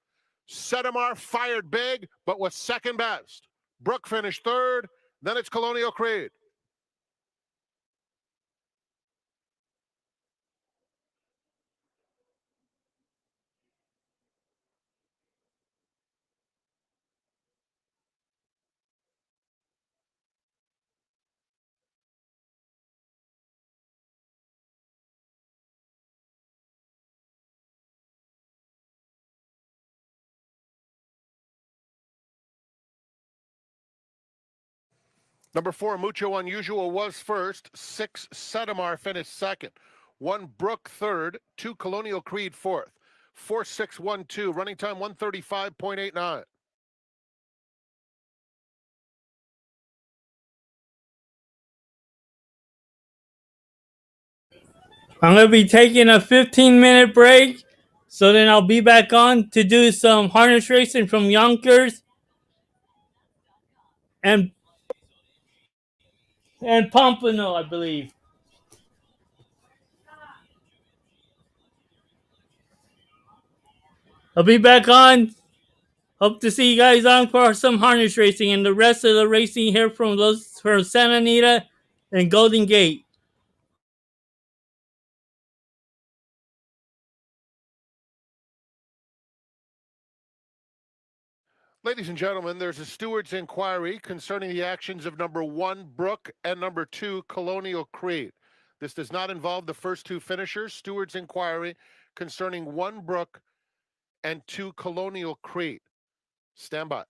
Sedamar fired big, but was second best. Brooke finished third, then it's Colonial Creed. Number 4, Mucho Unusual was first. 6, Sedamar finished second. 1, Brooke third. 2, Colonial Creed fourth. 4.612, running time 135.89. I'm going to be taking a 15-minute break. So then I'll be back on to do some harness racing from Yonkers and Pompano, I believe. I'll be back on. Hope to see you guys on for some harness racing and the rest of the racing here from Santa Anita and Golden Gate. Ladies and gentlemen, there's a steward's inquiry concerning the actions of number 1, Brooke, and number 2, Colonial Creed. This does not involve the first 2 finishers. Steward's inquiry concerning 1, Brooke, and 2, Colonial Creed. Stand by.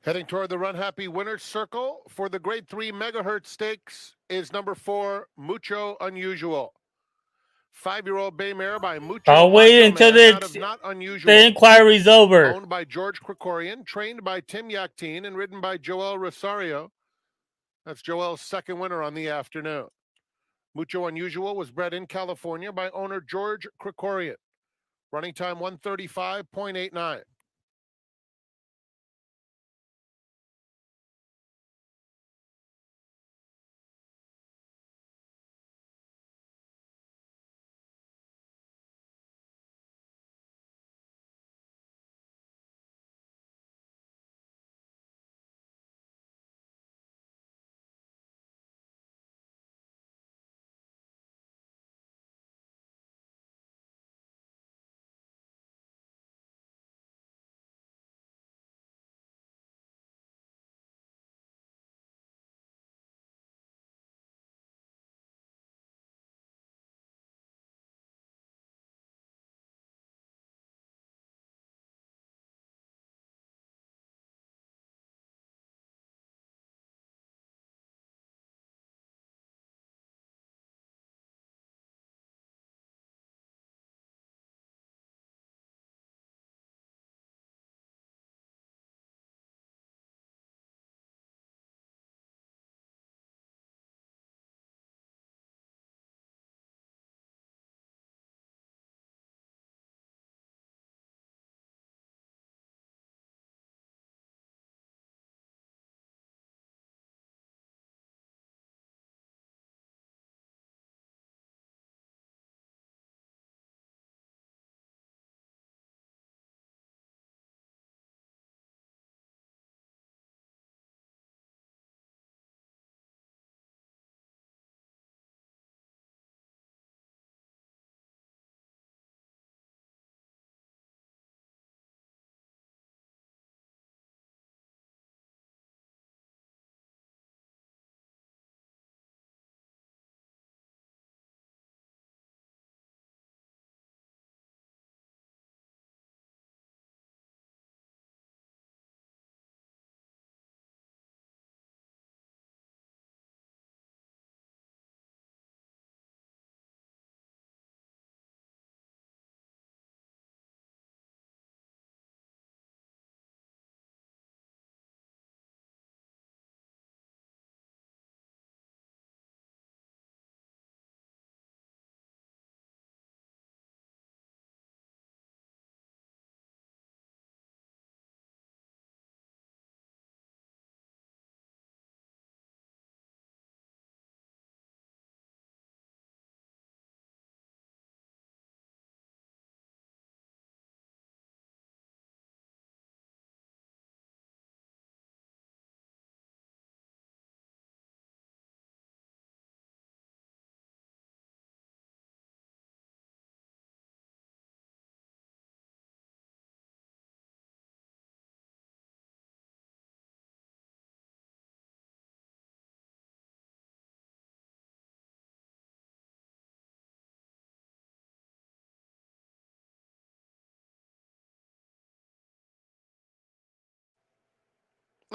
Heading toward the Run Happy winner's circle for the Grade 3 Megahertz Stakes is number 4, Mucho Unusual. 5-year-old bay mare by Mucho I'll wait until the inquiry's over. Owned by George Krikorian, trained by Tim Yaktine, and ridden by Joel Rosario. That's Joel's second winner on the afternoon. Mucho Unusual was bred in California by owner George Krikorian. Running time 135.89.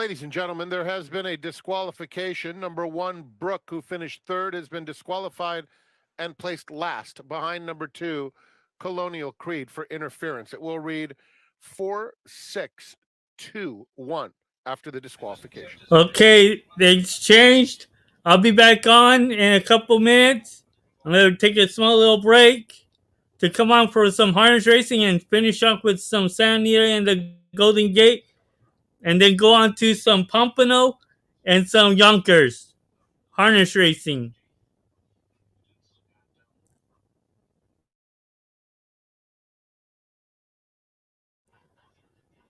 Ladies and gentlemen, there has been a disqualification. Number 1, Brooke, who finished third, has been disqualified and placed last behind number 2, Colonial Creed, for interference. It will read 4-6-2-1 after the disqualification. Okay, they changed. I'll be back on in a couple minutes. I'm going to take a small little break to come on for some harness racing and finish up with some San Diego and the Golden Gate, and then go on to some Pompano and some Yonkers harness racing.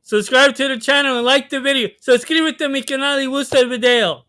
Subscribe to the channel and like the video. Suscríbete a mi canal y gusta el video.